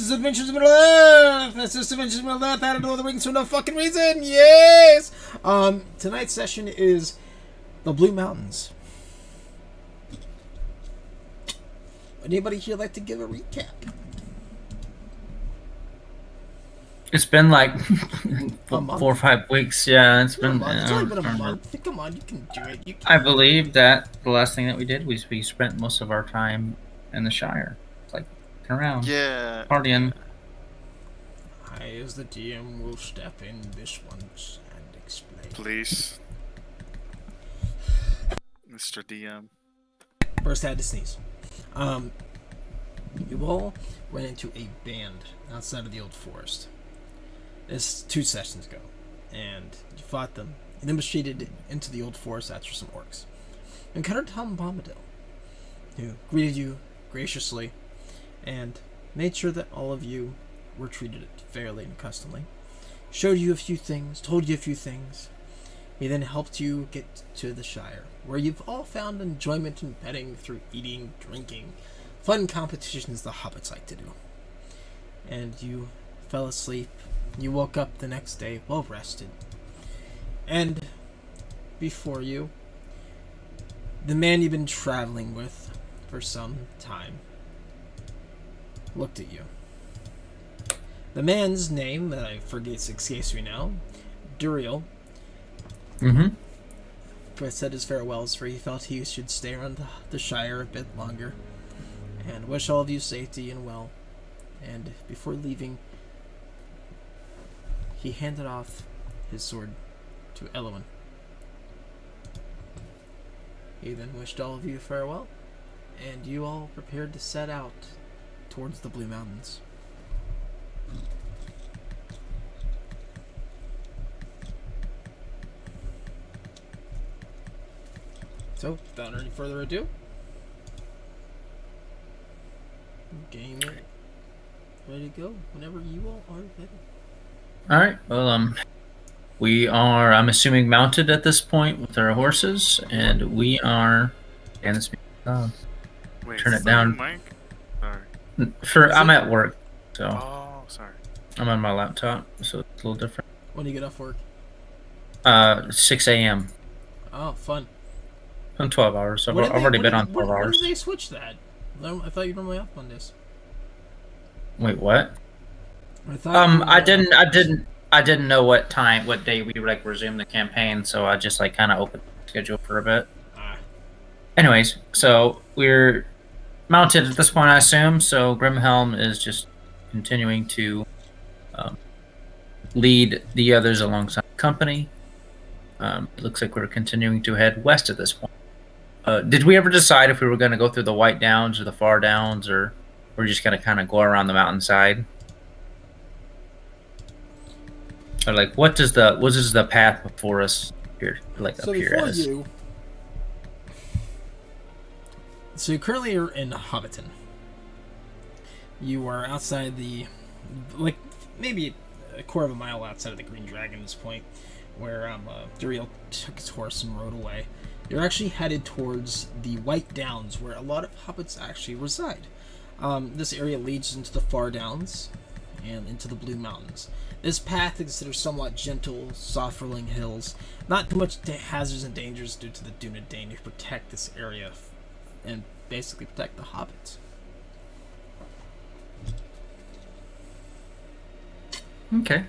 is Adventures in Middle Earth. This is Adventures in Middle Earth. I don't know the rings for no fucking reason. Yes. Tonight's session is the Blue Mountains. Anybody here like to give a recap? It's been like 4 or 5 weeks. Yeah, it's been. It's only been a month. Come on, you can do it. You can. I believe that the last thing that we did was we spent most of our time in the Shire, like around, partying. I, as the DM, will step in this once and explain. Please, Mr. DM. First, I had to sneeze. You all ran into a band outside of the old forest. This 2 sessions ago, and you fought them, and then retreated into the old forest after some orcs. You encountered Tom Bombadil, who greeted you graciously, and made sure that all of you were treated fairly and customly. Showed you a few things, told you a few things. He then helped you get to the Shire, where you've all found enjoyment in petting through eating, drinking, fun competitions the hobbits like to do. And you fell asleep. You woke up the next day well rested. And before you, the man you've been traveling with for some time looked at you. The man's name, that I forget escapes me now, Duriel, said his farewells, for he felt he should stay around the Shire a bit longer, and wish all of you safety and well. And before leaving, he handed off his sword to Elwyn. He then wished all of you farewell, and you all prepared to set out towards the Blue Mountains. So, without any further ado, game ready to go whenever you all are ready. All right. Well, we are. I'm assuming mounted at this point with our horses, and we are. And this. Wait, turn it down. Mic? Sorry. I'm at work, so. Oh, sorry. I'm on my laptop, so it's a little different. When do you get off work? 6 a.m. Oh, fun. I'm 12 hours. So I've already been on 12 hours. When did they switch that? I thought you were normally off Mondays. Wait, what? I I didn't know what day we would like resume the campaign, so I just like kind of opened the schedule for a bit. Anyways, so we're mounted at this point, I assume. So Grimhelm is just continuing to lead the others alongside the company. It looks like we're continuing to head west at this point. Did we ever decide if we were going to go through the White Downs or the Far Downs, or we're just going to kind of go around the mountainside? Or like, what is the path before us here, like so up here as? So you currently are in Hobbiton. You are outside like maybe a quarter of a mile outside of the Green Dragon at this point, where Duriel took his horse and rode away. You're actually headed towards the White Downs, where a lot of hobbits actually reside. This area leads into the Far Downs and into the Blue Mountains. This path is considered somewhat gentle, soft-rolling hills. Not too much hazards and dangers due to the Dunedain who protect this area and basically protect the hobbits. Okay.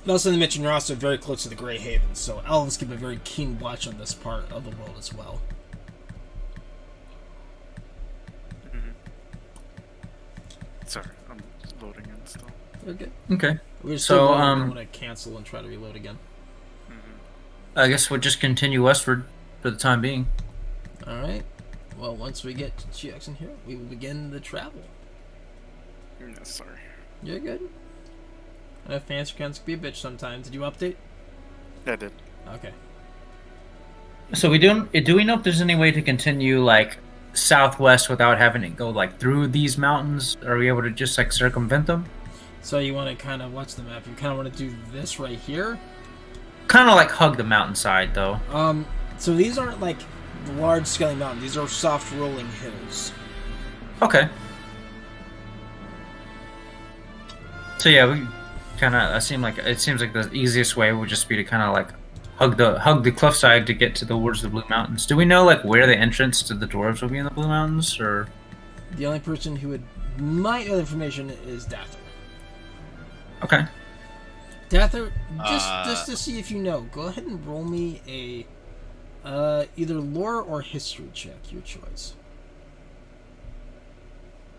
Also, to mention, you're also very close to the Grey Haven, so elves keep a very keen watch on this part of the world as well. Sorry, I'm loading in still. Okay. Okay. We're So, I'm going to cancel and try to reload again. I guess we'll just continue westward for the time being. Alright. Well, once we get to Jackson here, we will begin the travel. No, sorry. You're good. I know fancy cans can be a bitch sometimes. Did you update? Yeah, I did. Okay. So do we know if there's any way to continue like southwest without having to go like through these mountains? Are we able to just like circumvent them? So you want to kind of watch the map. You kind of want to do this right here. Kind of like hug the mountainside though. So these aren't like large scaling mountains. These are soft rolling hills. Okay. So yeah, we kind of. It seems like the easiest way would just be to kind of like hug the cliffside to get to the woods of the Blue Mountains. Do we know like where the entrance to the dwarves will be in the Blue Mountains, or? The only person who might know the information is Dather. Okay. Dather, just to see if you know, go ahead and roll me a either lore or history check, your choice.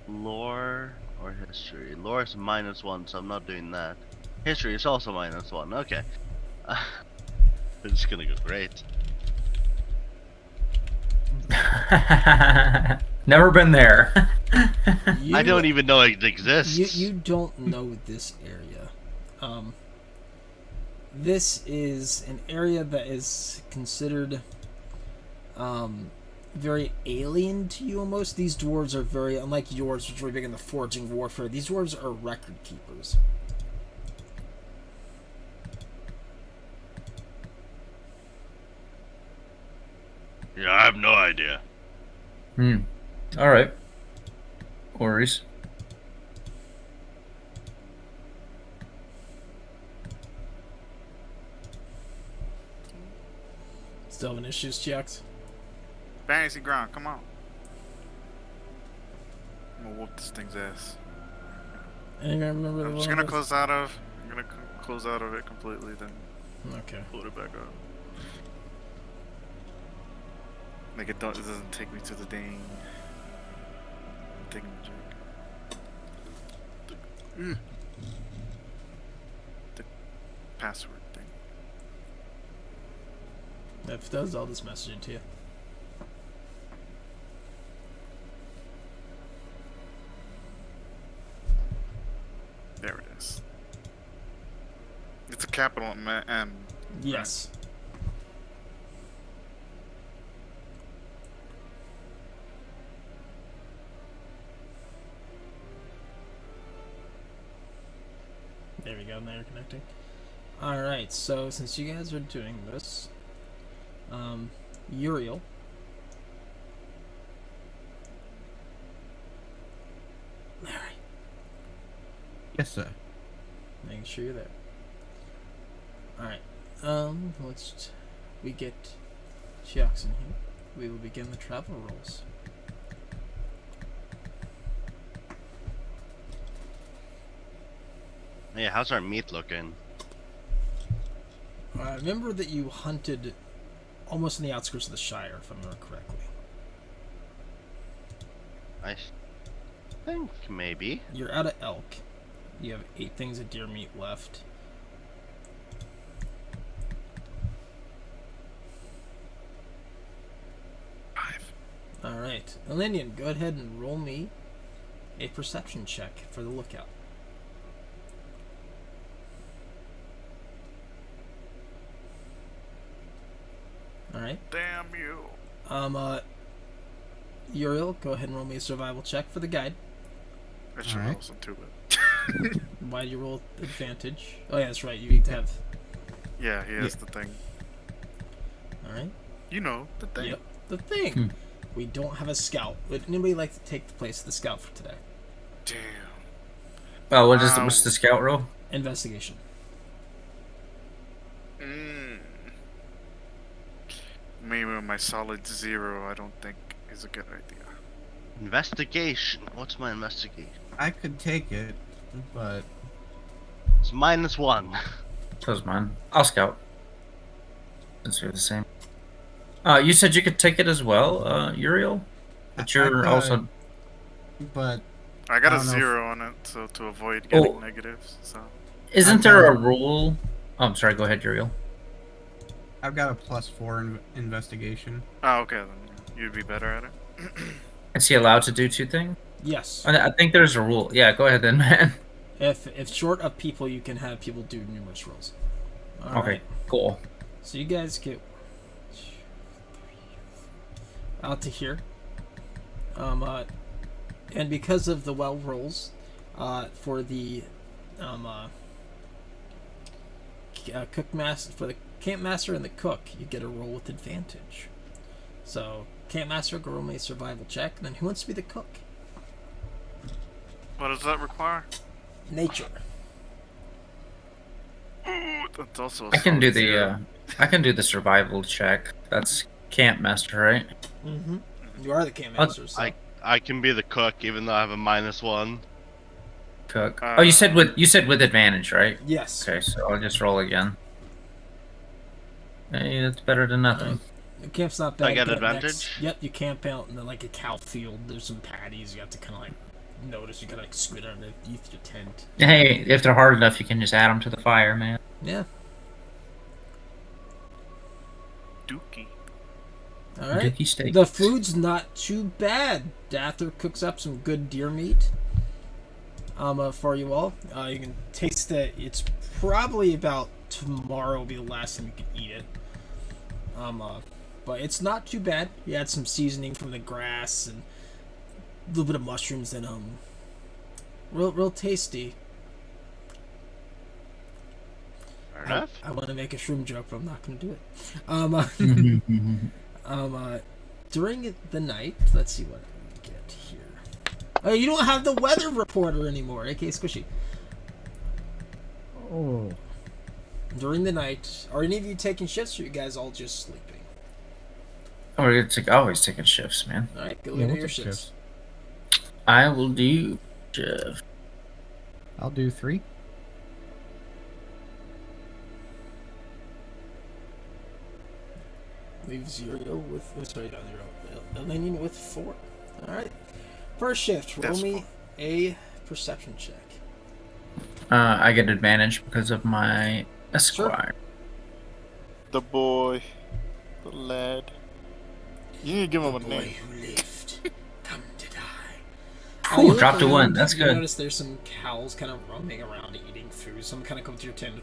Lore or history? Lore is -1, so I'm not doing that. History is also -1. Okay. It's gonna go great. Never been there. You, I don't even know it exists. You don't know this area. This is an area that is considered very alien to you almost. These dwarves are very, unlike yours, which are very big in the forging warfare, these dwarves are record keepers. Yeah, I have no idea. Alright. Worries. Still having issues, Jax? Fantasy ground, come on. I'm gonna whoop this thing's ass. And you remember I'm just gonna close out of. I'm gonna close out of it completely, then Okay. load it back up. Like it doesn't take me to the dang thingamajig. The password thing. If it does, I'll just message it to you. There it is. It's a capital M. Yes. There we go, now you're connecting. Alright, so since you guys are doing this, Uriel. Larry. Yes, sir. Making sure you're there. Alright, we get Jackson here. We will begin the travel rolls. Yeah, how's our meat looking? Remember that you hunted almost in the outskirts of the Shire, if I remember correctly. I think maybe. You're out of elk. You have 8 things of deer meat left. Alright. Elenian, go ahead and roll me a perception check for the lookout. Alright. Damn you. Uriel, go ahead and roll me a survival check for the guide. I should Alright. roll some too, but Why do you roll advantage? Oh yeah, that's right, you need to have... yeah, he has the thing. Alright. You know the thing. Yep, the thing. We don't have a scout. Would anybody like to take the place of the scout for today? Damn. Oh, what's the scout roll? Investigation. Maybe my solid 0, I don't think is a good idea. Investigation. What's my investigation? I could take it, but It's -1. So's mine. I'll scout. Since we're the same. You said you could take it as well, Uriel? But you're could, also... but I got I a don't know 0 on it, so to avoid getting Oh. negatives. So Isn't there a rule... Oh, I'm sorry, go ahead, Uriel. I've got a +4 investigation. oh, okay, then you'd be better at it. Is he allowed to do 2 things? Yes. I think there's a rule. Yeah, go ahead then, man. If short of people, you can have people do numerous rolls. All Okay, right. cool. So you guys get out to here. And because of the well rolls, for the for the camp master and the cook, you get a roll with advantage. So camp master, go roll me a survival check. And then who wants to be the cook? What does that require? Nature. That's also. I can do solid zero. I can do the survival check. That's camp master, right? Mm-hmm. You are the camp I'll- master, so. I can be the cook even though I have a -1. Cook. Oh, you said with advantage, right? Yes. Okay, so I'll just roll again. Hey, that's better than nothing. The camp's not bad. I get but advantage? Yep, you camp out in like a cow field. There's some patties. You have to kind of like notice. You gotta like squid underneath your tent. Hey, if they're hard enough, you can just add them to the fire, man. Yeah. Dookie. All right. Dookie steak. The food's not too bad. Dather cooks up some good deer meat. For you all, you can taste that. It's probably about tomorrow will be the last time you can eat it. But it's not too bad. You add some seasoning from the grass and a little bit of mushrooms and real tasty. Fair enough. I want to make a shroom joke, but I'm not going to do it. During the night, let's see what I get here. Oh, you don't have the weather reporter anymore, aka Squishy. Oh. During the night, are any of you taking shifts, or are you guys all just sleeping? Oh, we're always taking shifts, man. All right, go Yeah, into we'll your take shifts. I will do shift. I'll do 3. Leave 0 with, sorry, not 0. Elenian with 4. All right. First shift, roll That's me fine. a perception check. I get advantage because of my esquire. The boy. The lad. You need to give him a Boy name. who lived, come to die. Ooh, you look dropped a 1. around, That's you good. notice there's some cows kind of roaming around eating food. Some kind of come to your tent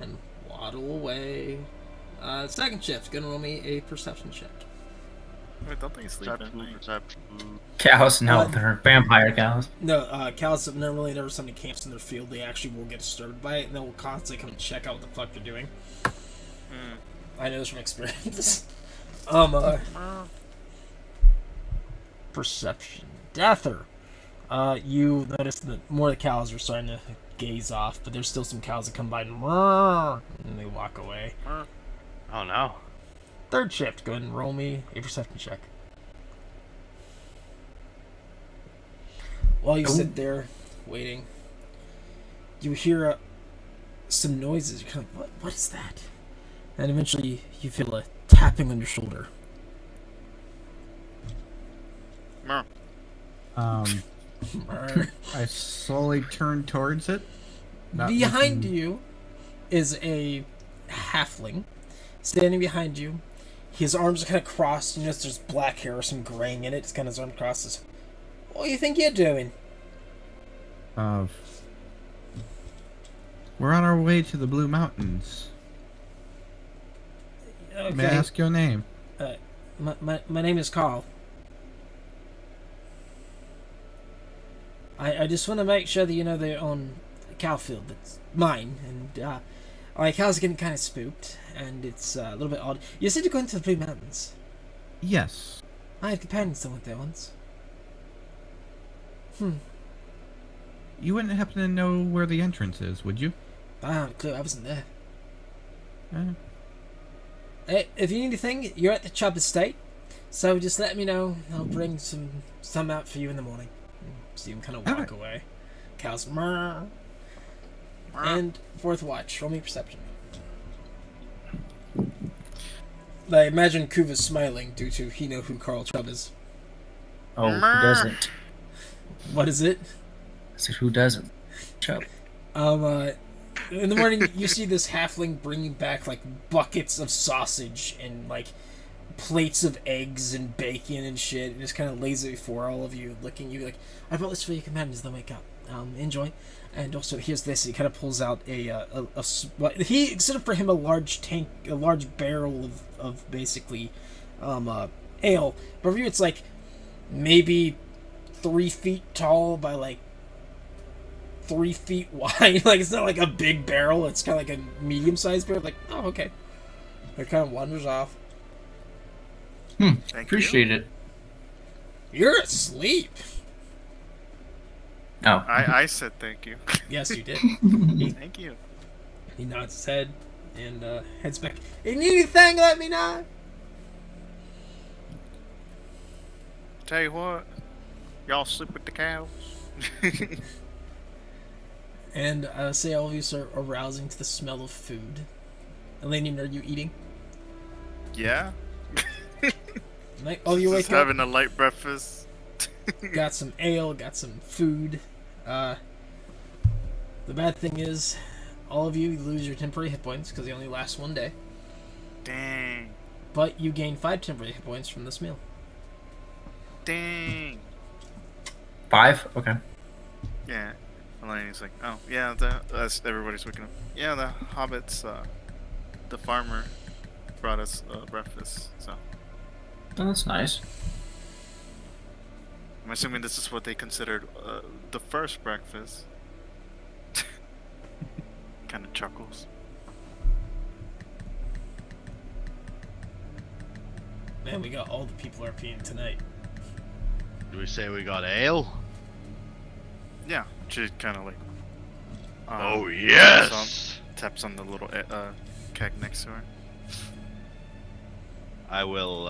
and waddle away. Second shift, gonna roll me a perception check. Wait, don't they sleep at Perception, night? perception. Cows? No, Uh, they're vampire cows. No, cows have never somebody camps in their field. They actually will get disturbed by it, and they'll constantly come and check out what the fuck they're doing. Hmm. I know this from experience. Perception. Dather. You notice that more of the cows are starting to gaze off, but there's still some cows that come by and they walk away. Oh no. Third shift, go ahead and roll me a perception check. While you sit there waiting, you hear some noises. You're kind of, what is that? And eventually you feel a tapping on your shoulder. Meow. I slowly turn towards it. not Behind looking- you is a halfling standing behind you. His arms are kind of crossed. You notice there's black hair or some graying in it. It's kind of his arms crossed. What do you think you're doing? We're on our way to the Blue Mountains. May I Okay. ask your name? My name is Carl. I just want to make sure that you know they're on a cow field that's mine, and my cows are getting kind of spooked, and it's a little bit odd. You said you're going to the Blue Mountains. Yes. I had companions that went there once. You wouldn't happen to know where the entrance is, would you? I don't have a clue. I wasn't there. Uh, Hey, if you need anything, you're at the Chubb Estate, so just let me know. I'll bring some out for you in the morning. See him kind of walk Alright. away. Cows. Murr. And fourth watch. Roll me perception. I imagine Kuva's smiling due to he know who Carl Chubb is. Oh, who doesn't? What is it? I said, who doesn't? Chubb. In the morning, you see this halfling bringing back like buckets of sausage and like plates of eggs and bacon and shit, and just kind of lays it before all of you, looking at you like, "I brought this for your companions. They'll wake up. Enjoy." And also, here's this. He kind of pulls out he considered for him a large tank, a large barrel of basically ale. But for you, it's like maybe 3 feet tall by like 3 feet wide. Like, it's not like a big barrel. It's kind of like a medium-sized barrel. Like, oh, okay. It kind of wanders off. Thank Appreciate it. You're asleep. Oh. I said thank you. Yes, you did. Thank you. He nods his head and heads back. If you need anything, let me know. Tell you what, y'all sleep with the cows. And say all of you are arousing to the smell of food. Elenian, are you eating? Yeah. Like, oh, you Just wake up, having a light breakfast. got some ale, got some food. The bad thing is, all of you lose your temporary hit points because they only last 1 day. Dang. But you gain 5 temporary hit points from this meal. Dang. 5? Okay. Yeah. Eleni's like, oh yeah, that's everybody's waking up. Yeah, the hobbits, the farmer brought us breakfast. So Oh, that's nice. I'm assuming this is what they considered the first breakfast. Kind of chuckles. Man, we got all the people RPing tonight. Do we say we got ale? Yeah, she kind of like. Oh yes! Taps on the little keg next to her. I will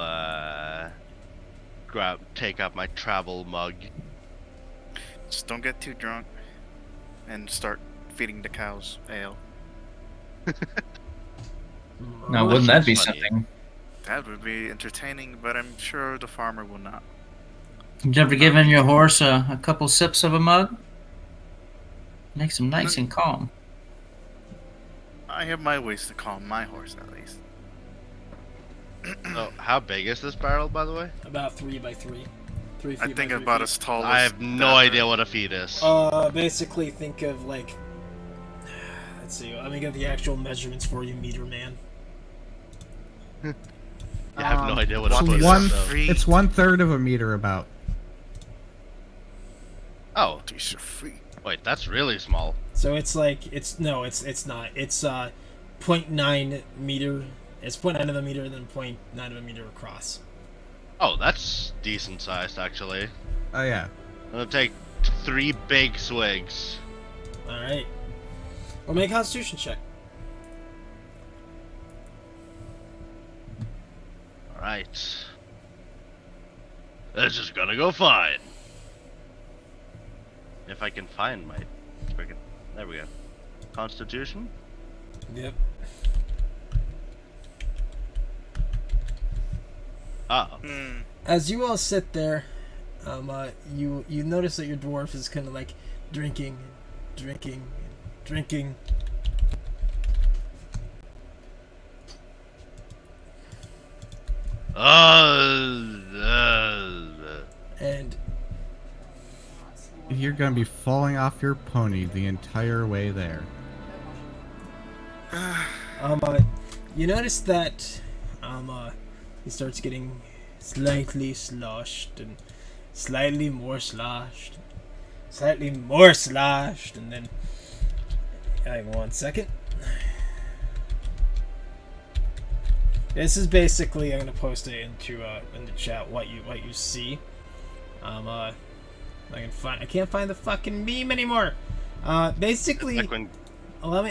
take out my travel mug. Just don't get too drunk, and start feeding the cows ale. Now, wouldn't that be Funny. something? That would be entertaining, but I'm sure the farmer will not. You ever given your horse a couple sips of a mug? Makes him nice and calm. I have my ways to calm my horse, at least. Oh, how big is this barrel, by the way? About 3 by 3. 3 feet I by think 3 about feet. as tall as. I have no that. idea what a feet is. Basically think of like, let's see, let me get the actual measurements for you, meter man. I have no idea what it's a foot one- is. So. It's 1/3 of a meter about. Oh, These are free. wait, that's really small. So it's like, it's not. It's 0.9 meter. It's 0.9 of a meter, then 0.9 of a meter across. Oh, that's decent sized, actually. Oh yeah. I'm gonna take 3 big swigs. Alright. We'll make a constitution check. Alright. This is gonna go fine. If I can find my friggin'. There we go. Constitution? Yep. Oh. Hmm. As you all sit there, you notice that your dwarf is kind of like drinking. And You're gonna be falling off your pony the entire way there. you notice that he starts getting slightly sloshed and slightly more sloshed, and then hang on 1 second. This is basically, I'm gonna post it into the chat what you see. I can't find the fucking meme anymore. Basically, Like when let me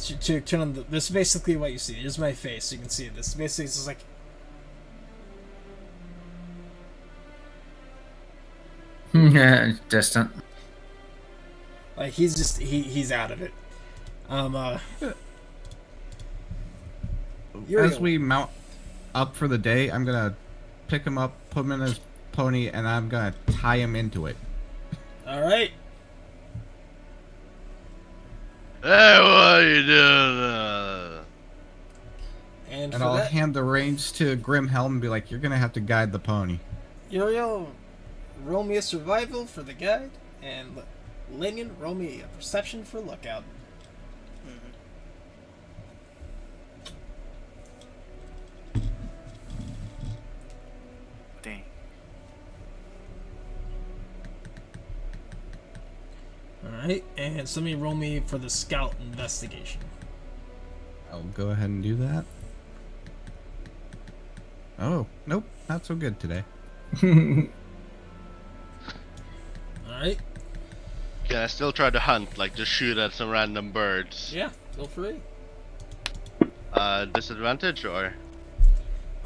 to turn on the. This is basically what you see. Here's my face, so you can see this. Basically, it's just like. Distant. Like he's just he's out of it. As we mount up for the day, I'm gonna pick him up, put him in his pony, and I'm gonna tie him into it. All right. Hey, what are you doing? And And for I'll that, hand the reins to Grimhelm and be like, "You're gonna have to guide the pony." Uriel, roll me a survival for the guide, and Linian, roll me a perception for lookout. Dang. Alright, and somebody roll me for the scout investigation. I'll go ahead and do that. Oh, nope, not so good today. Alright. Can I still try to hunt, like just shoot at some random birds? Yeah, feel free. Disadvantage or?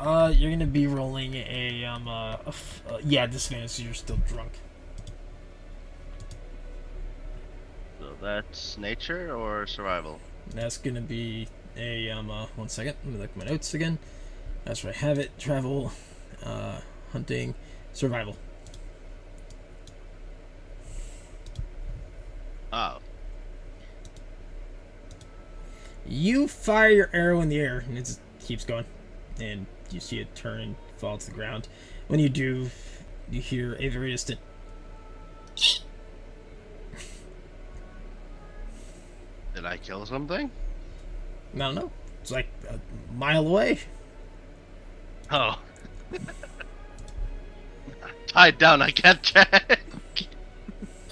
You're gonna be rolling yeah, disadvantage. So you're still drunk. So that's nature or survival? That's gonna be a 1 second. Let me look at my notes again. That's where I have it. Travel, hunting, survival. Oh. You fire your arrow in the air, and it just keeps going, and you see it turn and fall to the ground. When you do, you hear a very distant. Did I kill something? I don't know. It's like a mile away. Oh. Tied down, I can't check.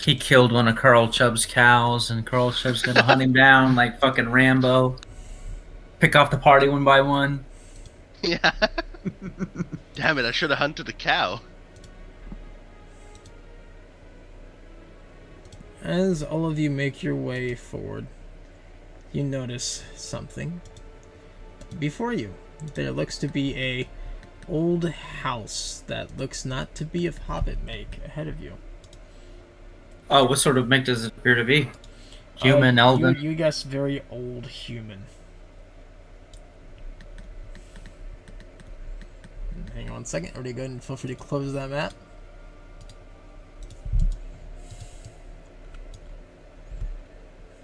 He killed one of Carl Chubb's cows, and Carl Chubb's gonna hunt him down like fucking Rambo. Pick off the party one by one. Yeah. Damn it, I should have hunted the cow. As all of you make your way forward, you notice something. Before you, there looks to be a old house that looks not to be of Hobbit make ahead of you. Oh, what sort of make does it appear to be? Human, elven? You guess very old human. Hang on 1 second. Already go ahead and feel free to close that map.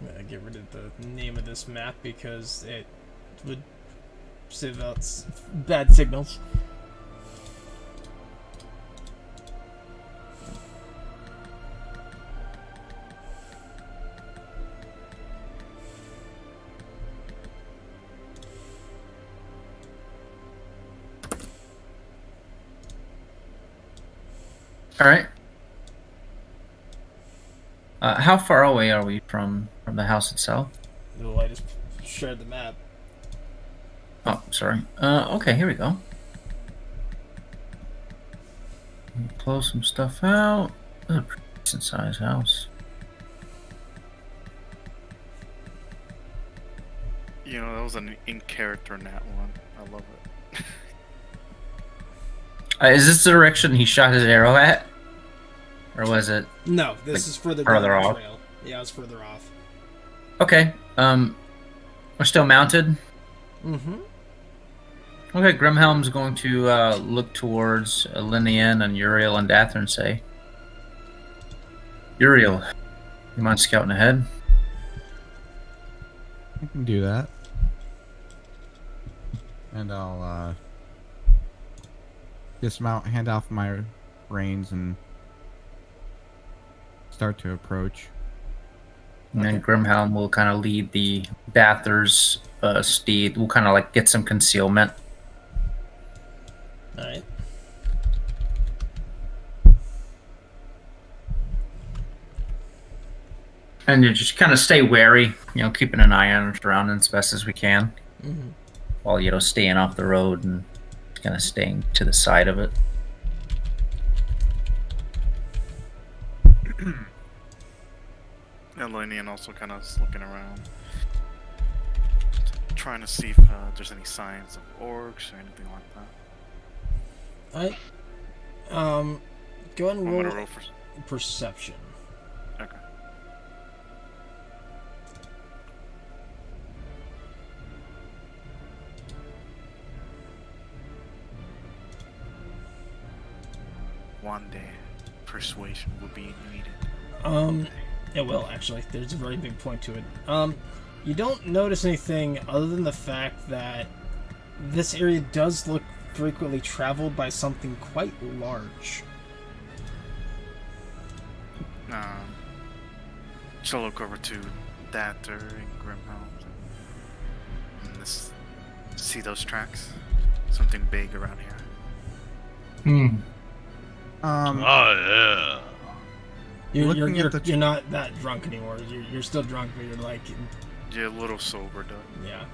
I'm gonna get rid of the name of this map because it would save out bad signals. All right. How far away are we from the house itself? No, I just shared the map. Oh, sorry. Okay, here we go. Close some stuff out. This is a pretty decent sized house. You know, that was an in character nat one. I love it. Is this the direction he shot his arrow at? Or was it? No, this Like, is further further down the off? trail. Yeah, it's further off. Okay. We're still mounted. Mm-hmm. Okay, Grimhelm's going to look towards Linian and Uriel and Dather and say, Uriel, you mind scouting ahead? I can do that. And I'll dismount, hand off my reins, and start to approach. And then Grimhelm will kind of lead the Dather's steed. We'll kind of like get some concealment. All right. And you just kind of stay wary, you know, keeping an eye on our surroundings as best as we can. Mm-hmm. While, you know, staying off the road and kind of staying to the side of it. And Linian also kind of is looking around, trying to see if there's any signs of orcs or anything like that. Alright. Go ahead and I'm roll, gonna roll for. perception. Okay. One day, persuasion will be needed. It will actually. There's a very big point to it. You don't notice anything other than the fact that this area does look frequently traveled by something quite large. She'll look over to Dather and Grimhelm. And see those tracks? Something big around here. Oh yeah. You're not that drunk anymore. You're still drunk, but you're like, You're a little sobered up. yeah.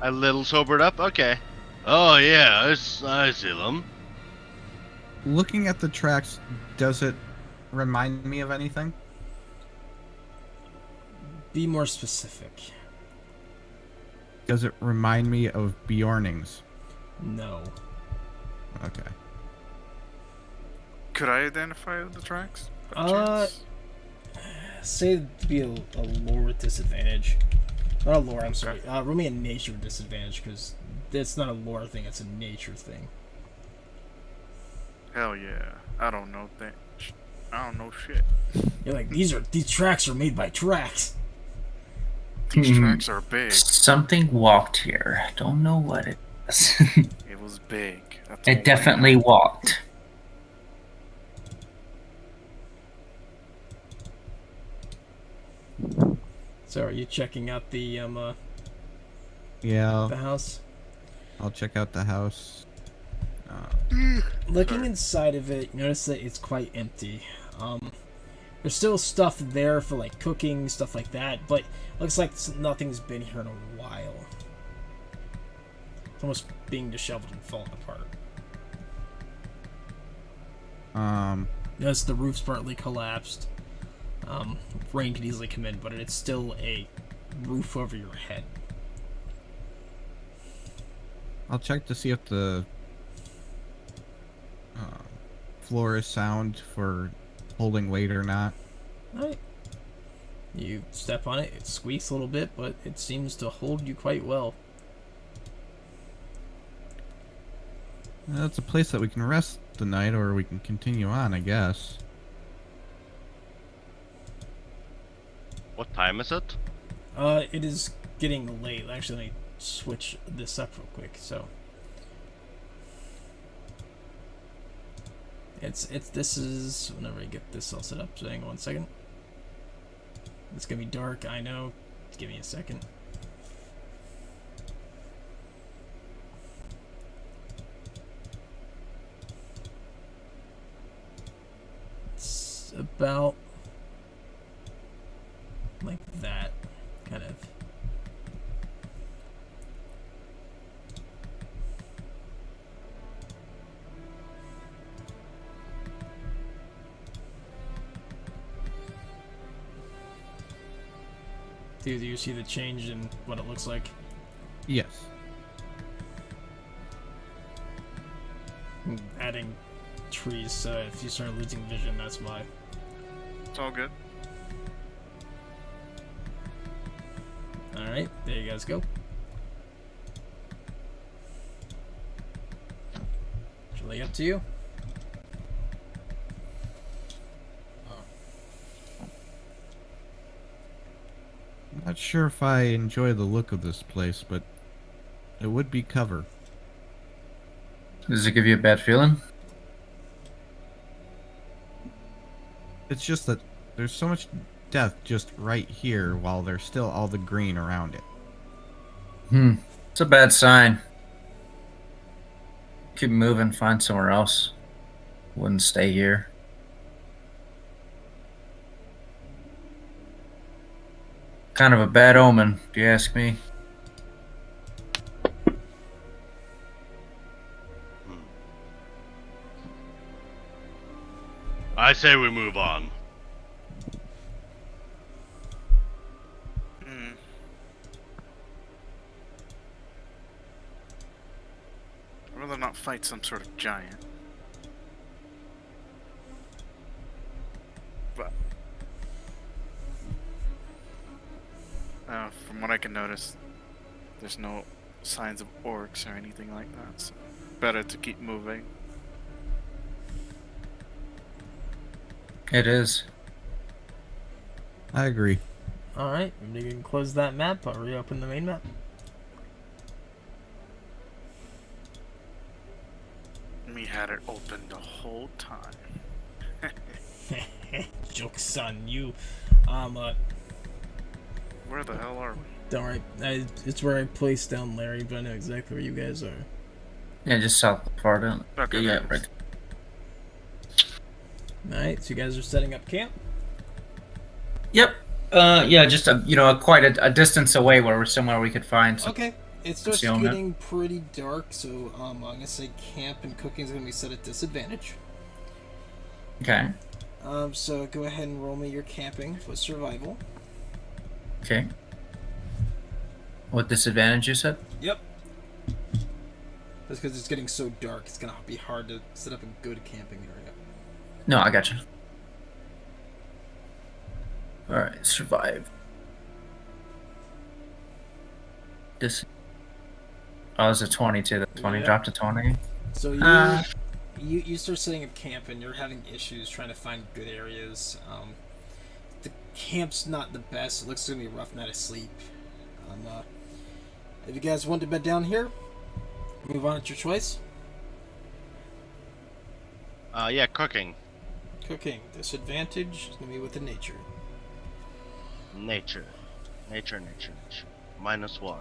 A little sobered up? Okay. Oh yeah, I see them. Looking at the tracks, does it remind me of anything? Be more specific. Does it remind me of Bjornings? No. Okay. Could I identify the tracks? by Uh, chance? Say it'd be a lore with disadvantage. Not a lore, I'm sorry. Roll me a nature with disadvantage, because it's not a lore thing, it's a nature thing. Hell yeah. I don't know that. I don't know shit. You're like, these tracks are made by tracks. These Hmm. tracks are big. Something walked here. Don't know what it is. It was big. That's all I It definitely know. walked. So are you checking out the Yeah, house? I'll check out the house. Looking Sorry. inside of it, you notice that it's quite empty. There's still stuff there for like cooking, stuff like that, but looks like nothing's been here in a while. It's almost being disheveled and falling apart. Notice the roof's partly collapsed. Rain could easily come in, but it's still a roof over your head. I'll check to see if the floor is sound for holding weight or not. Alright. You step on it, it squeaks a little bit, but it seems to hold you quite well. It's a place that we can rest the night, or we can continue on, I guess. What time is it? It is getting late. Actually, let me switch this up real quick. So, this is whenever I get this all set up. So, hang on 1 second. It's gonna be dark. I know. Give me a second. It's about like that, kind of. Do you see the change in what it looks like? Yes. Adding trees, so if you start losing vision, that's why. It's all good. Alright, there you guys go. It's really up to you. I'm not sure if I enjoy the look of this place, but it would be cover. Does it give you a bad feeling? It's just that there's so much death just right here, while there's still all the green around it. It's a bad sign. Keep moving, find somewhere else. Wouldn't stay here. Kind of a bad omen, if you ask me. I say we move on. Hmm. I'd rather not fight some sort of giant. But from what I can notice, there's no signs of orcs or anything like that, so better to keep moving. It is. I agree. Alright, you can close that map. I'll reopen the main map. We had it open the whole time. Joke's on you. Where the hell are we? Don't worry. It's where I placed down Larry, but I know exactly where you guys are. Yeah, just south of Pardon. Okay, Yeah, there. right. Alright, so you guys are setting up camp? Yep. Yeah, just quite a distance away where we're somewhere we could find. Some... Okay. It starts Concealment. getting pretty dark, so I'm gonna say camp and cooking is gonna be set at disadvantage. Okay. So go ahead and roll me your camping for survival. Okay. What disadvantage you said? Yep. That's because it's getting so dark. It's gonna be hard to set up a good camping area. No, I got you. All right, survive. This. Oh, it's a 22. The 20 Yeah. dropped to 20. So Uh. you start setting up camp and you're having issues trying to find good areas. The camp's not the best. It looks gonna be a rough night of sleep. If you guys want to bed down here, move on at your choice. Yeah, cooking. Cooking disadvantage is gonna be with the nature. Nature. Nature. -1.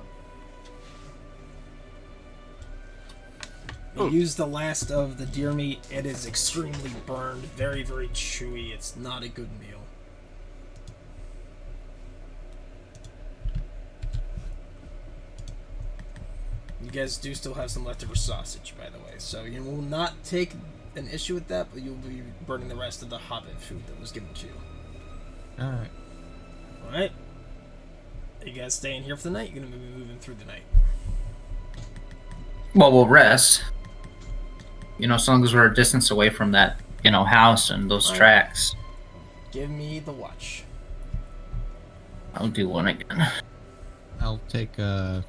You Ooh. use the last of the deer meat. It is extremely burned, very, very chewy. It's not a good meal. You guys do still have some leftover sausage, by the way, so you will not take an issue with that, but you'll be burning the rest of the hobbit food that was given to you. Alright. Alright? You guys staying here for the night? You're gonna be moving through the night. Well, we'll rest. You know, as long as we're a distance away from that, house and those Alright. tracks. Give me the watch. I'll do one again. I'll take a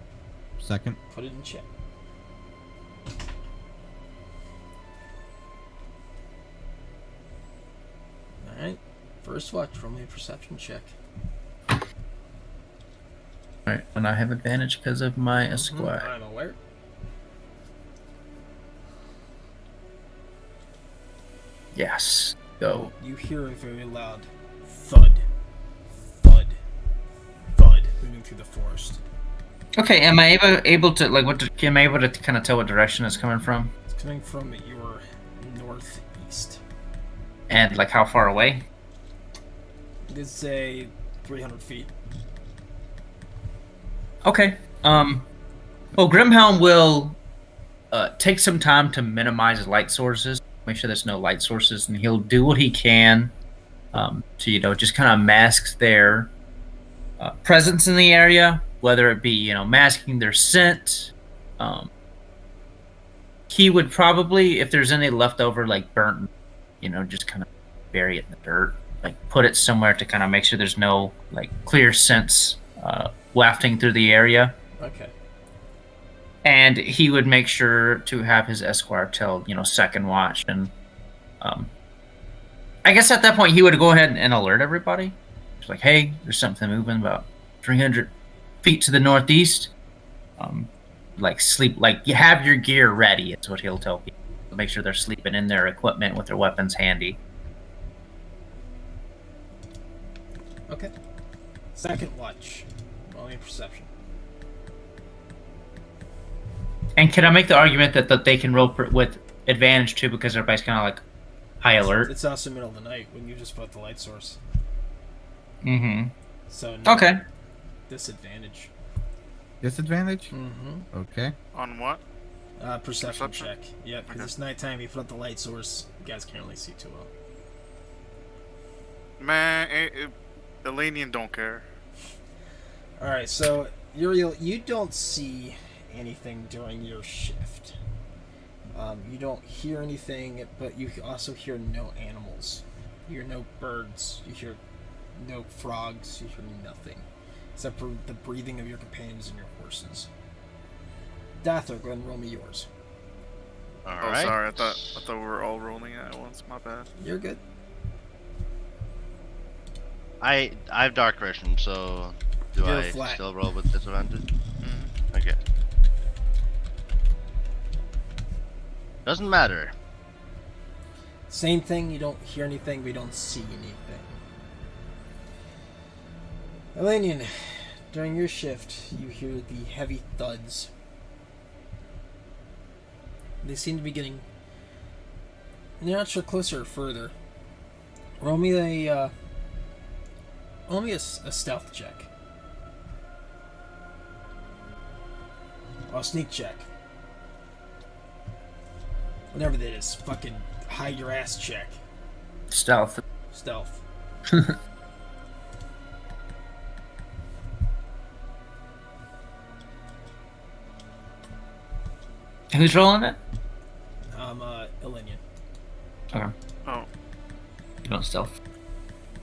second. Put it in check. Alright. First watch, roll me a perception check. Alright, and I have advantage because of my Esquire. I'm aware. Yes. Go. You hear a very loud thud, thud, thud moving through the forest. Okay, am I able to am I able to kind of tell what direction it's coming from? It's coming from your northeast. And like how far away? You could say 300 feet. Okay. Well, Grimhelm will take some time to minimize light sources, make sure there's no light sources, and he'll do what he can to just kind of mask their presence in the area, whether it be masking their scent. He would probably, if there's any leftover like burnt, just kind of bury it in the dirt, like put it somewhere to kind of make sure there's no like clear scents wafting through the area. Okay. And he would make sure to have his Esquire tell, second watch. And I guess at that point he would go ahead and alert everybody. It's like, hey, there's something moving about 300 feet to the northeast. You have your gear ready. It's what he'll tell people. Make sure they're sleeping in their equipment with their weapons handy. Okay. Second watch. Roll me a perception. And can I make the argument that they can roll with advantage too, because everybody's kind of like high alert? It's also middle of the night when you just put the light source. Mm-hmm. So no Okay. disadvantage. Disadvantage? Mm-hmm. Okay. On what? Perception Perception? check. Yep, because Okay. it's nighttime. You put up the light source. You guys can't really see too well. Man, Elenian don't care. All right, so Uriel, you don't see anything during your shift. You don't hear anything, but you also hear no animals. You hear no birds. You hear no frogs. You hear nothing, except for the breathing of your companions and your horses. Dathor, go ahead and roll me yours. Alright. Sorry, I thought we were all rolling it at once. My bad. You're good. I have dark vision, so do You're I flat. still roll with disadvantage? Mhm. Okay. Doesn't matter. Same thing. You don't hear anything. We don't see anything. Elenian, during your shift, you hear the heavy thuds. They seem to be getting. You're not sure closer or further. Roll me a stealth check. Or a sneak check. Whatever that is. Fucking hide your ass check. Stealth. Stealth. Who's rolling it? Elenian. Okay. Oh, You don't stealth.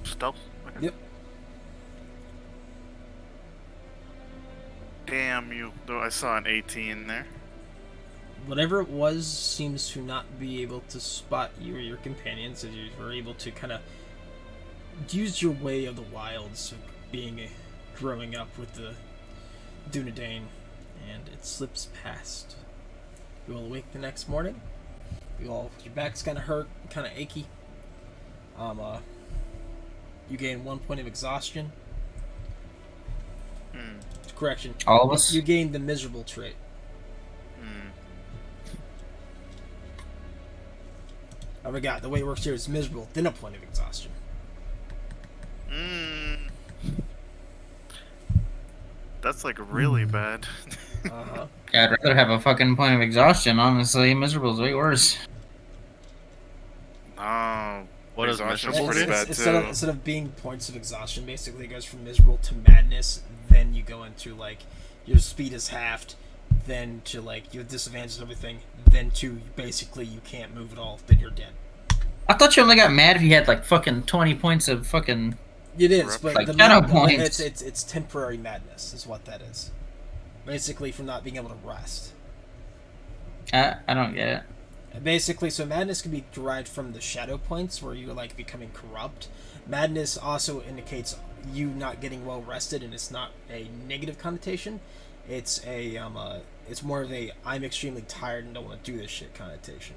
stealth? Okay. Yep. Damn you. Though I saw an 18 there. Whatever it was seems to not be able to spot you or your companions, as you were able to kind of use your way of the wilds, of being growing up with the Dunedain, and it slips past. You will awake the next morning. Your back's kind of hurt, kind of achy. You gain 1 point of exhaustion. Hmm. Correction. All of us? You gain the miserable trait. Hmm. I forgot. The way it works here is miserable, then a point of exhaustion. Mm. That's like really bad. Uh-huh. Yeah, I'd rather have a fucking point of exhaustion, honestly. Miserable is way worse. No. What is Exhaustion's miserable? pretty bad too. Instead of being points of exhaustion, basically it goes from miserable to madness, then you go into like your speed is halved, then to like your disadvantage and everything, then to basically you can't move at all, then you're dead. I thought you only got mad if you had like fucking 20 points of fucking. It is, but Like the 10 mad- points. it's temporary madness is what that is. Basically from not being able to rest. I don't get it. Basically, so madness can be derived from the shadow points, where you're like becoming corrupt. Madness also indicates you not getting well rested, and it's not a negative connotation. It's a it's more of a I'm extremely tired and don't want to do this shit connotation.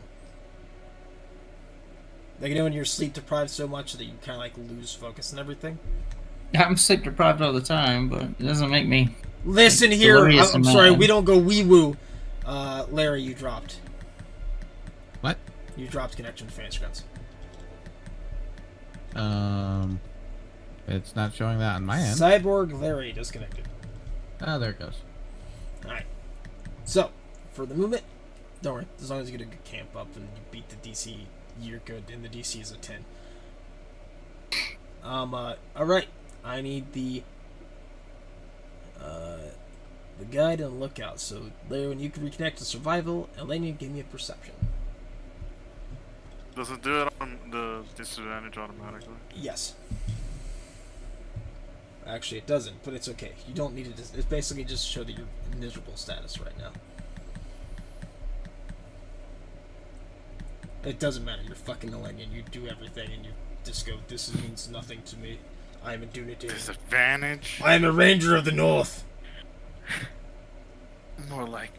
Like, you know, when you're sleep deprived so much that you kind of like lose focus and everything. I'm sleep deprived all the time, but it doesn't make me. Listen here, Delirious I'm sorry, man. we don't go wee woo. Larry, you dropped. What? You dropped connection to Fantasy Grounds. It's not showing that on my end. Cyborg Larry disconnected. Oh, there it goes. Alright. So, for the movement, don't worry. As long as you get a good camp up and you beat the DC, you're good. And the DC is a 10. Alright. I need the guide and lookout. So, Larry, when you can reconnect to survival, Elena, give me a perception. Does it do it on the disadvantage automatically? Yes. Actually, it doesn't, but it's okay. You don't need it. It's basically just to show that you're in miserable status right now. It doesn't matter. You're fucking Elenian. You do everything, and you just go, this means nothing to me. I am a Dunedain. Disadvantage? I am a Ranger of the North. More like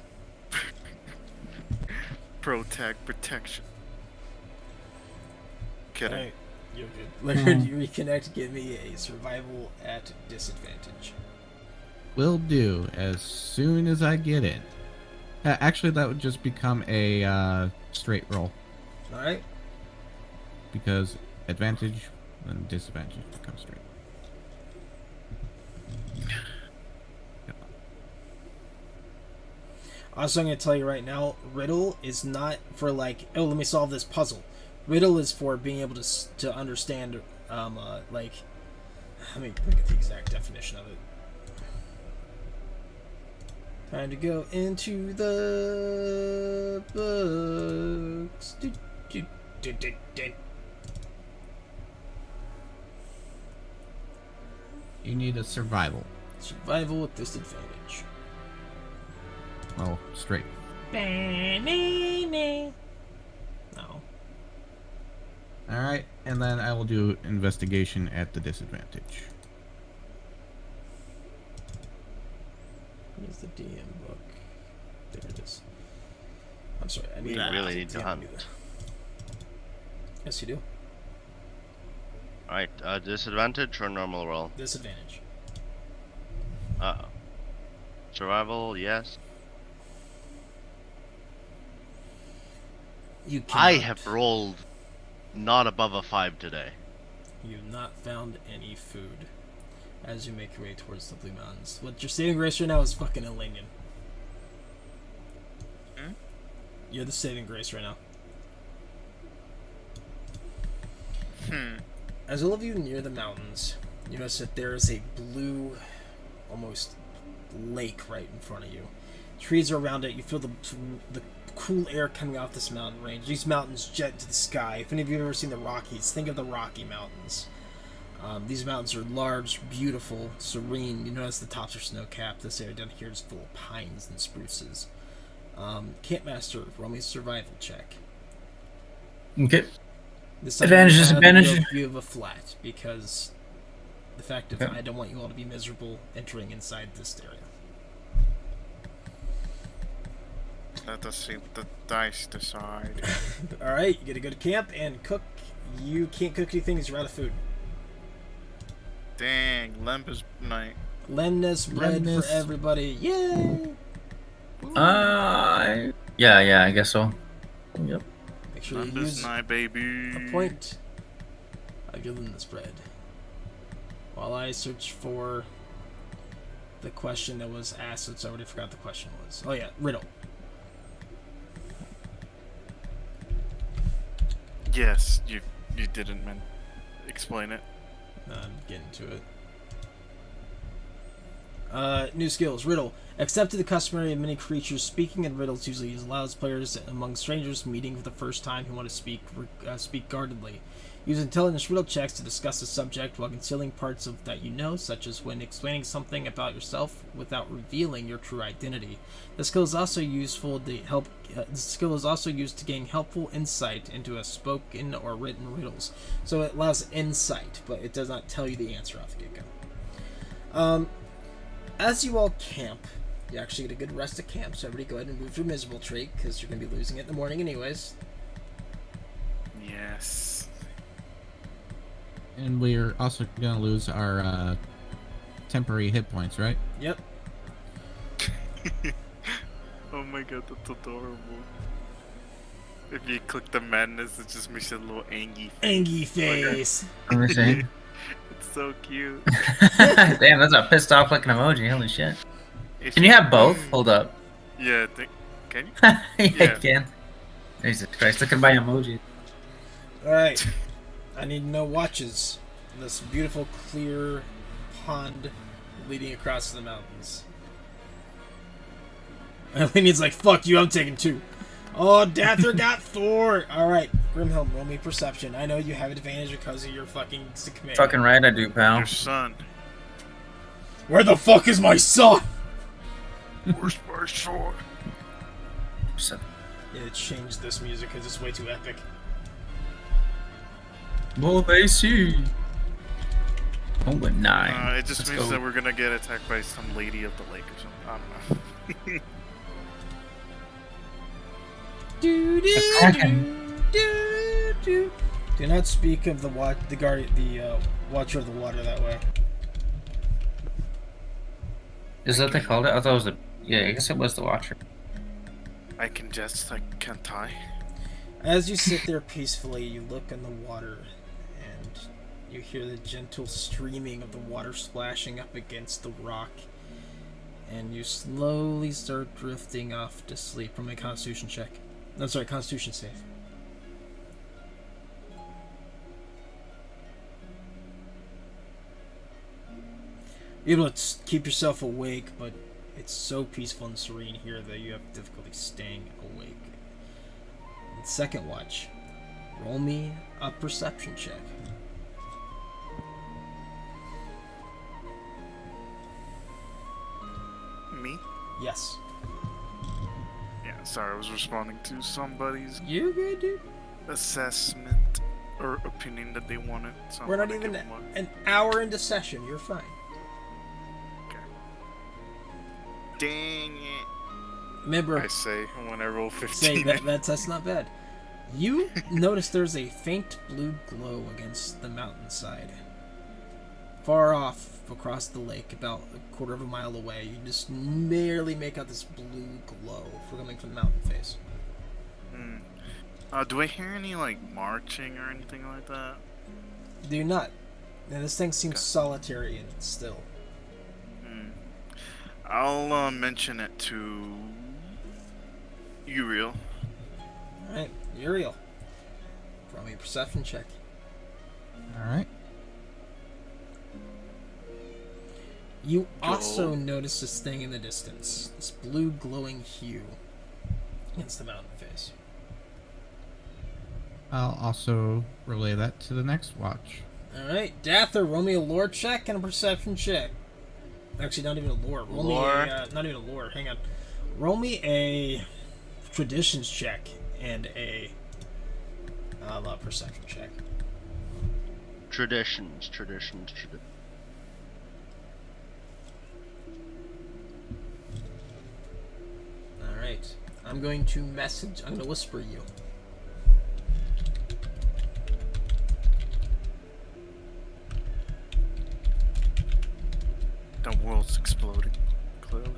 protect protection. Kidding. Alright, you're good. Larry, you reconnect. Give me a survival at disadvantage. Will do as soon as I get in. Actually, that would just become a straight roll Alright? because advantage and disadvantage become straight. Also, I'm going to tell you right now, Riddle is not for like, oh, let me solve this puzzle. Riddle is for being able to understand, like, let me look at the exact definition of it. Time to go into the books. You need a survival. Survival with disadvantage. Oh, straight. No. Alright, and then I will do investigation at the disadvantage. Where's the DM book? There it is. I'm sorry. I We need really need to DM hunt. do that. Yes, you do. Alright, disadvantage or normal roll? Disadvantage. Uh-oh. Survival, yes. You I cannot. have rolled not above a 5 today. You've not found any food as you make your way towards the Blue Mountains. What your saving grace right now is fucking Elenian. Hmm? You're the saving grace right now. As all of you near the mountains, you notice that there is a blue, almost lake right in front of you. Trees are around it. You feel the cool air coming off this mountain range. These mountains jet to the sky. If any of you have ever seen the Rockies, think of the Rocky Mountains. These mountains are large, beautiful, serene. You notice the tops are snow-capped. This area down here is full of pines and spruces. Campmaster, roll me a survival check. Okay. This time Advantages, you have advantages. a view of a flat, because the fact of Okay. I don't want you all to be miserable entering inside this area. Let us see what the dice decide. Alright, you get to go to camp and cook. You can't cook anything because you're out of food. Dang, Lembas night. Lemnis bread Lemnis. for everybody. Yay! Yeah, I guess so. Yep. Make sure you Lembas use night, baby. a point of your lemnis bread. While I search for the question that was asked, which I already forgot the question was. Oh yeah, riddle. Yes, you didn't explain it. I'm getting to it. New skills. Riddle. Except to the customary of many creatures, speaking in riddles usually allows players among strangers meeting for the first time who want to speak guardedly. Use intelligence riddle checks to discuss the subject while concealing parts of that you know, such as when explaining something about yourself without revealing your true identity. The skill is also useful to help. The skill is also used to gain helpful insight into a spoken or written riddles. So it allows insight, but it does not tell you the answer off the get-go. As you all camp, you actually get a good rest at camp. So everybody, go ahead and move your miserable trait because you're gonna be losing it in the morning anyways. Yes. And we're also gonna lose our temporary hit points, right? Yep. Oh my god, that's adorable. If you click the madness, it just makes a little angry. Angy face. Let me see. It's so cute. Damn, that's a pissed off looking emoji. Holy shit. Can you have both? Hold up. Yeah, I think. Can you? Yeah, Yeah. you can. Jesus Christ, look at my emoji. All right. I need no watches. This beautiful, clear pond leading across the mountains. Leaning's like, fuck you, I'm taking 2. Oh, Dather got 4! Alright, Grimhelm, roll me perception. I know you have advantage because of your fucking command. Fucking right, I do, pal. Your son. Where the fuck is my son? Where's my sword? Yeah, change this music because it's way too epic. Well, they see. Oh, but 9. It just Let's means go. that we're gonna get attacked by some lady of the lake or something. I don't know. Do not speak of the Watcher of the Water that way. Is that what they called it? I thought it was the. Yeah, I guess it was the Watcher. I can just, can't I? As you sit there peacefully, you look in the water, and you hear the gentle streaming of the water splashing up against the rock, and you slowly start drifting off to sleep. From a Constitution check. No, sorry, Constitution save. You're able to keep yourself awake, but it's so peaceful and serene here that you have difficulty staying awake. Second watch. Roll me a perception check. Me? Yes. Yeah, sorry, I was responding to somebody's You good, dude? assessment or opinion that they wanted. So We're I'm not gonna even give 'em one. an hour into session. You're fine. Dang it. Remember, I say when I roll 15. say that's not bad. You notice there's a faint blue glow against the mountainside. Far off across the lake, about a quarter of a mile away, you just barely make out this blue glow coming from the mountain face. Do I hear any marching or anything like that? Do you not? Now, this thing seems solitary and still. I'll mention it to Uriel. Alright, Uriel. Roll me a perception check. Alright. You also notice this thing in the distance. This blue glowing hue. against the mountain face. I'll also relay that to the next watch. Alright, Dather, roll me a lore check and a perception check. Actually, not even a lore. Roll Lore? me a, not even a lore. Hang on. Roll me a traditions check and a perception check. Traditions. Alright. I'm going to whisper you. The world's exploding. Clearly.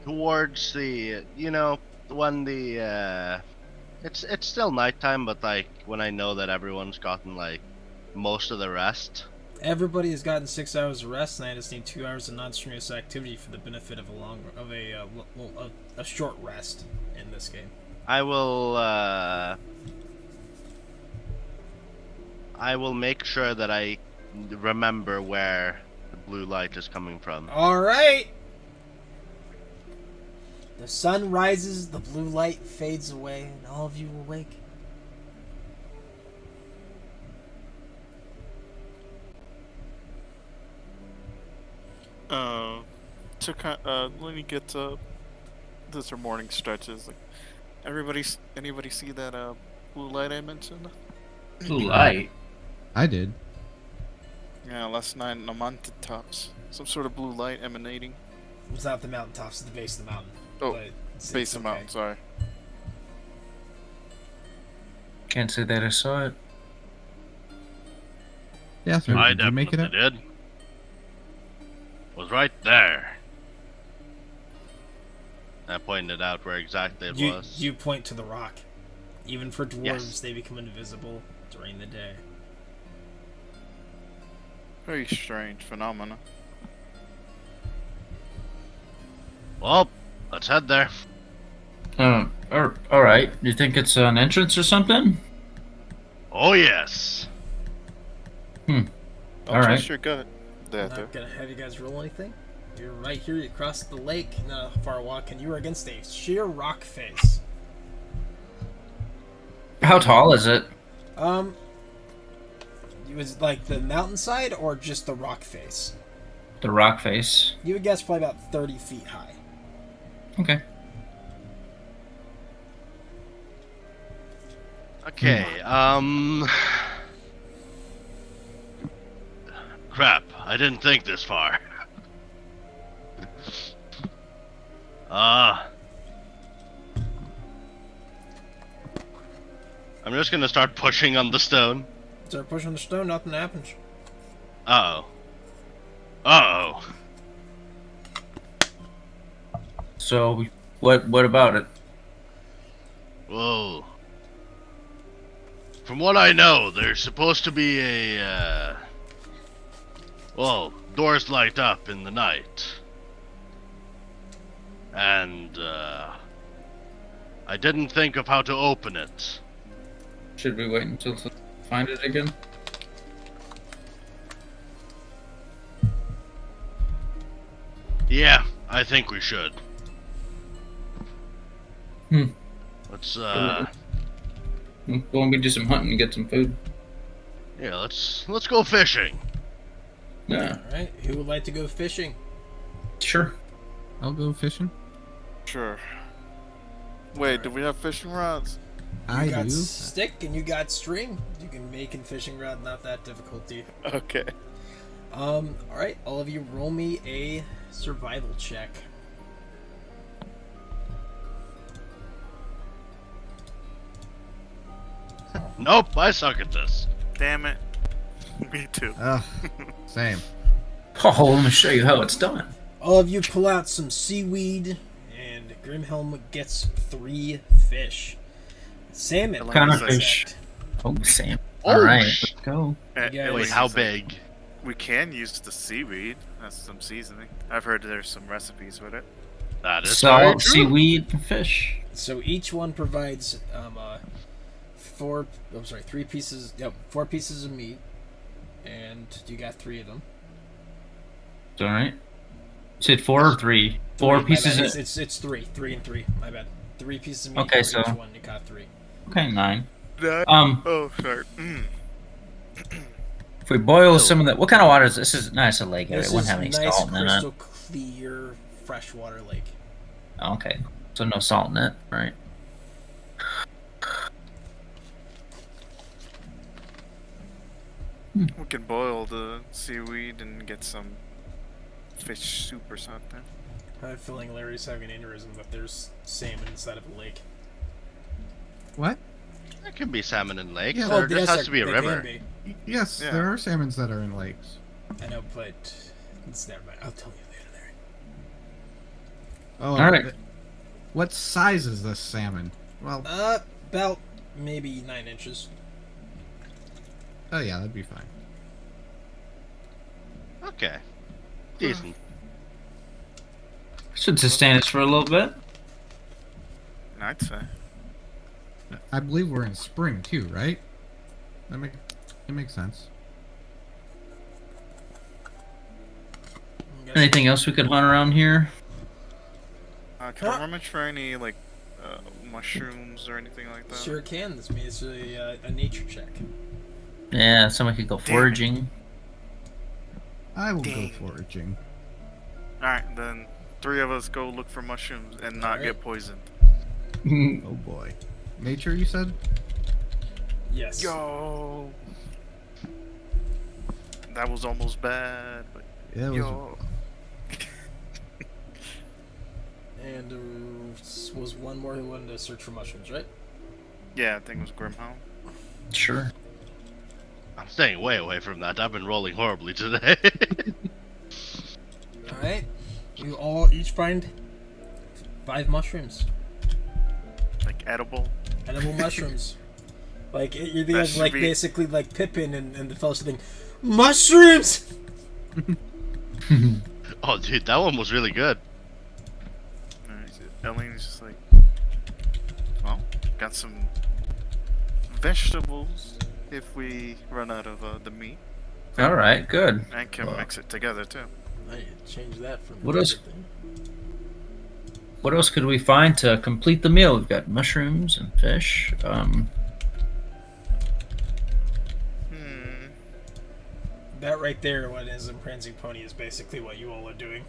Towards the, when the, it's still nighttime, but like when I know that everyone's gotten like most of the rest. Everybody has gotten 6 hours of rest, and I just need 2 hours of non-strenuous activity for the benefit of a short rest in this game. I will make sure that I remember where the blue light is coming from. All right. The sun rises, the blue light fades away, and all of you awake. Let me get this or morning stretches. Like, anybody see that blue light I mentioned? Blue light. I did. Yeah, last night in the mountaintops. Some sort of blue light emanating. It's not the mountaintops, it's the base of the mountain. Oh, But it's Base of okay. mountain, sorry. Can't say that I saw it. Yeah, sir. I Did you make it definitely up? did. Was right there. I pointed out where exactly it was. You point to the rock. Even for dwarves, Yes. they become invisible during the day. Very strange phenomena. Well, let's head there. All right. You think it's an entrance or something? Oh yes. Don't Alright. trust your gut. I'm not gonna have you guys roll anything. You're right here, you cross the lake, not a far walk, and you are against a sheer rock face. How tall is it? It was like the mountainside or just the rock face? The rock face. You would guess probably about 30 feet high. Okay. Okay, crap, I didn't think this far. I'm just gonna start pushing on the stone. Start pushing the stone, nothing happens. Uh-oh. Uh-oh. So, what about it? Whoa. From what I know, there's supposed to be a, well, doors light up in the night. And, I didn't think of how to open it. Should we wait until to find it again? Yeah, I think we should. Let's, Go and do some hunting and get some food. yeah, let's go fishing. Yeah, Alright, who would like to go fishing? sure. I'll go fishing. Sure. Wait, do we have fishing rods? You I got do. stick and you got string. You can make a fishing rod not that difficult to you. Okay. Alright, all of you roll me a survival check. Nope, I suck at this. Damn it. Me too. Ugh, same. Oh, let me show you how it's done. All of you pull out some seaweed, and Grimhelm gets 3 fish. Salmon. What kind of is fish? that? Oh, Sam. Oh, All right, sh- let's go. Yeah, Elaine's Wait, how like, big? We can use the seaweed as some seasoning. I've heard there's some recipes with it. That is very Salt, true. seaweed, and fish. So each one provides 3 pieces. Yep, 4 pieces of meat, and you got 3 of them. All right. You said 4 or 3? 4 My pieces. bad. It's 3 and 3. My bad. 3 pieces of meat. Okay, for so- each one you got 3. Okay, 9. That- Um, oh, sorry. if we boil some of that, what kind of water is this? Is nice a lake. It This wouldn't is have any nice, salt in it. crystal clear freshwater lake. Okay, so no salt in it, right? We can boil the seaweed and get some fish soup or something. I have a feeling Larry's having an aneurysm that there's salmon inside of a lake. What? There can be salmon in lakes. Yeah, There just yes, has to be a they river. can be. Yes, Yeah. there are salmons that are in lakes. I know, but it's never mind. I'll tell you later, Larry. Oh, All right. What size is this salmon? Well, About maybe 9 inches. oh yeah, that'd be fine. Okay. Decent. Should sustain us for a little bit. I'd say. I believe we're in spring too, right? It makes sense. Anything else we could hunt around here? Can I rummage for any like mushrooms or anything like that? Sure can. This means a nature check. Yeah, somebody could go Damn it. foraging. I will Dang. go foraging. Alright, then 3 of us go look for mushrooms and not Alright. get poisoned. Oh boy. Nature, you said? Yes. Yo! That was almost bad, but Yeah, it was. yo. And there was one more who wanted to search for mushrooms, right? Yeah, I think it was Grimhelm. Sure. I'm staying way away from that. I've been rolling horribly today. Alright. You all each find 5 mushrooms. Like edible. Edible mushrooms. Like, you That guys should like be- basically like Pippin and the fellows thing. Mushrooms! Oh, dude, that one was really good. Elaine's just like, well, got some vegetables if we run out of the meat, All right, good. and can mix it together too. I need to change that from What the else? other thing. What else could we find to complete the meal? We've got mushrooms and fish. That right there, what is a prancing pony, is basically what you all are doing.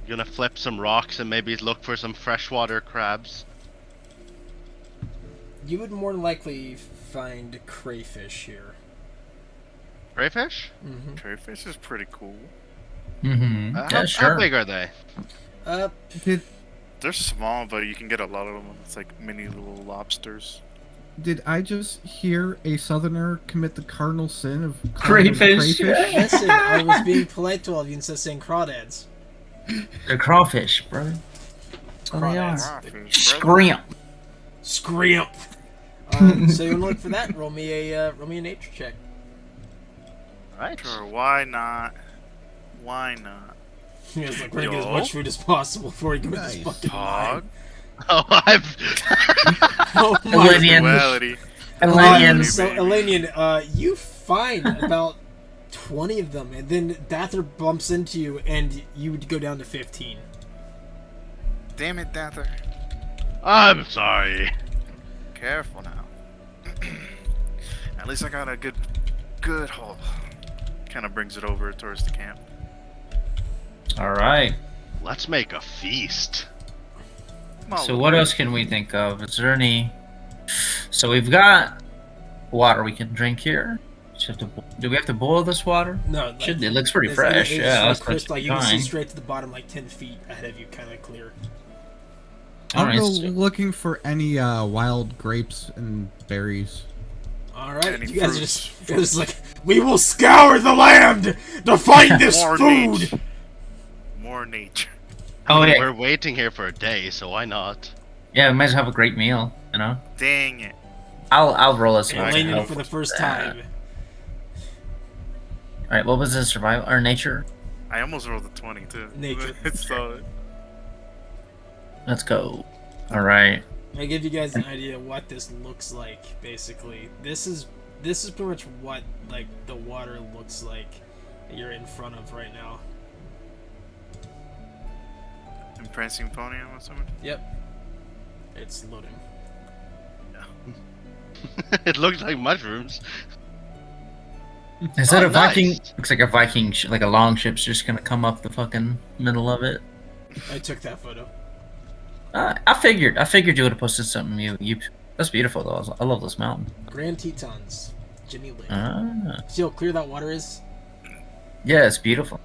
Gonna flip some rocks and maybe look for some freshwater crabs. You would more likely find crayfish here. Crayfish? Mm-hmm. Crayfish is pretty cool. Mm-hmm. How, Yeah, sure. how big are they? They're small, but you can get a lot of them. It's like mini little lobsters. Did I just hear a southerner commit the cardinal sin of calling them Crayfish. Listen, I was being polite to all of you instead of saying crawdads. They're crawfish, brother. That's what they are. Crawdads. Crawfish, brother. Scrimp. Scrimp! So you wanna look for that? Roll me a nature check. Alright. Sure, why not? Why not? You guys like, we're gonna get as Yo. much food as possible before you go Nice. this fucking Hog. mine. Oh, I've. Oh my Elenian. Duality. Elenian. So, baby. Elenian, you find about 20 of them, and then Dather bumps into you, and you would go down to 15. Damn it, Dather. I'm sorry. Careful now. At least I got a good haul. Kind of brings it over towards the camp. All right. Let's make a feast. So what else can we think of? Is there any? So we've got water we can drink here. Do we have to boil this water? No, like, It looks pretty it's- fresh. it's Yeah, like that's crystal. You can see fine. straight to the bottom, like 10 feet ahead of you, kind of clear. I'll Alright, go so- looking for any wild grapes and berries. All right, Any you guys are fruits? just like, we will scour the land to find this More food. nature. More nature. Oh yeah, We're waiting here for a day, so why not? yeah. We might as well have a great meal. You know. Dang it. I'll roll us. And I Elenian help for the with first that. time. All right. What was the survival or nature? I almost rolled a 20 too. Nature. It's solid. Let's go. All right. I give you guys an idea of what this looks like. Basically, this is pretty much what like the water looks like that you're in front of right now. Impressing pony, I'm assuming. Yep, it's loading. It looks like mushrooms. Is that Oh, a Viking? nice. Looks like a Viking, like a longship's just gonna come up the fucking middle of it. I took that photo. I figured you would have posted something. You. That's beautiful though. I love this mountain. Grand Tetons, Ginny Lake. Ah. See how clear that water is? Yeah, it's beautiful.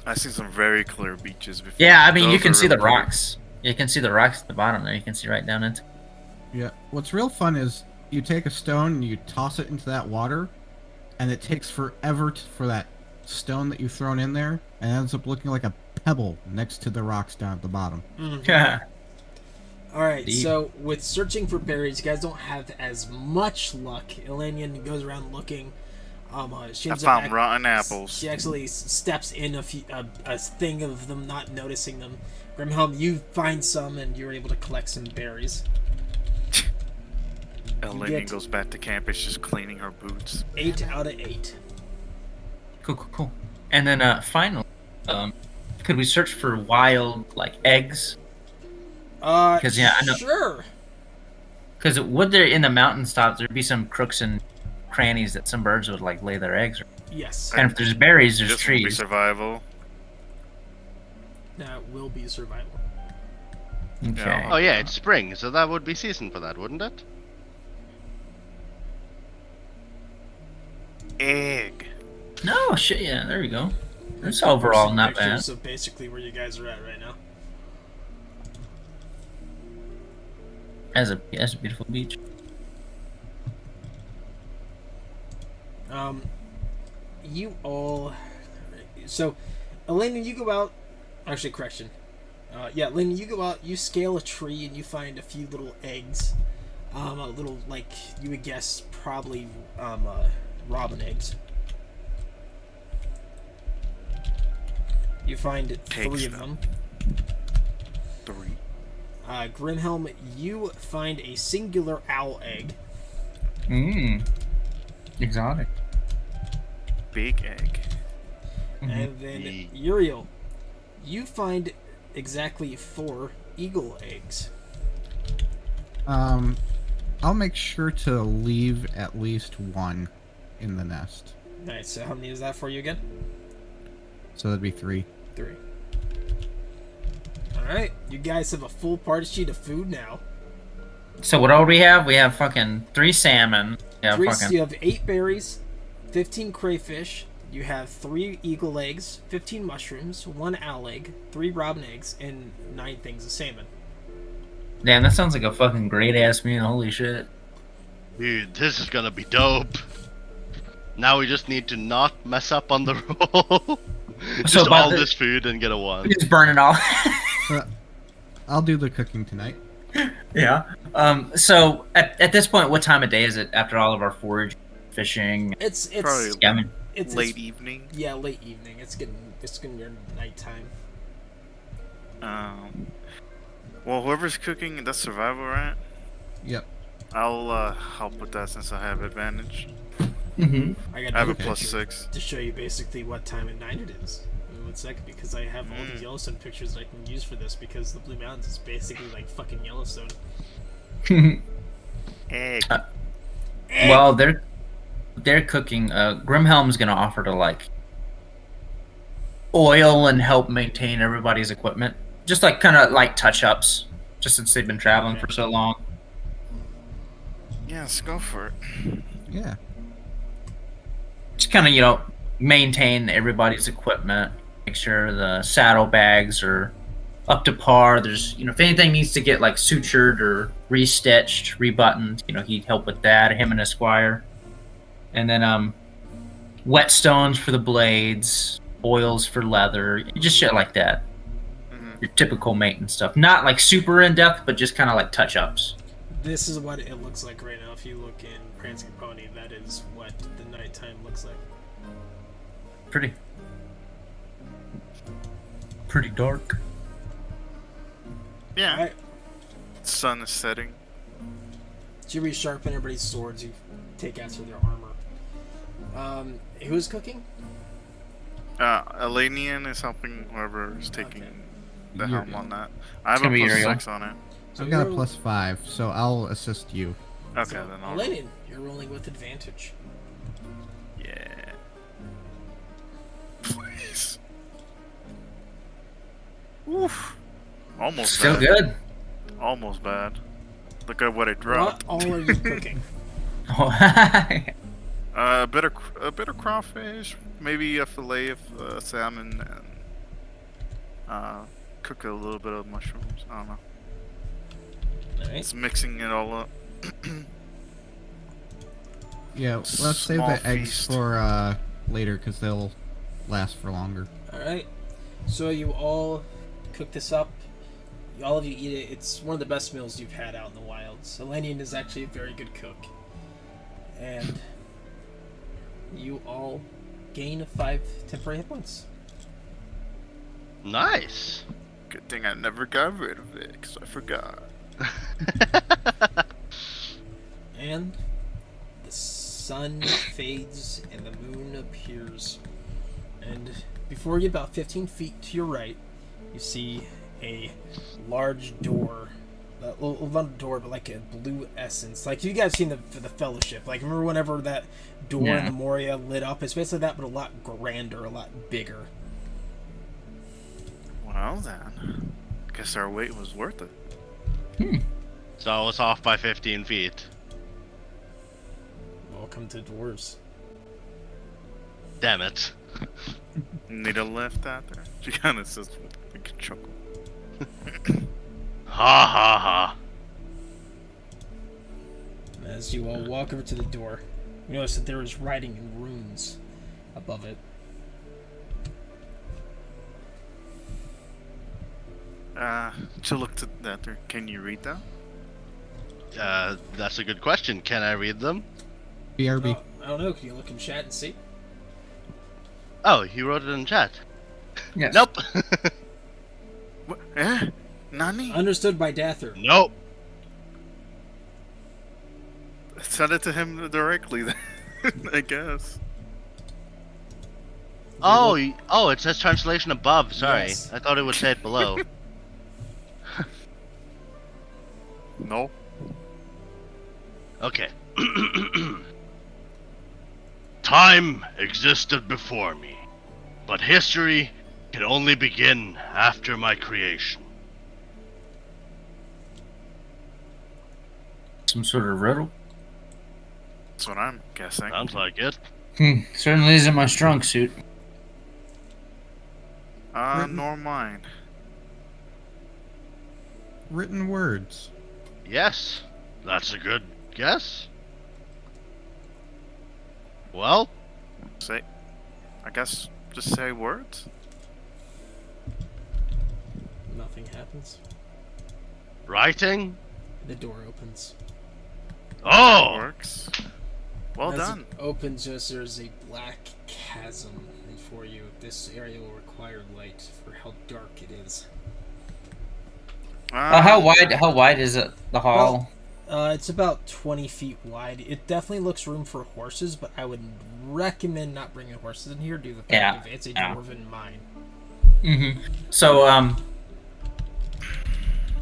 I see some very clear beaches before. Yeah, I mean you Those can are see the really pretty. rocks. You can see the rocks at the bottom there. You can see right down into. Yeah. What's real fun is you take a stone and you toss it into that water, and it takes forever for that stone that you've thrown in there, and it ends up looking like a pebble next to the rocks down at the bottom. Yeah. All right, Indeed. so with searching for berries, you guys don't have as much luck. Elenian goes around looking. She I ends up found rotten apples. She actually steps in a thing of them, not noticing them. Grimhelm, you find some, and you're able to collect some berries. Elenian get- goes back to camp. It's just cleaning her boots. 8 out of 8. Cool. And then finally, could we search for wild like eggs? 'Cause, yeah, I know- Sure. Because would there in the mountaintops there'd be some crooks and crannies that some birds would like lay their eggs? Yes. And if there's berries, there's This will be trees. survival. That will be survival. Okay. Oh yeah, it's spring, so that would be season for that, wouldn't it? Egg. No shit. Yeah, there we go. It's Some overall not bad. pictures of basically where you guys are at right now. As a beautiful beach. You all. So, Elena, you go out. Actually, correction. Yeah, Elena, you go out. You scale a tree and you find a few little eggs. A little like you would guess probably robin eggs. You find Takes 3 of them. them. 3. Grimhelm, you find a singular owl egg. Exotic. Big egg. And then Ye- Uriel, you find exactly 4 eagle eggs. I'll make sure to leave at least one in the nest. Nice. So how many is that for you again? So that'd be 3. 3. Alright, you guys have a full party sheet of food now. So what all we have? We have fucking 3 salmon. Yeah, fucking. You have 8 berries, 15 crayfish, you have 3 eagle eggs, 15 mushrooms, 1 owl egg, 3 robin eggs, and 9 things of salmon. Damn, that sounds like a fucking great ass meal. Holy shit. Dude, this is gonna be dope. Now we just need to not mess up on the roll. Just So about all the- this food and get a 1. We just burn it all. I'll do the cooking tonight. Yeah. So at this point, what time of day is it? After all of our forage, fishing. It's Probably Yeah, I mean, it's late evening. Yeah, late evening. It's getting near nighttime. Well, whoever's cooking, that's survival, right? Yep. I'll help with that since I have advantage. I got I have a another plus picture 6. to show you basically what time of night it is. Give me 1 second, because I have all these Yellowstone pictures that I can use for this, because the Blue Mountains is basically like fucking Yellowstone. Egg. well, they're cooking. Grimhelm's gonna offer to like oil and help maintain everybody's equipment, just like kind of like touch ups, just since they've been traveling for so long. Yeah, let's go for it. Yeah. Just kind of maintain everybody's equipment, make sure the saddlebags are up to par. There's, if anything needs to get like sutured or restitched, rebuttoned, he'd help with that. Him and Esquire, and then whetstones for the blades, oils for leather, just shit like that. Your typical maintenance stuff, not like super in depth, but just kind of like touch ups. This is what it looks like right now. If you look in Prancing Pony, that is what the nighttime looks like. Pretty dark. Yeah. Alright, Sun is setting. so you resharpen everybody's swords, you take after their armor. Who's cooking? Elenian is helping whoever is taking the You're- helm on that. I have a gonna be plus Uriel. 6 on it. So I've got a you're- +5, so I'll assist you. Okay, so, then I'll. Elenian, you're rolling with advantage. Yeah. Please. Oof. Almost Still bad. good. Almost bad. Look at what I What dropped. all are you cooking? A bit of crawfish, maybe a fillet of salmon, and cook a little bit of mushrooms. I don't know. Alright. It's mixing it all up. Yeah, let's save Small the eggs feast. for later because they'll last for longer. Alright. So you all cook this up. All of you eat it. It's one of the best meals you've had out in the wilds. Elenian is actually a very good cook. And you all gain 5 temporary hit points. Nice. Good thing I never got rid of it, because I forgot. And the sun fades and the moon appears. And before you, about 15 feet to your right, you see a large door. Well, not a door, but like a blue essence. Like you guys seen the Fellowship. Like remember whenever that door in the Moria lit up? It's basically that, but a lot grander, a lot bigger. Well then, guess our wait was worth it. So I was off by 15 feet. Welcome to dwarves. Damn it. Need a lift out there? She kind of says with a big chuckle. Ha ha ha. As you all walk over to the door, you notice that there is writing in runes above it. To look to that there. Can you read that? That's a good question. Can I read them? BRB. Oh, I don't know. Can you look in chat and see? Oh, he wrote it in chat. Yes. Nope. What? Eh? Nani? Understood by Dather. Nope. Send it to him directly then, I guess. Oh, it says translation above. Sorry. Yes. I thought it would say it below. No. Okay. Time existed before me, but history can only begin after my creation. Some sort of riddle. That's what I'm guessing. Sounds like it. Certainly isn't my strong suit. Nor mine. Written words. Yes, that's a good guess. Well, Say, I guess just say words. Nothing happens. writing? The door opens. Oh! Works. Well As done. It opens, just there's a black chasm before you. This area will require light for how dark it is. How wide is it? The hall. It's about 20 feet wide. It definitely looks room for horses, but I would recommend not bringing horses in here due to the fact that it's a dwarven mine. So,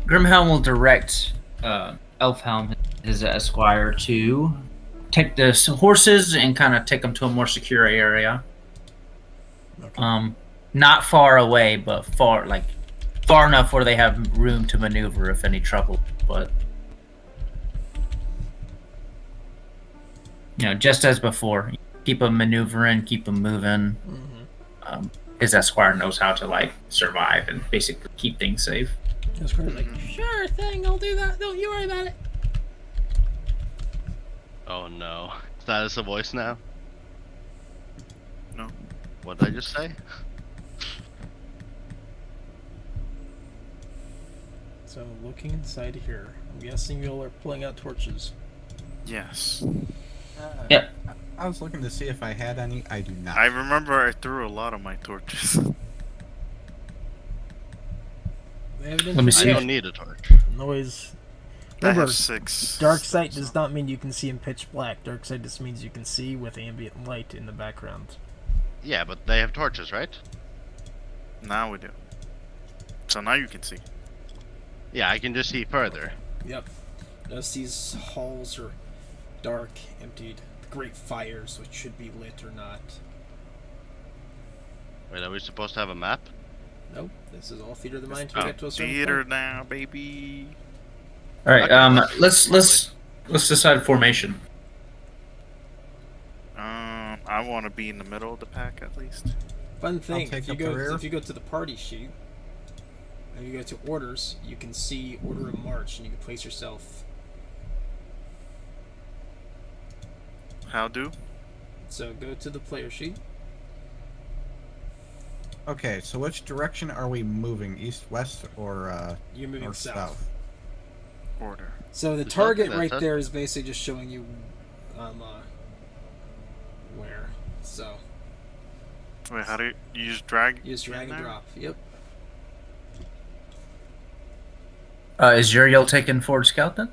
Grimhelm will direct Elfhelm, his esquire, to take the horses and kind of take them to a more secure area. Okay. Not far away, but far enough where they have room to maneuver if any trouble. But just as before, keep them maneuvering, keep them moving. his esquire knows how to like survive and basically keep things safe. It's kind of like, sure thing, I'll do that. Don't you worry about it. Oh no. Is that as a voice now? No. What did I just say? So, looking inside here, I'm guessing y'all are pulling out torches. Yes. Yep. I was looking to see if I had any. I do not. I remember I threw a lot of my torches. Let me I see. don't need a torch. Noise. I Remember, have 6. dark sight does not mean you can see in pitch black. Dark sight just means you can see with ambient light in the background. Yeah, but they have torches, right? Now we do. So now you can see. Yeah, I can just see further. Yep. Notice these halls are dark, emptied. The great fires, which should be lit or not. Wait, are we supposed to have a map? Nope. This is all theater of the mind to get to a certain Theater point. now, baby. All right. Okay. Let's decide formation. I want to be in the middle of the pack at least. Fun thing, take if you up the go rear. if you go to the party sheet, and you go to orders, you can see order of march, and you can place yourself. How do? So go to the player sheet. Okay, so which direction are we moving? East, west, or You're moving north, south. Order. So the There's target nothing right that there is basically just showing you, where. So Wait, how do you just drag? you just drag in and there? drop. Yep. Is Uriel taking forward scout then?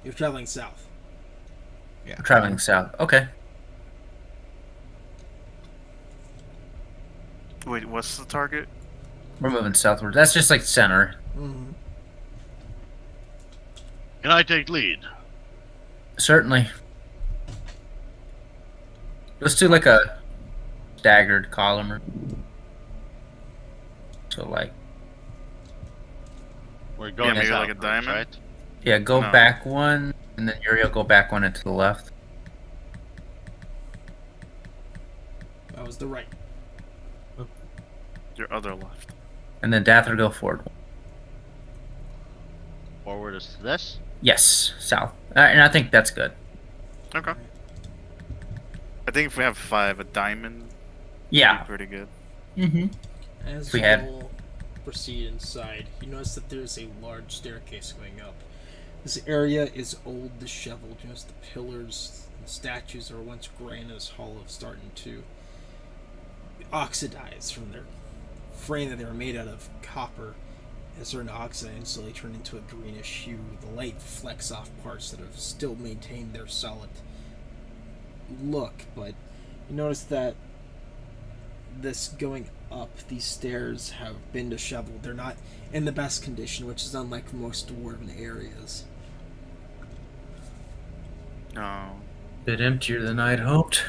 You're traveling south. Yeah. We're traveling south. Okay. Wait, what's the target? We're moving southward. That's just like center. Mm-hmm. Can I take lead? Certainly. Let's do like a staggered column. So like, We're going maybe south, like a diamond? right? yeah, go No. back one, and then Uriel go back one into the left. That was the right. Your other left. And then Dather go forward. Forward is this. Yes, south. And I think that's good. Okay. I think if we have 5, a diamond would Yeah. be pretty good. Mm-hmm. As If we you had- all proceed inside, you notice that there's a large staircase going up. This area is old, disheveled. You notice the pillars and statues that were once gray in this hall of starting to oxidize from their frame that they were made out of copper. As starting to oxidize and slowly turn into a greenish hue. The light flecks off parts that have still maintained their solid look, but you notice that this going up these stairs have been disheveled. They're not in the best condition, which is unlike most dwarven areas. No. Bit emptier than I'd hoped.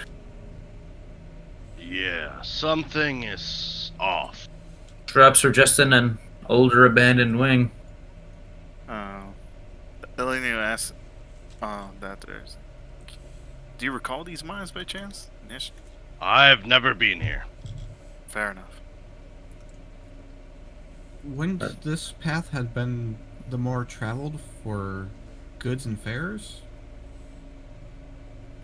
Yeah, something is off. Traps are just in an older abandoned wing. Eleni asks, that there's. Do you recall these mines by chance? Nish? I've never been here. Fair enough. Wouldn't this path have been the more traveled for goods and fares?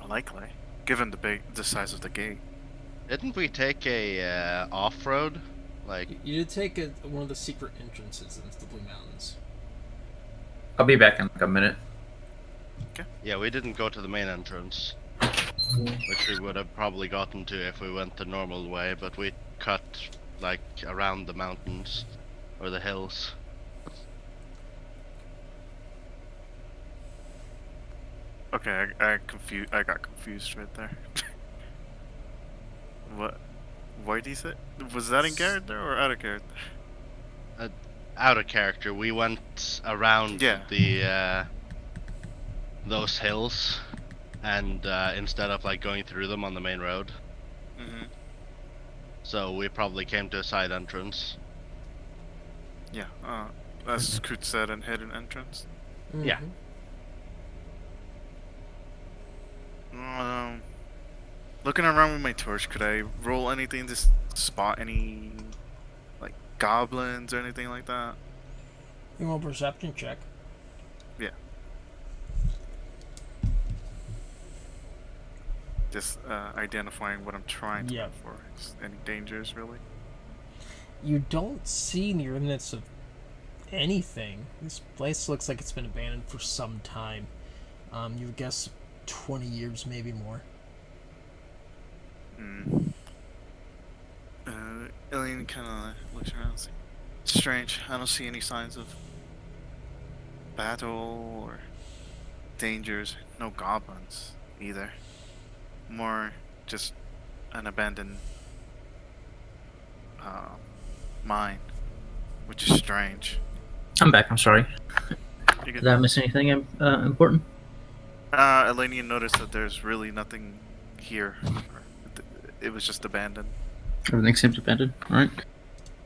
Likely, given the size of the gate. Didn't we take a off-road? Like, You did take one of the secret entrances into the Blue Mountains. I'll be back in like a minute. yeah, we didn't go to the main entrance, which we would have probably gotten to if we went the normal way, but we cut like around the mountains or the hills. Okay, I got confused right there. What? Why did he say? Was that in character or out of character? Out of character, we went around Yeah. the those hills, and instead of like going through them on the main road, Mm-hmm. so we probably came to a side entrance. Yeah. That's Coot said, and hidden entrance. Yeah. Mhm. Looking around with my torch, could I roll anything to spot any, like, goblins or anything like that? You want a perception check? Yeah. Just identifying what I'm trying to Yeah. look for. Just any dangers, really? You don't see any remnants of anything. This place looks like it's been abandoned for some time. You would guess 20 years, maybe more. Alien kind of looks around and says, strange. I don't see any signs of battle or dangers. No goblins either. More just an abandoned mine, which is strange. I'm back. I'm sorry. You Did I miss anything important? Elenia noticed that there's really nothing here. It was just abandoned. Everything seems abandoned. All right.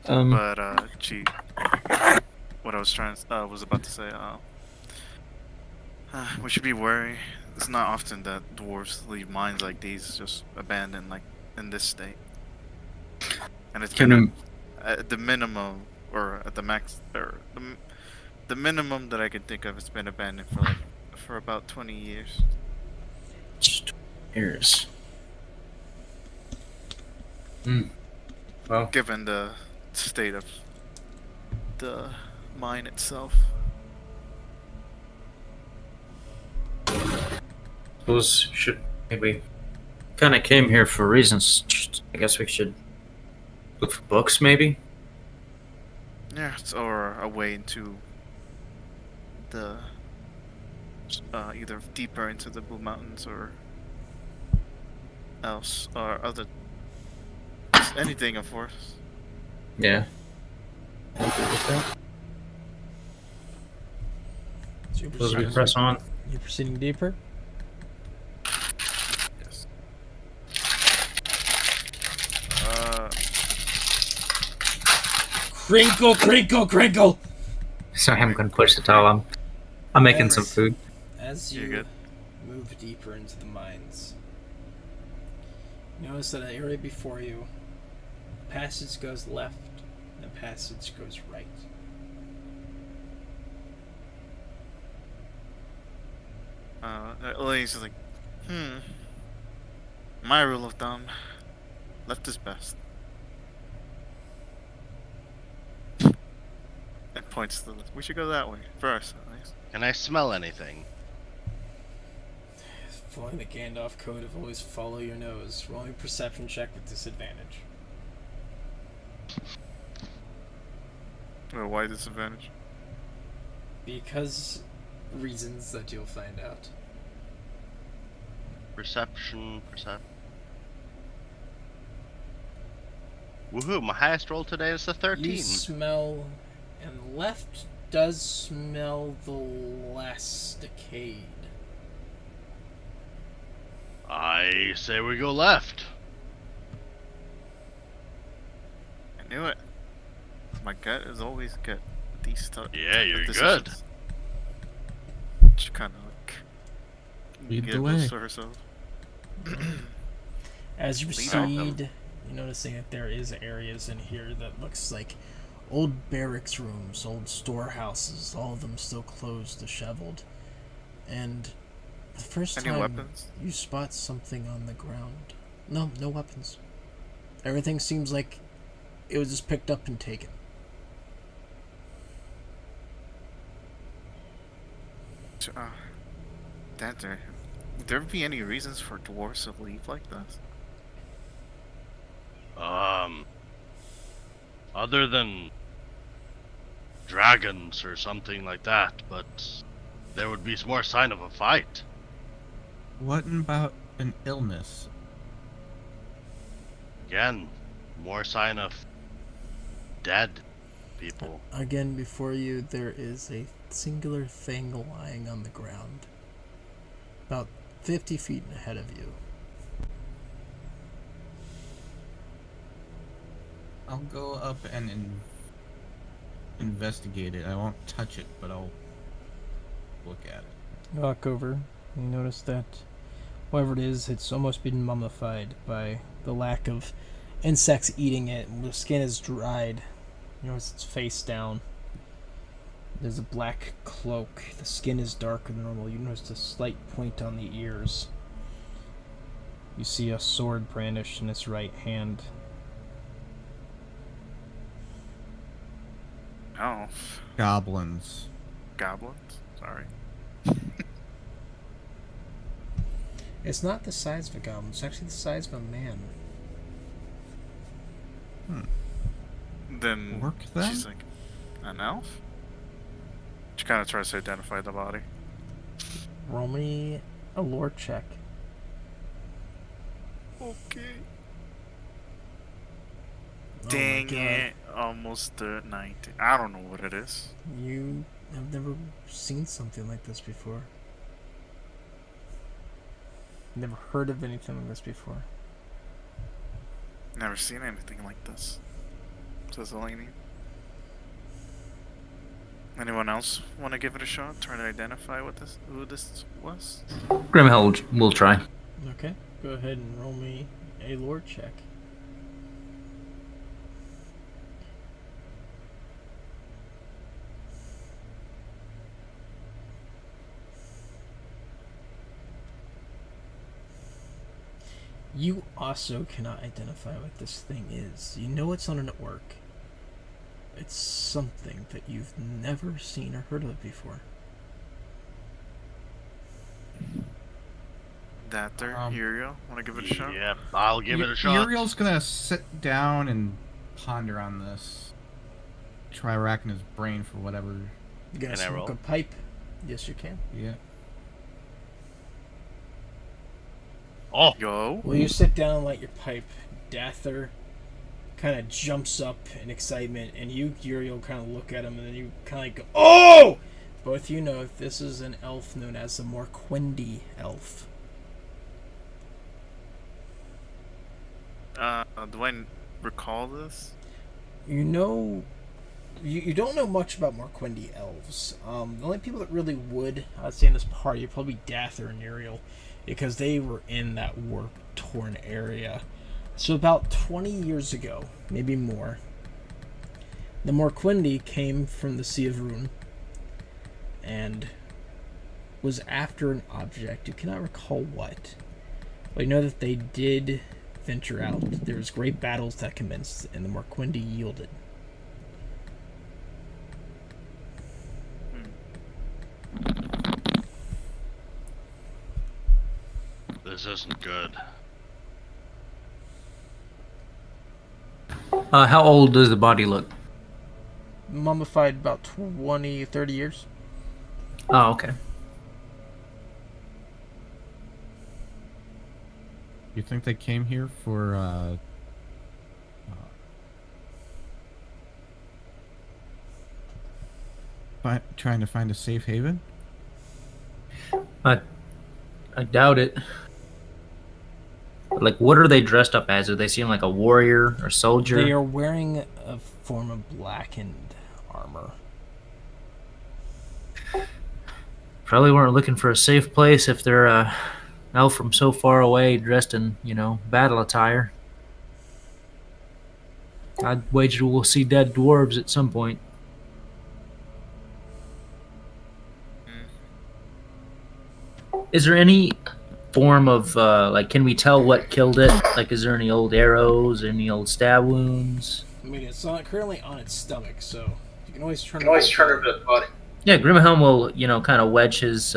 But what I was was about to say, we should be wary. It's not often that dwarves leave mines like these just abandoned, like in this state. And it's been at the minimum, or at the max, or the minimum that I can think of. It's been abandoned for about 20 years. Years. Well, Given the state of the mine itself. suppose should maybe kind of came here for reasons. I guess we should look for books, maybe. Yeah, or a way into the either deeper into the Blue Mountains or else or other anything, of course. Yeah. So Suppose we press on. you're proceeding deeper? Yes. Crinkle, crinkle, crinkle! Sorry, I'm gonna push the towel. I'm making some food. As You're you good. move deeper into the mines, you notice that the area before you, passage goes left, and the passage goes right. Elaine's just like, my rule of thumb, left is best. And points to the left. We should go that way first, at least. Can I smell anything? Following the Gandalf code of always follow your nose. Rolling a perception check with disadvantage. Well, why disadvantage? Because reasons that you'll find out. Perception. Woohoo! My highest roll today is a 13. You smell, and left does smell the last decayed. I say we go left. I knew it. My gut is always good. These stuff. Yeah, you're good. She kind of like Lead the giggles way. to herself. As you Lead out. proceed, you're noticing that there is areas in here that looks like old barracks rooms, old storehouses, all of them still closed, disheveled. And the first Any time weapons? you spot something on the ground. No weapons. Everything seems like it was just picked up and taken. Dancer, would there be any reasons for dwarves to leave like this? Other than dragons or something like that, but there would be more sign of a fight. What about an illness? Again, more sign of dead people. Again, before you, there is a singular thing lying on the ground. About 50 feet ahead of you. I'll go up and investigate it. I won't touch it, but I'll look at it. You walk over, and you notice that whatever it is, it's almost been mummified by the lack of insects eating it. The skin is dried. You notice it's face down. There's a black cloak. The skin is darker than normal. You notice a slight point on the ears. You see a sword brandished in its right hand. Oh, Goblins. goblins. Sorry. It's not the size of a goblin. It's actually the size of a man. Then Work then? she's like, an elf? She kind of tries to identify the body. Roll me a lore check. Okay. Oh my Dang God. it. Almost 90. I don't know what it is. You have never seen something like this before. Never heard of anything like this before. Never seen anything like this. Says Eleni. Anyone else want to give it a shot? Try to identify who this was? Grimhild will try. Okay, go ahead and roll me a lore check. You also cannot identify what this thing is. You know it's not an orc. It's something that you've never seen or heard of before. That there, Uriel? Want to give it a shot? Yeah, I'll give it a shot. Uriel's gonna sit down and ponder on this. Try racking his brain for whatever. You gonna Can I smoke roll? a pipe? Yes, you can. Yeah. Oh, Go. Well, you sit down and light your pipe. Dather kind of jumps up in excitement, and you, Uriel, kind of look at him, and then you kind of go, "Oh!" Both you know this is an elf known as the Morquendi elf. Do I recall this? You know, you don't know much about Morquendi elves. The only people that really would, I'd say, in this party are probably Dather and Uriel, because they were in that war-torn area. So about 20 years ago, maybe more, the Morquendi came from the Sea of Rune and was after an object. You cannot recall what, but you know that they did venture out. There was great battles that commenced, and the Morquendi yielded. this isn't good. How old does the body look? Mummified about 20, 30 years. Oh, okay. You think they came here for trying to find a safe haven? I doubt it. Like, what are they dressed up as? Do they seem like a warrior or soldier? They are wearing a form of blackened armor. Probably weren't looking for a safe place if they're elf from so far away, dressed in, battle attire. I'd wager we'll see dead dwarves at some point. Is there any form of can we tell what killed it? Like, is there any old arrows, any old stab wounds? I mean, it's not currently on its stomach, so you can always turn over the body. Yeah, Grimhelm will, kind of wedge his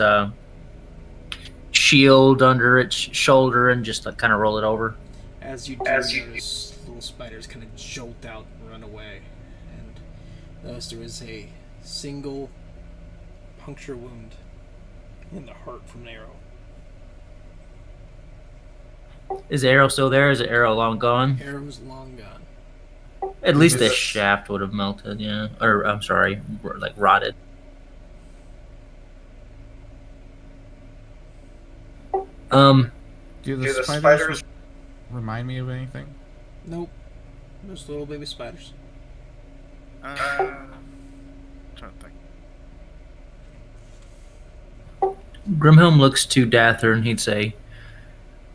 shield under its shoulder and just kind of roll it over. As you do, notice little spiders kind of jolt out and run away. And notice there is a single puncture wound in the heart from an arrow. Is the arrow still there? Is the arrow long gone? Arrow's long gone. At least the shaft would have melted, yeah. Or, I'm sorry, like rotted. Do the spiders remind me of anything? Nope. Just little baby spiders. Trying to think. Grimhelm looks to Dather and he'd say,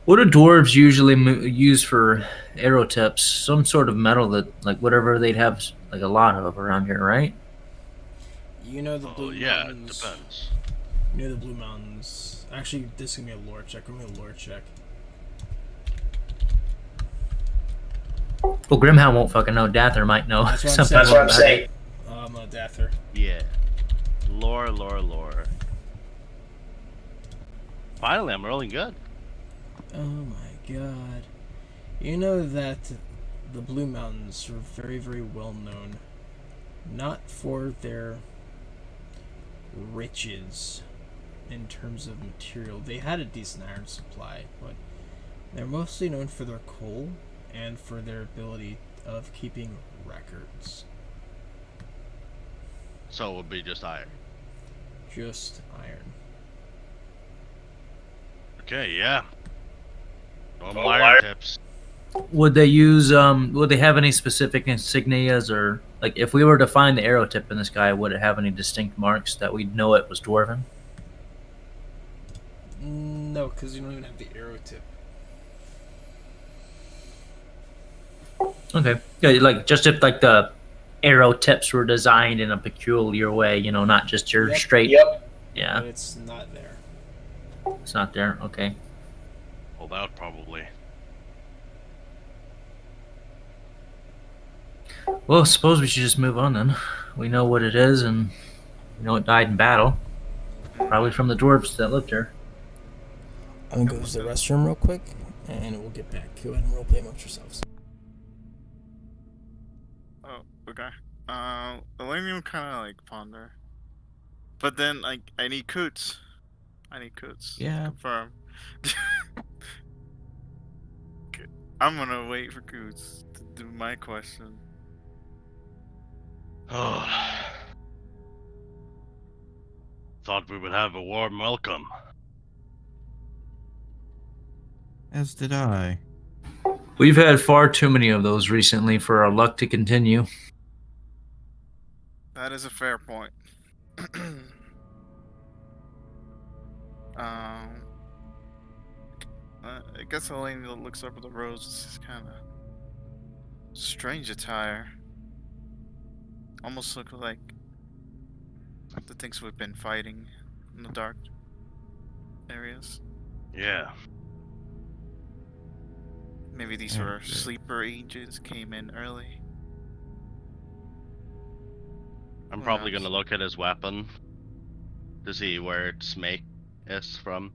What do dwarves usually use for arrow tips? Some sort of metal that, like, whatever they'd have, like, a lot of around here, right? You know the Oh, Blue yeah, it Mountains. depends. You know the Blue Mountains. Actually, this is gonna be a lore check. Give me a lore check. Well, Grimhound won't fucking know. Dather might know. That's what I'm something saying. about That's what I'm it. Dather. Yeah. Lore. Finally, I'm rolling good. Oh my god. You know that the Blue Mountains are very, very well known. Not for their riches in terms of material. They had a decent iron supply, but they're mostly known for their coal and for their ability of keeping records. So it would be just iron. Just iron. Okay, yeah. Normal iron tips. Would they use would they have any specific insignias, or like if we were to find the arrow tip in this guy, would it have any distinct marks that we'd know it was dwarven? No, because you don't even have the arrow tip. Okay. Yeah, like just if like the arrow tips were designed in a peculiar way, you know, not just your Yep. straight. Yeah, But it's not there. it's not there. Okay. Hold out, probably. Well, suppose we should just move on then. We know what it is, and we know it died in battle. Probably from the dwarves that lived here. I'm gonna go to the restroom real quick, and we'll get back. Go ahead and roleplay amongst yourselves. Oh, okay. Elenium kind of like ponder, but then like I need Coots. Yeah. Confirm. Okay. I'm gonna wait for Coots to do my question. Thought we would have a warm welcome. As did I. We've had far too many of those recently for our luck to continue. That is a fair point. I guess Elena looks up at the rose. This is kind of strange attire. Almost look like the things we've been fighting in the dark areas. Yeah. Maybe these Yeah, were yeah. sleeper agents came in early. I'm Who probably knows? gonna look at his weapon to see where its make is from.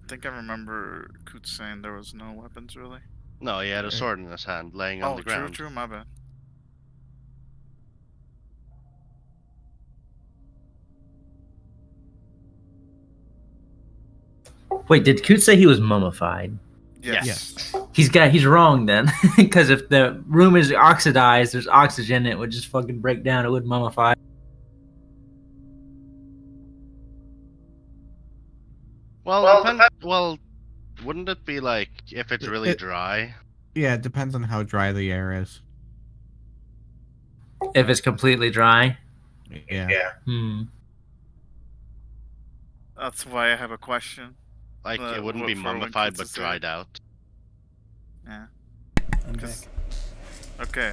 I think I remember Coots saying there was no weapons really. No, he had a sword in his hand, laying on Oh, the true, ground. true, my bad. Wait, did Coot say he was mummified? Yes. He's wrong then, because if the room is oxidized, there's oxygen, it would just fucking break down. It would mummify. Well, wouldn't it be like if it's really It- dry? Yeah, it depends on how dry the air is. If it's completely dry. Yeah. That's why I have a question. Like it wouldn't be for when mummified Coots but is there. dried out. Yeah. I'm back. 'Cause- Okay.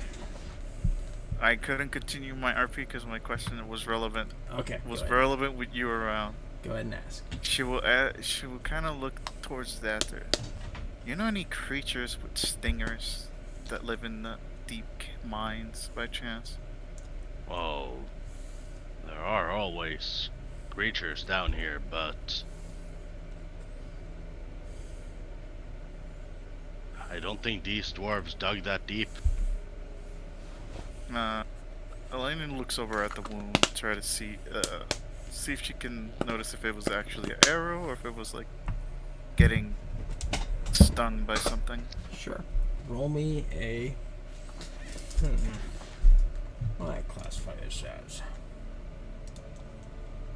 I couldn't continue my RP because my question was relevant. Okay. Was go ahead. relevant with you around. Go ahead and ask. She will kind of look towards that. You know any creatures with stingers that live in the deep mines by chance? Well, there are always creatures down here, but I don't think these dwarves dug that deep. Elena looks over at the wound, try to see if she can notice if it was actually an arrow or if it was like getting stung by something. Sure. Roll me a. What do I classify this as?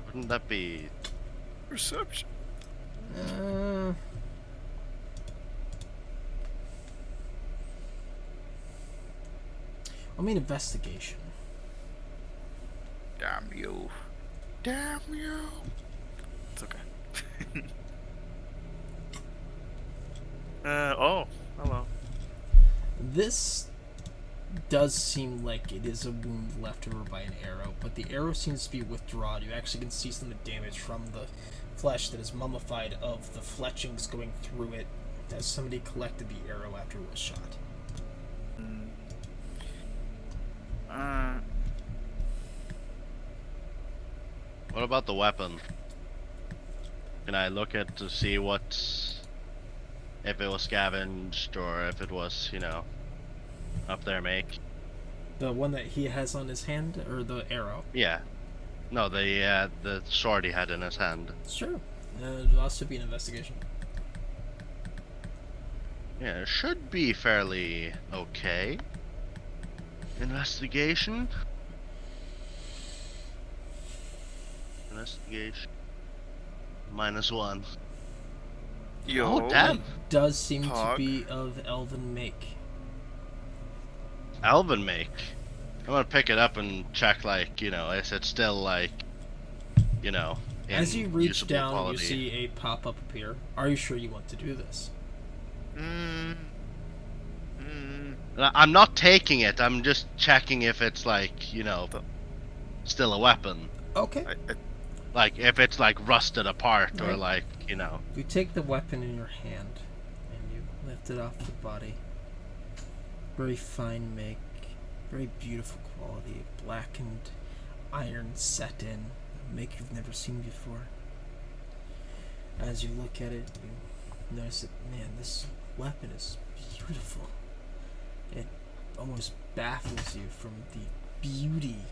Wouldn't that be? Perception. I mean investigation. Damn you. Damn you. It's okay. Oh, hello. This does seem like it is a wound left over by an arrow, but the arrow seems to be withdrawn. You actually can see some of the damage from the flesh that is mummified of the fletchings going through it as somebody collected the arrow after it was shot. What about the weapon? Can I look at to see what's if it was scavenged or if it was, up there make? The one that he has on his hand, or the arrow? Yeah. No, the sword he had in his hand. Sure. It'll also be an investigation. Yeah, it should be fairly okay. Investigation. Investigation. -1. Yo. Oh, damn. It does seem to Hog. be of elven make. Elven make. I'm gonna pick it up and check, is it still, in As you reach usable down, quality? you see a pop-up appear. Are you sure you want to do this? I'm not taking it, I'm just checking if it's, still a weapon. Okay. Like, if it's, rusted apart or, Right. you You take the weapon in your hand and you lift it off the body. Very fine make, very beautiful quality, blackened iron set in, a make you've never seen before. As you look at it, you notice that, man, this weapon is beautiful. It almost baffles you from the beauty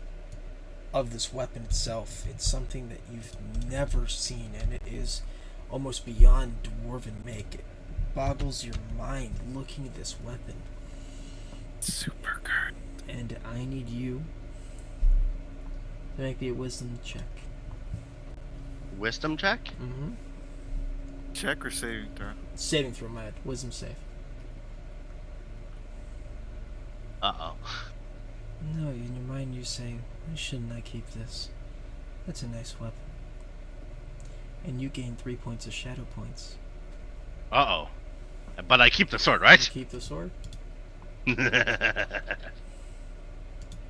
of this weapon itself. It's something that you've never seen, and it is almost beyond dwarven make. It boggles your mind looking at this weapon. Super good. And I need you to make me a wisdom check. Wisdom check? Mm-hmm. Check or saving throw? Saving throw, my bad. Wisdom save. Uh-oh. No, in your mind you're saying, why shouldn't I keep this? That's a nice weapon. And you gain 3 points of shadow points. Uh-oh. But I keep the sword, You right? keep the sword?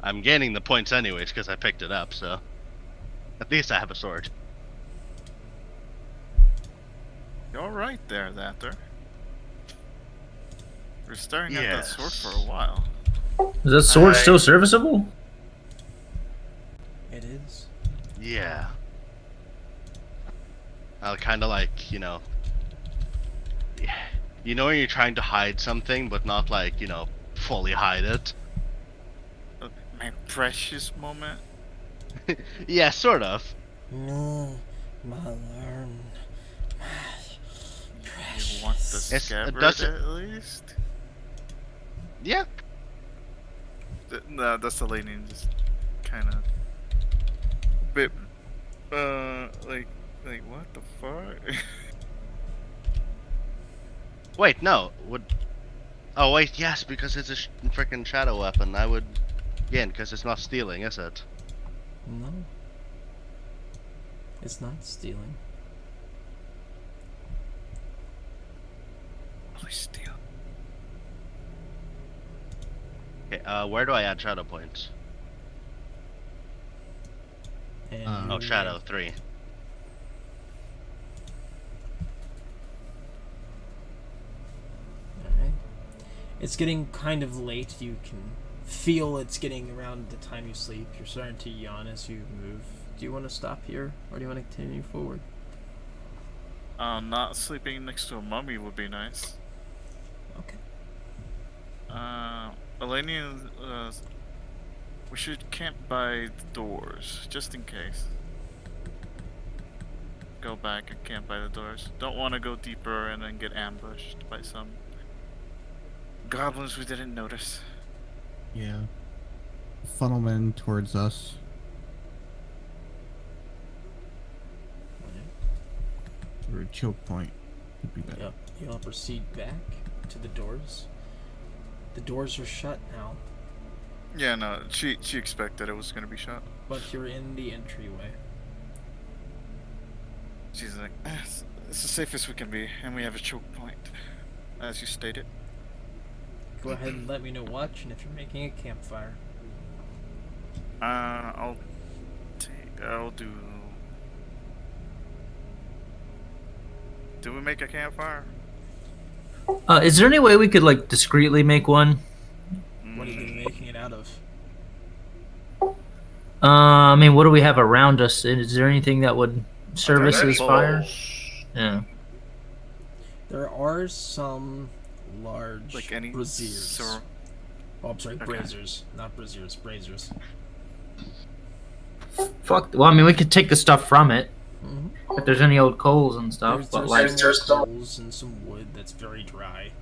I'm gaining the points anyways because I picked it up, so at least I have a sword. You're alright there, Thatter. We're staring at that Yes. sword for a while. Is that sword I- still serviceable? It is. Yeah. I'll kind of when you're trying to hide something, but not fully hide it. My precious moment. Yeah, sort of. No, my learn. You want the It scabbard doesn't- at least? Yeah. No, that's the lady just kind of bit. Like what the fuck? Wait, no. Oh wait, yes, because it's a freaking shadow weapon. I would again because it's not stealing, is it? No. It's not stealing. Please steal. Okay. Where do I add shadow points? And Oh, you shadow 3. Alright. It's getting kind of late. You can feel it's getting around the time you sleep. You're starting to yawn as you move. Do you want to stop here, or do you want to continue forward? Not sleeping next to a mummy would be nice. Okay. Elenia, we should camp by the doors, just in case. Go back and camp by the doors. Don't want to go deeper and then get ambushed by some goblins we didn't notice. Yeah. Funnel men towards us. Or a choke point would be better. Yep. You'll proceed back to the doors. The doors are shut now, Yeah, no, she expected it was gonna be shot. but you're in the entryway. She's like, it's the safest we can be, and we have a choke point. as you stated. Go ahead and let me know watch and if you're making a campfire. I'll do. Do we make a campfire? Is there any way we could like discreetly make one? What are you making it out of? I mean, what do we have around us? Is there anything that would service this fire? Yeah. There are some large Like any braziers. Oh, I'm sorry, Okay. braziers, not braziers, braziers. Fuck. Well, I mean, we could take the stuff from it Mm-hmm. if there's any old coals and stuff. There's But like, some coals and some wood that's very dry.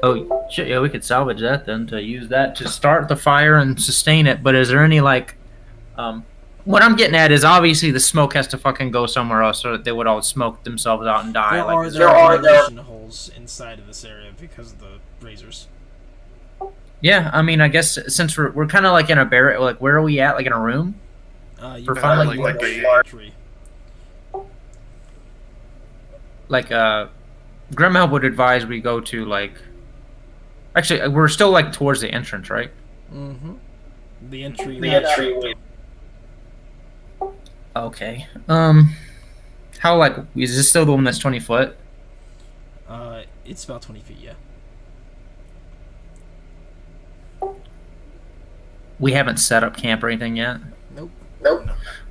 oh shit, yeah, we could salvage that then to use that to start the fire and sustain it. But is there any like, what I'm getting at is obviously the smoke has to fucking go somewhere else, so that they would all smoke themselves out and die. There are ventilation holes inside of this area because of the braziers. Yeah, I mean, I guess since we're kind of like in a barrack, like where are we at? Like in a room? You For got fun, like like a- a entry. Like Grimhelp would advise we go to like. Actually, we're still like towards the entrance, right? Mm-hmm. The entry. Okay. How like is this still the one that's 20 foot? It's about 20 feet. Yeah. We haven't set up camp or anything yet. Nope.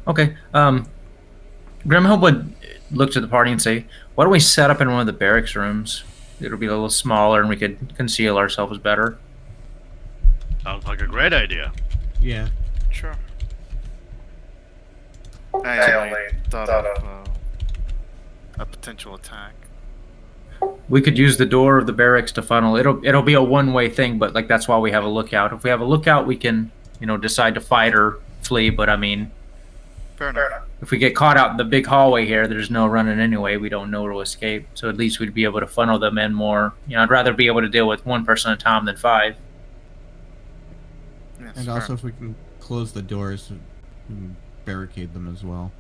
Okay. Grimhelp would look to the party and say, "Why don't we set up in one of the barracks rooms? It'll be a little smaller, and we could conceal ourselves better." Sounds like a great idea. Yeah. Sure. I only thought of a potential attack. We could use the door of the barracks to funnel. It'll be a one-way thing, but like that's why we have a lookout. If we have a lookout, we can decide to fight or flee. But I mean, Fair enough. if we get caught out in the big hallway here, there's no running anyway. We don't know where to escape. So at least we'd be able to funnel them in more. I'd rather be able to deal with one person at a time than 5. Yes, And fair also, if we can close the doors, we can barricade them as well.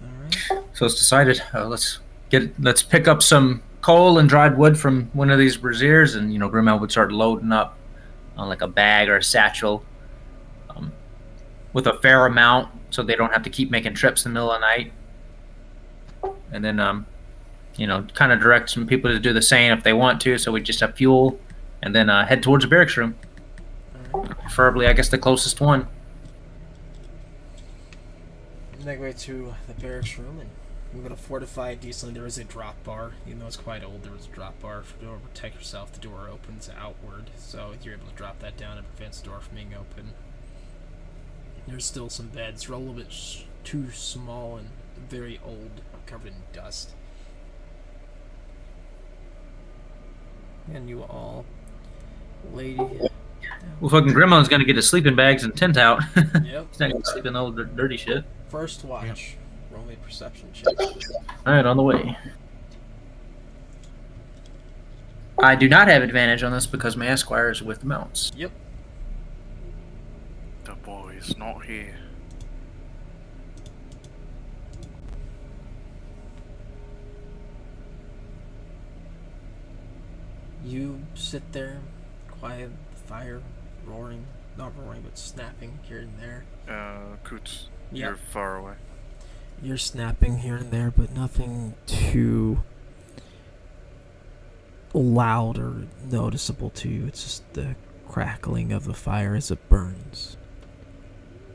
All right. So it's decided. Let's pick up some coal and dried wood from one of these braziers, and Grimhelp would start loading up on like a bag or a satchel, with a fair amount, so they don't have to keep making trips in the middle of the night. And then, kind of direct some people to do the same if they want to. So we just have fuel, and then head towards the barracks room, All right. preferably, I guess, the closest one. Make way to the barracks room, and we're gonna fortify it decently. There is a drop bar, even though it's quite old. There is a drop bar to protect yourself. The door opens outward, so you're able to drop that down and prevents the door from being open. There's still some beds. They're a little bit too small and very old, covered in dust. And you all, lady. Well, fucking Grimhelp's gonna get his sleeping bags and tent out. Yep. He's not gonna sleep in all the dirty shit. First watch. Roll me a perception check. All right, on the way. I do not have advantage on this because my Esquire is with the mounts. Yep. The boy is not here. You sit there, quiet, fire roaring, not roaring, but snapping here and there. Coots, Yep. you're far away. You're snapping here and there, but nothing too loud or noticeable to you. It's just the crackling of the fire as it burns.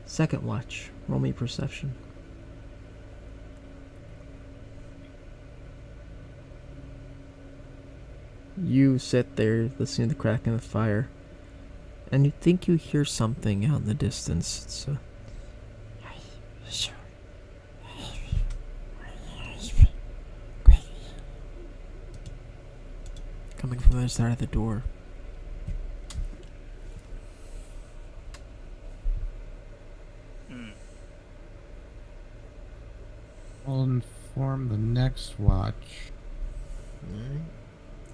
Second watch. Roll me perception. You sit there listening to the cracking of the fire, and you think you hear something out in the distance. It's coming from the other side of the door. I'll inform the next watch. Alright.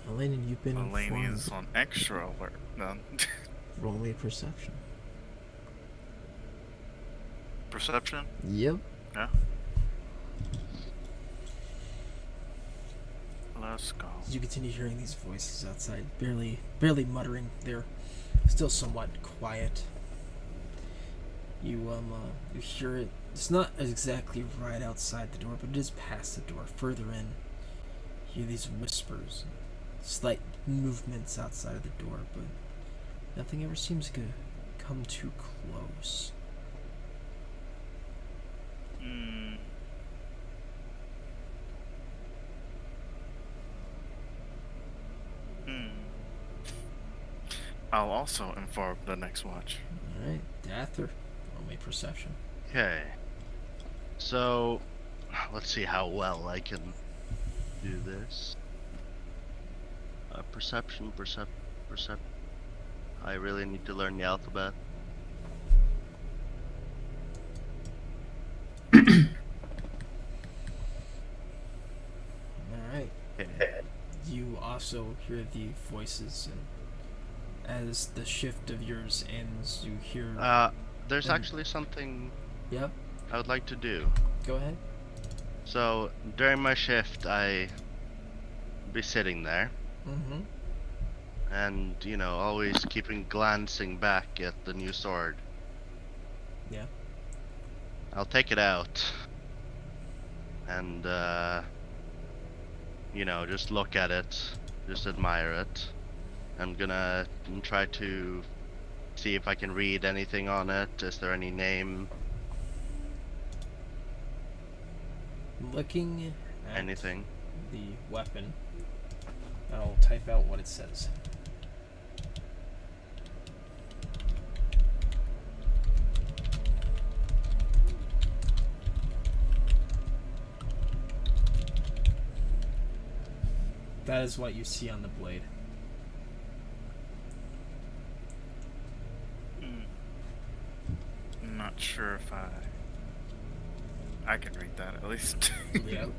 Elena, you've been Eleni informed. is on extra alert. Then Roll me a perception. perception. Yep. Yeah. Let's go. As you continue hearing these voices outside, barely muttering, they're still somewhat quiet. You hear it. It's not exactly right outside the door, but it is past the door, further in. You hear these whispers, slight movements outside of the door, but nothing ever seems to come too close. I'll also inform the next watch. Alright, Dather, roll me perception. Okay. So, let's see how well I can do this. Perception. I really need to learn the alphabet. Alright. You also hear the voices, and as the shift of yours ends, you hear... There's Then- actually something Yep, I would like to do. go ahead. So, during my shift, I be sitting there, Mm-hmm. and, you know, always glancing back at the new sword. Yeah. I'll take it out, and, you know, just look at it, just admire it. I'm gonna try to see if I can read anything on it. Is there any name? Looking at Anything? the weapon, I'll type out what it says. That is what you see on the blade. I'm not sure if I can read that at least. Yep.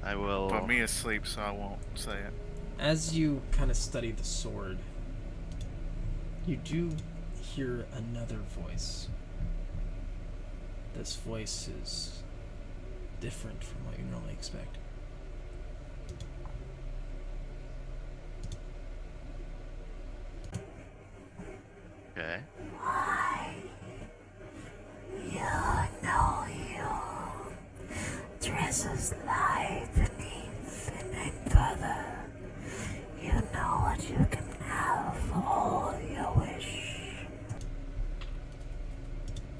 I will. Put me asleep, so I won't say it. As you kind of study the sword, you do hear another voice. This voice is different from what you normally expect. Okay. Dresses lie beneath and further. You know what you can have all you wish.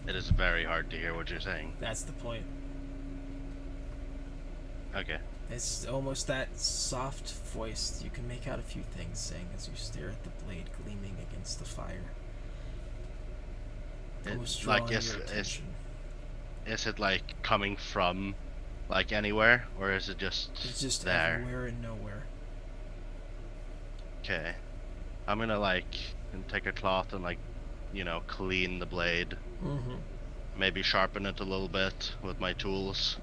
It is very hard to hear what you're saying. That's the point. Okay. It's almost that soft voice. You can make out a few things saying as you stare at the blade gleaming against the fire. Almost It's drawing like, your is attention. it like coming from like anywhere, or is it just It's just there? everywhere and nowhere. Okay. I'm gonna like take a cloth and like, you know, clean the blade. Mm-hmm. Maybe sharpen it a little bit with my tools.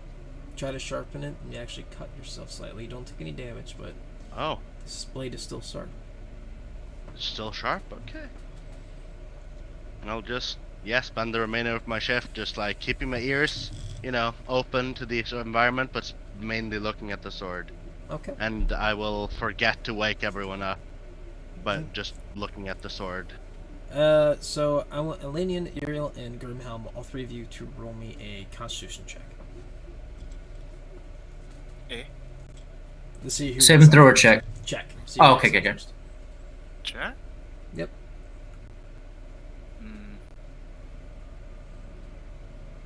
Try to sharpen it, and you actually cut yourself slightly. You don't take any damage, but Oh, this blade is still sharp. it's still sharp? Okay. And I'll just, spend the remainder of my shift just like keeping my ears, you know, open to the environment, but mainly looking at the sword. Okay. And I will forget to wake everyone up, but just looking at the sword. So I want Elenian, Uriel, and Grimhelm, all three of you, to roll me a Constitution check. Eh? Let's see who. Saving throw or check. Check. See Oh, who okay, gets it good. first. Chat? Yep.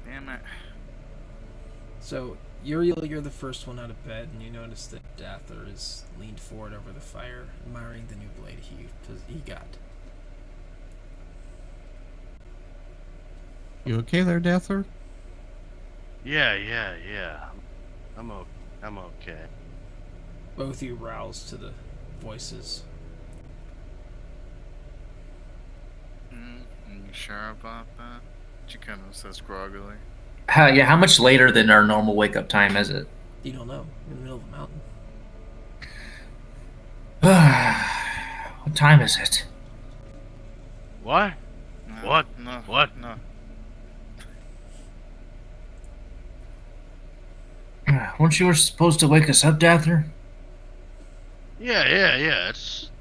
Damn it. So Uriel, you're the first one out of bed, and you notice that Dather is leaned forward over the fire, admiring the new blade he got. You okay there, Dather? Yeah. I'm okay. Both of you rouse to the voices. You sure about that? She kind of says groggily. How much later than our normal wake up time is it? You don't know. You're in the middle of a mountain. What time is it? What? No, What? No. What? No. Weren't you supposed to wake us up, Dather? Yeah.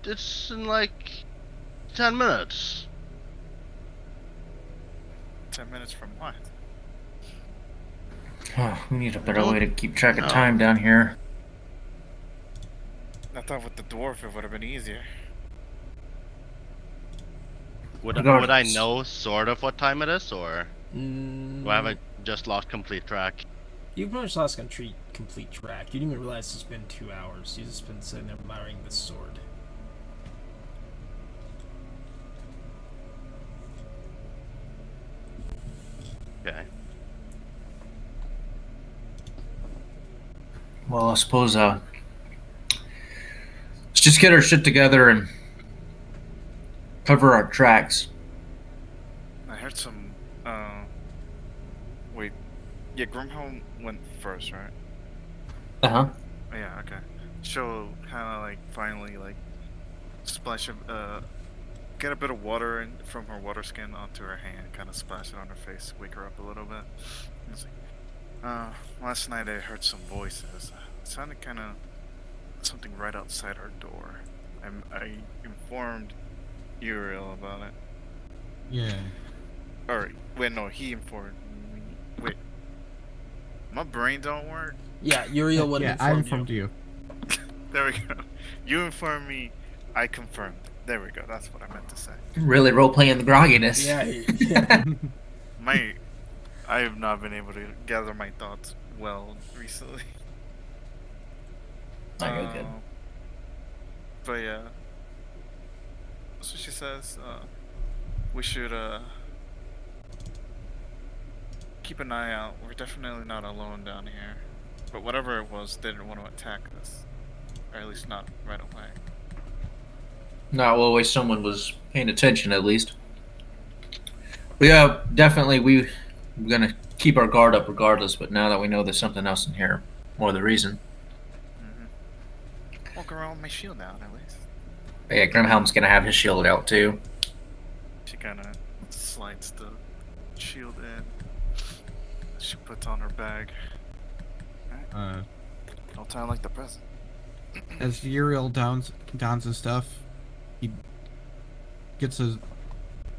It's in like 10 minutes. 10 minutes from what? Oh, we need a better way to keep track of time down here. I thought with the dwarf it would have been easier. Would I Regardless. know sort of what time it is, or Mm, do I have I just lost complete track? You've pretty much lost complete track. You didn't even realize it's been 2 hours. You've just been sitting there admiring this sword. Okay. Well, I suppose let's just get our shit together and cover our tracks. I heard some. Wait. Yeah, Grimhelm went first, right? Uh-huh. Oh, yeah, okay. She'll kind of like finally like splash get a bit of water from her water skin onto her hand, kind of splash it on her face, wake her up a little bit. It's like, last night I heard some voices. It sounded kind of something right outside our door. I informed Uriel about it. Yeah. Or wait, no, he informed me. Wait, my brain don't work. Yeah, Uriel would have Yeah, I informed you. informed you. There we go. You informed me. I confirmed. There we go. That's what I meant to say. Really role-playing the grogginess. Yeah, yeah. I have not been able to gather my thoughts well recently. Oh, you're good. But yeah. So she says, we should keep an eye out. We're definitely not alone down here. But whatever it was, they didn't want to attack us. Or at least not right away. Not always someone was paying attention, at least. But yeah, definitely we're gonna keep our guard up regardless, but now that we know there's something else in here, more the reason. Walk around with my shield out at least. But yeah, Grimhelm's gonna have his shield out too. She kind of slides the shield in. She puts on her bag. Don't sound like the present. As Uriel dons his stuff, he gets his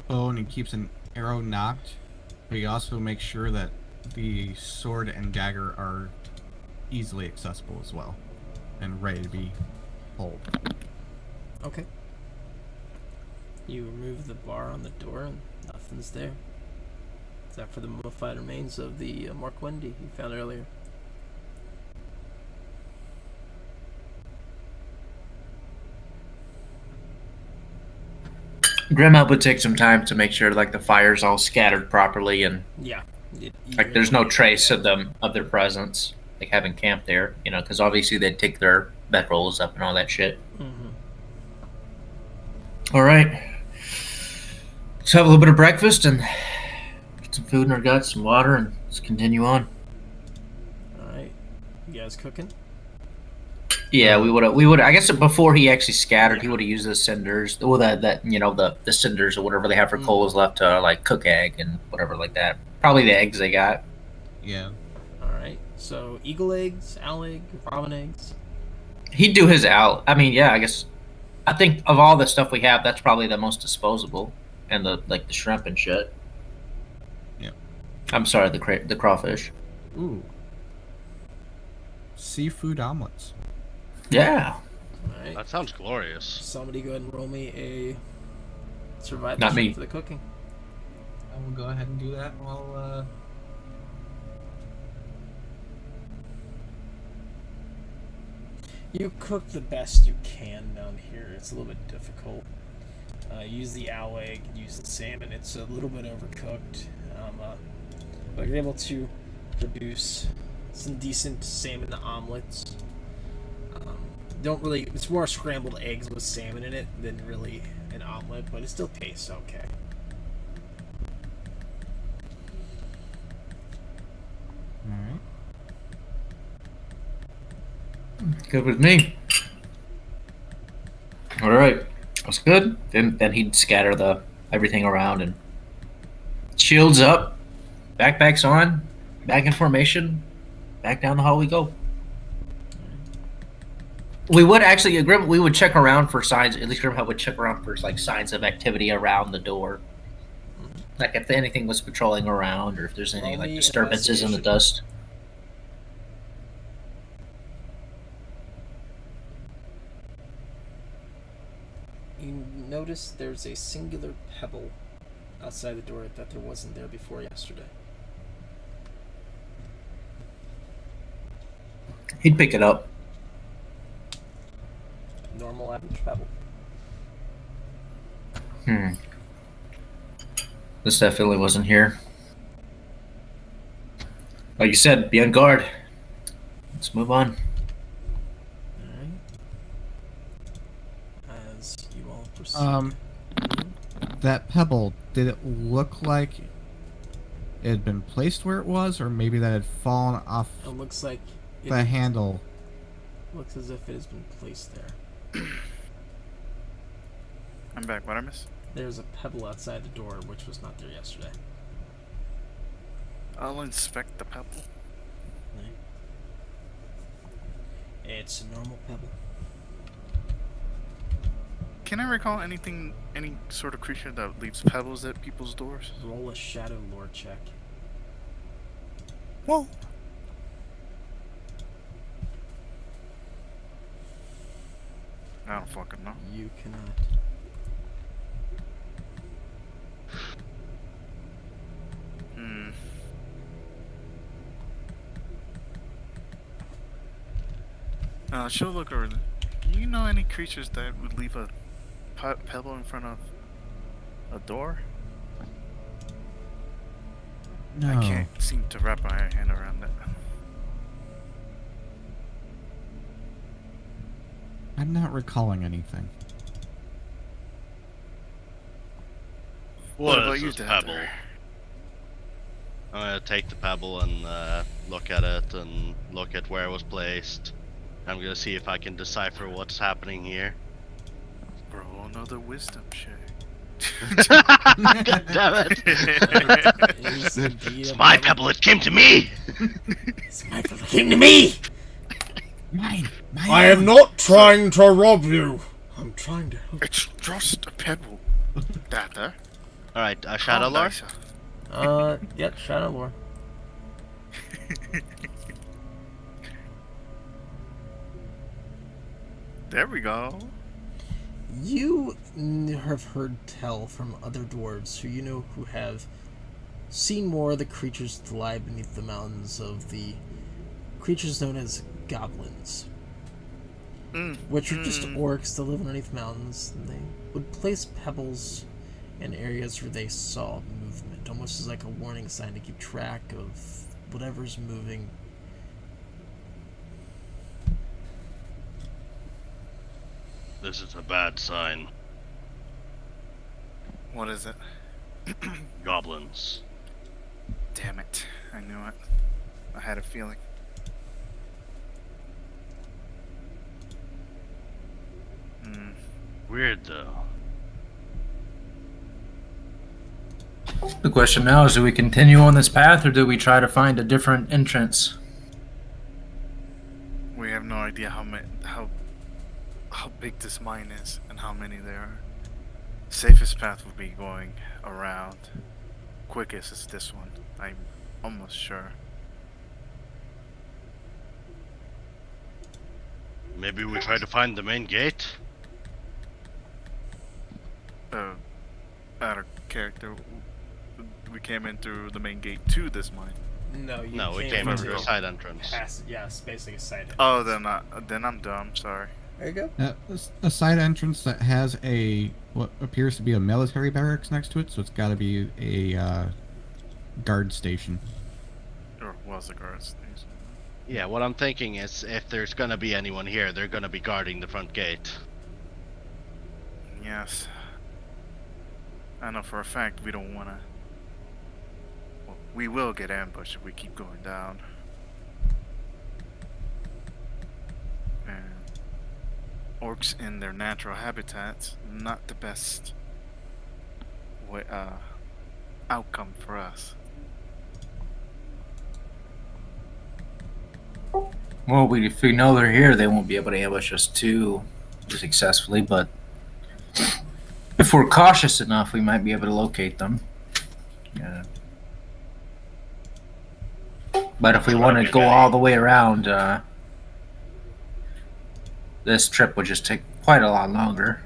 bow and he keeps an arrow knocked, but he also makes sure that the sword and dagger are easily accessible as well and ready to be pulled. Okay. You remove the bar on the door and nothing's there. Except for the mummified remains of the Morkwendi you found earlier. Grimhelm would take some time to make sure like the fire's all scattered properly and Yeah. like there's no trace of them of their presence, like having camped there, you know, because obviously they'd take their bedrolls up and all that shit. Mm-hmm. All right, let's have a little bit of breakfast and get some food in our guts, some water, and let's continue on. Alright. You guys cooking? Yeah, we would. I guess before he actually scattered, he would have used the cinders, well, that you know, the cinders or whatever they have for coals left to like cook egg and whatever like that. Probably the eggs they got. Yeah. Alright. So, eagle eggs, owl egg, robin eggs. He'd do his owl. I mean, yeah, I think of all the stuff we have, that's probably the most disposable, and the like the shrimp and shit. Yeah. I'm sorry, the crawfish. Ooh. Seafood omelets. Yeah. Alright. That sounds glorious. Somebody go ahead and roll me a survival Not check me. for the cooking. I will go ahead and do that while You cook the best you can down here. It's a little bit difficult. Use the owl egg, use the salmon. It's a little bit overcooked. But you're able to produce some decent salmon omelets. Don't really. It's more scrambled eggs with salmon in it than really an omelet, but it still tastes okay. Alright. Good with me. All right, that's good. Then he'd scatter the everything around and shields up, backpacks on, back in formation, back down the hall we go. We would actually, Grim, we would check around for signs. At least Grimhub would check around for like signs of activity around the door, like if anything was patrolling around, or if there's any Roll like me disturbances in the investigation. dust. You notice there's a singular pebble outside the door that there wasn't there before yesterday. He'd pick it up. Normal average pebble. This definitely wasn't here. Like you said, be on guard. Let's move on. Alright. As you all proceed. That pebble, did it look like it had been placed where it was, or maybe that had fallen off It looks like it the handle? looks as if it has been placed there. I'm back. What I miss? There's a pebble outside the door which was not there yesterday. I'll inspect the pebble. It's a normal pebble. Can I recall any sort of creature that leaves pebbles at people's doors? Roll a shadow lore check. Whoa. I don't fucking know. You cannot. Hmm. She'll look over. Do you know any creatures that would leave a pebble in front of a door? No. I can't seem to wrap my hand around it. I'm not recalling anything. What What about is you, this Dad? pebble? I'm gonna take the pebble and look at it and look at where it was placed. I'm gonna see if I can decipher what's happening here. Roll another wisdom check. God damn it! Is indeed It's a my pebble, it came to me! It's my pebble. It came to me! Mine. I am not trying to rob you. I'm trying to help. It's just a pebble. Dada. Alright, Shadow Lore? Yep, shadow lore. There we go. You have heard tell from other dwarves who you know who have seen more of the creatures that lie beneath the mountains of the creatures known as goblins, which are just orcs that live underneath mountains. And they would place pebbles in areas where they saw movement, almost as like a warning sign to keep track of whatever's moving. This is a bad sign. What is it? Goblins. Damn it. I knew it. I had a feeling. Weird though. The question now is, do we continue on this path or do we try to find a different entrance? We have no idea how big this mine is and how many there are. Safest path would be going around. Quickest is this one. I'm almost sure. Maybe we try to find the main gate? Out of character, we came in through the main gate to this mine. No, you No, we came in through a side entrance. Yeah, it's basically a side. Oh, then I'm dumb. Sorry. There you go. A side entrance that has what appears to be a military barracks next to it, so it's got to be a guard station. Or was the guard station? Yeah, what I'm thinking is if there's gonna be anyone here, they're gonna be guarding the front gate. Yes. I know for a fact we don't wanna. Well, we will get ambushed if we keep going down. And orcs in their natural habitats, not the best outcome for us. Well, if we know they're here, they won't be able to ambush us too successfully. But if we're cautious enough, we might be able to locate them. Yeah. But if we want to go all the way around, this trip would just take quite a lot longer.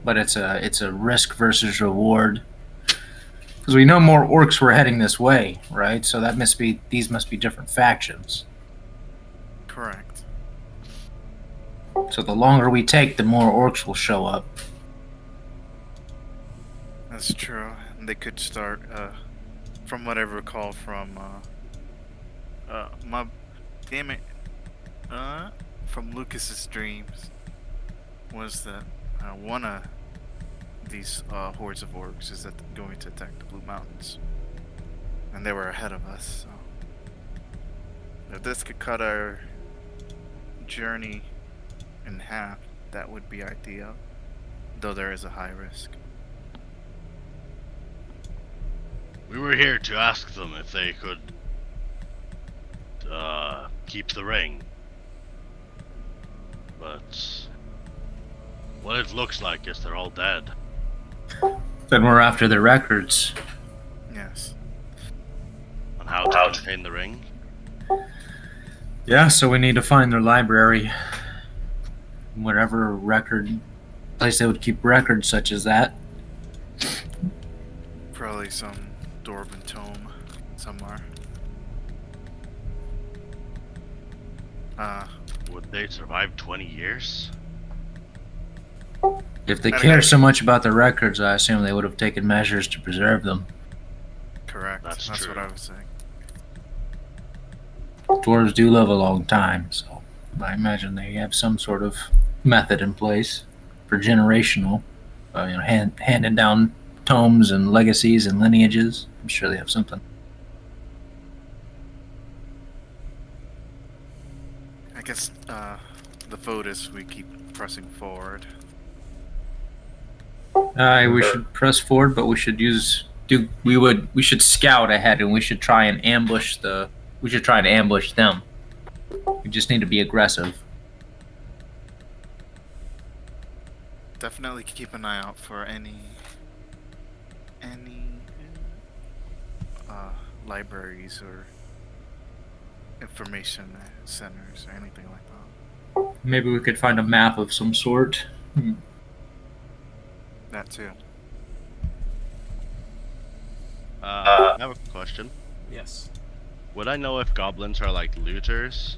But it's a risk versus reward. Because we know more orcs were heading this way, right? So these must be different factions. Correct. So the longer we take, the more orcs will show up. That's true. And they could start, from what I recall from, from Lucas's dreams, was that one of these hordes of orcs is going to attack the Blue Mountains, and they were ahead of us. So if this could cut our journey in half, that would be ideal. Though there is a high risk. We were here to ask them if they could keep the ring. But what it looks like is they're all dead. Then we're after the records. Yes. On how to contain the ring. Yeah, so we need to find their library. Whatever place they would keep records such as that. Probably some Dwarven tome somewhere. Would they survive 20 years? If they care so much about the records, I assume they would have taken measures to preserve them. Correct. That's That's true. what I was saying. Dwarves do live a long time, so I imagine they have some sort of method in place for generational, handing down tomes and legacies and lineages. I'm sure they have something. I guess the vote is we keep pressing forward. We should press forward, but we should we should scout ahead, and we should try and ambush them. We just need to be aggressive. Definitely keep an eye out for any libraries or information centers or anything like that. Maybe we could find a map of some sort. That too. I have a question. Yes. Would I know if goblins are like looters?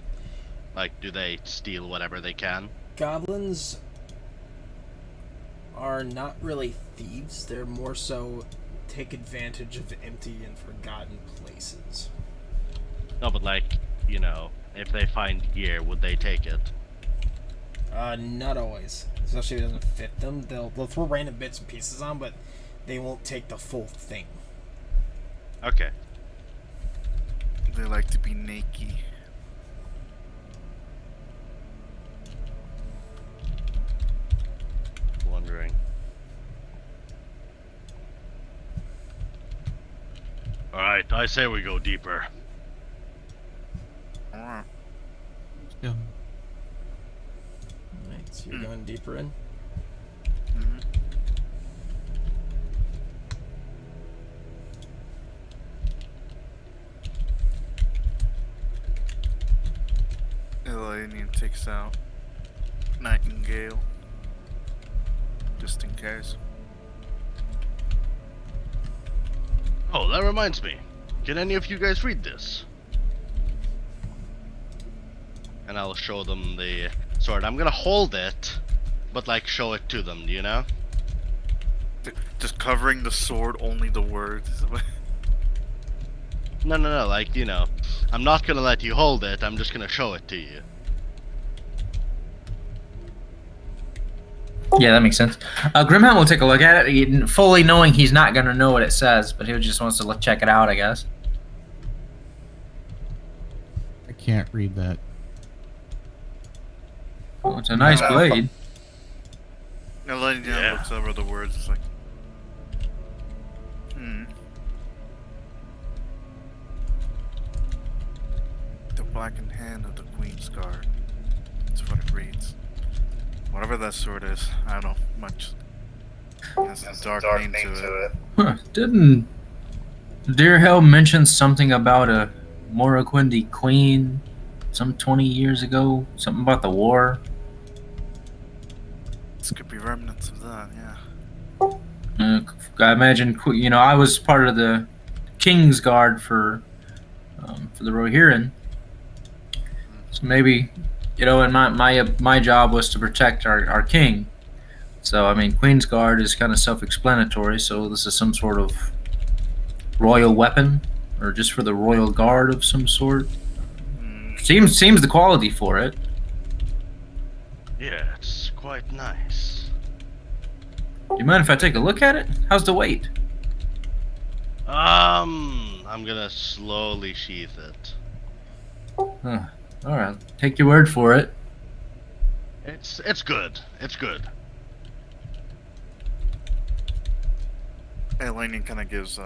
Like, do they steal whatever they can? Goblins are not really thieves. They're more so take advantage of empty and forgotten places. No, but like, if they find gear, would they take it? Not always. Especially if it doesn't fit them. They'll throw random bits and pieces on, but they won't take the full thing. Okay. They like to be naked. Wondering. Alright, I say we go deeper. Alright. Yeah. Alright, so you're going deeper in. Mm-hmm. Elenian takes out Nightingale. Just in case. Oh, that reminds me. Can any of you guys read this? And I'll show them the sword. I'm gonna hold it, but like show it to them, do you know? Just covering the sword, only the words. No, like, I'm not gonna let you hold it, I'm just gonna show it to you. Yeah, that makes sense. Grimhound will take a look at it, fully knowing he's not going to know what it says, but he just wants to check it out, I guess. I can't read that. Oh, it's a nice blade. Elenian looks over the words, it's like, blackened hand of the Queen's Guard. That's what it reads. Whatever that sword is, I don't know much. It has a dark name to it. Huh, didn't Dear Hell mention something about a Morroquindi queen some 20 years ago? Something about the war? This could be remnants of that, yeah. I imagine, I was part of the King's Guard for the Rohirrim. So maybe, and my job was to protect our king. So, I mean, Queen's Guard is kind of self-explanatory, so this is some sort of royal weapon, or just for the royal guard of some sort. Seems the quality for it. Yeah, it's quite nice. Do you mind if I take a look at it? How's the weight? I'm gonna slowly sheath it. Huh. All right, take your word for it. It's good. It's good. Elenian kind of gives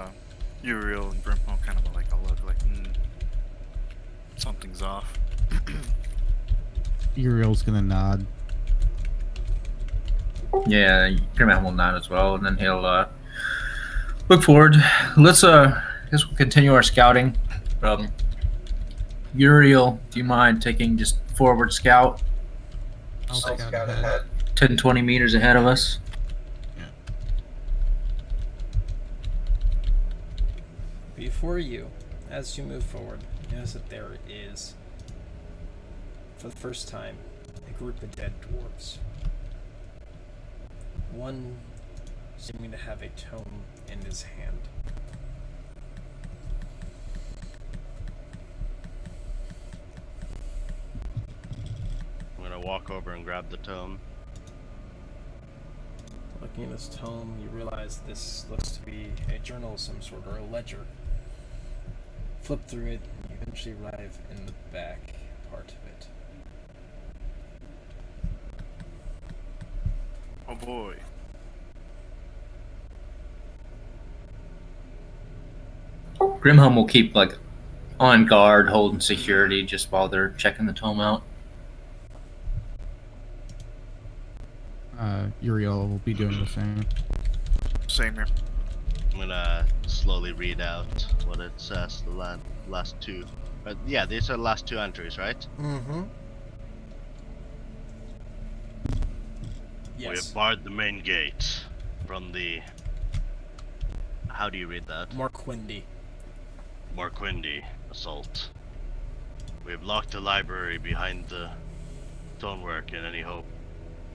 Uriel and Brimhall kind of like a look, like, something's off. Uriel's gonna nod. Yeah, Grimman will nod as well, and then he'll look forward. Let's I guess we'll continue our scouting. Uriel, do you mind taking just forward scout? I'll scout ahead. 10, 20 meters ahead of us. Before you, as you move forward, you notice that there is, for the first time, a group of dead dwarves. One seeming to have a tome in his hand. I'm gonna walk over and grab the tome. Looking at this tome, you realize this looks to be a journal of some sort, or a ledger. Flip through it, and you eventually arrive in the back part of it. Oh boy. Grimhelm will keep on guard, holding security just while they're checking the tome out. Uriel will be doing the same. Same here. I'm gonna slowly read out what it says, the last two. But yeah, these are the last two entries, right? Mm-hmm. We Yes. have barred the main gate from the... How do you read that? Morquindi. Morquindi assault. We have locked the library behind the stonework in any hope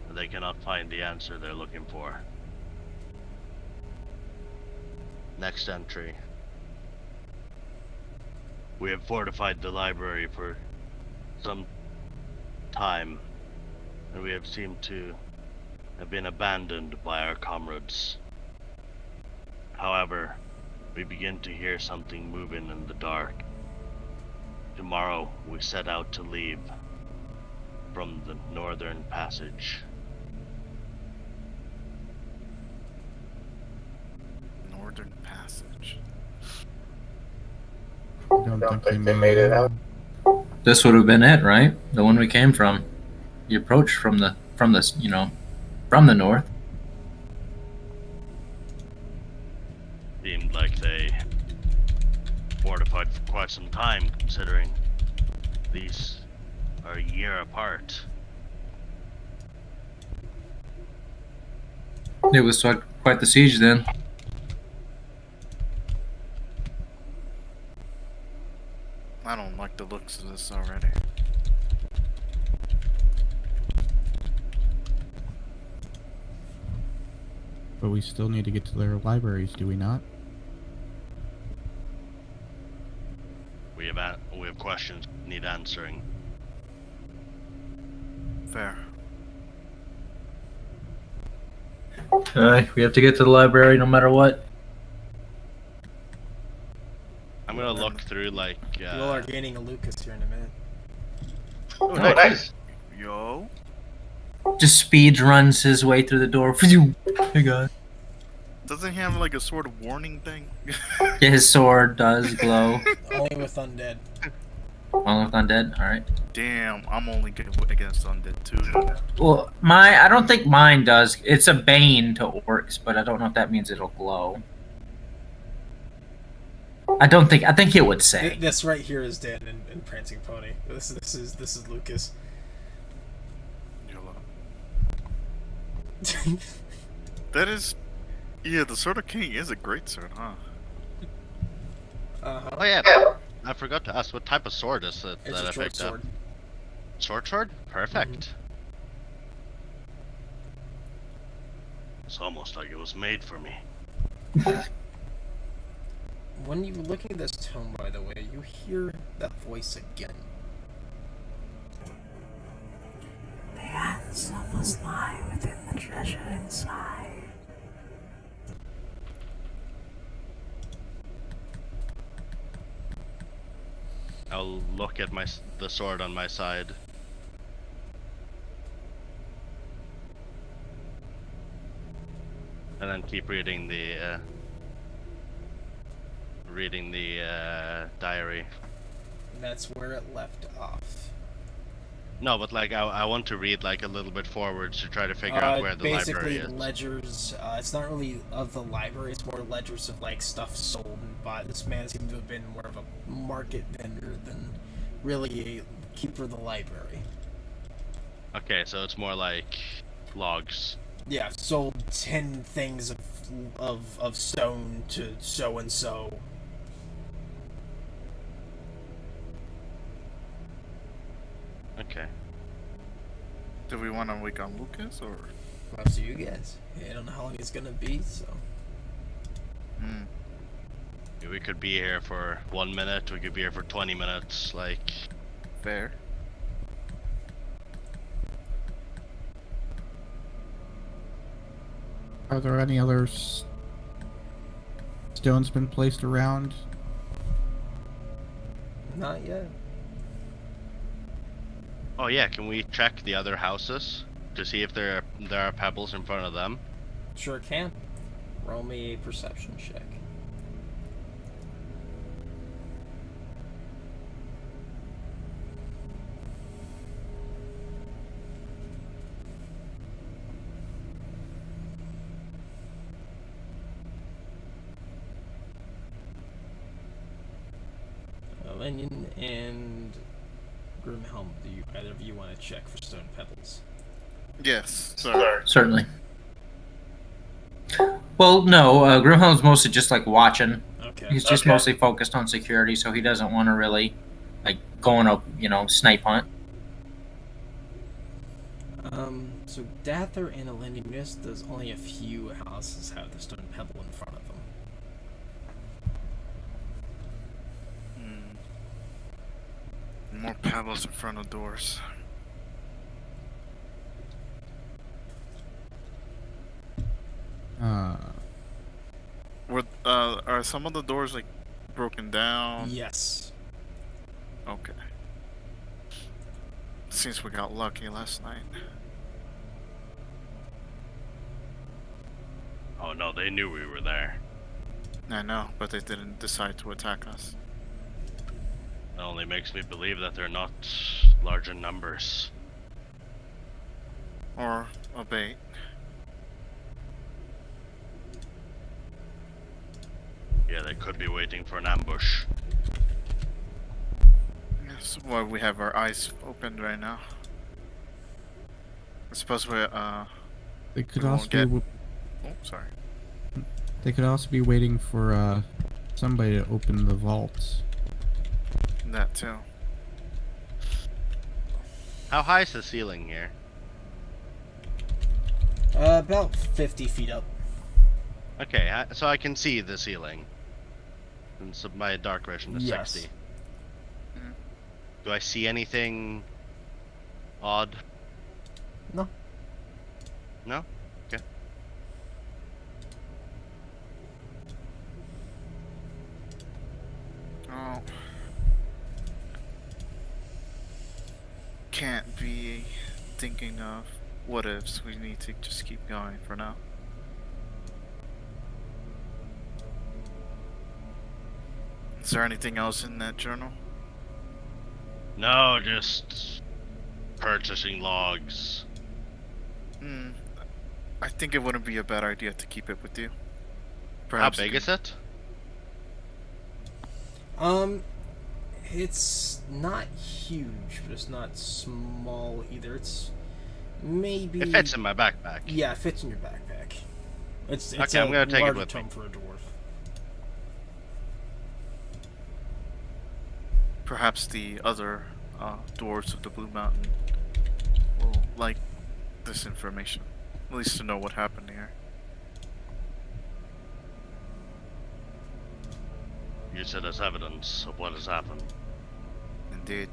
that they cannot find the answer they're looking for. Next entry. We have fortified the library for some time, and we have seemed to have been abandoned by our comrades. However, we begin to hear something moving in the dark. Tomorrow we set out to leave from the northern passage. Northern Passage. Don't think they made it out. This would have been it, right? The one we came from. The approach from the north. Seemed like they fortified for quite some time, considering these are a year apart. It was quite the siege then. I don't like the looks of this already. But we still need to get to their libraries, do we not? We have questions need answering. Fair. We have to get to the library no matter what. I'm gonna look through You all are gaining a Lucas here in a minute. Oh, nice. Yo. Just speed runs his way through the door. Hey guys. Doesn't he have like a sort of warning thing? Yeah, his sword does glow. Only with undead. One with undead. All right. Damn, I'm only good against undead too. Well, I don't think mine does. It's a bane to orcs, but I don't know if that means it'll glow. I think it would say. This right here is Dan and Prancing Pony. This is Lucas. YOLO. That is, yeah. The Sword of King is a great sword, huh? Oh yeah, I forgot to ask what type of sword is it It's that a I short picked sword. up? Short? Perfect. It's almost like it was made for me. When you're looking at this tome, by the way, you hear that voice again. The answer must lie within the treasure inside. I'll look at the sword on my side. And then keep reading the diary. And that's where it left off. No, but like I want to read like a little bit forward to try to figure out where the library Basically, is. ledgers. It's not really of the library. It's more ledgers of like stuff sold and bought. This man seemed to have been more of a market vendor than really a keeper of the library. Okay, so it's more like logs. Yeah, sold 10 things of stone to so and so. Okay. Do we want to wake on Lucas or? Up to you guys. I don't know how long it's gonna be, so. Hmm. We could be here for 1 minute. We could be here for 20 minutes. Like. Fair. Are there any other stones been placed around? Not yet. Oh yeah, can we check the other houses to see if there are pebbles in front of them? Sure can. Roll me a perception check. Lenyon and Grimhelm, do either of you want to check for stone pebbles? Yes. Sorry. Certainly. Well, no. Grimhelm's mostly just like watching. Okay. He's just mostly focused on security, so he doesn't want to really like go on a snipe hunt. So Dather and Elenius, there's only a few houses have the stone pebble in front of them. More pebbles in front of doors. Are some of the doors like broken down? Yes. Okay. Seems we got lucky last night. Oh no, they knew we were there. I know, but they didn't decide to attack us. That only makes me believe that they're not large in numbers. Or a bait. Yeah, they could be waiting for an ambush. That's why we have our eyes opened right now. I suppose we They could We won't also get- be. oh sorry. They could also be waiting for somebody to open the vaults. That too. How high is the ceiling here? About 50 feet up. Okay, so I can see the ceiling. And so my dark vision is Yes. 60. Mhm. Do I see anything odd? No. No? Okay. Oh. Can't be thinking of what ifs. We need to just keep going for now. Is there anything else in that journal? No, just purchasing logs. I think it wouldn't be a bad idea to keep it with you. How big is it? It's not huge, but it's not small either. It's maybe. It fits in my backpack. Yeah, it fits in your backpack. It's Okay, a I'm gonna take it large with tome me. for a dwarf. Perhaps the other dwarves of the Blue Mountain will like this information. At least to know what happened here. Use it as evidence of what has happened. Indeed.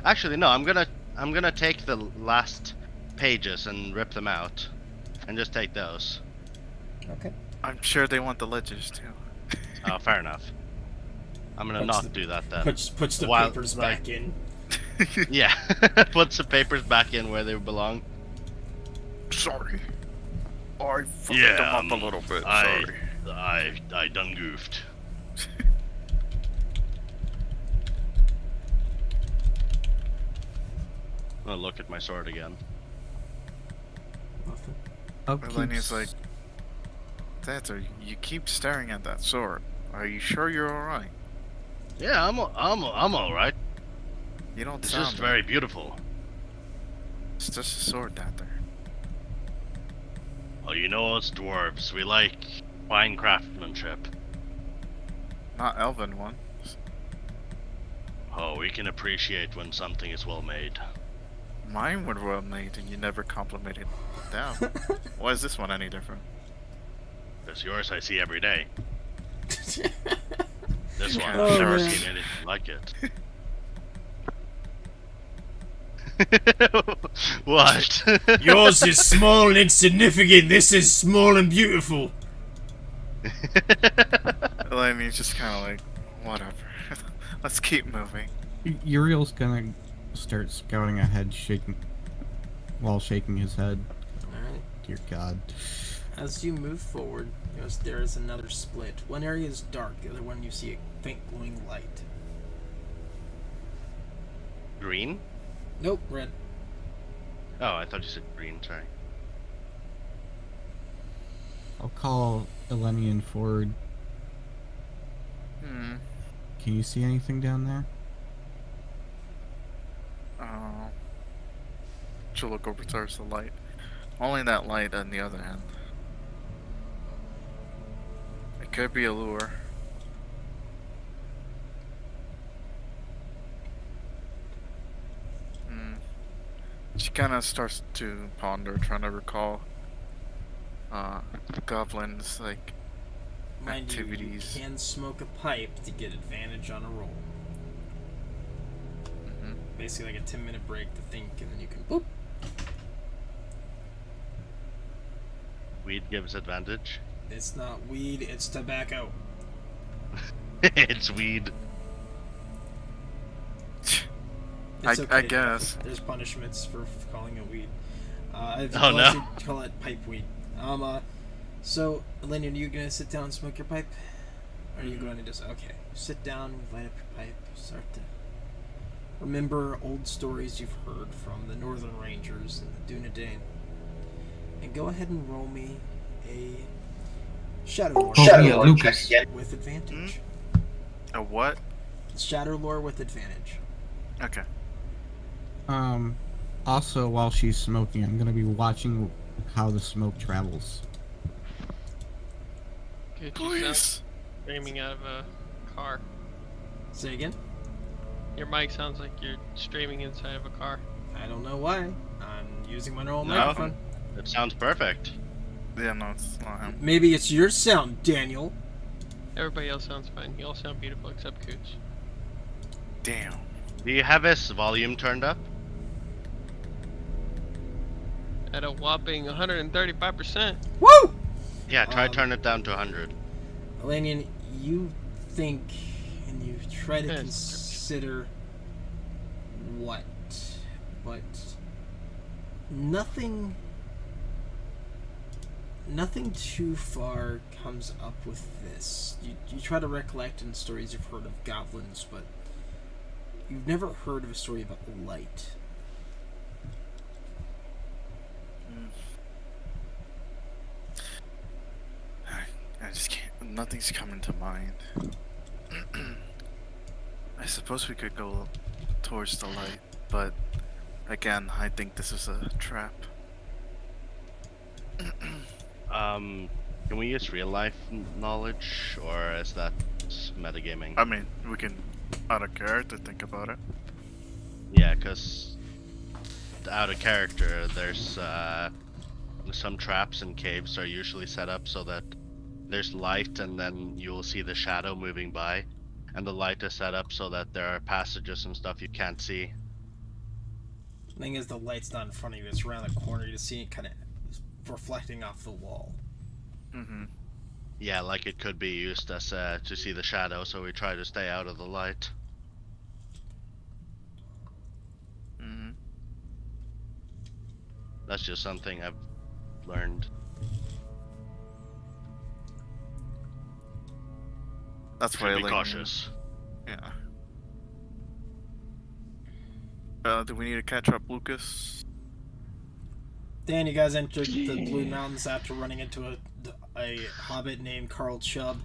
Actually, no. I'm gonna take the last pages and rip them out, and just take those. Okay. I'm sure they want the ledgers too. Oh, fair enough. I'm gonna Puts not the- do that then. Puts the While- papers like- back in. Yeah, puts the papers back in where they belong. Sorry. I fucked Yeah, them up a little bit. I Sorry. I done goofed. I'm gonna look at my sword again. Nothing. Elenia's like, Tata, you keep staring at that sword. Are you sure you're alright? Yeah, I'm all right. You don't It's sound just right. very beautiful. It's just a sword, Tata. Well, you know us dwarves, we like fine craftsmanship. Not elven one. Oh, we can appreciate when something is well made. Mine were well made and you never complimented it down. Why is this one any different? Because yours I see every day. This one, Oh, I've never man. seen anything like it. What? Yours is small and insignificant. This is small and beautiful. Elenia's just kind of like, whatever. Let's keep moving. Uriel's gonna start scouting ahead, while shaking his head. Alright. Dear God. As you move forward, there is another split. One area is dark, the other one you see a faint glowing light. Green? Nope, red. Oh, I thought you said green, sorry. I'll call Eleni and Ford. Can you see anything down there? She'll look over towards the light. Only that light on the other hand. It could be a lure. She kind of starts to ponder, trying to recall Goblin's like Mind you, activities. you can smoke a pipe to get advantage on a roll. Basically like a 10-minute break to think, and then you can boop. Weed gives advantage. It's not weed, it's tobacco. It's weed. It's I okay. guess. There's punishments for calling it weed. Oh, no. I should call it pipe weed. So, Elena, are you gonna sit down and smoke your pipe? Or are you going to just, okay, sit down, light up your pipe, start to remember old stories you've heard from the Northern Rangers and the Dunedain. And go ahead and roll me a Shadow Lore Yeah, Lucas. with advantage. A what? Shadow Lore with advantage. Okay. Also, while she's smoking, I'm gonna be watching how the smoke travels. Good, you sound Please. screaming out of a car. Say again? Your mic sounds like you're streaming inside of a car. I don't know why. I'm using my normal No. microphone. It sounds perfect. Yeah, no, it's not him. Maybe it's your sound, Daniel. Everybody else sounds fine. You all sound beautiful except Cooch. Damn. Do you have his volume turned up? At a whopping 135%. Woo! Yeah, try Um, turn it down to 100. Elanian, you think and you try to Yes. consider what, but nothing too far comes up with this. You try to recollect in stories you've heard of goblins, but you've never heard of a story about light. I just can't. Nothing's coming to mind. I suppose we could go towards the light, but again, I think this is a trap. Can we use real life knowledge, or is that metagaming? I mean, we can, out of character, think about it. Yeah, because out of character, there's some traps and caves are usually set up so that there's light and then you'll see the shadow moving by, and the light is set up so that there are passages and stuff you can't see. The thing is, the light's not in front of you, it's around the corner. You just see it kind of reflecting off the wall. Mm-hmm. Yeah, like it could be used as to see the shadow, so we try to stay out of the light. Mm-hmm. That's just something I've learned. That's why Should I be like. cautious. Yeah. Do we need to catch up, Lucas? Dan, you guys entered the Blue Mountains after running into a hobbit named Carl Chubb.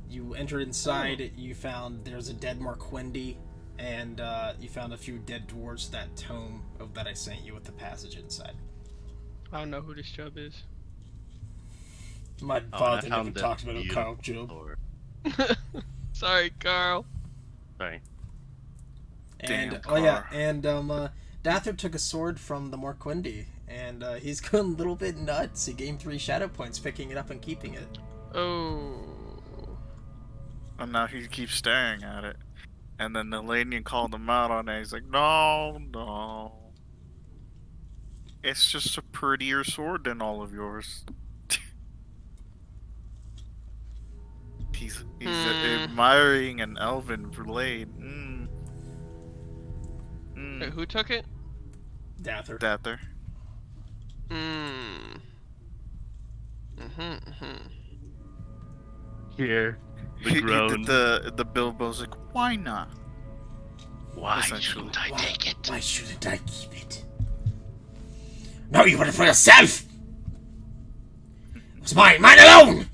You entered inside, you found there's a dead Marquendi, and you found a few dead dwarves, that tome that I sent you with the passage inside. I don't know who this Chubb is. My father never talked about Carl Chubb. Sorry, Carl. Sorry. And Damn, oh yeah, Carl. and Dather took a sword from the Marquendi, and he's going a little bit nuts. He gained 3 shadow points picking it up and keeping it. Oh. And now he keeps staring at it. And then the Lanian called him out on it. He's like, no. It's just a prettier sword than all of yours. he's admiring an elven blade. Wait, who took it? Dather. Dather. Here, He did the Bilbo's like, why not? Why Essentially. shouldn't I take it? Why shouldn't I keep it? No, you want it for yourself! It's mine! Mine alone!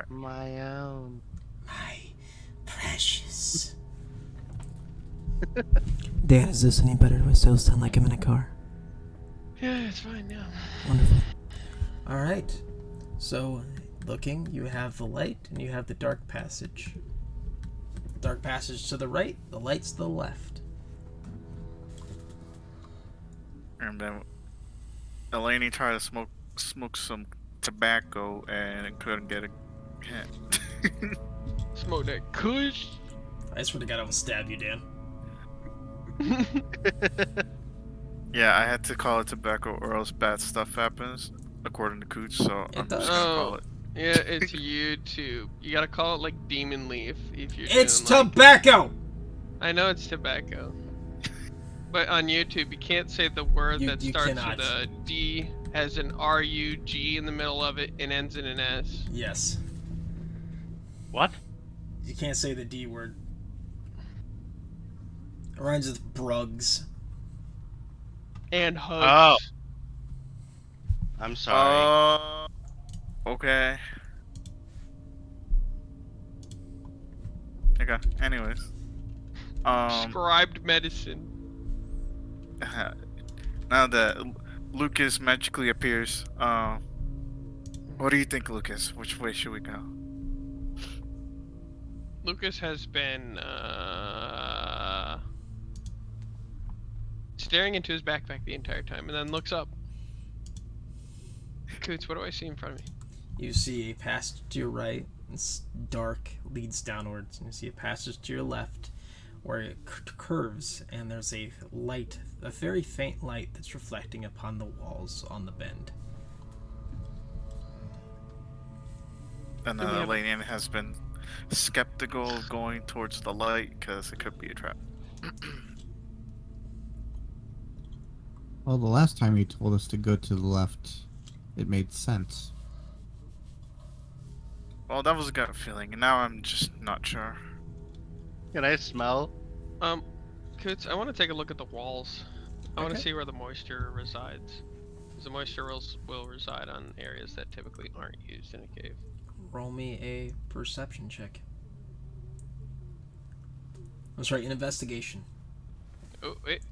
My own. My precious. Dan, is this any better? Do I still sound like I'm in a car? Yeah, it's fine now. Wonderful. Alright. So, looking, you have the light and you have the dark passage. Dark passage to the right, the light's to the left. And then Eleni tried to smoke some tobacco and couldn't get a hit. Smoke that kush. I swear to God, I will stab you, Dan. Yeah, I had to call it tobacco or else bad stuff happens, according to Cooch, so I'm does. just gonna call Oh, it. yeah, it's YouTube. You gotta call it like Demon Leaf if you're It's doing, like... tobacco! I know it's tobacco. But on YouTube, you can't say the word that You starts cannot. with a D, has an R-U-G in the middle of it, and ends in an S. Yes. What? You can't say the D word. It rhymes with Brugs. And hugs. I'm sorry. Okay. Okay, anyways. Prescribed medicine. Now that Lucas magically appears, what do you think, Lucas? Which way should we go? Lucas has been staring into his backpack the entire time and then looks up. Coots, what do I see in front of me? You see a passage to your right, it's dark, leads downwards, and you see a passage to your left where it curves, and there's a light, a very faint light that's reflecting upon the walls on the bend. And Do we have a- Lanian has been skeptical of going towards the light because it could be a trap. Well, the last time you told us to go to the left, it made sense. Well, that was a gut feeling, and now I'm just not sure. Can I smell? Coots, I want to take a look at the walls. I want to Okay. see where the moisture resides. Because the moisture will reside on areas that typically aren't used in a cave. Roll me a perception check. That's right, an investigation. Oh, wait.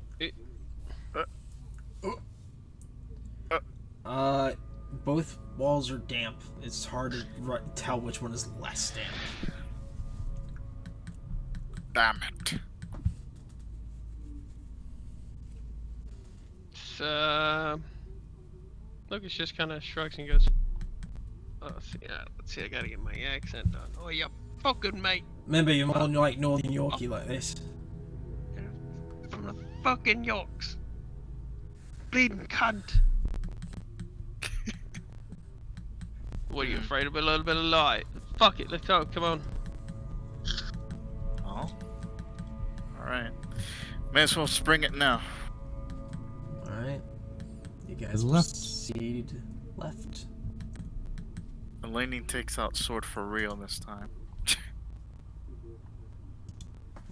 Both walls are damp. It's hard to tell which one is less damp. Damn it. Lucas just kind of shrugs and goes, "Oh, let's see, I gotta get my accent done. Oh, you fucking mate Remember, you're more like Northern Yorkie like this. from the fucking Yorks. Bleeding cunt." What, are you afraid of a little bit of light? Fuck it, let's go, come on. Oh. Alright. May as well spring it now. Alright. You guys Left. proceed left. Eleni takes out sword for real this time.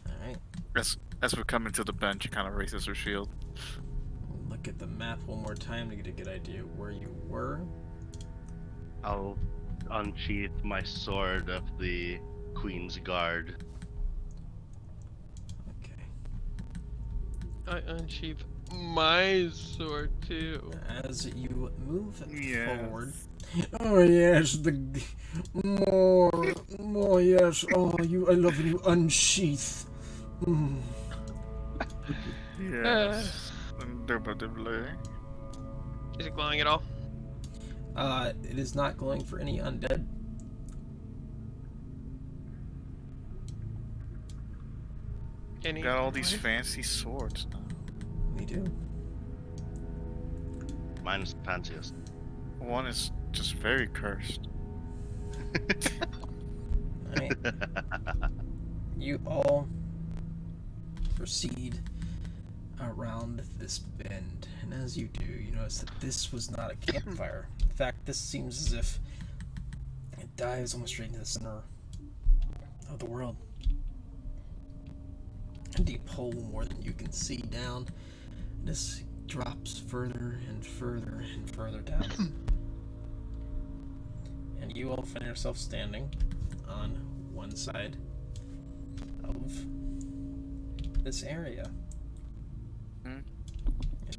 Alright. As we're coming to the bench, she kind of raises her shield. Look at the map one more time to get a good idea of where you were. I'll unsheath my sword of the Queen's Guard. Okay. I unsheath my sword too. As you move Yes. forward. Oh yes, the more yes. Oh, I love when you unsheath. Mm. Yes. Indubitably. Is it glowing at all? It is not glowing for any undead. Any Got all these fancy swords now. We do. Mine is the fanciest. One is just very cursed. Alright. You all proceed around this bend, and as you do, you notice that this was not a campfire. In fact, this seems as if it dives almost straight into the center of the world. A deep hole more than you can see down. This drops further and further and further down. And you all find yourself standing on one side of this area. And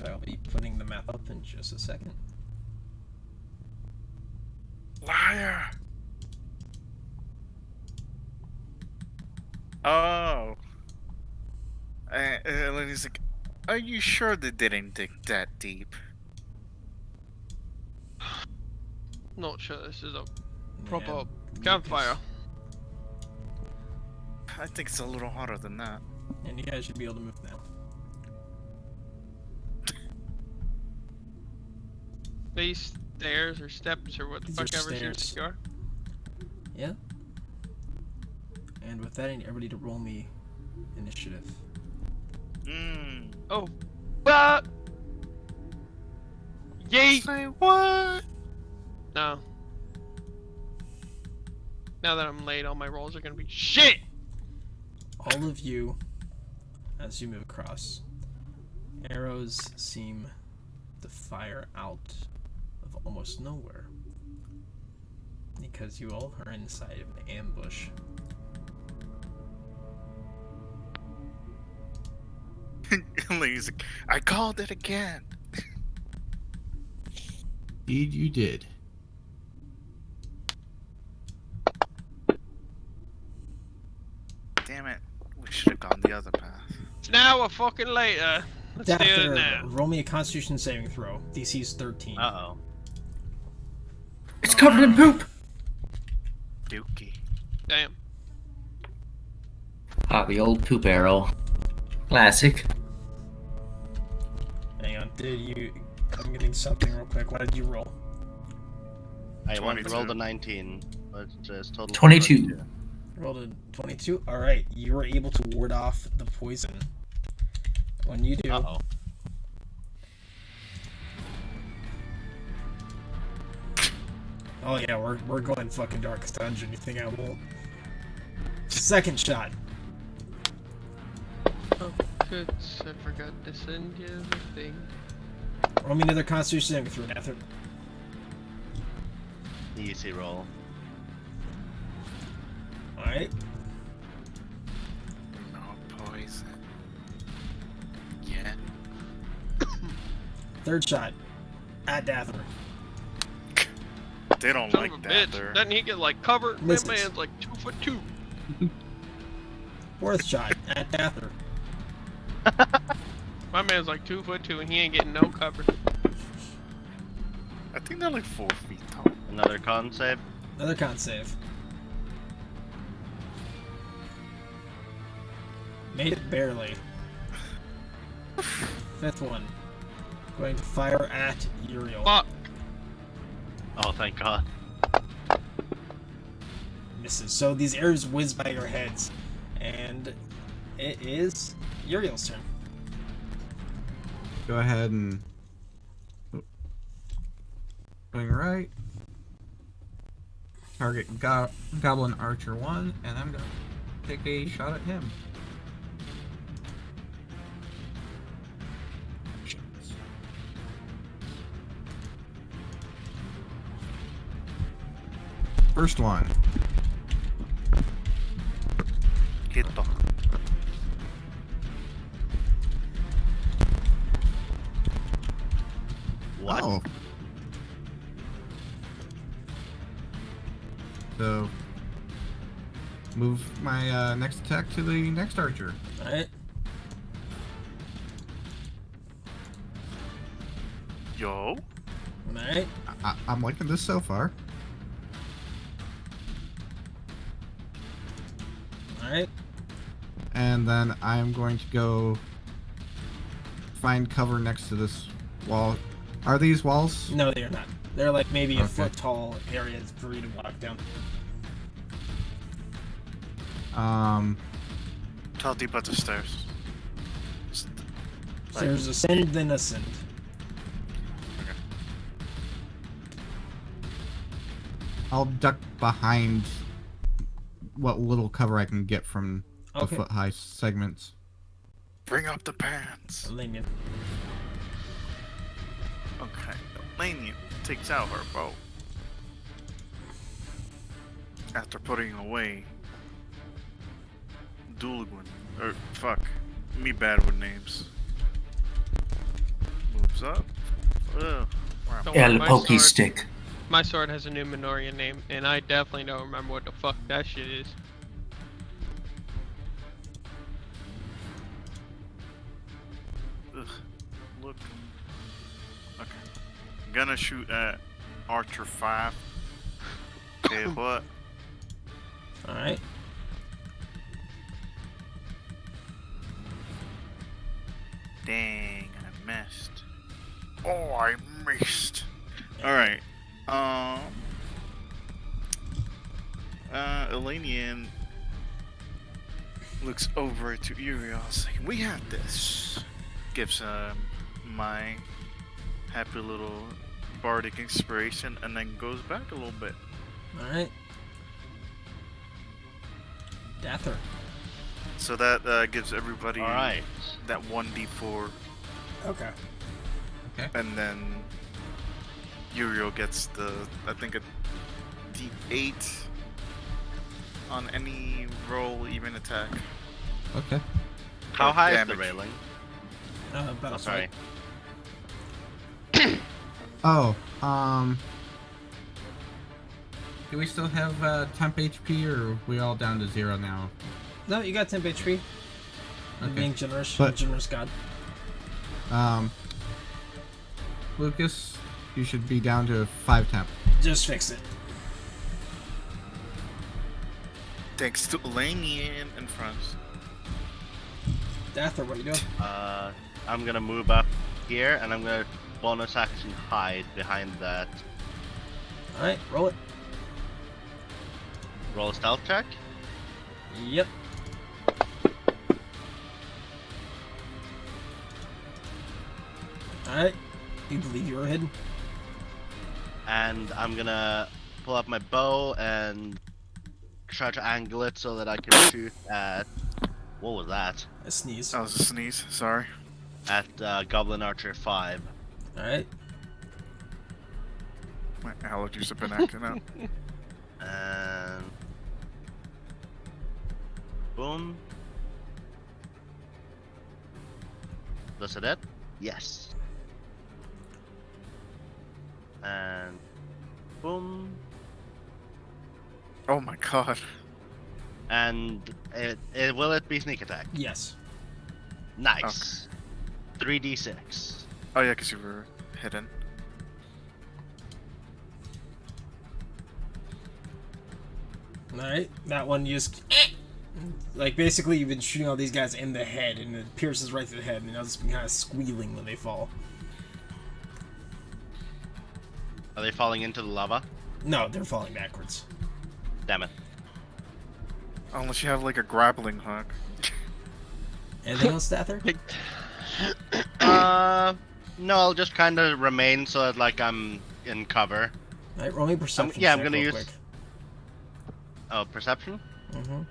I'll be putting the map up in just a second. Liar! Oh. And Eleni's like, are you sure they didn't dig that deep? Not sure this is a proper Yeah, campfire. I think it's a little hotter than that. And you guys should be able to move now. These stairs or steps or what the These fuck are ever stairs. these are. Yeah. And with that, I need everybody to roll me initiative. Oh, what? Yeet! Say what? No. Now that I'm late, all my rolls are gonna be shit! All of you, as you move across, arrows seem to fire out of almost nowhere. Because you all are inside of an ambush. Eleni's like, I called it again. Indeed, you did. Damn it. We should have gone the other path. It's now or fucking later. Let's do it Dapper, now. roll me a Constitution saving throw. DC is 13. Uh-oh. It's covered in poop! Dookie. Damn. Ah, the old poop arrow. Classic. Hang on, I'm getting something real quick. What did you roll? I want to 22. roll the 19, but it's total 22. Rolled a 22. Alright, you were able to ward off the poison. When you do, Uh-oh. Oh yeah, we're going fucking Darkest Dungeon. You think I won't? Second shot. Oh, good. I forgot to send you the thing. Roll me another Constitution saving throw, Nathan. Easy roll. Alright. No poison. Yeah. Third shot. At Dather. They don't Son like of a that. bitch. They're... Doesn't he get like covered? That Misses. man's like 2'2". Fourth shot. At Dather. My man's like 2'2" and he ain't getting no cover. I think they're like 4 feet tall. Another con save. Another con save. Made it barely. Fifth one. Going to fire at Uriel. Fuck. Oh, thank God. Misses. So these arrows whiz by your heads. And it is Uriel's turn. Go ahead and going right. Target Goblin Archer 1, and I'm gonna take a shot at him. First one. Hit them. What? Oh. So, move my next attack to the next archer. Alright. Yo. Alright. I'm liking this so far. Alright. And then I'm going to go find cover next to this wall. Are these walls? No, they are not. They're like maybe a Okay. foot tall areas for you to walk down. How deep are the stairs? There's ascend, then ascend. I'll duck behind what little cover I can get from the Okay. foot-high segments. Bring up the pants. Lamian. Okay. Laney takes out her bow. After putting away Dooligan. Or, fuck. Me bad with names. Moves up. Ugh. Where am I? Don't worry, my sword- stick. My sword has a new Minoria name, and I definitely don't remember what the fuck that shit is. Ugh. Look. Okay. Gonna shoot at Archer 5. Okay, what? Alright. Dang, I missed. Oh, I missed. Alright. Elenian looks over to Uriel, saying, "We have this." Gives my happy little bardic inspiration, and then goes back a little bit. Alright. Dather. So that gives everybody Alright. that 1d4, Okay. and then Uriel gets I think a d8 on any roll, even attack. Okay. How Or high is the damage. railing? About Oh, a sorry. foot. Oh, do we still have temp HP, or are we all down to 0 now? No, you got 10 HP. I'm Okay. being generous. But- Generous God. Lucas, you should be down to 5 temp. Just fix it. Thanks to Elenian in front. Dather, what are you doing? I'm gonna move up here, and I'm gonna bonus action hide behind that. Alright, roll it. Roll a stealth check. Yep. Alright. You believe you were hidden? And I'm gonna pull up my bow and try to angle it so that I can shoot at. What was that? A sneeze. That was a sneeze. Sorry. At Goblin Archer 5. All right. My allergies have been acting up. And. Boom. Was it? Yes. And. Boom. Oh my god. And will it be sneak attack? Yes. Nice. 3d6. Oh yeah, because you were hidden. All right. That one you just like basically you've been shooting all these guys in the head, and it pierces right through the head, and they'll just be kind of squealing when they fall. Are they falling into the lava? No, they're falling backwards. Damn it. Unless you have like a grappling hook. Anything else, Stather? No, I'll just kind of remain so that like I'm in cover. All right, roll me a perception. yeah, I'm check gonna real use. quick. Oh, perception. Mm-hmm.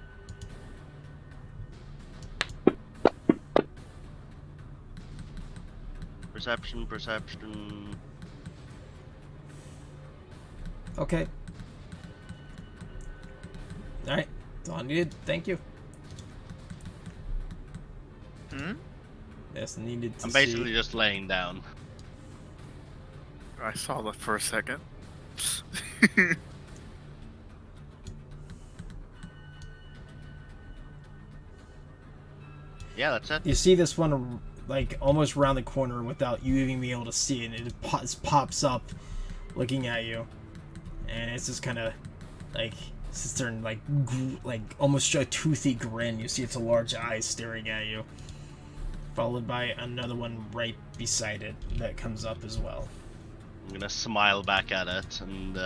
Perception. Okay. All right. That's all I needed. Thank you. Hmm? Yes, needed to I'm basically see. just laying down. I saw that for a second. Yeah, that's it. You see this one like almost around the corner without you even being able to see it. And it pops up, looking at you, and it's just kind of like sits there and like almost a toothy grin. You see its large eyes staring at you, followed by another one right beside it that comes up as well. I'm gonna smile back at it and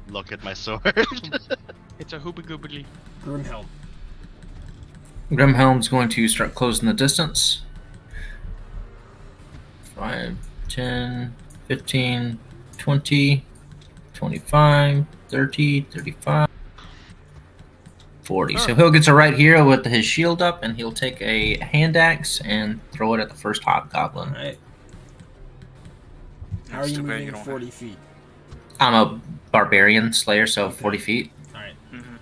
look at my sword. It's a hoobie goobly. Grimhelm. Grimhelm's going to start closing the distance. 5, 10, 15, 20, 25, 30, 35, 40. So he'll get to right here with his shield up, and he'll take a hand axe and throw it at the first hobgoblin. All right. How are That's you too bad moving you don't 40 feet? I'm a barbarian slayer, so 40 feet. All right. Mm-hmm.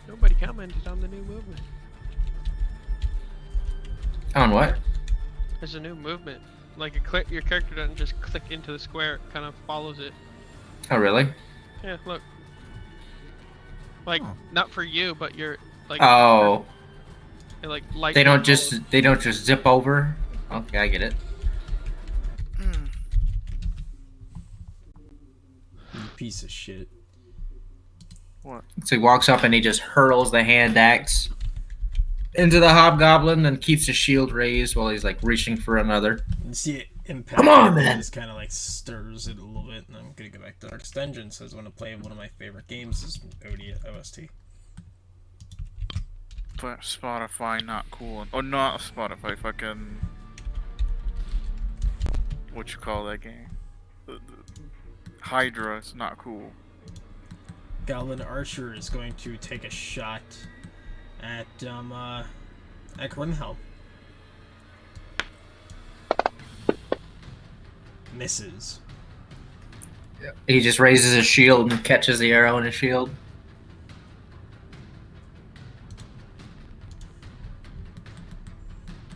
Nobody commented on the new movement. On what? There's a new movement. Like your character doesn't just click into the square; it kind of follows it. Oh, really? Yeah, look. Like not for you, but you're like. Oh, It, like light. they don't just zip over. Okay, I get it. You piece of shit. What? So he walks up and he just hurls the hand axe into the hobgoblin and keeps his shield raised while he's like reaching for another. You see it impact. Come on, it, man! It just kind of like stirs it a little bit, and I'm gonna go back to Darkest Dungeon. Says when I play one of my favorite games is OST. But Spotify not cool. Oh, not Spotify. Fucking. What you call that game? Hydra is not cool. Goblin Archer is going to take a shot at Grimhelm. Misses. He just raises his shield and catches the arrow in his shield.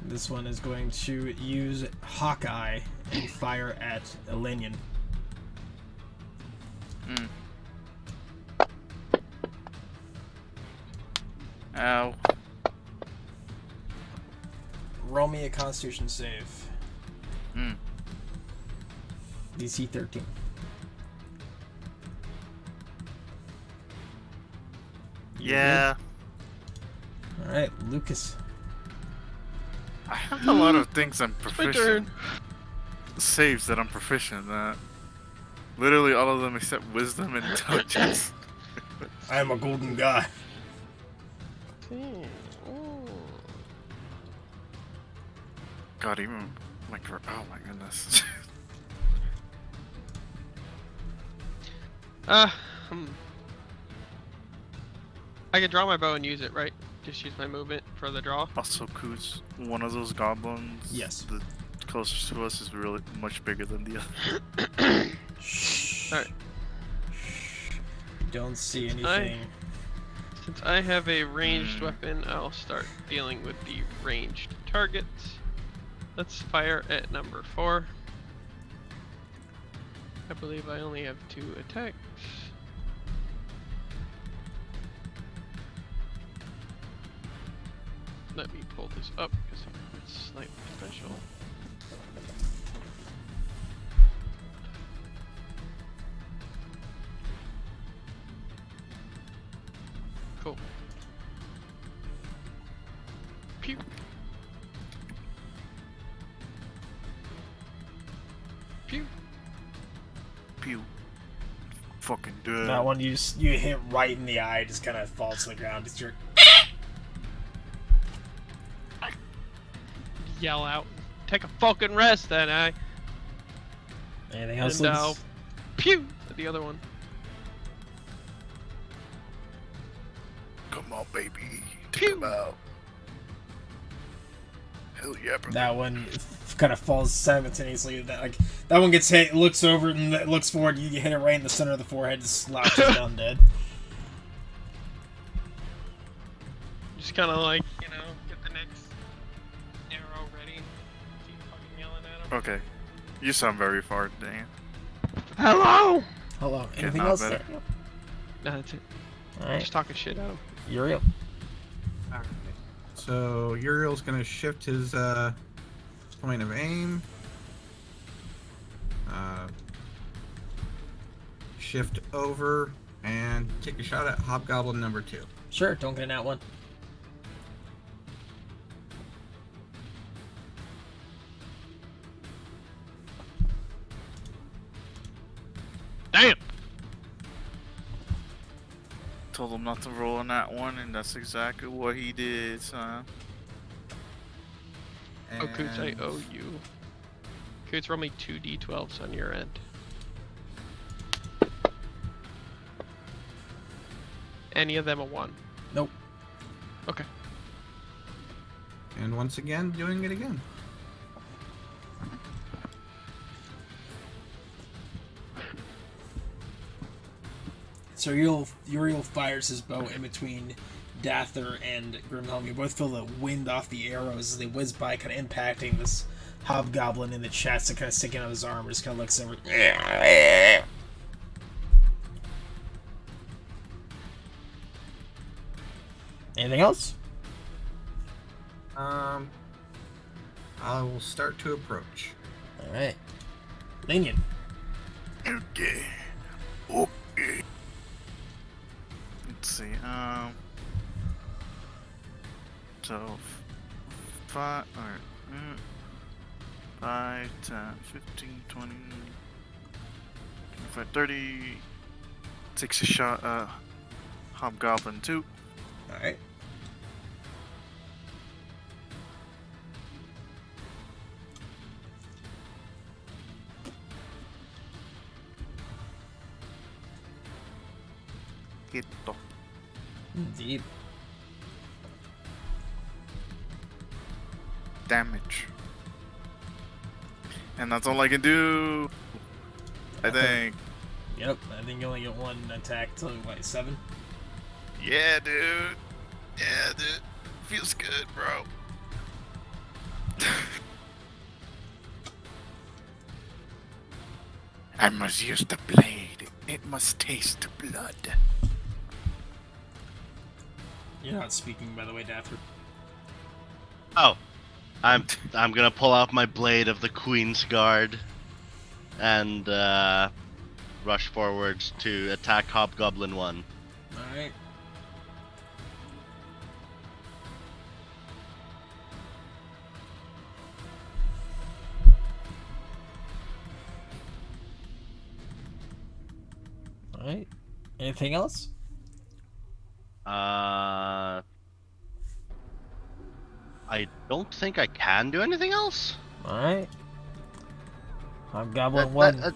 This one is going to use Hawkeye and fire at Elenian. Ow. Roll me a Constitution save. DC 13. Yeah. Alright, Lucas. I have a lot of things I'm My proficient. turn. Saves that I'm proficient at. Literally all of them except wisdom and intelligence. I am a golden guy. God, even Oh my goodness. I could draw my bow and use it, right? Just use my movement for the draw. Also, Coots, one of those goblins. Yes. The closest to us is really much bigger than the other. Alright. Don't see anything. Since I have a ranged weapon, I'll start dealing with the ranged targets. Let's fire at number 4. I believe I only have 2 attacks. Let me pull this up because it's slightly special. Cool. Pew. Pew. Pew. Fucking dead. That one you hit right in the eye, just kind of falls to the ground. It's your Yell out. Take a fucking rest then, anything else? And Lucas? I'll pew at the other one. Come on, baby. Pew. Take him out. Hell yeah, bro. That one kind of falls simultaneously. That one gets hit, looks over, and looks forward. You hit it right in the center of the forehead, just slouches down dead. Just kind of like, you know, get the next arrow ready. Keep fucking yelling at him. Okay. You sound very far, Dan. Hello! Hello. Okay, Anything not else? better. There? No, that's it. Alright. Just talking shit at him. Uriel. Alright. So Uriel's gonna shift his point of aim. Shift over and take a shot at Hobgoblin number 2. Sure, don't get an out one. Damn! Told him not to roll on that one, and that's exactly what he did, son. Oh, Coots, I owe you. Coots, roll me 2 d12s on your end. Any of them a 1? Nope. Okay. And once again, doing it again. So Uriel fires his bow in between Dather and Grimhelm. You both feel the wind off the arrows as they whiz by, kind of impacting this hobgoblin in the chest and kind of sticking out his arm. Just kind of looks over. Anything else? I will start to approach. All right. Linian. Okay. Okay. Let's see. So 5. Alright. 5, 10, 15, 20, 25, 30. Takes a shot. Hobgoblin 2. All right. Hito. Indeed. Damage. And that's all I can do. I think. Yep. I think you only get one attack till what, 7? Yeah, dude. Yeah, dude. Feels good, bro. I must use the blade. It must taste blood. You're not speaking, by the way, Dather. Oh, I'm gonna pull out my blade of the Queen's Guard, and rush forwards to attack Hobgoblin 1. All right. All right. Anything else? I don't think I can do anything else. Alright. Hobgoblin 1.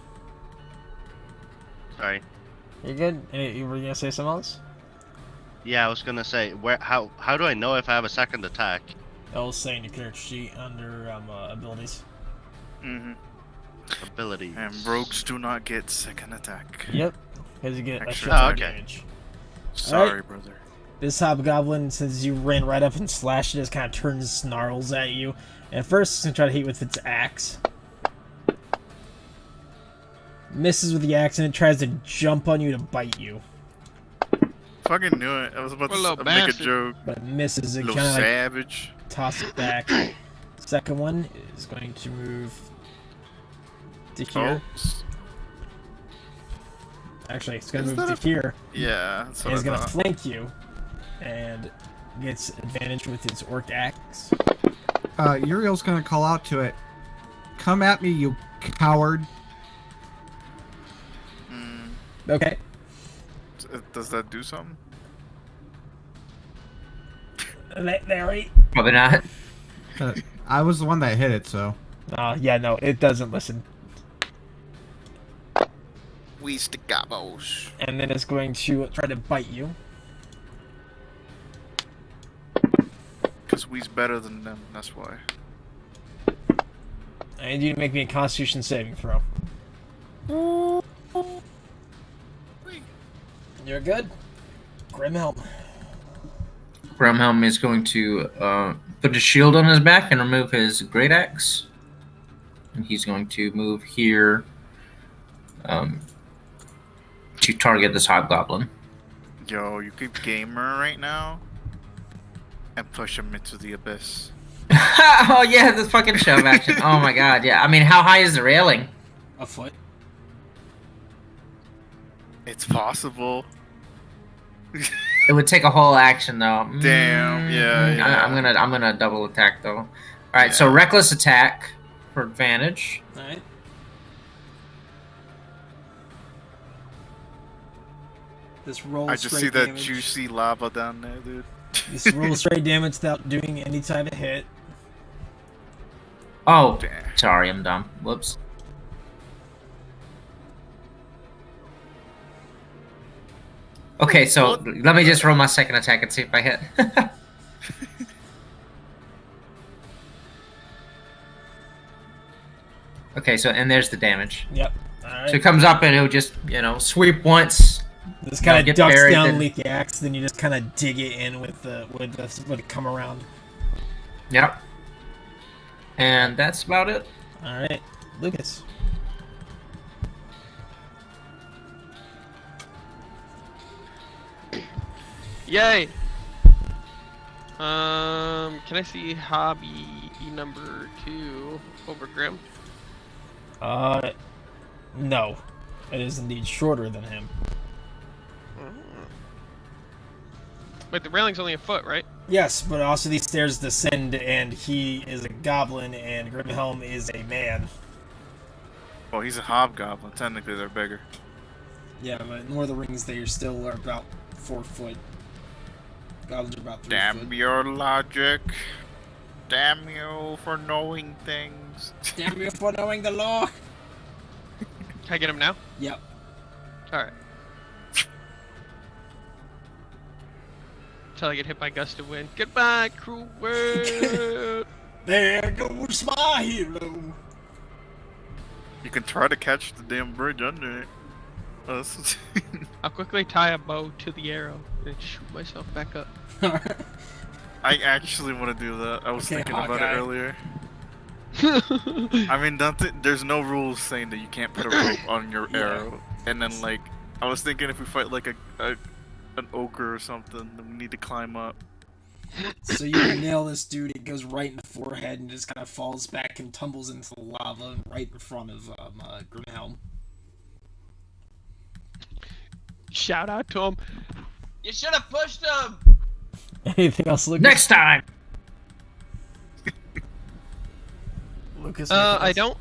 Sorry. You good? You were gonna say something else? Yeah, I was gonna say, how do I know if I have a second attack? I'll say in your character sheet under abilities. Mm-hmm. Abilities. And rogues do not get second attack. Yep. Because you get Extra extra attack. damage. Sorry, brother. This hobgoblin, since you ran right up and slashed it, just kind of turns snarls at you. And first, it's gonna try to hit you with its axe. Misses with the axe and it tries to jump on you to bite you. Fucking knew it. I was about What a to little make a bastard. joke. But it misses. It Little kind of like savage. toss it back. Second one is going to move to here. Oh, Actually, it's going to Is move that to here. yeah. That's what And it's I going to thought. flank you. And gets advantage with its orc axe. Uriel's gonna call out to it. Come at me, you coward. Mm, Okay. does that do something? Larry. Probably not. I was the one that hit it, so. Yeah, no, it doesn't listen. We stick gobos. And then it's going to try to bite you. Because we's better than them, that's why. I need you to make me a Constitution saving throw. You're good. Grimhelm. Grimhelm is going to put a shield on his back and remove his great axe. And he's going to move here to target this hobgoblin. Yo, you could gamer right now and push him into the abyss. Oh yeah, this fucking shove action. Oh my god, yeah. I mean, how high is the railing? A foot. It's possible. It would take a whole action though. Damn, yeah. I'm gonna double attack though. All right, so reckless attack for advantage. All right. This roll. I just see that juicy lava down there, dude. This roll straight damage without doing any type of hit. Oh, Damn. sorry, I'm dumb. Whoops. Okay, so let me just roll my second attack and see if I hit. Okay, so and there's the damage. Yep. All right. So it comes up and it'll just, sweep once. This kind of get ducks buried down and- underneath the axe, then you just kind of dig it in with it come around. Yep. And that's about it. All right, Lucas. Yay! Can I see hobby number 2 over Grim? No, it is indeed shorter than him. Wait, the railing's only a foot, right? Yes, but also these stairs descend, and he is a goblin, and Grimhelm is a man. Well, he's a hobgoblin. Technically, they're bigger. Yeah, but in Lord of the Rings, they still are about 4 foot. Goblins are about 3 Damn foot. your logic. Damn you for knowing things. Damn you for knowing the law! Can I get him now? Yep. Alright. Until I get hit by gust of wind. Goodbye, cruel world! There goes my hero! You can try to catch the damn bridge under it. Us. I'll quickly tie a bow to the arrow and shoot myself back up. I actually want to do that. I was Okay, thinking about Hawkeye. it earlier. I mean, there's no rules saying that you can't put a rope on your Yeah. arrow. And then, like, I was thinking if we fight like an ogre or something, then we need to climb up. So you nail this dude, it goes right in the forehead and just kind of falls back and tumbles into the lava right in front of Grimhelm. Shout out to him. You should have pushed him! Anything else, Lucas? Next time. Lucas. I don't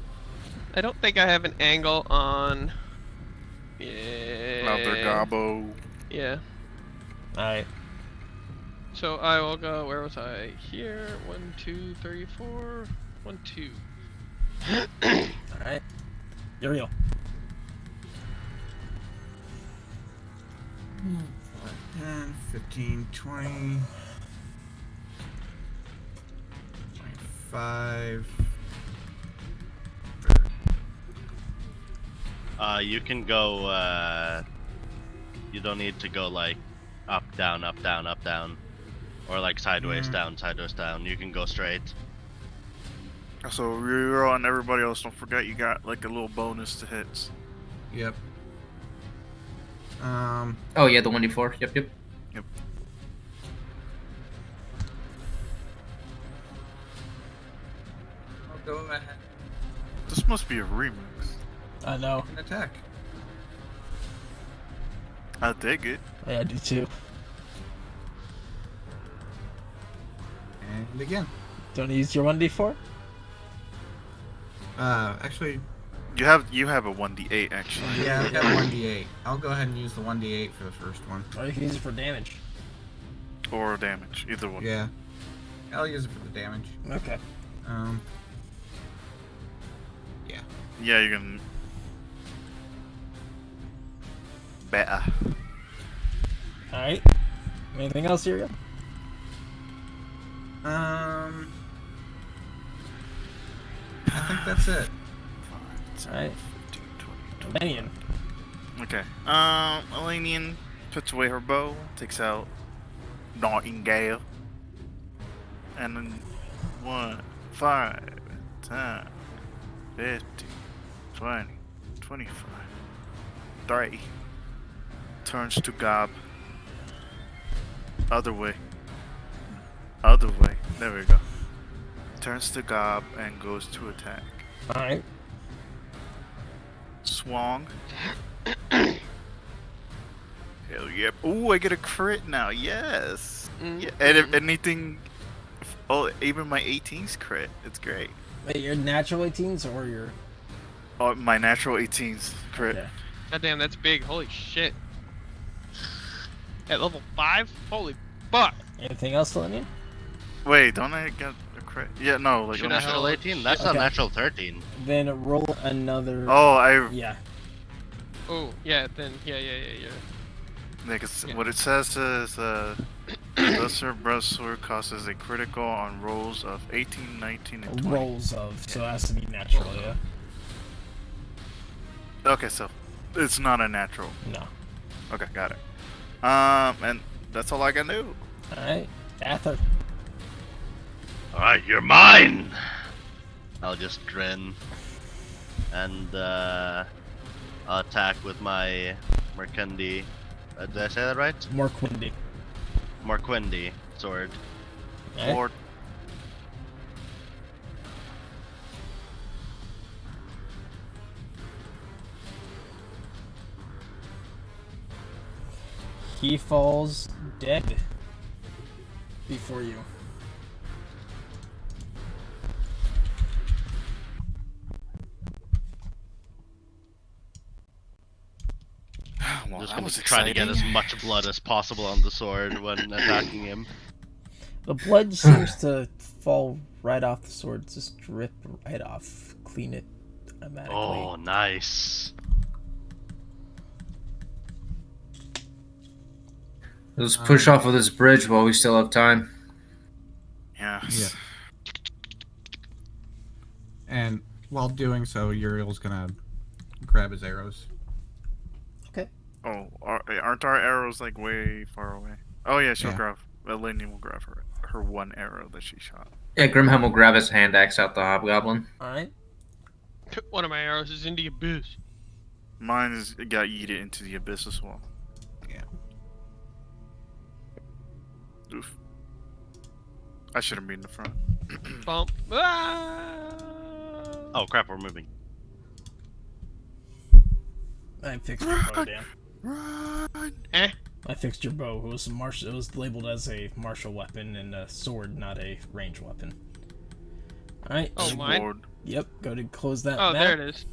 think I have an angle on. Yeah. Another gobbo. Yeah. Alright. So I will go. Where was I? Here. 1, 2, 3, 4. 1, 2. Alright. Uriel. 10, 15, 20, 25. You can go, you don't need to go like up, down, up, down, up, down. Or like sideways down, sideways down. You can go straight. So reroll and everybody else, don't forget you got like a little bonus to hits. Yep. Oh yeah, the 1d4. Yep. I'll go ahead This must be a remix. I know. and attack. I dig it. Yeah, I do too. And again. Don't you use your 1d4? Actually, You have a 1d8 actually. yeah, I got 1d8. I'll go ahead and use the 1d8 for the first one. Or you can use it for damage. Or damage, either one. Yeah. I'll use it for the damage. Okay. Yeah, you can. Better. Alright. Anything else, Uriel? I think that's it. Alright. Elenian. Okay. Elenian puts away her bow, takes out Nightingale. And then 1, 5, 10, 15, 20, 25, 30. Turns to Gob. Other way. Other way. There we go. Turns to Gob and goes to attack. Alright. Swung. Hell yeah. Ooh, I get a crit now. Yes. Yeah. And if anything, even my 18's crit. It's great. Wait, your natural 18s or your... Oh, my natural 18's crit. Okay. God damn, that's big. Holy shit. At level 5? Holy fuck. Anything else, Elenian? Wait, don't I get a crit? Yeah, no. Like Should I Natural hell- 18? That's Okay. not natural 13. Then roll another... Oh, I. Yeah. Oh, yeah, then, yeah. Like it's, Yeah. what it says is, Lesser Breastsword causes a critical on rolls of 18, 19, and 20. Rolls of, so it has to be natural, yeah? Okay, so it's not a natural. No. Okay, got it. And that's all I can do. Alright. Ather. Alright, you're mine! I'll just grin. And, I'll attack with my Merkendi. Did I say that right? More Quindy. Morquendi sword. Okay. Lord. He falls dead before you. Well, Just that gonna was try to get as exciting. much blood as possible on the sword when attacking him. The blood seems to fall right off the sword, just drip right off. Clean it automatically. Oh, nice. Let's push off of this bridge while we still have time. Yes. And while doing so, Uriel's gonna grab his arrows. Oh, aren't our arrows like way far away? Oh yeah, she'll Yeah. grab. Eleni will grab her one arrow that she shot. Yeah, Grimhelm will grab his hand axe out the hobgoblin. Alright. One of my arrows is in the abyss. Mine is got yeeted into the abyss as well. Yeah. Oof. I should have been in the front. Bump. Ah! Oh crap, we're moving. I fixed your bow, Dan. Run! I fixed your bow. It was labeled as a martial weapon and a sword, not a range weapon. Alright. Oh, mine? Lord. Yep, go to close that Oh, map. there it is.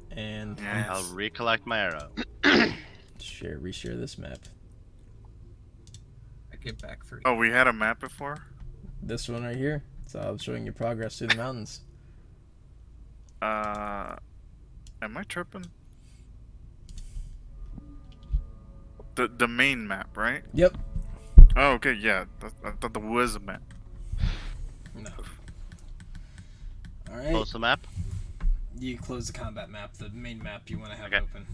And Yes. I'll recollect my arrow. reshare this map. I get back 3. Oh, we had a map before? This one right here. So I'm showing you progress through the mountains. Am I tripping? The main map, right? Yep. Oh, okay, yeah. I thought there was a map. No. All right. Close the map. You close the combat map, the main map you want to have Okay. open.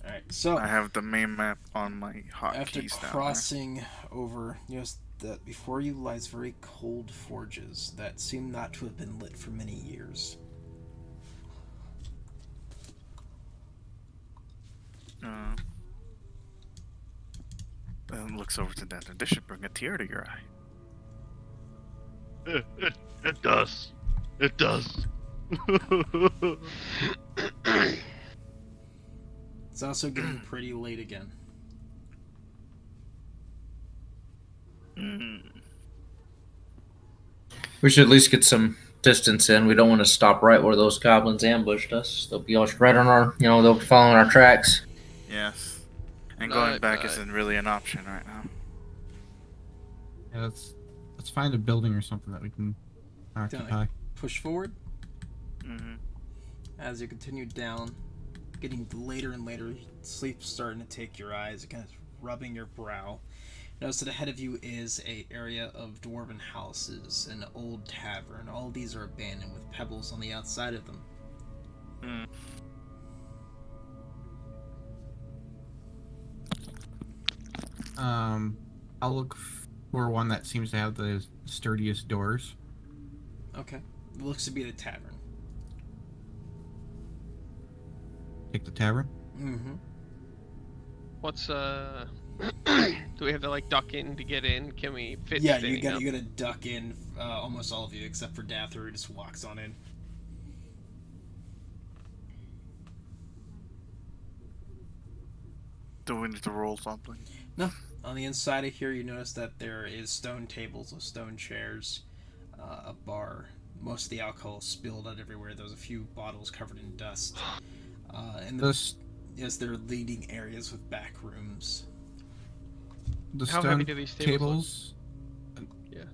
All right. So I have the main map on my after hotkeys down crossing over, you notice that before you lies very cold forges that seem not to have been lit for many years. there. And looks over to that. This should bring a tear to your eye. It does. It does. It's also getting pretty late again. We should at least get some distance in. We don't want to stop right where those goblins ambushed us. They'll be all right on our, they'll be following our tracks. Yes. And going Right, back right. isn't really an option right now. Yeah, let's find a building or something that we can occupy. Push forward Mm-hmm. as you continue down, getting later and later. Sleep's starting to take your eyes, kind of rubbing your brow. Notice that ahead of you is a area of dwarven houses, an old tavern. All these are abandoned with pebbles on the outside of them. I'll look for one that seems to have the sturdiest doors. Okay. It looks to be the tavern. Take the tavern. Mm-hmm. What's do we have to like duck in to get in? Can we fit? Yeah, standing up? you gotta duck in, almost all of you, except for Dather, who just walks on in. Do we need to roll something? No. On the inside of here, you notice that there is stone tables with stone chairs, a bar. Most of the alcohol spilled out everywhere. There's a few bottles covered in dust. And This yes, there are leading areas with back rooms. the How stone heavy do these tables tables. Yeah.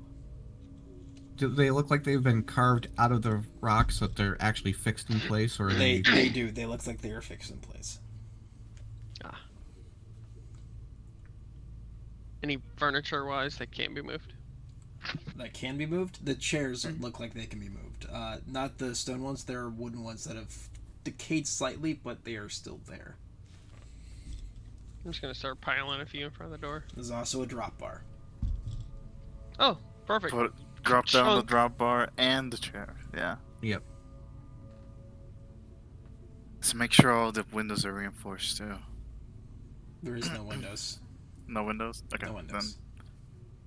Do they look like they've been carved out of the rock so that they're actually fixed in place, or are They do. They look like they are fixed in place. Any furniture-wise that can't be moved? That can be moved. The chairs look like they can be moved. Not the stone ones. There are wooden ones that have decayed slightly, but they are still there. I'm just gonna start piling a few in front of the door. There's also a drop bar. Oh, perfect. Drop down the Chunk. drop bar and the chair. Yeah. Yep. Let's make sure all the windows are reinforced too. There is no windows. No windows? Okay, No windows.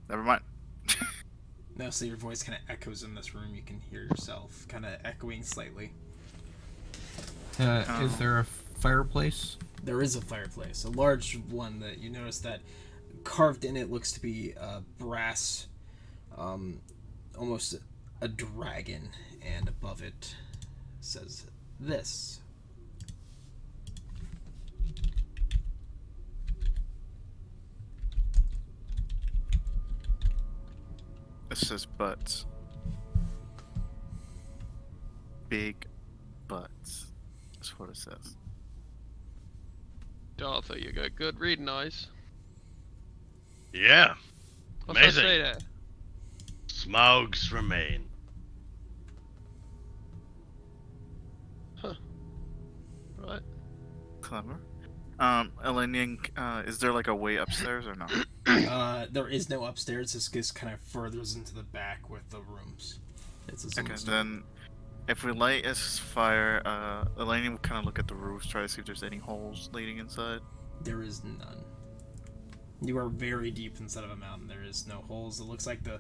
then never mind. No, so your voice kind of echoes in this room. You can hear yourself kind of echoing slightly. Is there a fireplace? There is a fireplace, a large one that you notice that carved in it looks to be brass, almost a dragon, and above it says this. It says butts. Big butts. That's what it says. Arthur, you got good reading eyes. Yeah. What's that Amazing. say that? Smaugs remain. Right. Clever. Elenian, is there like a way upstairs or no? There is no upstairs. This just kind of furthers into the back with the rooms. It's a Okay, single then if we light a fire, Elenian will kind of look at the roofs, try to see if there's any holes leading inside. There is none. You are very deep inside of a mountain. There is no holes. It looks like the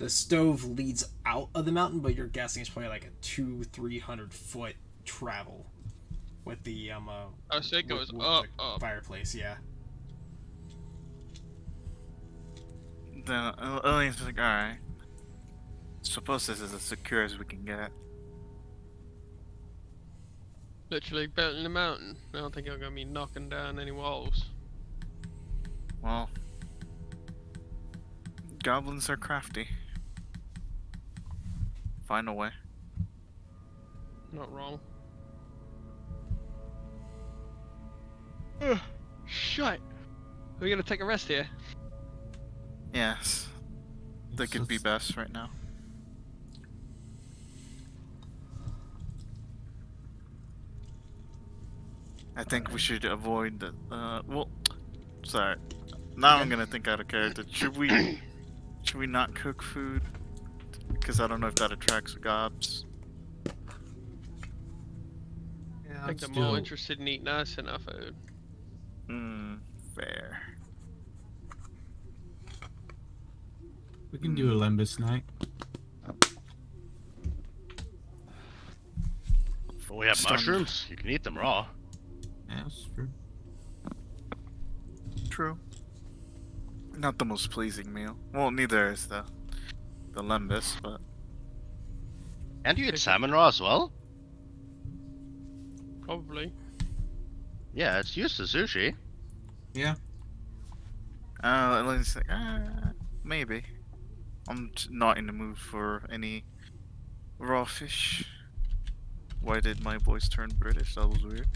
stove leads out of the mountain, but you're guessing it's probably like a 200-300 foot travel with the Oh, so it goes with up, the up. fireplace. Yeah. Then Elenian's like, alright. Suppose this is as secure as we can get. Literally built in the mountain. I don't think I'm gonna be knocking down any walls. Well, goblins are crafty. Find a way. Not wrong. Shut. We're gonna take a rest here. Yes. That could be best right now. I think we should avoid the. Well, sorry. Now I'm gonna think out of character. Should we not cook food? Because I don't know if that attracts gobs. I think they're more interested in eating us than our food. Fair. We can do a Lembus night. But we have Stunned. mushrooms. You can eat them raw. Yeah, that's true. True. Not the most pleasing meal. Well, neither is the lembus, but And you eat salmon raw as well? Probably. Yeah, it's used to sushi. Yeah. Elaine's like, maybe. I'm not in the mood for any raw fish. Why did my voice turn British? That was weird.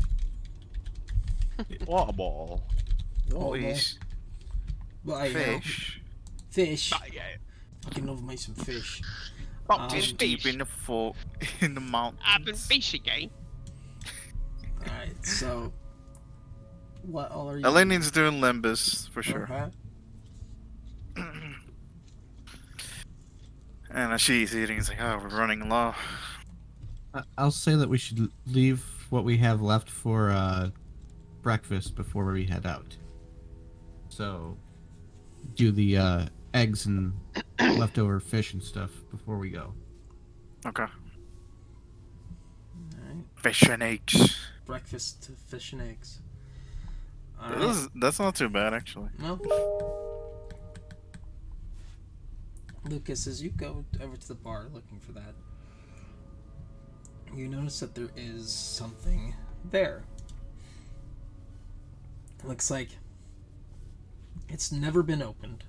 What a ball. Always Well, I know. fish. Fish. Fucking love me some fish. Just deep in the mountains. I've been fishing, eh? Alright, so. What all are you Elaine's doing lembus for sure. Okay. And as she's eating, it's like, oh, we're running low. I'll say that we should leave what we have left for breakfast before we head out. So, do the eggs and leftover fish and stuff before we go. Okay. Alright. Fish and eggs. Breakfast, fish and eggs. Alright. That's not too bad, actually. No. Lucas, as you go over to the bar looking for that, you notice that there is something there. It looks like it's never been opened.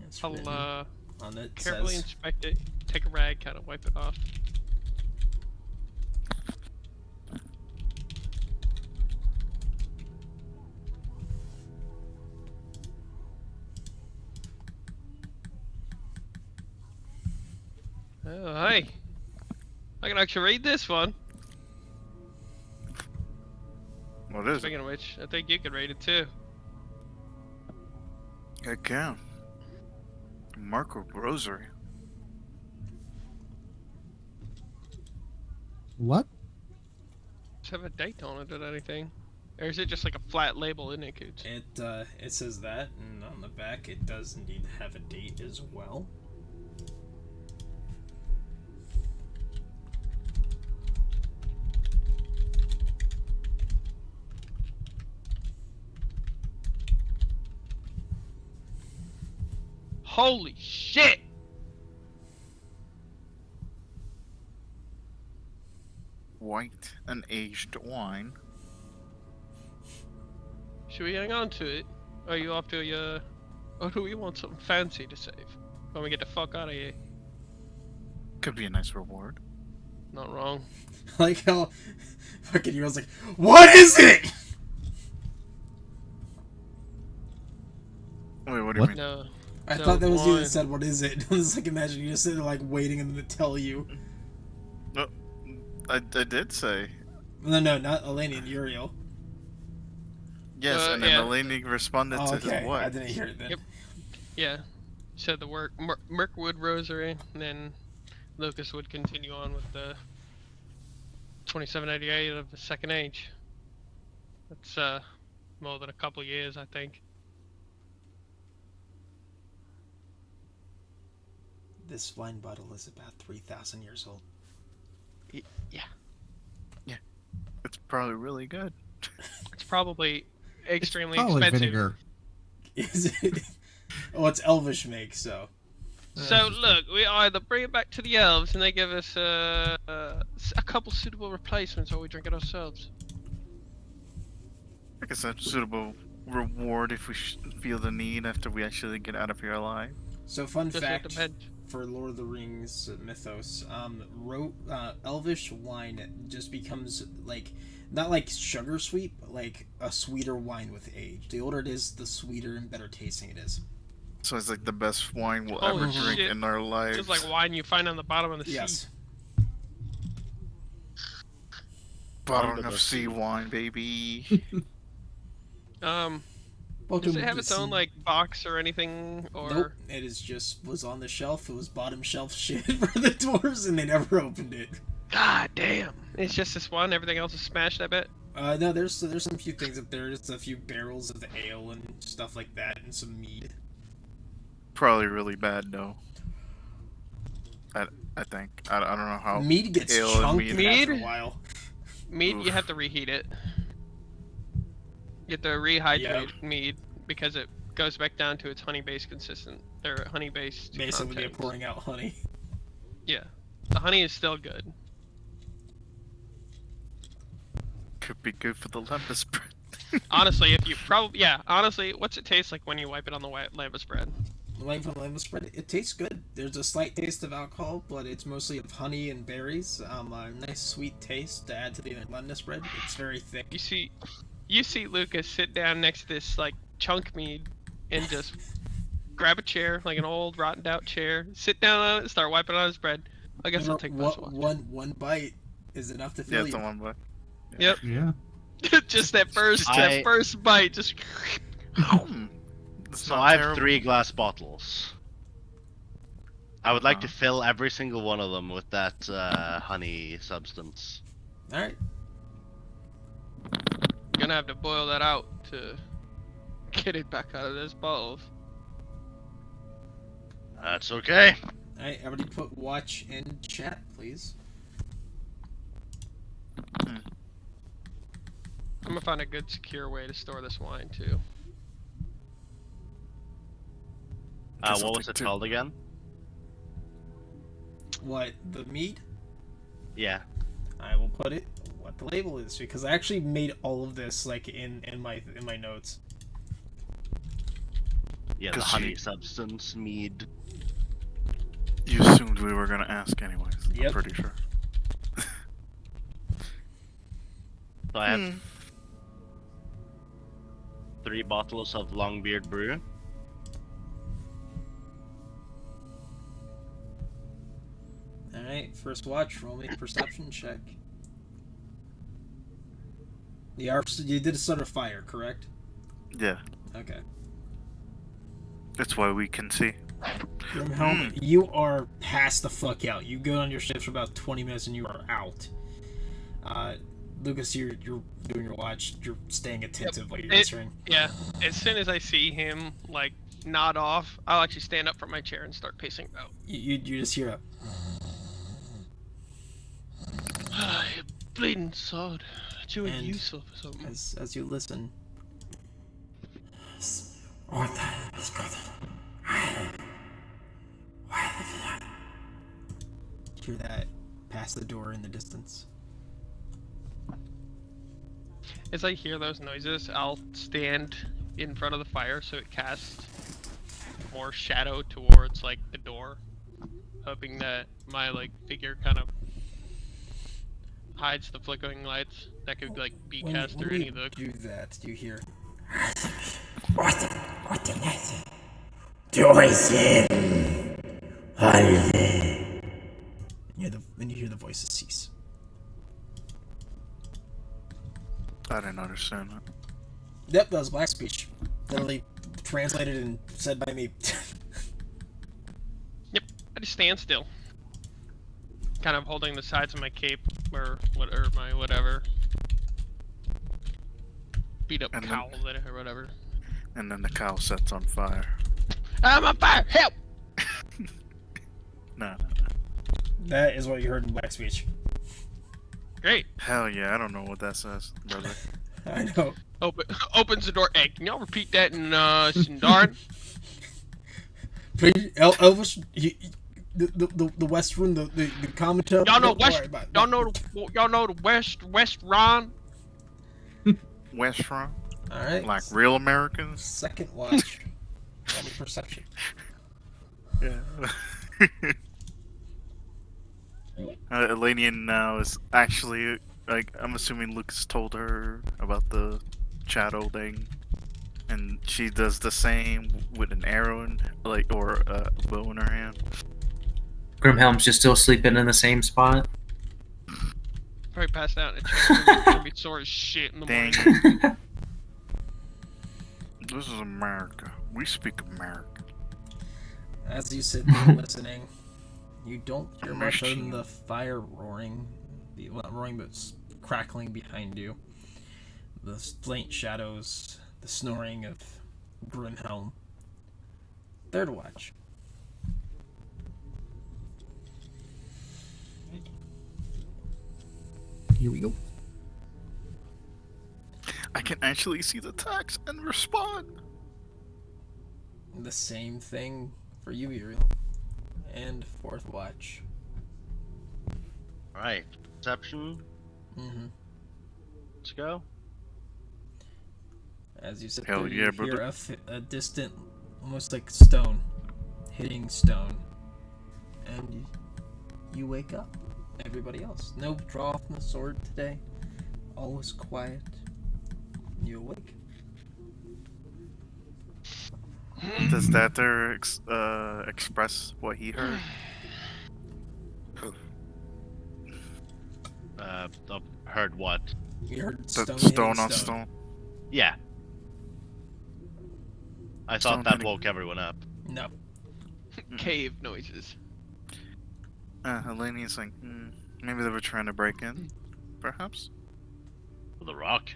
It's written I'll on it. carefully Says, inspect it, take a rag, kind of wipe it off. Oh, hey. I can actually read this one. What is it? Speaking of which, I think you can read it too. I can. Marco Rosary. What? Does it have a date on it or anything? Or is it just like a flat label, isn't it, Coots? it says that, and on the back it does indeed have a date as well. Holy shit! White and aged wine. Should we hang on to it? Or are you off to your... Or do we want something fancy to save? When we get the fuck out of here? Could be a nice reward. Not wrong. Like how fucking Euro's like, what is it? Wait, what do you mean? No. I So thought that was you that wine. said, what is it? I was like, imagine you just sitting there like waiting and then to tell you. No, I did say. No, not Eleni and Uriel. Yes, and then yeah. Eleni responded Oh, to okay, his what? I didn't hear it then. Yep. Yeah. Said the word Mirkwood Rosary, and then Lucas would continue on with the 2788 of the Second Age. That's more than a couple of years, I think. This wine bottle is about 3,000 years old. Yeah. It's probably really good. It's probably extremely Probably expensive. vinegar. Is it? Oh, it's Elvish make, so. So look, we either bring it back to the elves and they give us a couple suitable replacements, or we drink it ourselves. I guess that's a suitable reward if we feel the need after we actually get out of here alive. So fun Just fact. depends. for Lord of the Rings mythos, Elvish wine just becomes like not like sugar sweet, but like a sweeter wine with age. The older it is, the sweeter and better tasting it is. So it's like the best wine we'll Holy ever drink shit. in our lives. Just like wine you find on the bottom of the sea. Yes. Bottom of sea wine, baby. Does it have its own like box or anything, or? Nope. It is just was on the shelf. It was bottom shelf shit for the dwarves, and they never opened it. God damn! It's just this one. Everything else is smashed. I bet. No, there's some few things up there. Just a few barrels of ale and stuff like that, and some mead. Probably really bad though. I think I don't know how. Mead gets ale and chunked mead- after a while. Mead, you Oof. have to reheat it. You have to rehydrate Yep. mead because it goes back down to its honey-based consistent. Or honey-based. Basically, they're content. pouring out honey. Yeah, the honey is still good. Could be good for the lembas bread. Honestly, if you honestly, what's it taste like when you wipe it on the lambus bread? Like from lemon spread, it tastes good. There's a slight taste of alcohol, but it's mostly of honey and berries. A nice sweet taste to add to the lemon spread. It's very thick. You see Lucas sit down next to this like chunk mead and just grab a chair, like an old rotted out chair, sit down on it, and start wiping on his bread. I guess I'll take this one. One bite is enough to Yeah, fill it's you. the one bite. Yep. Yeah. Just that first bite, just. It's So not I have terrible. 3 glass bottles. I would like to fill every single one of them with that honey substance. All right. Gonna have to boil that out to get it back out of those bottles. That's okay. All right. Everybody, put watch in chat, please. I'm gonna find a good, secure way to store this wine too. Guess I'll What was take it 2. called again? What, the mead? Yeah. I will put it what the label is, because I actually made all of this like in my notes. Yeah, the 'Cause honey you- substance, mead. You assumed we were gonna ask anyways. Yep. I'm pretty sure. So I have 3 bottles of Longbeard Brew. All right. First watch. Roll me a perception check. You did a start a fire, correct? Yeah, Okay. that's why we can see. Grimhelm, you are passed the fuck out. You go on your shift for about 20 minutes and you are out. Lucas, you're doing your watch. You're staying attentive while you're answering. Yeah, as soon as I see him like nod off, I'll actually stand up from my chair and start pacing about. You just hear a Bleeding sword. You And useful for something. as you listen. Hear that past the door in the distance. As I hear those noises, I'll stand in front of the fire so it casts more shadow towards like the door, hoping that my like figure kind of hides the flickering lights that could like be cast through any of the. do that, you hear. And you hear the voices cease. I didn't understand that. Yep, that was black speech. Literally translated and said by me. Yep, I just stand still, kind of holding the sides of my cape or my whatever beat up And then- cowl or whatever. And then the cow sets on fire. I'm on fire! Help! No. That is what you heard in black speech. Great. Hell yeah, I don't know what that says, brother. I know. Opens the door. Hey, can y'all repeat that in Sindarin? Please, Elvis, the West Room, the commentary. Y'all know Don't West. worry about it. Y'all know the West Ron. West front? All right. Like real Americans? Second watch. Roll me perception. Yeah. Elenian now is actually like, I'm assuming Lucas told her about the shadow thing, and she does the same with an arrow in, like, or a bow in her hand. Grimhelm's just still sleeping in the same spot. Probably passed out in a chair. Gonna be sore as shit in the Dang. morning. This is America. We speak American. As you sit there listening, you don't hear much other than the fire roaring. Well, not roaring, but crackling behind you. The faint shadows, the snoring of Grimhelm. Third watch. Here we go. I can actually see the text and respond. The same thing for you, Uriel. And fourth watch. Alright, perception. Mm-hmm. Let's go. As you sit Hell there, yeah, you brother. hear a distant, almost like stone, hitting stone. And you wake up. Everybody else. No draw from the sword today. All was quiet. You awake. Does that there express what he heard? Heard what? You heard The stone, stone hitting on stone. Yeah. I Stone thought that hitting- woke everyone up. No. Cave noises. Elenian's like, maybe they were trying to break in, perhaps? The rock.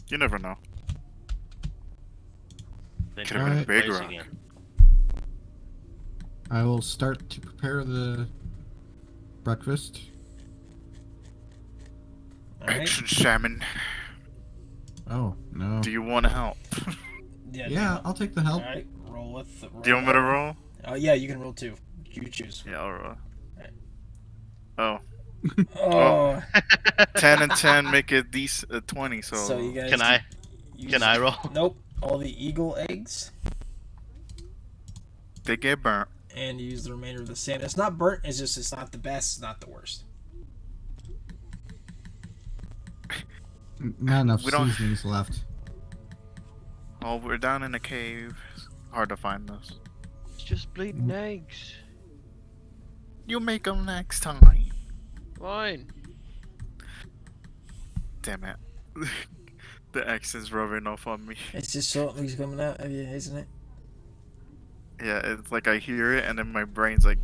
You never know. They Could've been a tried big placing rock. it. I will start to prepare the breakfast. Alright. Action salmon. Oh, no. Do you want to help? Yeah, I'll take the help. Alright, roll with. Do you want me to roll? Oh, yeah, you can roll too. You choose. Yeah, I'll roll. Alright. Oh. Oh. 10 and 10 make it 20, so... So you guys. Can I? use- Can I roll? Nope. All the eagle eggs, They get burnt. and you use the remainder of the sand. It's not burnt. It's just it's not the best. It's not the worst. Not enough We don't- seasonings left. Oh, we're down in a cave. It's hard to find those. It's just bleeding eggs. You'll make them next time. Fine. Damn it. The X is rubbing off on me. It's just something's coming out of you, isn't it? Yeah, it's like I hear it and then my brain's like,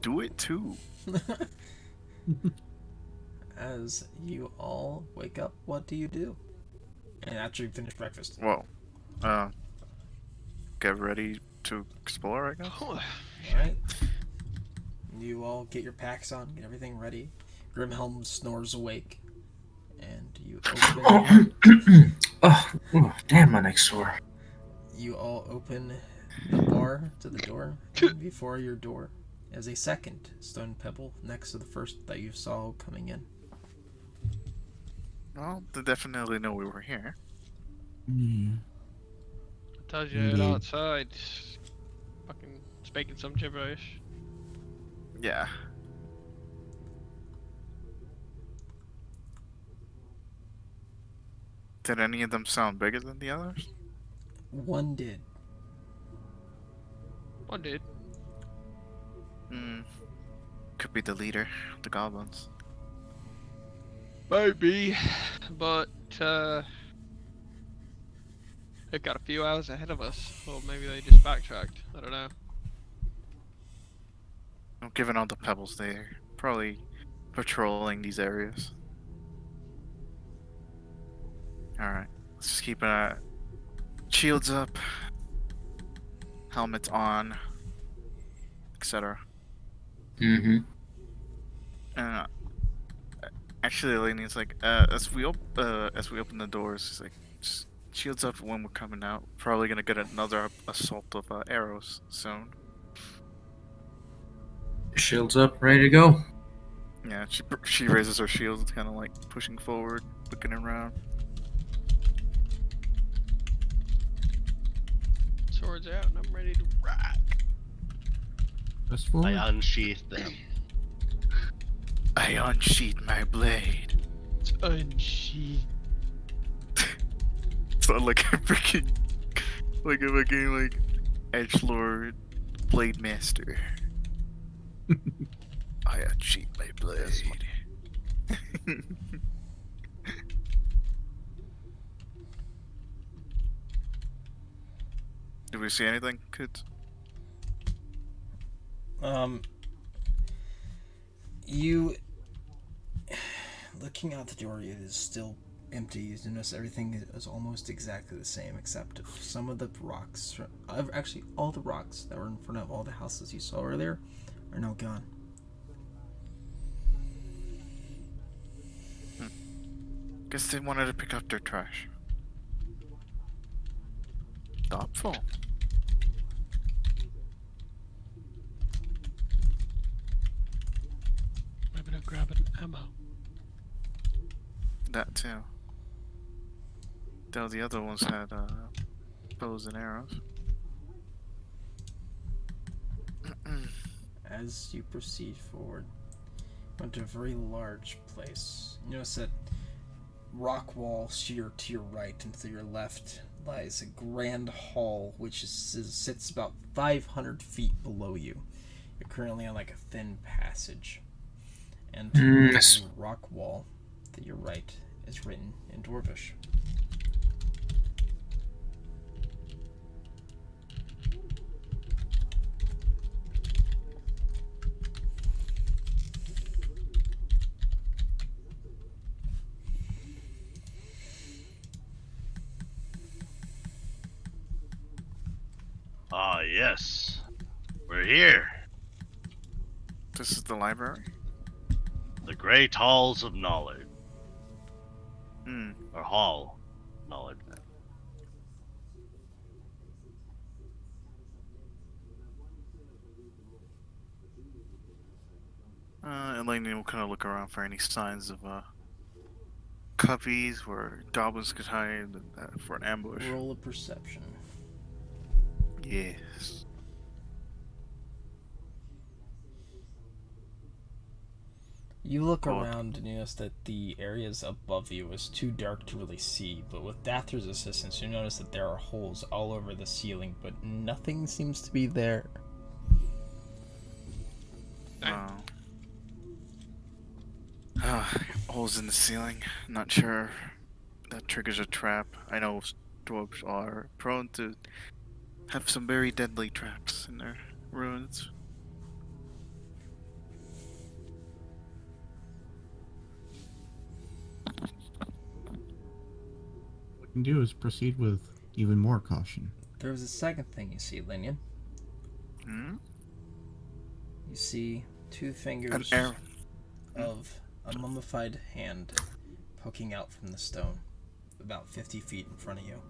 do it too. As you all wake up, what do you do? And after you finish breakfast. Well, get ready to explore, I guess. Alright. You all get your packs on, get everything ready. Grimhelm snores awake. And you open Oh, damn, my neck's sore. you all open the bar to the door. Before your door is a second stone pebble next to the first that you saw coming in. Well, they definitely know we were here. Mm. I told you Indeed. outside. Fucking speaking some gibberish. Yeah. Did any of them sound bigger than the others? One did. One dude. Could be the leader, the goblins. Maybe. But, they've got a few hours ahead of us. Or maybe they just backtracked. I don't know. Given all the pebbles, they're probably patrolling these areas. Alright, let's just keep shields up, helmets on, etc. Mm-hmm. Actually, Eleni's like, as we open the doors, it's like, just shields up when we're coming out. Probably gonna get another assault of arrows soon. Shields up, ready to go. Yeah, she raises her shield, it's kind of like pushing forward, looking around. Swords out and I'm ready to rock. Just forward. I unsheath them. I unsheath my blade. It's unsheathed. Sound like a freaking, like edgelord blade master. I unsheath my blade. Did we see anything, kids? You looking out the door, it is still empty. You notice everything is almost exactly the same, except some of the rocks. Actually, all the rocks that were in front of all the houses you saw earlier are now gone. Guess they wanted to pick up their trash. Thoughtful. I'm gonna grab an ammo. That too. Though the other ones had bows and arrows. As you proceed forward, you enter a very large place. You notice that rock wall sheer to your right and to your left lies a grand hall which sits about 500 feet below you. You're currently on like a thin passage. And the rock wall to your right is written in Dwarvish. Ah, yes. We're here. This is the library? The Great Halls of Knowledge. Hmm. Or Hall of Knowledge. Elaine will kind of look around for any signs of copies where goblins could hide for an ambush. Roll a perception. Yes. You look around and you notice that the areas above you is too dark to really see, but with Dather's assistance, you notice that there are holes all over the ceiling, but nothing seems to be there. Holes in the ceiling. Not sure that triggers a trap. I know dwarves are prone to have some very deadly traps in their ruins. What we can do is proceed with even more caution. There's a second thing you see, Linian. Hmm? You see two fingers of a mummified hand poking out from the stone, about 50 feet in front of you.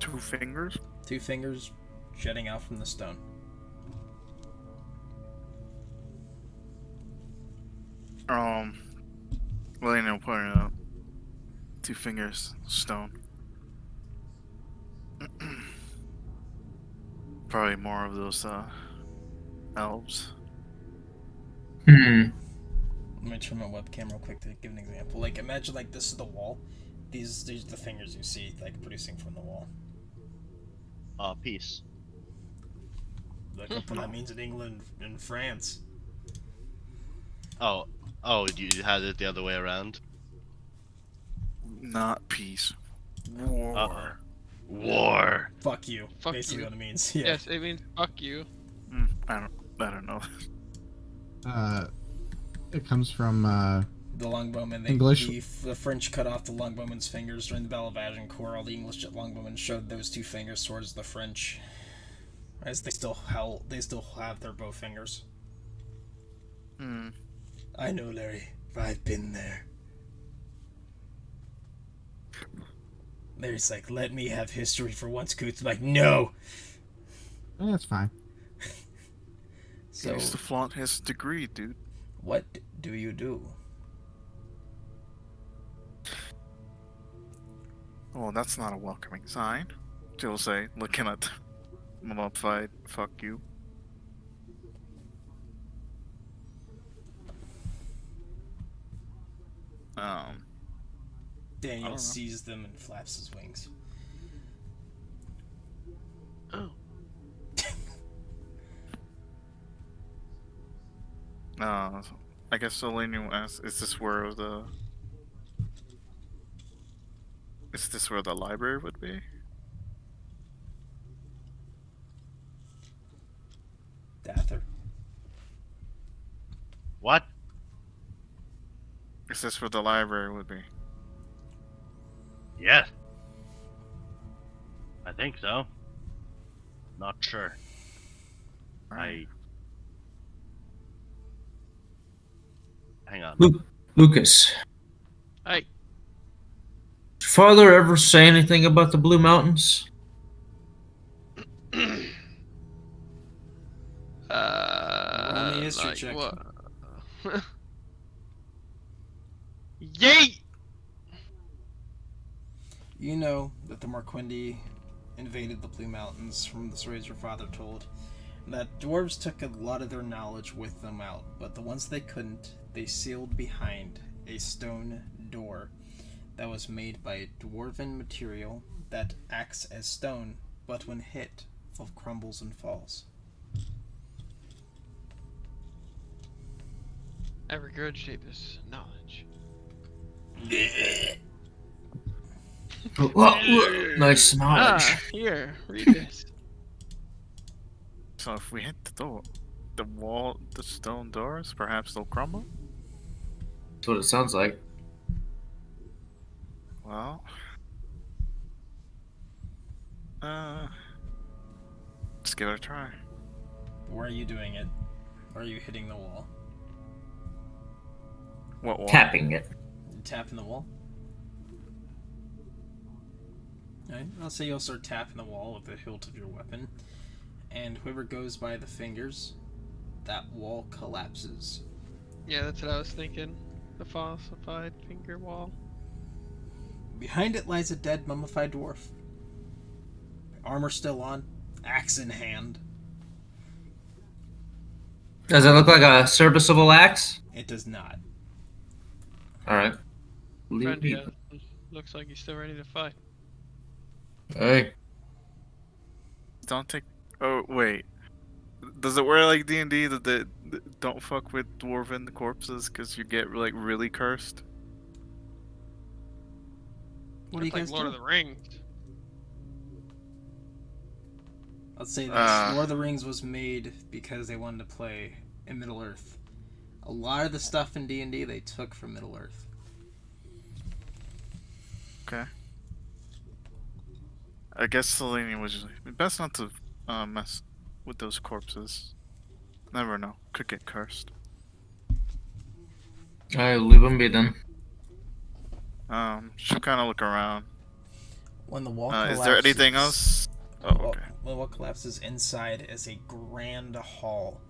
2 fingers? 2 fingers jutting out from the stone. Well, you know, pointing out 2 fingers, stone. Probably more of those elves. Let me turn my webcam real quick to give an example. Like, imagine like this is the wall. These are the fingers you see, like, producing from the wall. Peace. Look up what that means in England and France. Oh, you had it the other way around? Not peace. War. War. Fuck you. Fuck basically you. what it means. Yeah. Yes, it means fuck you. I don't know. It comes from The longbowmen. English. The French cut off the longbowmen's fingers during the Battle of Agincourt. All the English longbowmen showed those 2 fingers towards the French, as they still have their bow fingers. I know, Larry. I've been there. Larry's like, let me have history for once, Coots. I'm like, no. That's fine. He used to flaunt his degree, dude. What do you do? Well, that's not a welcoming sign. She'll say, looking at mummified, fuck you. Daniel know. sees them and flaps his wings. Oh. I guess Selene will ask, is this where the library would be? Dather. What? Is this where the library would be? Yes. I think so. Not sure. Hang on. Lucas, Hey. did your father ever say anything about the Blue Mountains? Roll me a history check. What? Yeet! You know that the Marquindi invaded the Blue Mountains from the stories your father told, and that dwarves took a lot of their knowledge with them out, but the ones they couldn't, they sealed behind a stone door that was made by dwarven material that acts as stone, but when hit, crumbles and falls. I regurgitate this knowledge. Nice knowledge. Here, read this. So if we hit the stone doors, perhaps they'll crumble? That's what it sounds like. Well, let's give it a try. Where are you doing it? Or are you hitting the wall? What wall? Tapping it. Tapping the wall? Alright, I'll say you'll start tapping the wall with the hilt of your weapon, and whoever goes by the fingers, that wall collapses. Yeah, that's what I was thinking. The falsified finger wall. Behind it lies a dead, mummified dwarf. Armor still on, axe in hand. Does it look like a serviceable axe? It does not. Alright. Friend here looks like he's still ready to fight. Hey. Don't take. Oh wait. Does it work like D&D that they don't fuck with dwarven corpses because you get like really cursed? What do you It's like guys Lord do? of the Rings. Let's say this. Lord of the Rings was made because they wanted to play in Middle Earth. A lot of the stuff in D&D they took from Middle Earth. Okay. I guess Selene was best not to mess with those corpses. Never know. Could get cursed. Alright, leave them be then. She'll kind of look around. When the wall Is collapses, there anything else? Oh, okay. When the wall collapses, inside is a grand hall.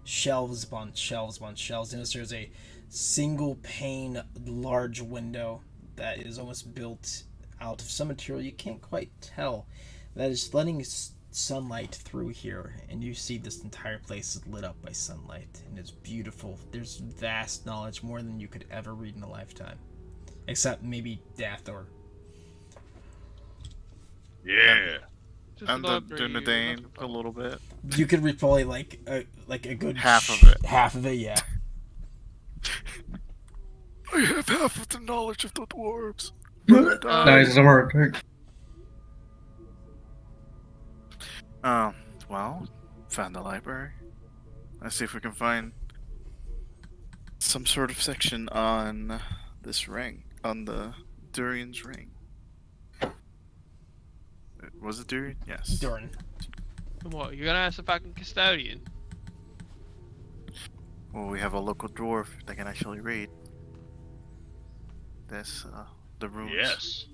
Shelves upon shelves upon shelves. Notice there's a single pane large window that is almost built out of some material you can't quite tell. That is letting sunlight through here, and you see this entire place is lit up by sunlight, and it's beautiful. There's vast knowledge, more than you could ever read in a lifetime. Except maybe Dathor. Yeah. Just And the library, Dunedain a little bit. You could read probably like a good Half of it. Half of it, yeah. I have half of the knowledge of the dwarves. Nice work. Well, found the library. Let's see if we can find some sort of section on this ring, on the Durian's ring. Was it Durian? Yes. Durin. What, you're gonna ask the fucking custodian? Well, we have a local dwarf that can actually read. This, the runes. Yes.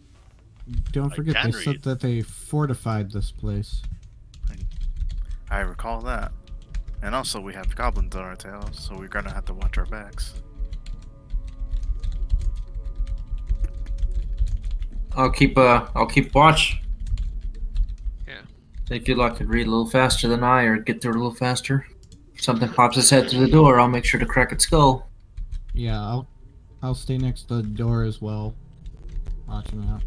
Don't I forget, can they said read. that they fortified this place. I recall that. And also, we have goblins on our tails, so we're gonna have to watch our backs. I'll keep watch. Yeah. If you'd like to read a little faster than I, or get through it a little faster. If something pops its head through the door, I'll make sure to crack its skull. Yeah, I'll stay next to the door as well, watching out.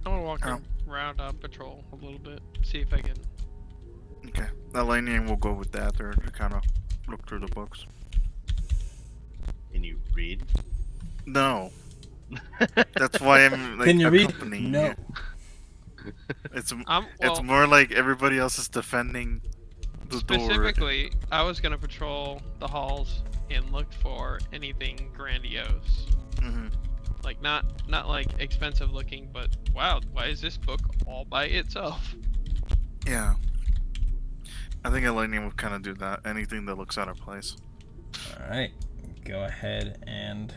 I'm gonna walk Oh. around on patrol a little bit, see if I can. Okay. Elenian will go with that or to kind of look through the books. Can you read? No. That's why I'm like Can you read? accompanying No. you. It's Well, it's more like everybody else is defending the door. specifically, I was gonna patrol the halls and look for anything grandiose. Mhm. Like not like expensive looking, but wow, why is this book all by itself? Yeah. I think Elenian would kind of do that. Anything that looks out of place. All right, go ahead and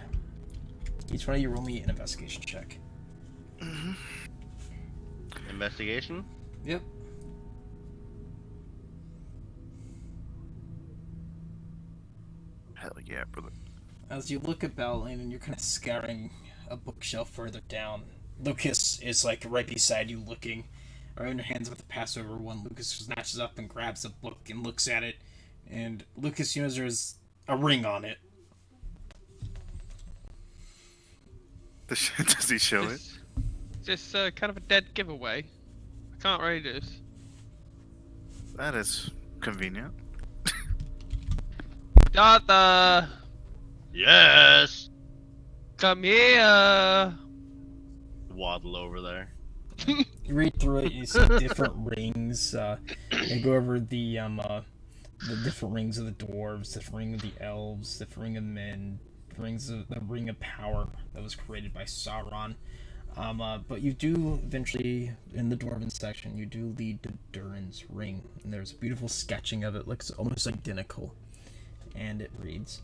each one of you roll me an investigation check. Investigation? Yep. Hell yeah, brother. As you look about and you're kind of scouring a bookshelf further down, Lucas is like right beside you looking. Right in your hands about to pass over one. Lucas snatches up and grabs the book and looks at it. And Lucas, you know, there's a ring on it. Does he show it? Just kind of a dead giveaway. I can't read this. That is convenient. Dada, Yes! come here. Waddle over there. You read through it, you see different rings. You go over the different rings of the dwarves, different ring of the elves, different ring of men, the ring of power that was created by Sauron. But you do eventually, in the dwarven section, you do lead to Durin's ring, and there's a beautiful sketching of it. Looks almost identical, and it reads.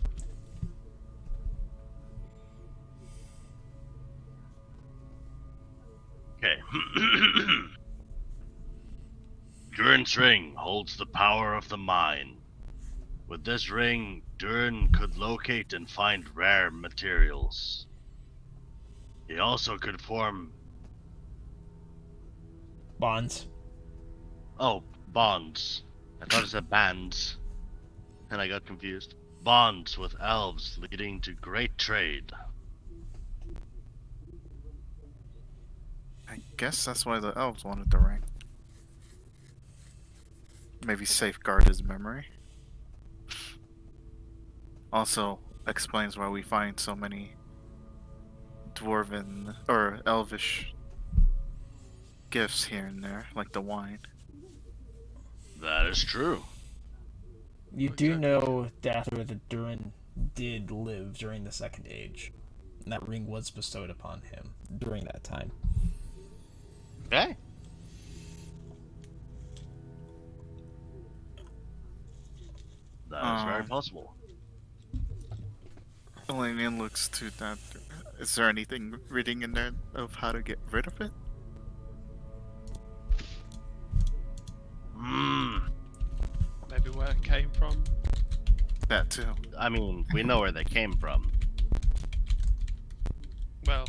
Okay. Durin's ring holds the power of the mine. With this ring, Durin could locate and find rare materials. He also could form Bonds. bonds. I thought it said bands, and I got confused. Bonds with elves leading to great trade. I guess that's why the elves wanted the ring. Maybe safeguard his memory. Also explains why we find so many dwarven or elvish gifts here and there, like the wine. That is true. You do know, Dathra, that Durin did live during the Second Age. And that ring was bestowed upon him during that time. Okay. That is very possible. Elenian looks to that. Is there anything written in there of how to get rid of it? Hmm. Maybe where it came from. That too. I mean, we know where they came from. Well,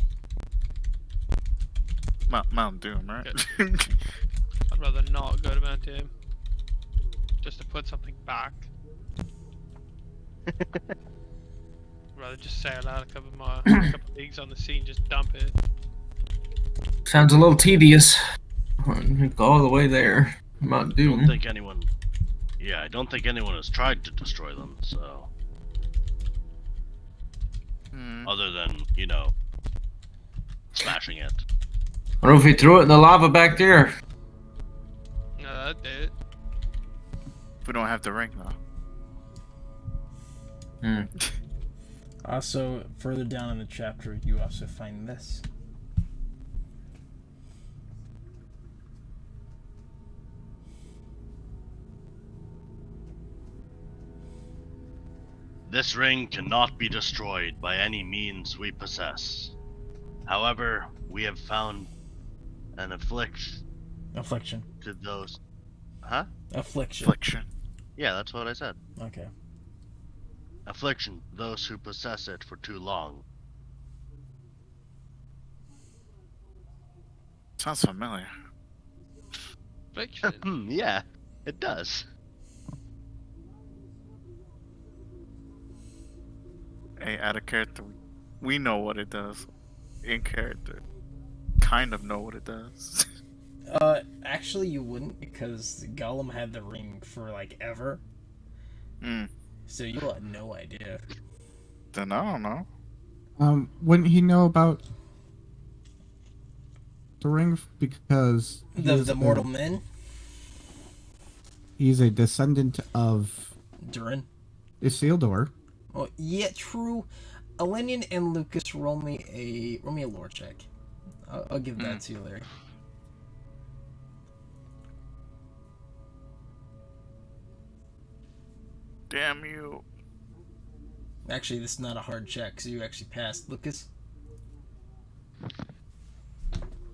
Mount Doom, right? I'd rather not go to Mount Doom. Just to put something back. I'd rather just sail out a couple leagues on the sea and just dump it. Sounds a little tedious. Go all the way there. Mount I Doom. don't think anyone. Yeah, I don't think anyone has tried to destroy them. So, other than smashing it. I don't know if he threw it in the lava back there. No, that did it. We don't have the ring though. Also, further down in the chapter, you also find this. This ring cannot be destroyed by any means we possess. However, we have found an affliction to those. Huh? Affliction. Yeah, that's what I said. Okay. Affliction to those who possess it for too long. Sounds familiar. Fiction. Yeah, it does. Hey, out of character, we know what it does. In character, kind of know what it does. Actually, you wouldn't because Gollum had the ring for like ever. So you had no idea. Then I don't know. Wouldn't he know about the ring because The mortal men, he's a descendant of Durin. Isildur. Oh yeah, true. Elenian and Lucas, roll me a lore check. I'll give that to you, Larry. Damn you. Actually, this is not a hard check, so you actually passed. Lucas?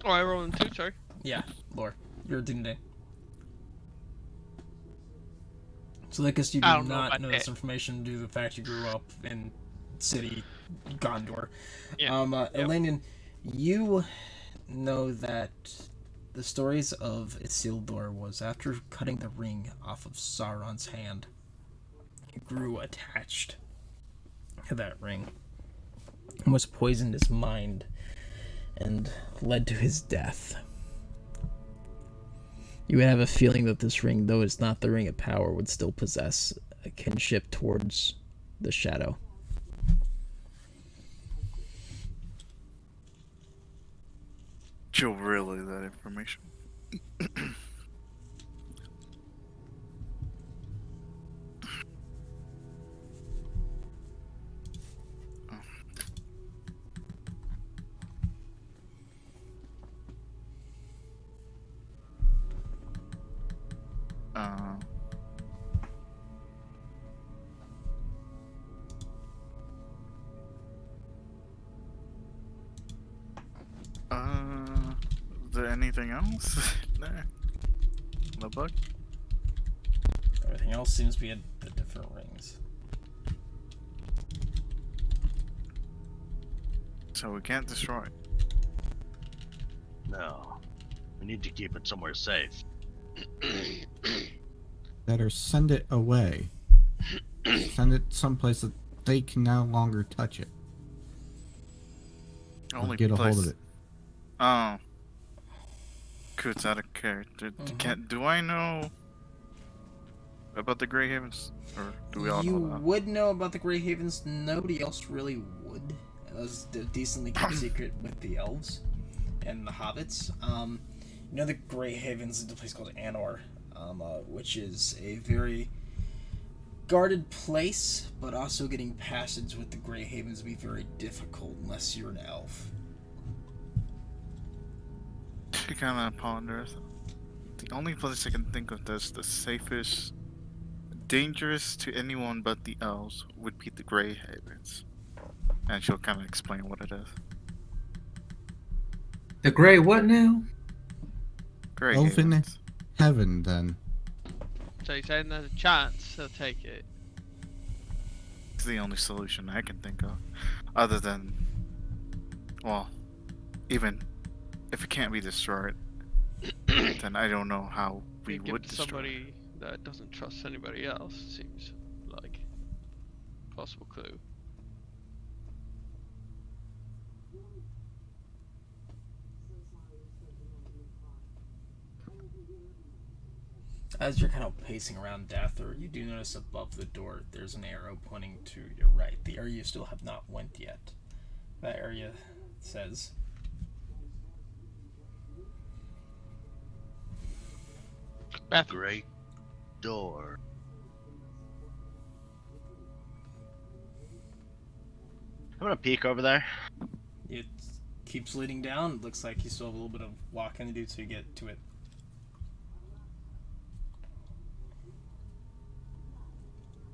Oh, I rolled in 2, sorry. Yeah, lore. You're a Dune. So, Lucas, you do I don't know not about know that. this information due to the fact you grew up in city Gondor. Yeah. Elenian, you know that the stories of Isildur was after cutting the ring off of Sauron's hand, he grew attached to that ring, almost poisoned his mind, and led to his death. You would have a feeling that this ring, though it's not the ring of power, would still possess a kinship towards the shadow. You'll relay that information. Is there anything else there? The book? Everything else seems to be at the different rings. So we can't destroy it. No. We need to keep it somewhere safe. Better send it away. Send it someplace that they can no longer touch it. Or Only get a place. hold of it. Oh. Ku's out of character. Do I know about the Grey Havens? Or do we all You know that? would know about the Grey Havens. Nobody else really would. It was a decently kept secret with the elves and the hobbits. You know the Grey Havens is a place called Anor, which is a very guarded place, but also getting passage with the Grey Havens would be very difficult unless you're an elf. She kind of ponders. The only place I can think of that's the safest, dangerous to anyone but the elves would be the Grey Havens. And she'll kind of explain what it is. The Grey what now? Grey Elven Havens. heaven, then. So you're saying there's a chance they'll take it. It's the only solution I can think of. Other than, well, even if it can't be destroyed, then I don't know how we You give would it to destroy it. somebody that doesn't trust anybody else. Seems like a possible clue. As you're kind of pacing around Dathor, you do notice above the door there's an arrow pointing to your right. The area you still have not went yet. That area says Bathroom. Great door. I'm gonna peek over there. it keeps leading down. It looks like you still have a little bit of walking to do to get to it.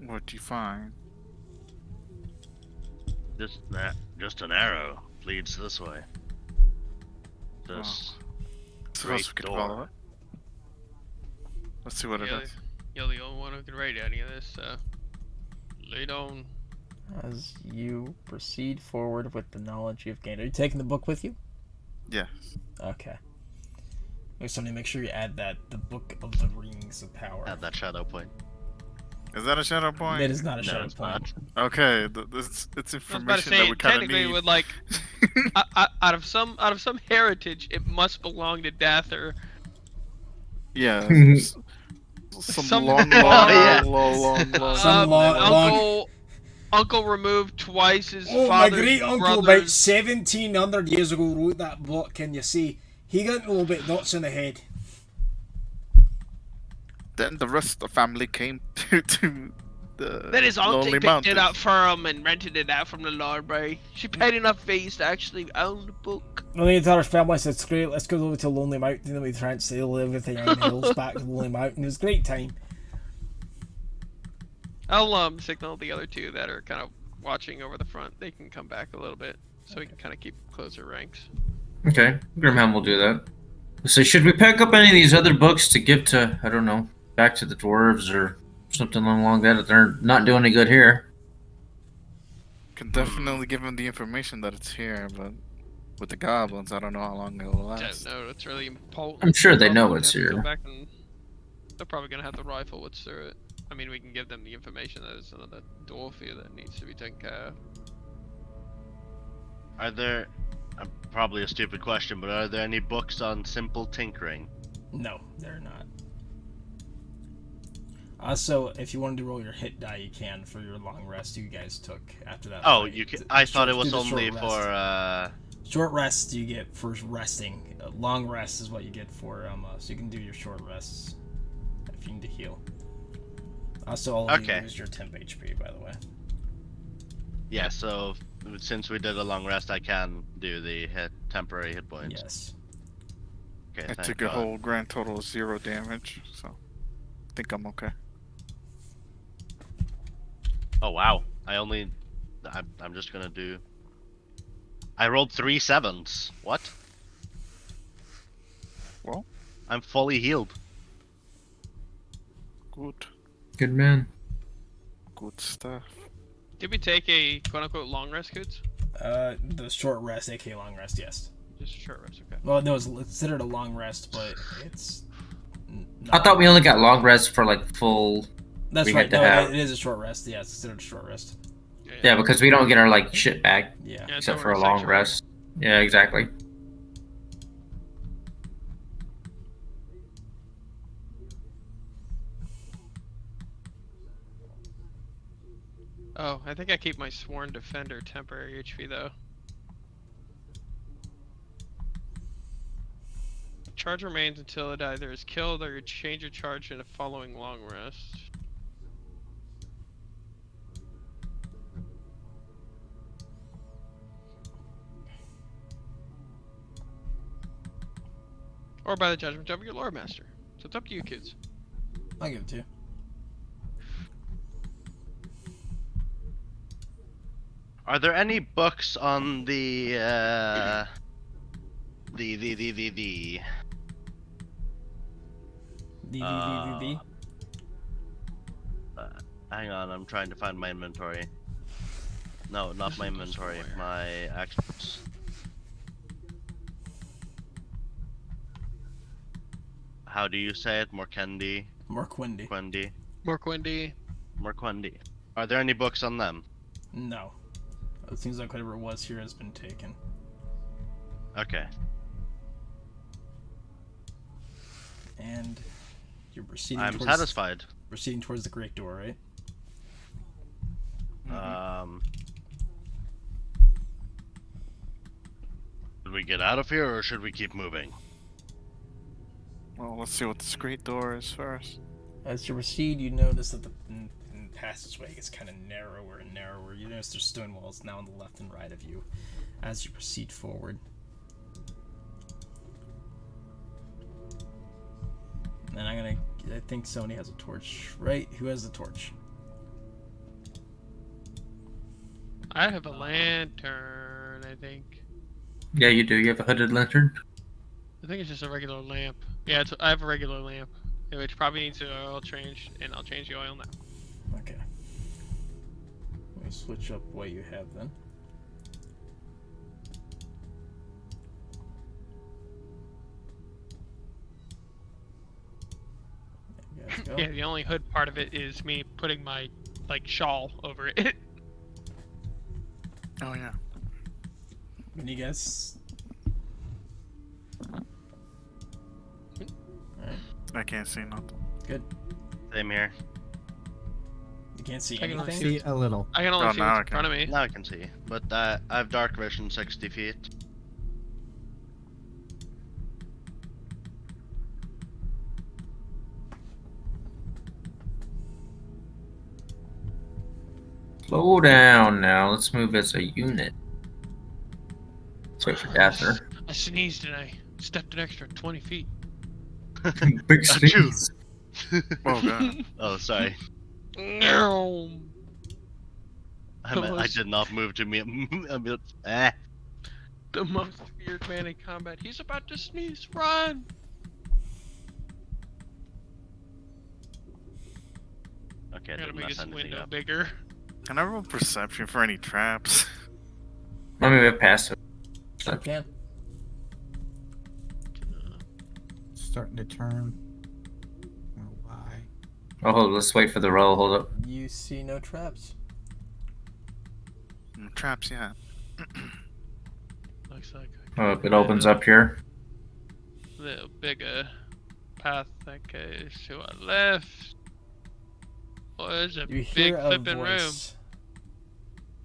What'd you find? Just an arrow leads this way. This Suppose we could door. follow it. Let's see what it Yeah. is. You're the only one who can read any of this, so lead on. As you proceed forward with the knowledge you've gained. Are you taking the book with you? Yes. Okay. Somebody make sure you add that, the Book of the Rings of Power. Add that shadow point. Is that a shadow point? It is not a No, shadow it's point. not. Okay, it's I was about to information say, that we kind of technically, need. with like, out of some heritage, it must belong to Dather. Yeah. Some Some long, long- long, yeah. long, long. Some long- Uncle removed twice his Oh, my father's great uncle about brother's. 1700 years ago wrote that book, can you see? He got a little bit nuts in the head. Then the rest of the family came to the Then his auntie Lonely picked Mountains. it up for him and rented it out from the library. She paid enough fees to actually own the book. Well, the entire family said, it's great, let's go over to Lonely Mountain, and then we transferred everything in hills back to Lonely Mountain. It was a great time. I'll signal the other two that are kind of watching over the front. They can come back a little bit, so we can kind of keep closer ranks. Okay, Grimham will do that. So should we pick up any of these other books to give to, I don't know, back to the dwarves or something along that? They're not doing any good here. Can definitely give them the information that it's here, but with the goblins, I don't know how long they will Don't last. know, it's really important. I'm sure they know Probably it's have to go here. back and- They're probably gonna have to rifle what's through it. I mean, we can give them the information that there's another dwarf here that needs to be taken care of. Are there? Probably a stupid question, but are there any books on simple tinkering? No, they're not. Also, if you wanted to roll your hit die, you can for your long rest you guys took after that. Oh, fight. you can. D- I thought it short- was do the short only rest. for. Short rest you get for resting. Long rest is what you get for so you can do your short rests if you need to heal. Also, all of you Okay. lose your temp HP, by the way. Yeah. So since we did a long rest, I can do the temporary hit points. Yes. Okay. I thank took a God. whole grand total of 0 damage, so I think I'm okay. Oh wow! I'm just gonna do. I rolled 3 7s. What? Well, I'm fully healed. good, Good man. good stuff. Did we take a quote-unquote long rest, Coots? The short rest, aka long rest, yes. Just a short rest, okay. Well, no, it's considered a long rest, but it's. I thought we only got long rest for like full. That's we right. had to No, have- it is a short rest. Yeah, it's considered a short rest. Yeah, because we don't get our like shit back Yeah. Yeah, except so for we're a long sanctuary. rest. Yeah, exactly. Oh, I think I keep my sworn defender temporary HP though. Charge remains until it either is killed or you change your charge in a following long rest. Or by the judgment of your lore master. So it's up to you, kids. I'll give it to you. Are there any books on the hang on, I'm trying to find my inventory. No, not my inventory, my actions. How do you say it? Morkendi? Morquindi. Quendi? Morquindi. Morquendi. Are there any books on them? No. It seems like whatever it was here has been taken. Okay. And you're proceeding I'm towards, satisfied. proceeding towards the Great Door, right? Should we get out of here or should we keep moving? Well, let's see what this great door is first. As you proceed, you notice that the passageway gets kind of narrower and narrower. You notice there's stone walls now on the left and right of you as you proceed forward. And I think Sony has a torch, right? Who has the torch? I have a lantern, I think. Yeah, you do. You have a hooded lantern. I think it's just a regular lamp. Yeah, I have a regular lamp, which probably needs an oil change, and I'll change the oil now. Okay. Let me switch up what you have then. There you guys go. Yeah, the only hood part of it is me putting my like shawl over it. Oh yeah. Can you guess? I can't see nothing. Good. Same here. You can't see I can only anything? See a little. I can only Oh, see now what's I in front of me. Now I can see, but I have dark vision 60 feet. Slow down now. Let's move as a unit. Let's wait for Dathner. I sneezed and I stepped an extra 20 feet. Big Achoo. sneeze. Oh god. Oh, sorry. No. I did not move to me. The most feared man in combat. He's about to sneeze. Run! Okay, I Gotta didn't make mess his anything window up. bigger. Can I roll perception for any traps? Let me get past it. Sure can. Starting to turn. Oh, why? Oh, hold. Let's wait for the roll. Hold up. You see no traps. No traps yet. Looks like Oh, it opens up here. a little bigger path that goes to our left. Oh, there's a You big hear a flipping room. voice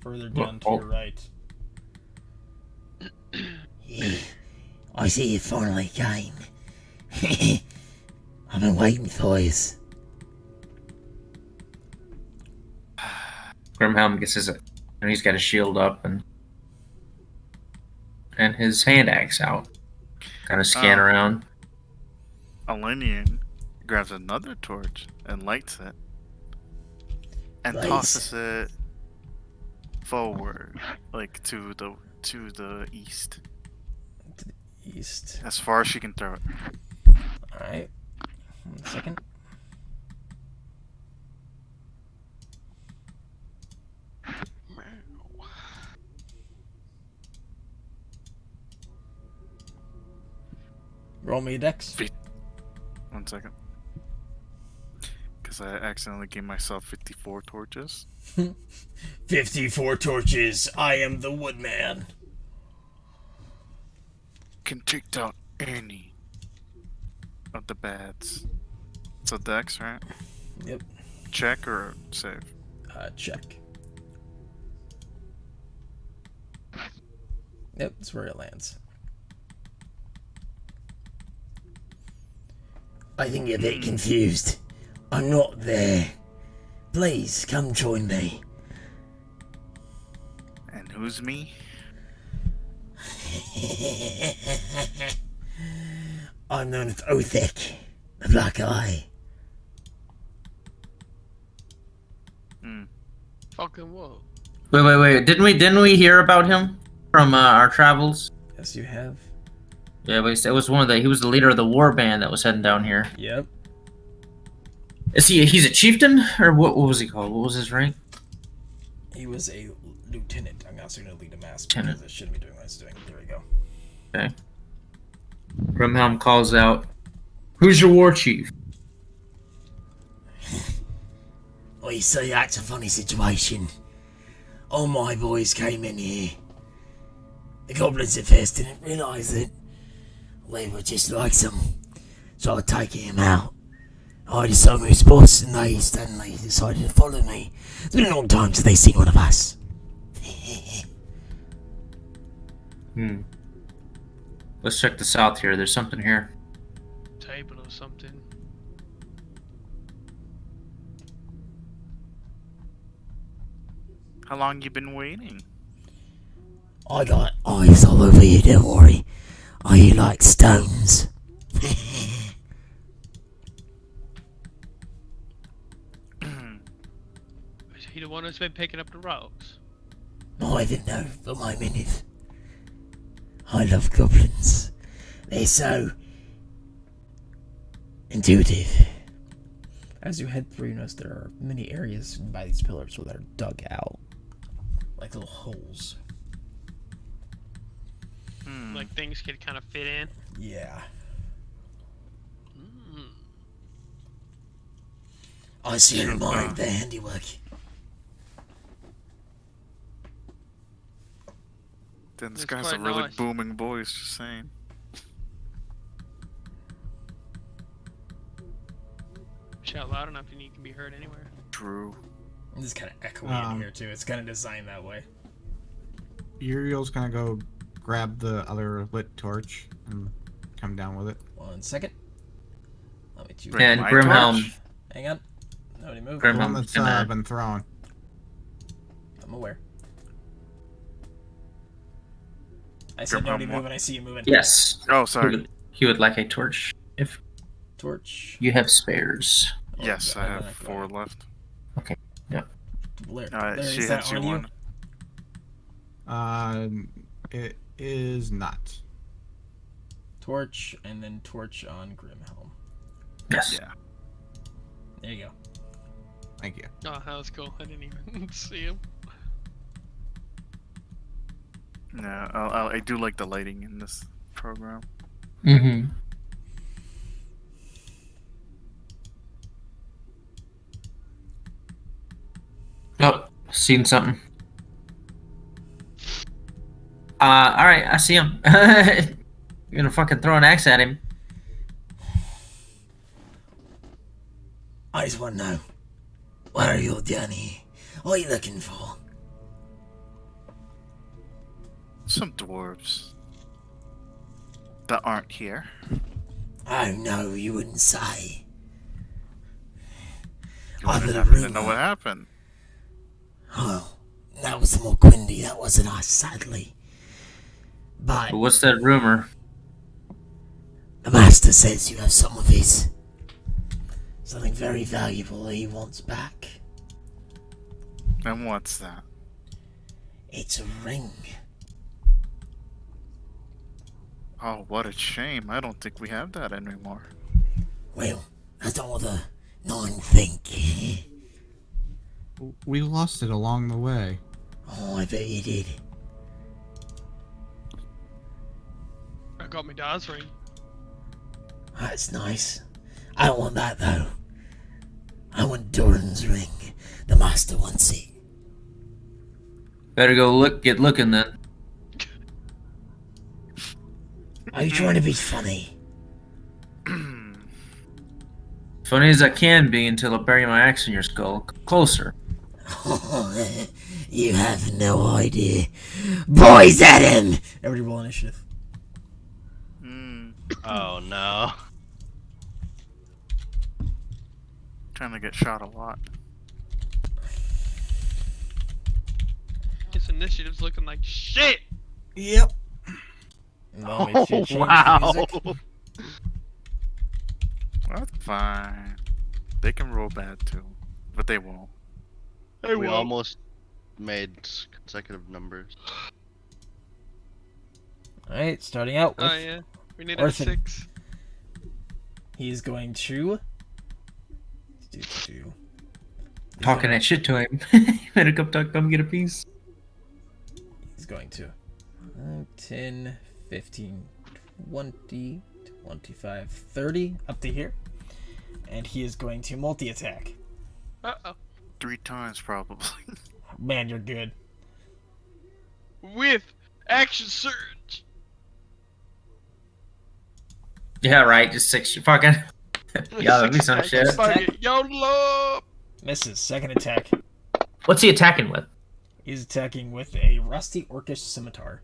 further down to Oh. your right. Yeah, I see you finally came. I've been waiting for you. Grimhelm gets his, and he's got his shield up and his hand axe out. Kind of scan Oh. around. Alinian grabs another torch and lights it. And Nice. tosses it forward. Like to the east. East. As far as she can throw it. Alright. 1 second. Roll me a dex. 1 second. Because I accidentally gave myself 54 torches. 54 torches. I am the woodman. Can take down any of the bads. So dex, right? Yep. Check or save? Check. Yep, that's where it lands. I think you're a bit confused. I'm not there. Please come join me. And who's me? I'm known as Othek, the Black Eye. Fucking whoa. Wait. Didn't we hear about him from our travels? Yes, you have. Yeah, but it was he was the leader of the war band that was heading down here. Yep. He's a chieftain? Or what was he called? What was his rank? He was a lieutenant. I'm also going to lead a mass Lieutenant. because I shouldn't be doing what I was doing. There we go. Okay. Grimhelm calls out, "Who's your war chief?" Oh, you see, that's a funny situation. All my boys came in here. The goblins at first didn't realise that we were just like them. So I taking him out. I decided who's boss and they suddenly decided to follow me. It's been a long time since they seen one of us. Let's check the south here. There's something here. Table or something. How long you been waiting? I got eyes all over you, don't worry. Are you like stones? Is he the one who's been picking up the rocks? I don't know for my minute. I love goblins. They're so intuitive. As you head through, you notice there are many areas by these pillars where they're dug out. Like little holes. Like things could kind of fit in. Yeah. I see Sure, admire uh, their handiwork. Then this It's guy has a quite really nice. booming voice, just saying. Shout loud enough and you can be heard anywhere. True. This is kind of echoey in Um, here too. It's kind of designed that way. Uriel's gonna go grab the other lit torch and come down with it. 1 second. Let me do. Bring And my Grimhelm. torch. Hang on. Nobody move. The Grimhelm. one that's gonna- been thrown. I'm aware. I said Grimhelm nobody what? move and I see you moving. Yes. Oh, He sorry. would like a torch if Torch. you have spares. Yes, Oh, I I'm have not 4 going. left. Blair. Alright, Blair, she is that hits you on one. It is not. Torch and then torch on Grimhelm. Yes. Yeah. There you go. Thank you. Oh, that was cool. I didn't even see him. Yeah, I do like the lighting in this program. Mm-hmm. Oh, seen something. Alright, I see him. You're gonna fucking throw an axe at him. I just want to know, what are you doing here? What are you looking for? Some dwarves that aren't here. Oh no, you wouldn't say. You I've wouldn't heard a happen to know rumor. what happened. Oh, that was more Quindy, that wasn't I, sadly. But But what's that rumor? the master says you have some of his. Something very valuable that he wants back. And what's that? It's a ring. Oh, what a shame. I don't think we have that anymore. Well, that's all the nine think. We lost it along the way. Oh, I bet you did. I got my dad's ring. That's nice. I don't want that though. I want Doran's ring. The master wants it. Better go get looking then. Are you trying to be funny? Funny as I can be until I bury my axe in your skull. Closer. You have no idea. Boys at him! Everybody roll initiative. Oh no. Trying to get shot a lot. His initiative's looking like shit. Yep. Allow me to change the wow. music. That's fine. They can roll bad too, but they won't. We almost made consecutive numbers. Alright, starting out with Oh yeah, we need a Orphan. 6. he's going to Talking that shit to him. Better come get a piece. He's going to 10, 15, 20, 25, 30 up to here. And he is going to multi-attack. Uh-oh. 3 times probably. Man, you're good. With action surge. Yeah, right. Just 6. Fucking. Yeah, that'd be some shit. Fuck it. Yodel up. Misses. Second attack. What's he attacking with? He's attacking with a rusty orcish scimitar.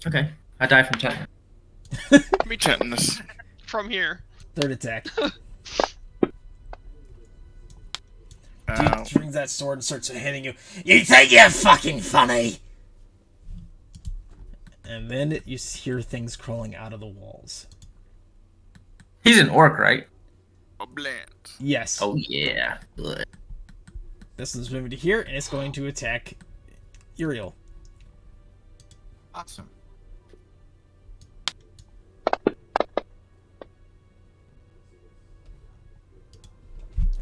Okay. I die from tetanus. Me too. Tetanus. From here. Third attack. Ow. He brings that sword and starts hitting you. You think you're fucking funny? And then you hear things crawling out of the walls. He's an orc, right? A bland. Yes. Oh, yeah. Good. This is moving to here, and it's going to attack Uriel. Awesome.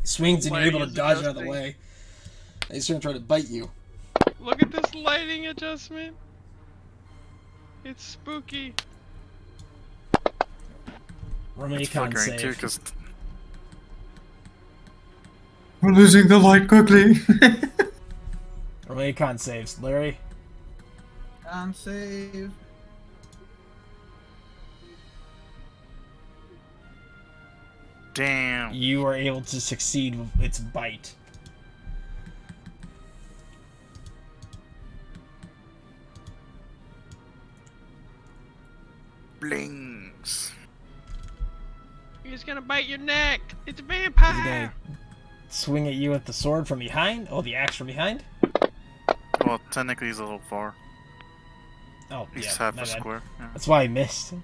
Swings, and you're able to Lighting is dodge out of the adjusting. way. And he's going to try to bite you. Look at this lighting adjustment. It's spooky. Roll me a It's con flickering too, save. cause We're losing the light quickly. Roll con saves. Larry, On save. Damn. you are able to succeed with its bite. Blings. He's gonna bite your neck. It's a Is vampire. he gonna swing at you with the sword from behind? Oh, the axe from behind? Well, technically he's a little far. Oh, He's yeah. half my a bad. square. Yeah. That's why he missed.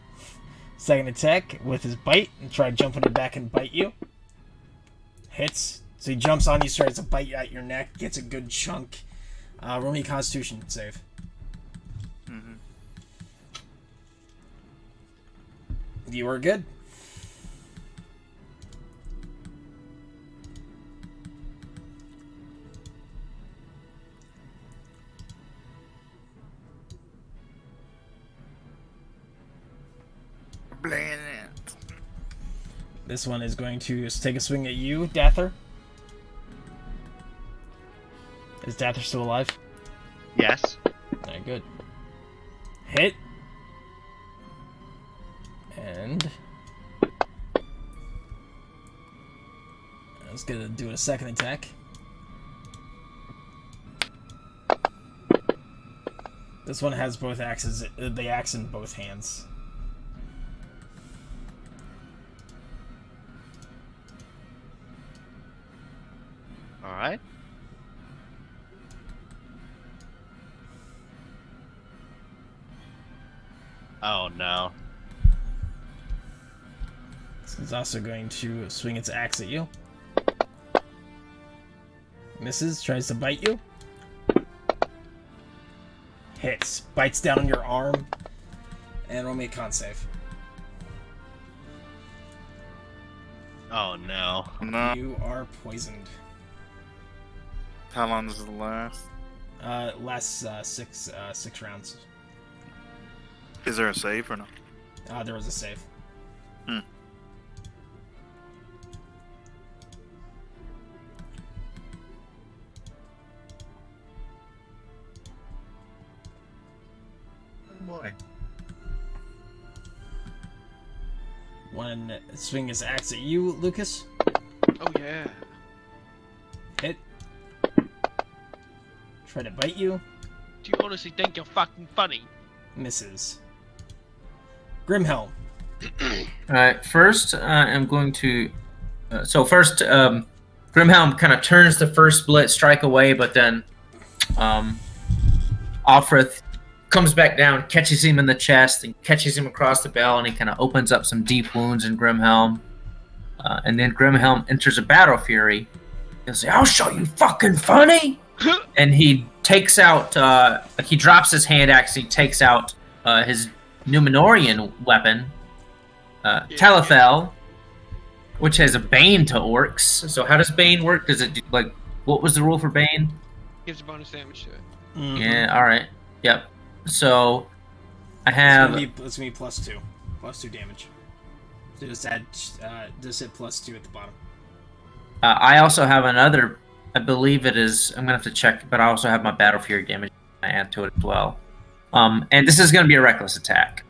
Second attack with his bite and try to jump on your back and bite you. Hits. So he jumps on you, starts to bite at your neck, gets a good chunk. Roll me a Constitution save. Mm-hmm. You are good. Bland. This one is going to take a swing at you, Dather. Is Dather still alive? Yes. Very good. Hit. And I was gonna do a second attack. This one has both axes, the axe in both hands. All right. Oh no. It's also going to swing its axe at you. Misses, tries to bite you. Hits, bites down on your arm. And roll me a con save. Oh no. No. You are poisoned. How long does it last? Lasts six rounds. Is there a save or no? There was a save. Boy. One swing his axe at you, Lucas. Oh yeah. Hit. Try to bite you. Do you honestly think you're fucking funny? Misses. Grimhelm. Alright, first I'm going to... Grimhelm kind of turns the first split strike away, but then Offrith comes back down, catches him in the chest, and catches him across the bell, and he kind of opens up some deep wounds in Grimhelm. And then Grimhelm enters a battle fury. He'll say, "I'll show you fucking funny!" And he takes out, he drops his hand axe, he takes out his Numenorian weapon, Talithel, which has a Bane to orcs. So how does Bane work? Does it, what was the rule for Bane? Gives bonus damage to it. Yeah, alright. Yep. So, I have... It's gonna be plus 2. Plus 2 damage. So just add, just hit plus 2 at the bottom. I also have another, I believe it is, I'm gonna have to check, but I also have my Battle Fury damage I add to it as well. And this is gonna be a reckless attack.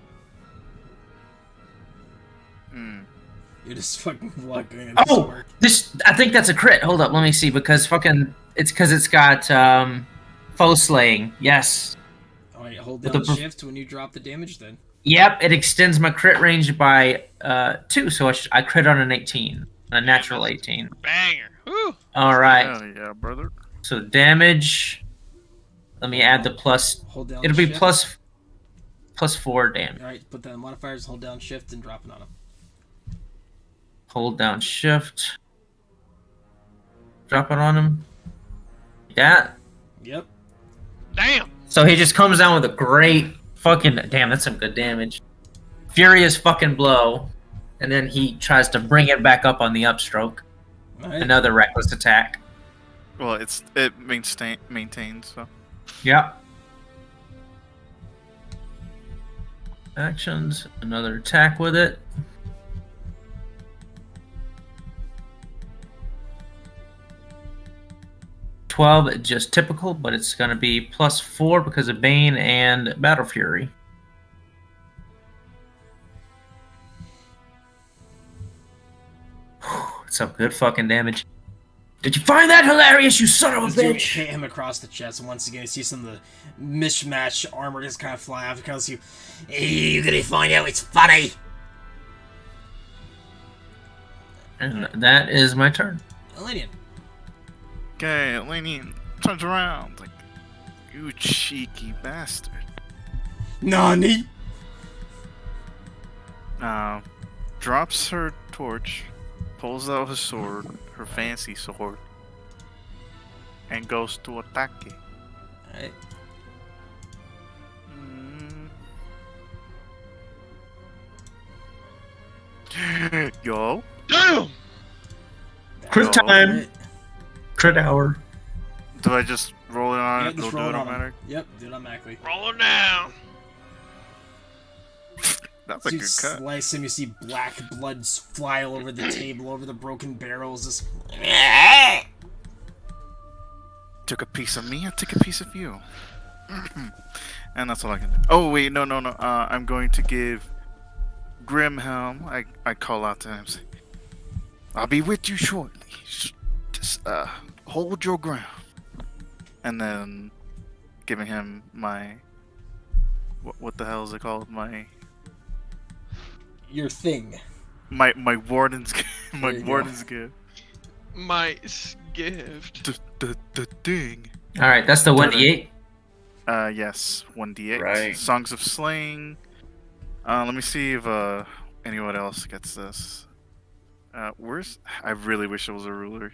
You're just fucking walking. Oh! I think that's a crit. Hold up, let me see, because it's got, foe slaying. Yes. Alright, hold down shift when you drop the damage then. Yep, it extends my crit range by 2, so I crit on an 18. A natural 18. Banger. Woo! Alright. Hell yeah, brother. So damage. Let me add the plus. Hold down It'll be shift. plus 4 damage. Alright, put the modifiers, hold down shift, and drop it on him. Hold down shift. Drop it on him. Yeah. Yep. Damn. So he just comes down with a great fucking... Damn, that's some good damage. Furious fucking blow. And then he tries to bring it back up on the upstroke. Alright. Another reckless attack. Well, it maintains, so. Yep. Actions. Another attack with it. 12, just typical, but it's going to be +4 because of Bane and Battle Fury. Some good fucking damage. Did you find that hilarious, you son of a As you bitch? hit him across the chest, and once again you see some of the mishmash armor just kind of fly off because you. You gonna find out it's funny? And that is my turn. Elenian. Okay, Laney turns around like, you cheeky bastard. Nani? Drops her torch, pulls out his sword, her fancy sword, and goes to attack it. Alright. Yo. Damn! Crit Yo. time. Crit hour. Do I just roll it on Yeah, it? just It'll roll do it it on him. automatic? Yep, do it automatically. Roll it down. That's So a you good cut. slice him, you see black blood fly all over the table, over the broken barrels. Just... Took a piece of me, I took a piece of you. And that's all I can do. Oh, wait, no. I'm going to give Grimhelm, I call out to him, say, I'll be with you shortly. Just hold your ground. And then giving him my, what the hell is it called? Your thing. My warden's my There you go. warden's gift. My gift. The thing. All right, that's the 1d8. Yes, 1d8. Right. Songs of Slaying. Let me see if anyone else gets this. Where's? I really wish it was a ruler.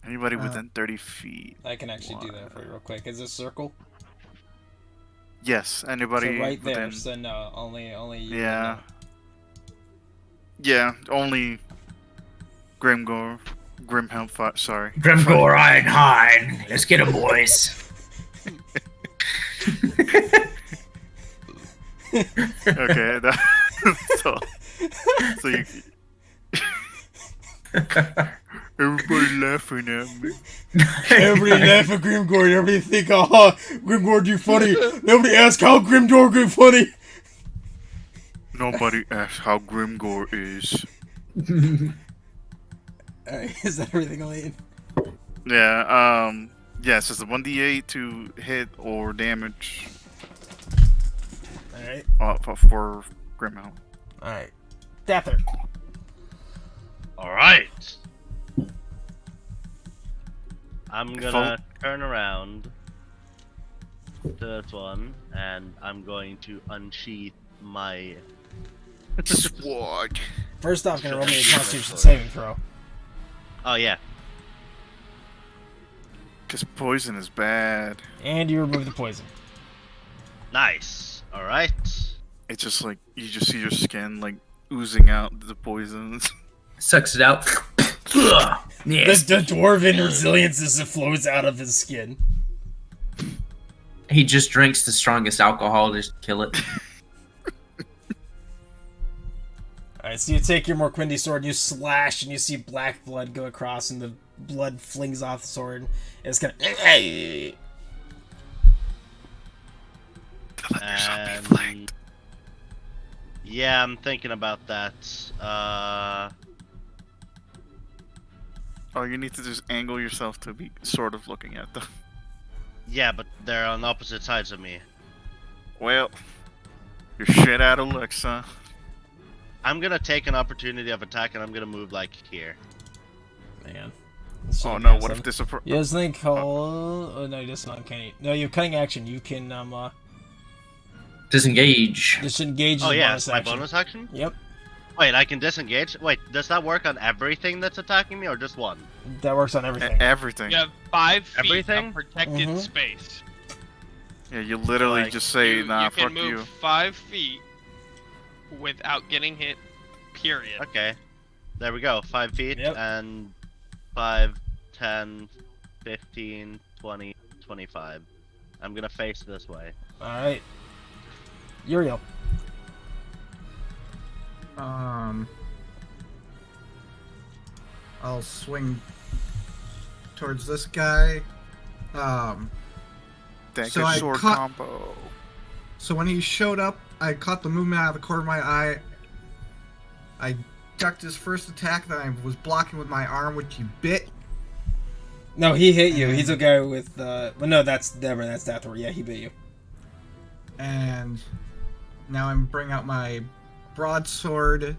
Anybody within 30 feet? I can actually do that for you real quick. Is this circle? Yes. Anybody So right there. within? So no, only you. Yeah. Yeah. Only Grimhelm. Sorry. Grimgor Ironhide. Let's get him, boys. Okay. So you. Everybody laughing at me. Everybody laugh at Grimgor. Everybody think, Grimgor you funny. Nobody ask how Grimgor good funny. Nobody asks how Grimgor is. Alright, is that everything, Elaine? Yeah, yes, it's a 1d8 to hit or damage Alright. for Grimhelm. Alright. Dather. Alright. I'm gonna turn around to this one, and I'm going to unsheath my Sword. First off, gonna roll me a Constitution saving throw. Oh yeah. Because poison is bad. And you remove the poison. Nice. Alright. It's just like, you just see your skin like oozing out the poisons. Sucks it out. Yes. The dwarven resilience as it flows out of his skin. He just drinks the strongest alcohol to kill it. Alright, so you take your Morquindi sword and you slash and you see black blood go across and the blood flings off the sword. And it's gonna... And yeah, I'm thinking about that. Oh, you need to just angle yourself to be sort of looking at them. Yeah, but they're on opposite sides of me. Well, you're shit out of luck, son. I'm gonna take an opportunity of attack, and I'm gonna move like here. Man. Oh no, what if this... You have something called... Oh no, that's not uncanny. No, you have cutting action. You can, Disengage. disengage Oh as a yeah, bonus my action. bonus action. Yep. Wait, I can disengage. Wait, does that work on everything that's attacking me, or just one? That works on everything. Everything. You have 5 feet Everything? of protected Mhm. space. Yeah, you literally Like, just say, nah, you can fuck move you. 5 feet without getting hit. Period. Okay, there we go. 5 feet Yep. and 5, 10, 15, 20, 25. I'm gonna face this way. Alright. Uriel. I'll swing towards this guy. Dagger So I sword caught- combo. So when he showed up, I caught the movement out of the corner of my eye. I ducked his first attack that I was blocking with my arm, which he bit. No, he hit you. He's a guy with well, no, that's Deborah. That's Dathor. Yeah, he bit you. And now I'm bringing out my broadsword,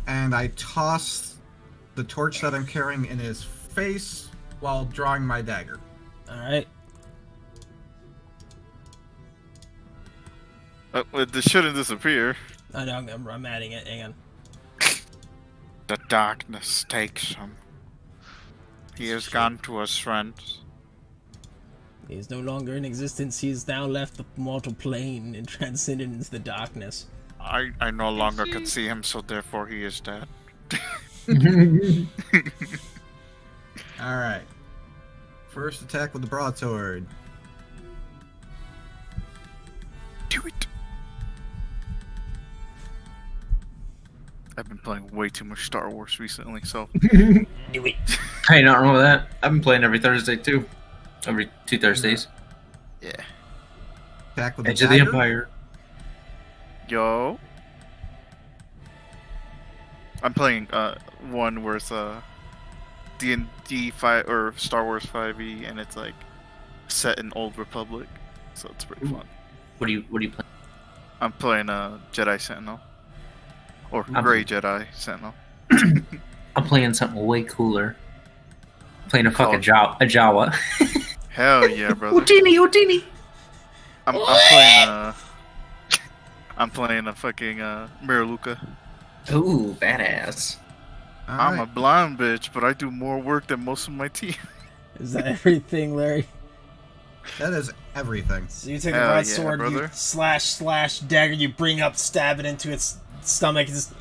and I toss the torch that I'm carrying in his face while drawing my dagger. All right. This shouldn't disappear. I know. I'm adding it. Hang on. The darkness takes him. He has gone to his friends. He is no longer in existence. He has now left the mortal plane and transcended into the darkness. I no longer can see him, so therefore he is dead. Alright. First attack with the broadsword. Do it. I've been playing way too much Star Wars recently, so Do it. Hey, not wrong with that. I've been playing every Thursday too. Every 2 Thursdays. yeah. Attack with the Edge of the dagger. Empire. Yo. I'm playing one where it's D&D 5 or Star Wars 5e, and it's like set in Old Republic, so it's pretty fun. What do you play? I'm playing Jedi Sentinel, or I'm- Grey Jedi Sentinel. I'm playing something way cooler. I'm playing a fucking Called- Jawa. Hell yeah, brother! Otini! I'm playing a fucking Miraluka. Ooh, badass. I'm a Alright. blonde bitch, but I do more work than most of my team. Is that everything, Larry? That is everything. So you take a Hell broadsword, yeah, you brother. slash dagger, you bring up, stab it into its stomach, and just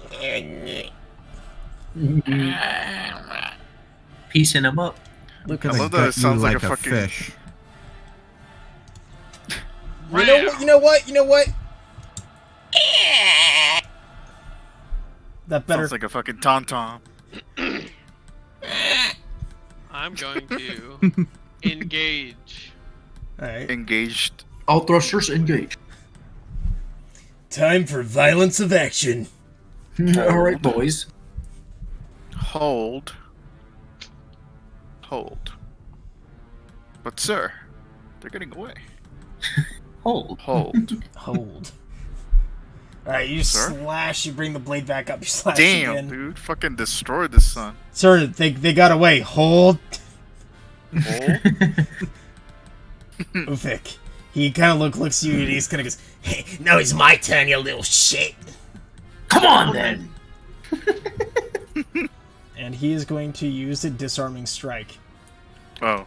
Piecing him up. look I at love it. that it Gut you sounds like a fucking- fish. You know what? That better. Sounds like a fucking tauntaun. I'm going to engage. Alright. Engaged. All thrusters engage. Time for violence of action. Alright, boys. Hold. But sir, they're getting away. Hold. Hold. Hold. Alright, you Sir? slash, you bring the blade back up, you slash Damn, again. dude. Fucking destroyed the sun. Sir, they got away. Hold. Hold. Ufik. He kind of looks at you and he's kind of goes, Hey, now it's my turn, you little shit. Come on, then! and he is going to use a disarming strike. Oh,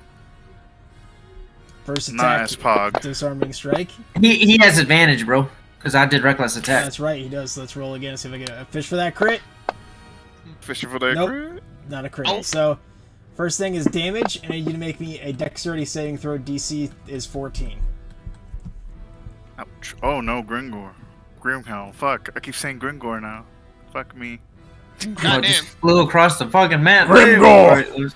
First not attack, as Pog. disarming strike. He has advantage, bro. Because I did reckless attack. That's right, he does. Let's roll again, see if I get a fish for that crit. Fishing for that Nope. crit? Not a crit. Oh. So, first thing is damage, and I need you to make me a dexterity saving throw. DC is 14. Ouch. Oh no, Gringor. Grimhell. Fuck. I keep saying Gringor now. Fuck me. Oh, Goddamn. just flew across the fucking map. Grimgor!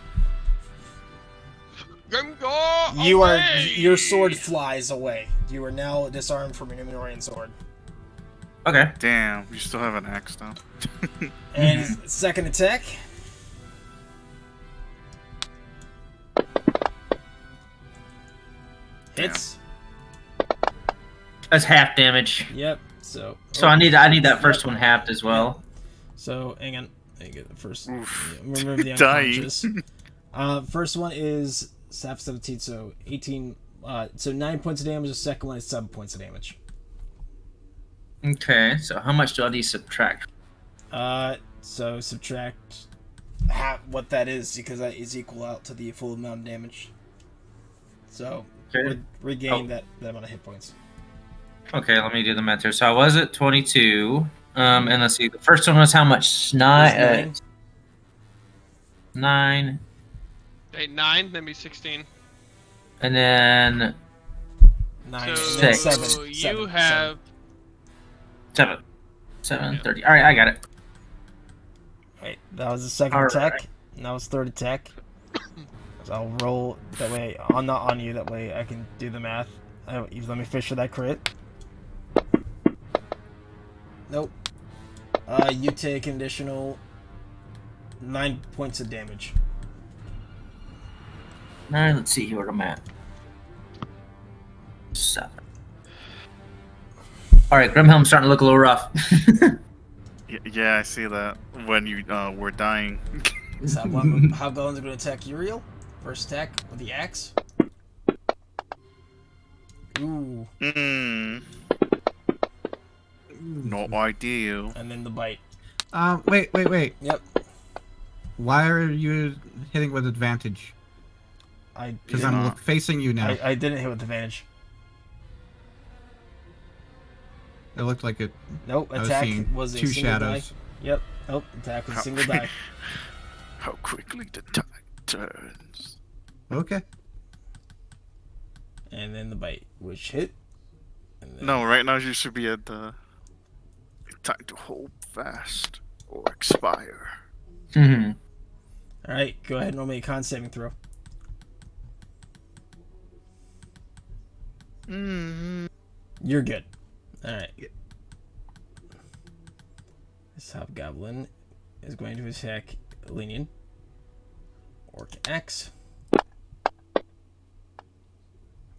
Grimgor, You are away! your sword flies away. You are now disarmed from your Numenorean sword. Okay. Damn, you still have an axe though. And second attack. Hits. That's half damage. Yep. So. So I need that first one halved as well. So hang on. Let me get the first. Oof. Remove the Dying. unconscious. First one is half 17, so 18. So 9 points of damage. The second one is 7 points of damage. Okay, so how much do I need to subtract? So subtract half what that is, because that is equal out to the full amount of damage. So Okay. regain that amount of hit points. Okay, let me do the math here. So I was at 22. And let's see. The first one was how much? Nine. 9. Hey, 9, then be 16. And then 9, So and then Six. 7. you have 7. 30. All right, I got it. Right, that was the second All attack. right. And that was third attack. So I'll roll that way. I'm not on you. That way I can do the math. You let me fish for that crit. Nope. You take an additional 9 points of damage. Alright, let's see where I'm at. 7. Alright, Grimhelm's starting to look a little rough. Yeah, I see that when you were dying. So how Golems are going to attack Uriel? First attack with the axe. Ooh. No idea. And then the bite. Wait. Yep. Why are you hitting with advantage? Because I'm facing you now. I didn't hit with advantage. It looked like it. Nope. I was Attack seeing was a two single shadows. die. Yep. Nope. Attack was a single die. How quickly the tide turns. Okay. And then the bite, which hit. And then... No, right now you should be at the time to hold fast or expire. Mm-hmm. Alright, go ahead and roll me a con saving throw. You're good. Alright. This hobgoblin is going to attack Lenian. Orc axe.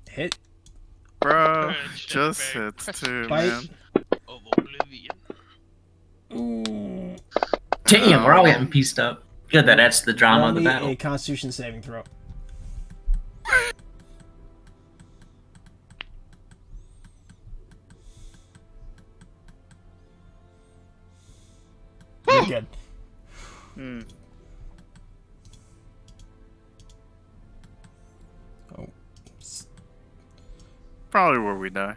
Hit. Bro, Just just very hits too, Bite. man. Of oblivion. Ooh. Damn, we're all getting pieced up. Good that that's the drama Roll of the me battle. a Constitution saving throw. You're good. Hmm. Oh. Probably where we die.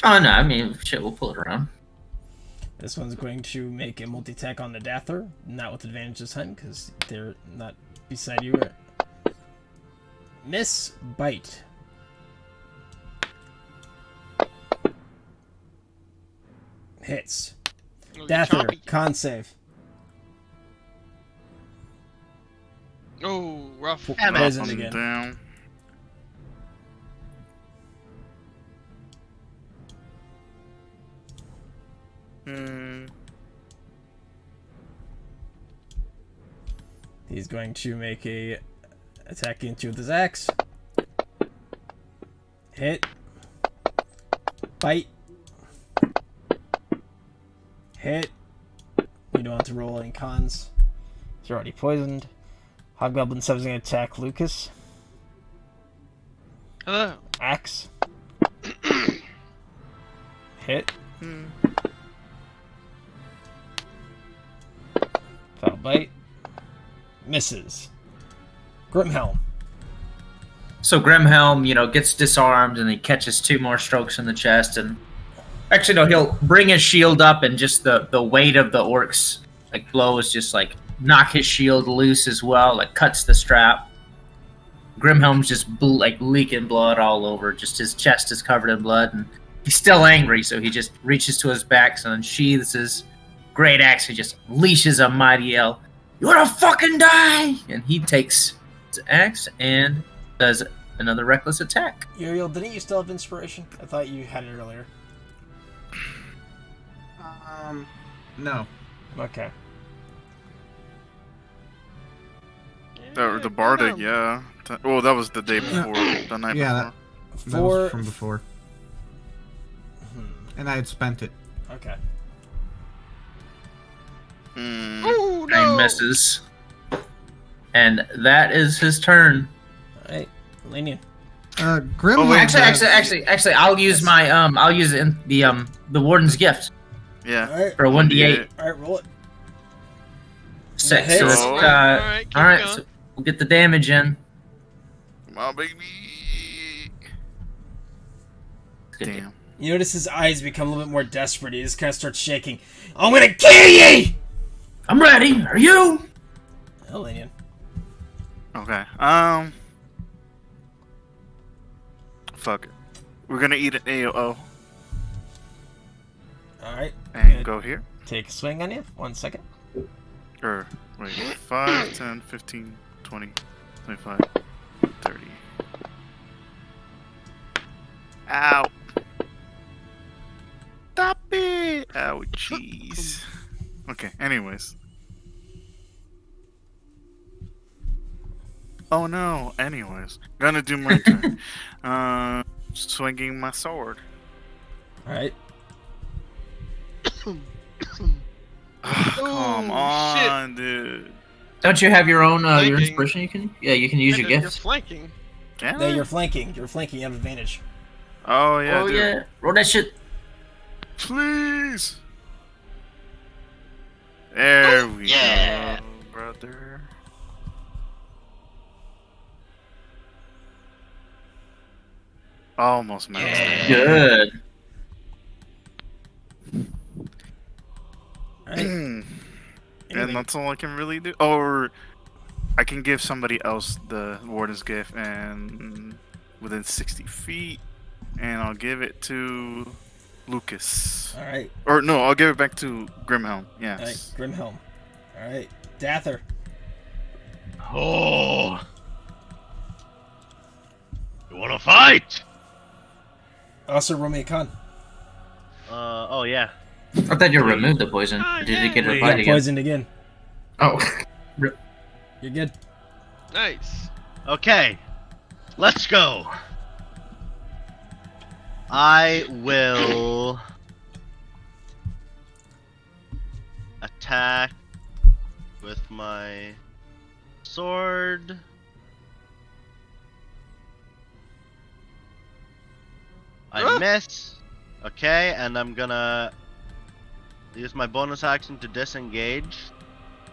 Oh no, I mean, shit, we'll pull it around. This one's going to make a multi-attack on the Dather, not with advantage this time, because they're not beside you. Miss, bite. Hits. Oh, you Dather, chompy. con save. Oh, rough. Poisoned Up and again. down. He's going to make a attack into with his axe. Hit. Bite. Hit. You don't have to roll any cons. He's already poisoned. Hobgoblin 7 is going to attack Lucas. Hello. Axe. Hit. Foul bite. Misses. Grimhelm. So Grimhelm, gets disarmed and he catches 2 more strokes in the chest, and actually no, he'll bring his shield up and just the weight of the orc's blows just knock his shield loose as well, cuts the strap. Grimhelm's just leaking blood all over, just his chest is covered in blood, and he's still angry, so he just reaches to his back and unsheathes his great axe. He just leashes a mighty yell, "You wanna fucking die!" And he takes his axe and does another reckless attack. Uriel, didn't you still have inspiration? I thought you had it earlier. No. Okay. The Bardic, yeah. Well, that was the day before, the night Yeah, before. That was from before. And I had spent it. Okay. Oh And no! he misses. And that is his turn. Alright. Lenian. Grimhelm. Oh, wait, Actually, I'll use my I'll use it in the Warden's Gift Yeah. Alright. for a 1d8. Alright, roll it. 6. Hits. So that's, Alright, keep all right. going. So we'll get the damage in. Come on, baby. Good. Damn. You notice his eyes become a little bit more desperate. He just kind of starts shaking. I'm gonna kill ye! I'm ready. Are you? Oh, Lenian. Okay. Fuck it. We're gonna eat an AOO Alright. and Good. go here. Take a swing on you. 1 second. Or Wait, 5, 10, 15, 20, 25, 30. Ow! Stop it! Ow, jeez. Okay, anyways. Oh no, anyways. Gonna do my turn. Swinging my sword. Alright. Come on, dude. Don't you have your own your Flanking. inspiration? You can you can use your You're gifts. flanking. Can No, I? you're flanking. You're flanking. You have advantage. Oh yeah, Oh dude. yeah, roll that shit. Please. There we yeah. go, brother. Almost matched. Good. Alright. And Anything- that's all I can really do. Or I can give somebody else the Warden's Gift and within 60 feet, and I'll give it to Lucas. Alright. Or no, I'll give it back to Grimhelm. Yes. Alright. Grimhelm. Alright. Dather. Oh. You wanna fight? Also, roll me a con. Oh yeah. I thought you removed the poison. Ah, Did you get yeah. it You fight got again? poisoned again. Oh. You're good. Nice. Okay. Let's go. I will attack with my sword. I miss. Okay, and I'm gonna use my bonus action to disengage,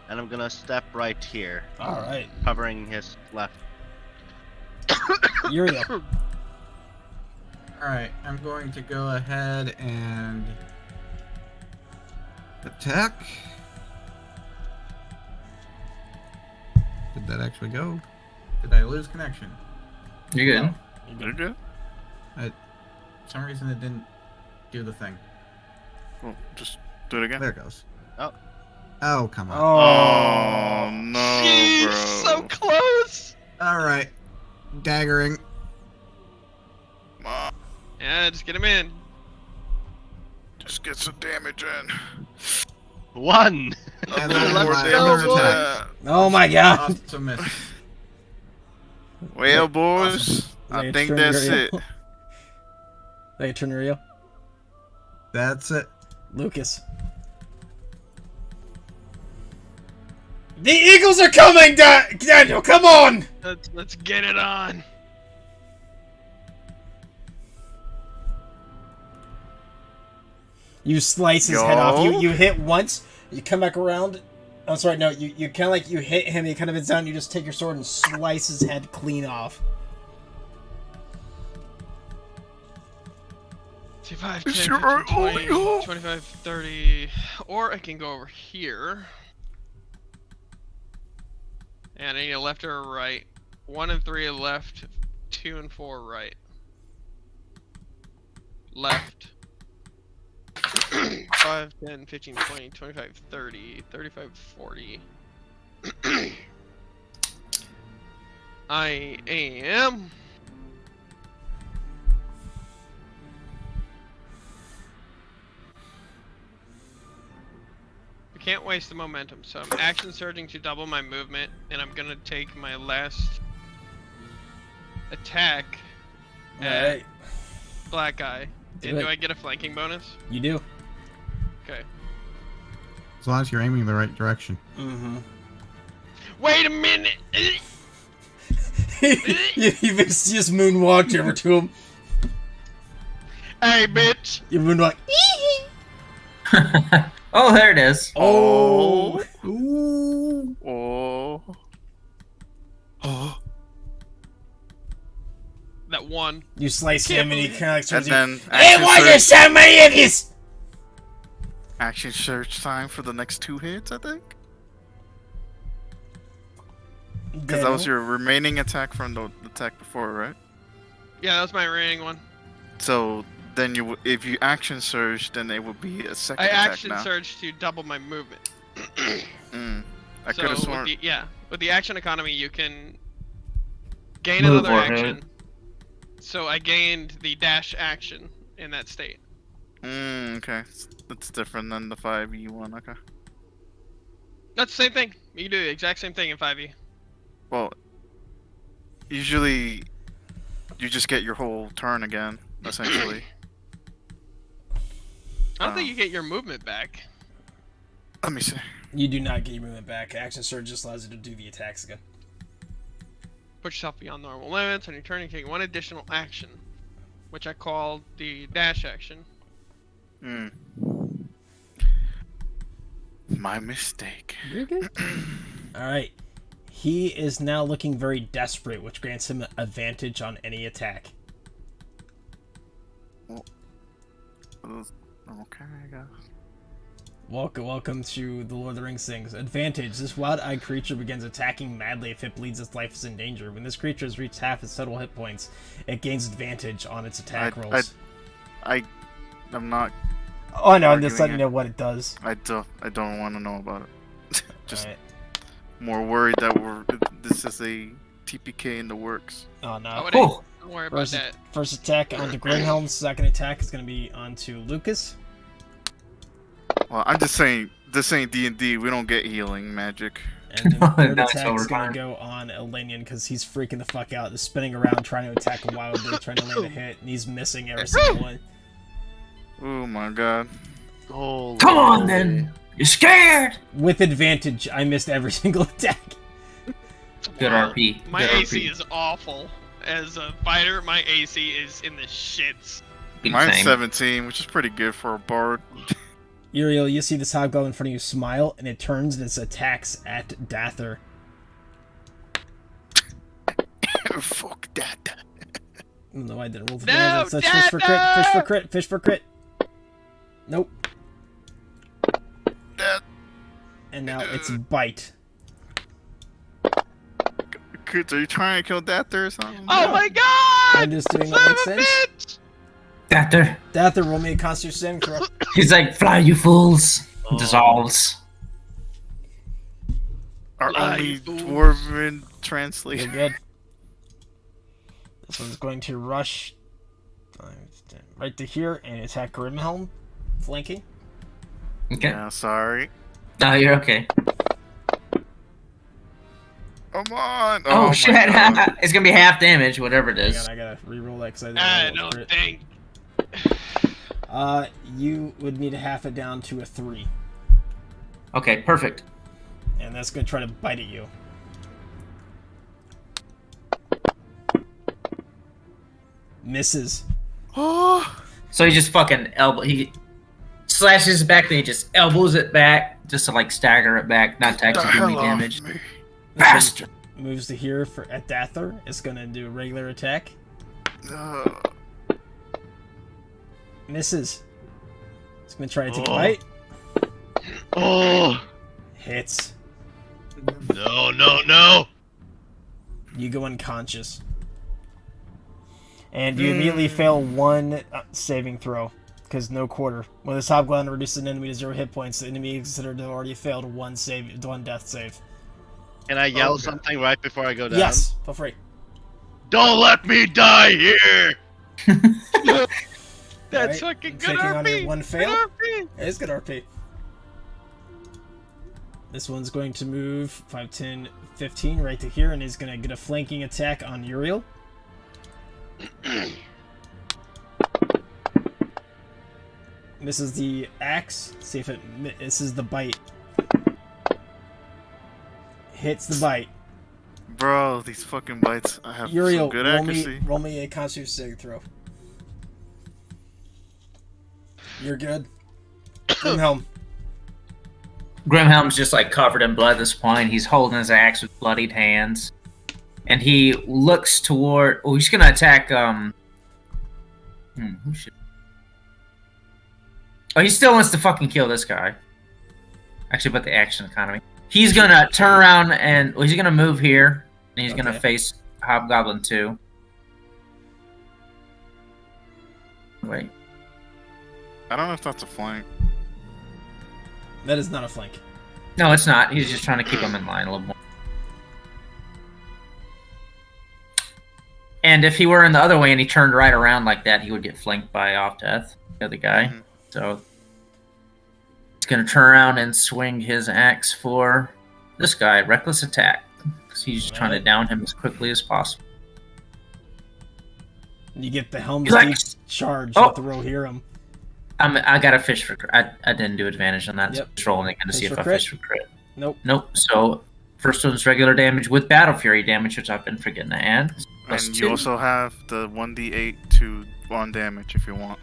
and I'm gonna step right here, Alright. covering his left. Uriel. Alright, I'm going to go ahead and attack. Did that actually go? Did I lose connection? You're good. You're good. For some reason it didn't do the thing. Well, just do it again. There it goes. Oh. Oh, come on. Oh no, Jeez, bro. so close. Alright. Daggering. Come on, Yeah, just get him in. just get some damage in. 1. And then Let's my go, other boys. attack. Oh my god. Also missed. Well, boys, I Like a think turn that's Uriel. it. Like a turn Uriel. That's it. Lucas. The Eagles are coming, Daniel! Come on! Let's get it on. You slice his head off. Yo. You hit once. You come back around. Oh, sorry. No, you kind of like you hit him. He kind of bends down. You just take your sword and slice his head clean off. 5, 10, Sure, 15, 20, oh, 25, 30. Or I can go over here. And I need a left or a right. 1 and 3 left. 2 and 4 right. Left. 5, 10, 15, 20, 25, 30, 35, 40. I am... I can't waste the momentum, so I'm action surging to double my movement, and I'm gonna take my last attack at Alright. Black Eye. Do And it. do I get a flanking bonus? You do. Okay. As long as you're aiming in the right direction. Mm-hmm. Wait a minute! you just moonwalked over to him. Hey, bitch! You moonwalk. Oh, there it is. Oh. Ooh. Oh. Oh. That one. You slice Can't him and he believe- kind of like turns And you. then Hey, why there's so many of you? action search time for the next 2 hits, I think. Because that was your remaining attack from the attack before, right? Yeah, that was my remaining one. So then if you action surge, then it would be a second I attack action now. surged to double my movement. Mm. I could have So sworn. with the action economy, you can gain Move another or action. hit. So I gained the dash action in that state. Okay. That's different than the 5e one. Okay. That's the same thing. You can do the exact same thing in 5e. Well, usually you just get your whole turn again, essentially. I don't think you get your movement back. Let me see. You do not get your movement back. Action surge just allows you to do the attacks again. Put yourself beyond normal limits. On your turn, you take one additional action, which I call the dash action. My mistake. You're good. All right. He is now looking very desperate, which grants him advantage on any attack. Okay, I guess. Welcome to the Lord of the Rings things. Advantage. This wild-eyed creature begins attacking madly if it believes its life is in danger. When this creature has reached half its total hit points, it gains advantage on its attack rolls. I'm not. Oh no, I'm just arguing letting you know what it does. I don't want to know about it. Just Alright. more worried that this is a TPK in the works. Oh no. Oh, Don't worry about First, that. first attack onto Grimhelm. Second attack is going to be onto Lucas. Well, I'm just saying, this ain't D&D. We don't get healing magic. And then third Nice attack is going overtime. to go on Elenian because he's freaking the fuck out. Just spinning around trying to attack wildly, trying to land a hit, and he's missing every single one. Oh my god. Holy come on moly. then. You're scared. With advantage, I missed every single attack. Good Wow. RP. My Good AC RP. is awful. As a fighter, my AC is in the shits. Mine's Same. 17, which is pretty good for a bard. Uriel, you see this hobgoblin in front of you smile, and it turns and it attacks at Dather. Fuck that. Even though I didn't roll the No, damage, that's fish for crit, fish for crit, fish for crit. Nope. That. And now it's bite. Kids, are you trying to kill that there or something? Oh my god! I'm just doing Son what of makes a sense. bitch! Dather. Dather, roll me a constitution saving throw. He's like, fly, you fools. Oh. Dissolves. Our Lie, only fools. dwarven You're translation. good. This one's going to rush right to here and attack Grimhelm, flanking. Okay. Yeah, sorry. No, you're okay. Come on. Oh, my shit. God. It's gonna be half damage, whatever it Hang is. on, I gotta reroll that because I I didn't roll don't it. think. You would need to half it down to a 3. Okay, perfect. And that's gonna try to bite at you. Misses. Oh, So he just fucking he slashes his back, then he just elbows it back, just to like stagger it back, not to the actually do any hell off damage. me. Bastard! Moves to here for at Dather. It's gonna do a regular attack. Misses. It's gonna try to take a Oh. bite. Oh Hits. no! You go unconscious. And you immediately fail one saving throw. Because no quarter. When this hobgoblin reduces an enemy to 0 hit points, the enemy is considered to have already failed one death save. Can I yell Okay. something right before I go down? Yes, feel free. Don't let me die here! That's Alright, fucking good taking on your RP. one Good fail. RP. It is good RP. This one's going to move 5, 10, 15 right to here, and is going to get a flanking attack on Uriel. Misses the axe. See if it misses the bite. Hits the bite. Bro, these fucking bites. I have Uriel, some good roll accuracy. roll me a Constitution saving throw. You're good. Grimhelm. Grimhelm's just like covered in blood at this point. He's holding his axe with bloodied hands. And he looks toward. Oh, he's gonna attack. Who should. Oh, he still wants to fucking kill this guy. Actually, but the action economy. He's gonna turn around and. Well, he's gonna move here. And he's gonna Okay. face Hobgoblin 2. Wait. I don't know if that's a flank. That is not a flank. No, it's not. He's just trying to keep him in line a little more. And if he were in the other way and he turned right around like that, he would get flanked by Off Death, the other guy. Mhm. So he's going to turn around and swing his axe for this guy, Reckless Attack. Because he's trying to down him as quickly as possible. You get the Helm's He's like- Deep charge Oh. with the Rohirrim. I got a fish for crit. I didn't do advantage on that. So Yep. just rolling again to Fish see if for I crit? fish for crit. Nope. Nope. So first one's regular damage with Battle Fury damage, which I've been forgetting to add. Plus And 2. you also have the 1d8 to 1 damage if you want.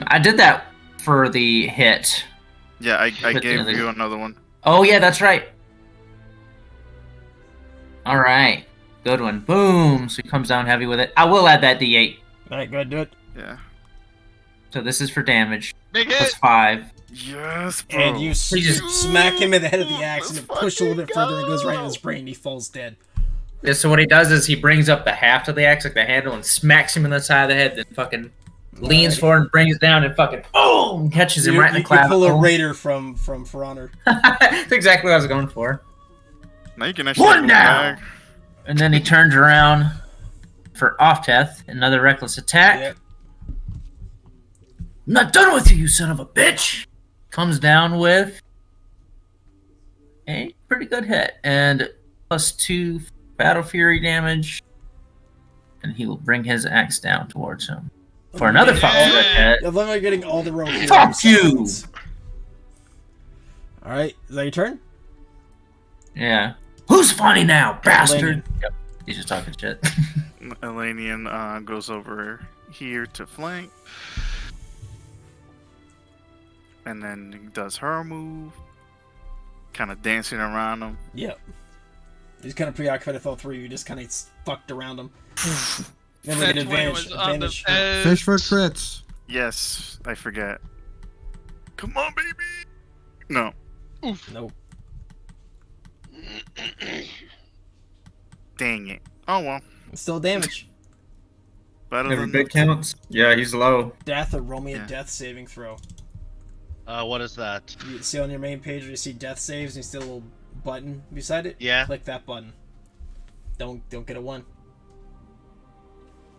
I did that for the hit. Yeah, I But gave the- you another one. Oh yeah, that's right. All right, good one. Boom. So he comes down heavy with it. I will add that D8. Alright, go ahead, do it. Yeah. So this is for damage. Big Plus hit. 5. Yes, bro. And you He just- smack him in the head of the axe and Let's then push a little bit further and it goes right in go. his brain and he falls dead. Yeah, so what he does is he brings up the haft of the axe, like the handle, and smacks him in the side of the head, then fucking leans Alright. forward and brings it down and fucking boom, catches him right in the You clavicle. pull a Raider from For Honor. That's exactly what I was going for. Now you can actually One go down! back. And then he turns around for Off Death, another reckless attack. Yep. I'm not done with you, you son of a bitch! Comes down with a pretty good hit. And plus 2 Battle Fury damage. And he will bring his axe down towards him. For another Yeah. 5 hit. I love how you're getting all the Rohirrim Fuck you! sounds. Alright, is that your turn? Yeah. Who's funny now, bastard? Elenian. Yep. He's just talking shit. Elenian goes over here to flank. And then does her move. Kind of dancing around him. Yep. He's kind of preoccupied with all three of you, just kind of fucked around him. Then we That get 20 advantage. was on the advantage. edge. Fish for crits. Yes, I forget. Come on, baby! No. Nope. Dang it. Oh well. It's still damage. Better Every than bit counts. Yeah, he's low. Death or roll me a Yeah. death saving throw. What is that? You see on your main page where you see death saves and you see a little button beside it? Yeah. Click that button. Don't get a 1.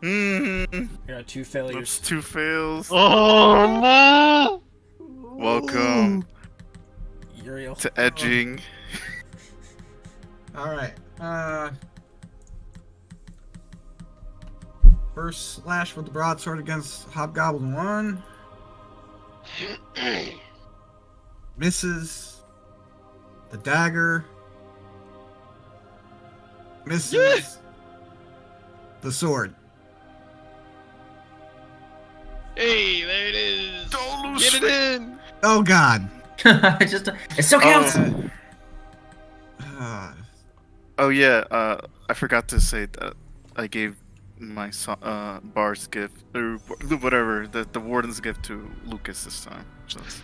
Mm-hmm. You're at 2 failures. That's 2 fails. Oh no! Welcome Uriel. to edging. Alright. First slash with the broadsword against Hobgoblin 1. Misses. The dagger. Misses. The sword. Hey, there it is. Don't lose Get it faith. in. Oh god. It still counts. Oh yeah, I forgot to say that I gave my Bard's gift, or whatever, the Warden's gift to Lucas this time. So it's-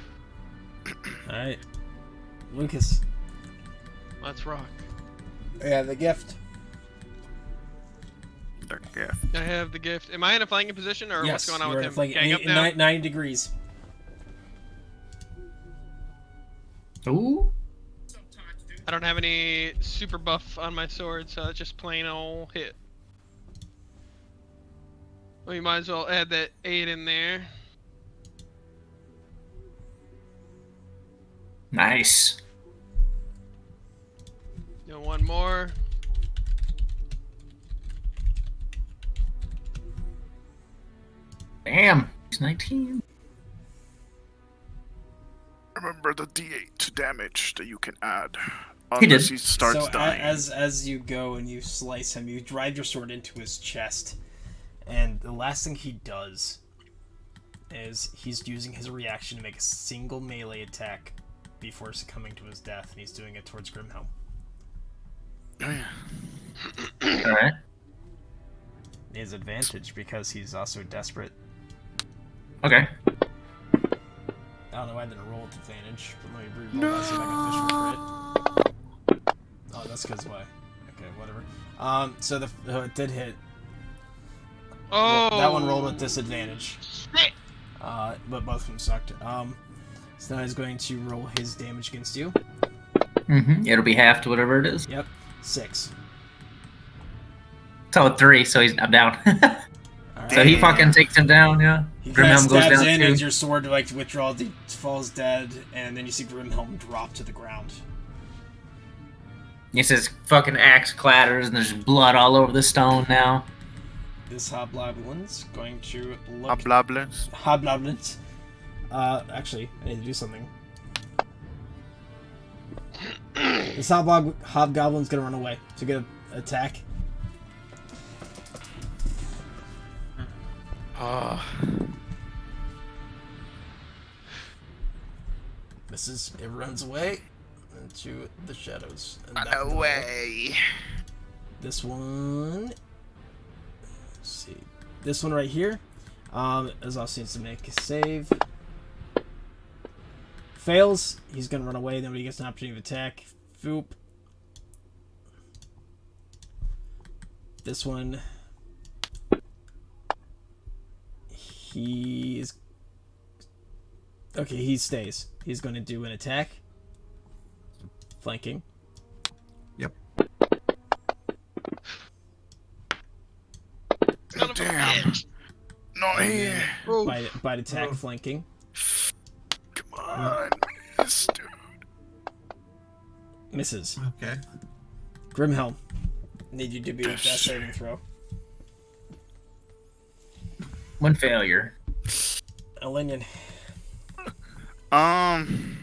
Alright. Lucas. Let's rock. Yeah, the gift. their gift. I have the gift. Am I in a flanking position, or Yes, what's going on you're with in him? like Gang up in now? 90 degrees. Ooh. I don't have any super buff on my sword, so it's just plain old hit. We might as well add that 8 in there. Nice. Do one more. Damn. He's 19. Remember the D8 damage that you can add. He did. Unless he starts So dying. as you go and you slice him, you drive your sword into his chest, and the last thing he does is he's using his reaction to make a single melee attack before succumbing to his death, and he's doing it towards Grimhelm. Oh, yeah. Alright. He has advantage because he's also desperate. Okay. I don't know why I didn't roll with advantage, but let me re-roll that so I can fish for crit. Oh, that's because why. Okay, whatever. So it did hit. Oh! That one rolled with disadvantage. Shit! But both of them sucked. So now he's going to roll his damage against you. It'll be half to whatever it is. Yep. 6. So 3, so I'm down. All So he right. fucking takes him down, yeah. He Grimhelm goes stabs down in, too. and your sword like withdraws, he falls dead, and then you see Grimhelm drop to the ground. He says fucking axe clatters and there's blood all over the stone now. This hobgoblin's going to look. Hobgoblins. Hobgoblins. Actually, I need to do something. This hobgoblin's gonna run away to get an attack. Misses. It runs away into the shadows. And back in the hole. This one. Let's see. This one right here. Is also needs to make a save. Fails. He's gonna run away. Then when he gets an opportunity to attack, Foop. This one. He's okay. He stays. He's going to do an attack. Flanking. Yep. Son of a Damn. bitch. Not here. Oh, Bite attack, flanking. Come on, miss, dude. Misses. Okay. Grimhelm. Need you to do a Yes. death saving throw. 1 failure. Elenian. I'm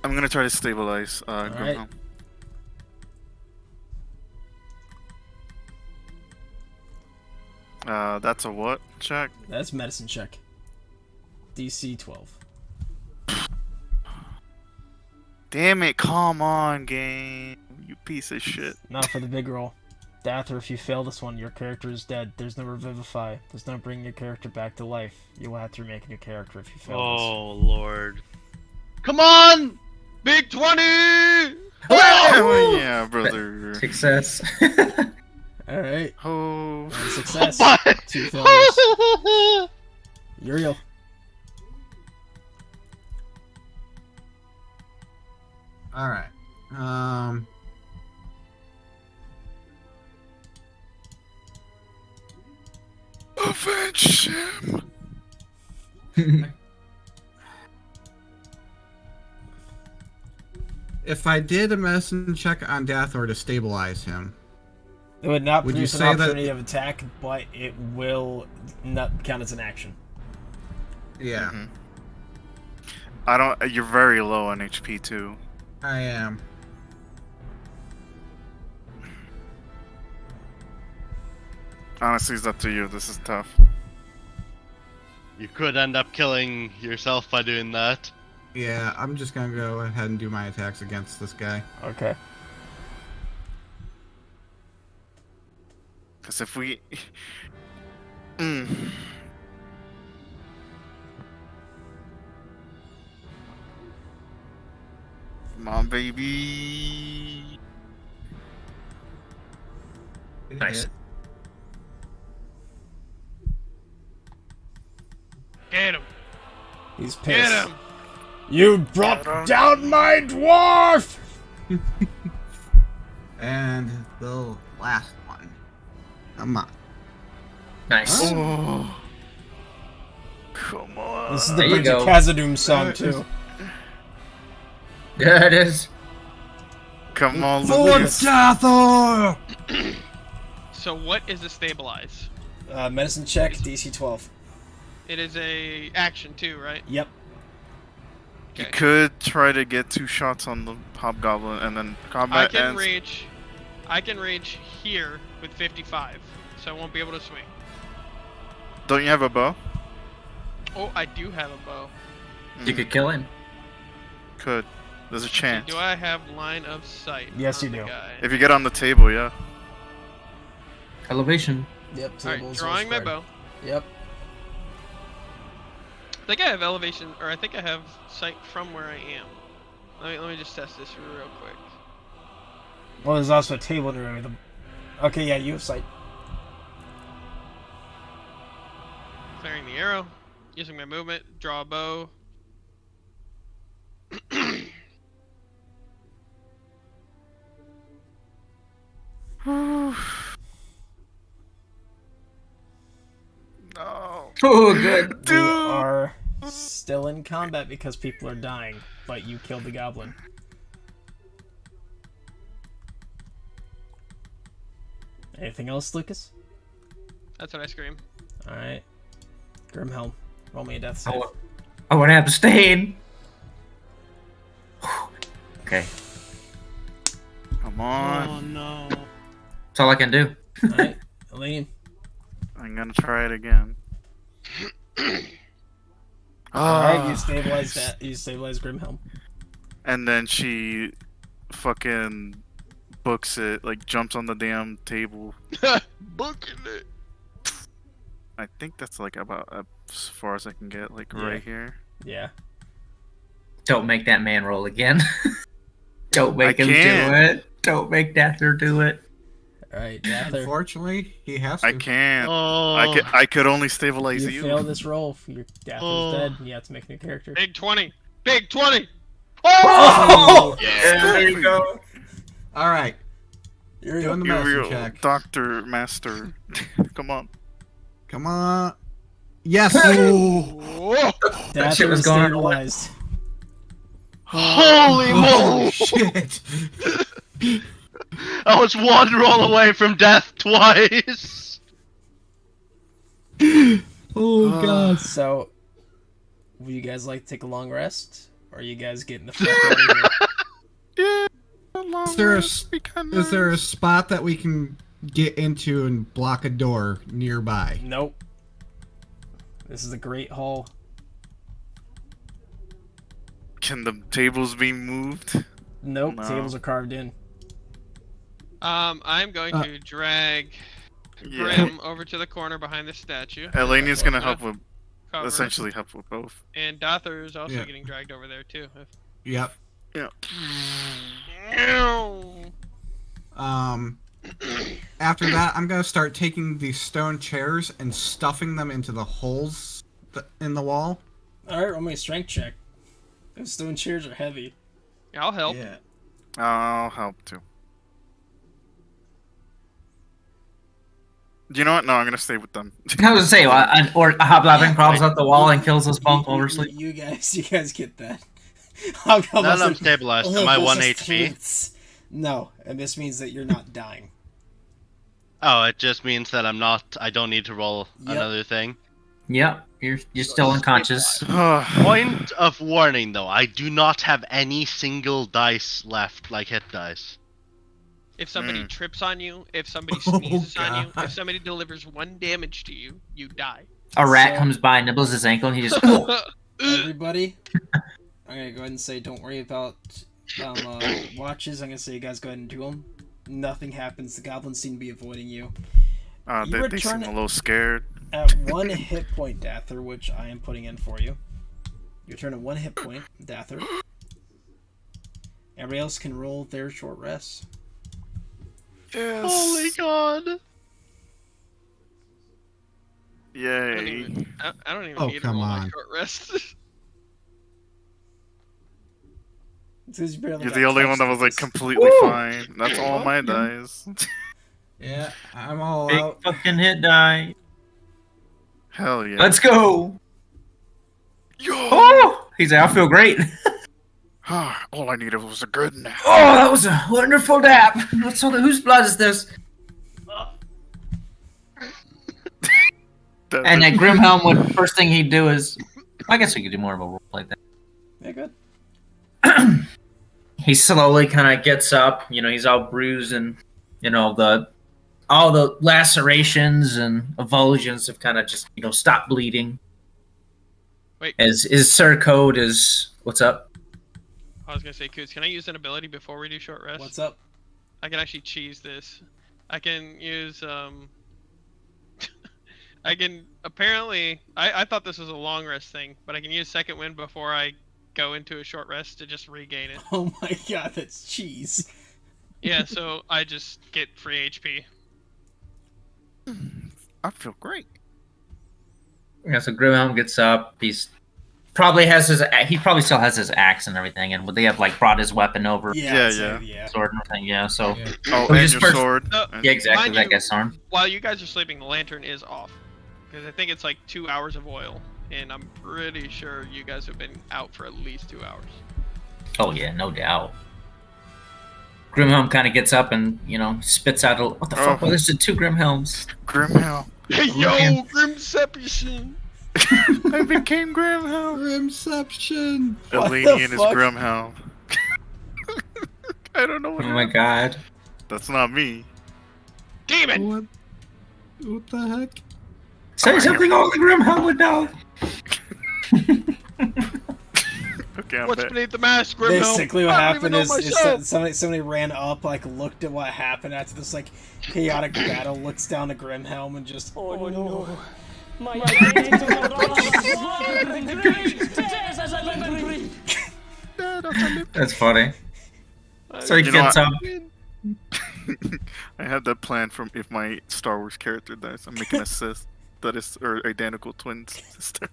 gonna try to stabilize right. Grimhelm. That's a what check? That's medicine check. DC 12. Damn it, come on, game. You piece of shit. Not for the big roll. Dather, if you fail this one, your character is dead. There's no revivify. There's no bringing your character back to life. You will have to remake a new character if you fail Oh lord. Come on! big 20! Oh, yeah, brother. Success. this. Alright. Oh. One success. What? 2 failures. Uriel. All right. Avenge him. If I did a medicine check on Dathor to stabilize him, It would not Would you produce an say that- opportunity of attack, but it will not count as an action. yeah, Mhm. I don't. You're very low on HP too. I am. Honestly, it's up to you. This is tough. You could end up killing yourself by doing that. Yeah, I'm just gonna go ahead and do my attacks against this guy. Okay. Because if we. Mm. Come on, baby. Nice. Get him! He's pissed. Get him! You brought down my dwarf! And the last one. Come on. Nice. Oh. Come on. This is the There you Bridge of go. Khazad-dûm song, too. Yeah, it is. Come on, For Lucas. Dathor! So what is a stabilize? Medicine check, DC 12. It is a action too, right? Yep. You Okay. could try to get 2 shots on the hobgoblin and then I combat can ends. reach. I can reach here with 55, so I won't be able to swing. Don't you have a bow? Oh, I do have a bow. You could kill him. Could. There's a chance. Do I have line of sight? Yes, on you the do. guy? If you get on the table, yeah. Elevation. Yep. Alright, tables drawing my squared. bow. Yep. I think I have elevation, or I think I have sight from where I am. Let me just test this real quick. Well, there's also a table in the room with them. Okay, yeah, you have sight. Firing the arrow, using my movement, draw a bow. No. Oh, good. We are still in combat because people are dying, but you killed the goblin. Anything else, Lucas? That's what I scream. Alright. Grimhelm, roll me a death save. I want to abstain. Okay, Come on. Oh no. that's all I can do. Alright, Elaine. I'm gonna try it again. Alright, you stabilize that. You stabilize Grimhelm. And then she fucking books it, like jumps on the damn table. Booking it. I think that's like about as far as I can get, like Yeah. right here. Yeah. Don't make that man roll again. Don't make him can't. do it. Don't make Dather do it. Alright, Dather. Unfortunately, he has to. I can't. Oh. I could only stabilize You you. fail this roll. Your Dather's Oh. dead. You have to make a new character. Big 20. Big 20. Oh! Yeah, there you go. All right, You're doing the You medicine real check. doctor master. Come on. Come on. Yes. Whoa. That shit Dather was is going stabilized. Holy Oh moly! shit. I was one roll away from death twice. Oh god. So, would you guys like to take a long rest? Or are you guys getting the fuck out of here? Yeah. Is there a spot that we can get into and block a door nearby? Nope. This is a great hall. Can the tables be moved? Nope, No. tables are carved in. I'm going to drag Yeah. Grim over to the corner behind the statue. Elenia's gonna help with, Cover. essentially help with both. And Dather is also Yeah. getting dragged over there too. Yep. If- After that, I'm gonna start taking these stone chairs and stuffing them into the holes in the wall. Alright, roll me a strength check. Those stone chairs are heavy. I'll help. Yeah. I'll help too. You know what? No, I'm gonna stay with them. I was gonna say, or a hobgoblin crawls up the wall and kills us both You- over you- sleep. You guys get that. Hobgoblins None I'm are- stabilized. oh, Am I this 1 is HP? tense. No, and this means that you're not dying. Oh, it just means that I don't need to roll Yep. another thing. Yep, you're still unconscious. Point of warning though, I do not have any single dice left, like hit dice. If somebody trips on you, if somebody Oh, sneezes on you, God. if somebody delivers 1 damage to you, you die. A rat So- comes by, nibbles his ankle, and he just. Everybody, I'm gonna go ahead and say don't worry about watches. I'm gonna say you guys go ahead and do them. Nothing happens. The goblins seem to be avoiding you. You They seem return a little scared. at 1 hit point, Dather, which I am putting in for you. You return at 1 hit point, Dather. Everybody else can roll their short rests. Yes. Holy god! Yay. I don't even Oh, need to come roll my on. short rest. It's 'cause you barely You're got the only one touched that with was like this. completely fine. That's all my dice. Yeah, I'm all Big out. fucking hit die. Hell yeah. Let's go. Yo! Oh, he's like, I feel great. All I needed was a good nap. Oh, that was a wonderful nap. What's all the, whose blood is this? And at Grimhelm, what first thing he'd do is, I guess we could do more of a role play there. Yeah, good. He slowly kind of gets up. You know, he's all bruised, and you know all the lacerations and avulsions have kind of just stopped bleeding. Wait. As his Sir Code is what's up? I was gonna say, Coots, can I use an ability before we do short rest? What's up? I can actually cheese this. I can use I can apparently I thought this was a long rest thing, but I can use second wind before I go into a short rest to just regain it. Oh my god, that's cheese. Yeah, so I just get free HP. I feel great. Yeah, so Grimhelm gets up. He's probably has his. He probably still has his axe and everything, and would they have like brought his weapon over? Yeah, I'd say, yeah. yeah. Sword and everything. Yeah. So Yeah. Oh, We and just your first- sword. No, and- yeah, exactly. Mind That you- guy's arm. While you guys are sleeping, the lantern is off. Because I think it's like 2 hours of oil. And I'm pretty sure you guys have been out for at least 2 hours. Oh yeah, no doubt. Grimhelm kind of gets up and spits out a. What the fuck? Oh. Well, there's the 2 Grimhelms. Grimhell. Hey, yo, Grimception! I became Grimhell. Grimception. What the Elenian is fuck? Grimhell. I don't know what Oh my god. That's not me. Demon! What the heck? Say something only Grimhelm would know. Okay, I'm What's back. beneath the mask, Grimhelm? Basically, what I don't even happened know is myself. somebody ran up, like looked at what happened after this like chaotic battle, looks down to Grimhelm and just Oh no. My That's funny. So he You know gets what? up. I had that plan from if my Star Wars character dies, I'm making a sis that is or identical twin sister.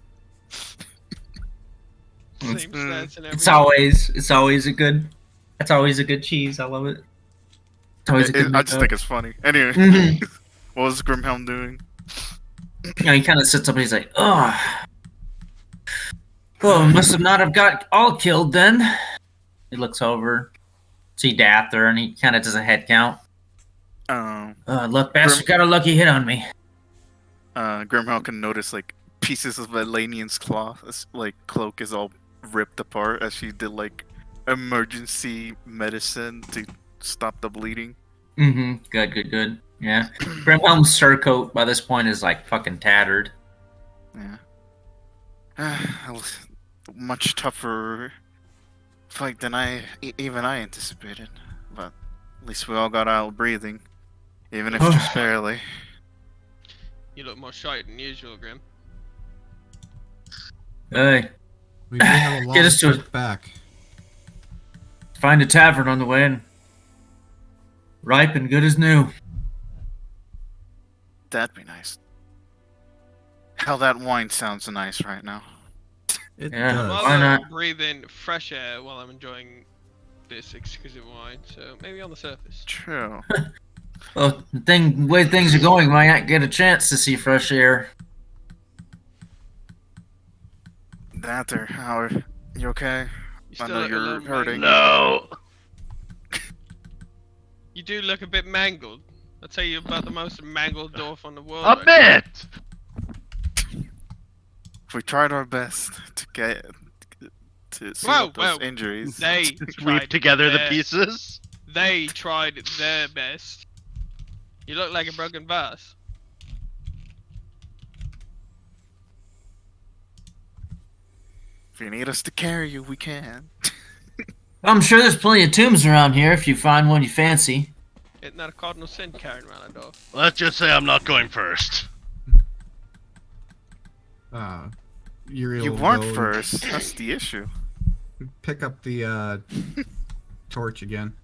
Same stats and It's everything. always a good. That's always a good cheese. I love it. It's always a good. I just makeup. think it's funny. Anyway, Mhm. what was Grimhelm doing? He kind of sits up and he's like, "Oh, well, must have not have got all killed then." He looks over, see Dather, and he kind of does a head count. Look, bastard got a lucky hit on me. Grimhelm can notice like pieces of Elenian's cloth, like cloak is all ripped apart as she did like emergency medicine to stop the bleeding. Mm-hmm. Good. Yeah. Grimhelm's surcoat by this point is like fucking tattered. Yeah. Much tougher fight than even I anticipated, but at least we all got out breathing, even if just barely. You look more shy than usual, Grim. Hey, We do have a long Get us to it. trip back. find a tavern on the way and ripe and good as new. That'd be nice. Hell, that wine sounds nice right now. It Yeah. I'm does. Why also not? breathing fresh air while I'm enjoying this exquisite wine, so maybe on the surface. True. Well, the way things are going, might not get a chance to see fresh air. Dather, how are you okay? You I still know look a you're little hurting. mangled. No. You do look a bit mangled. I'll tell you about the most mangled dwarf on the world. A right now. bit. We tried our best to get to see Well, those well, injuries. They Weave tried together the their- pieces. They tried their best. You look like a broken vase. If you need us to carry you, we can. I'm sure there's plenty of tombs around here if you find one you fancy. Isn't that a cardinal sin carrying around a dwarf? Let's just say I'm not going first. Uriel You will weren't go and first. That's the issue. Pick up the torch again.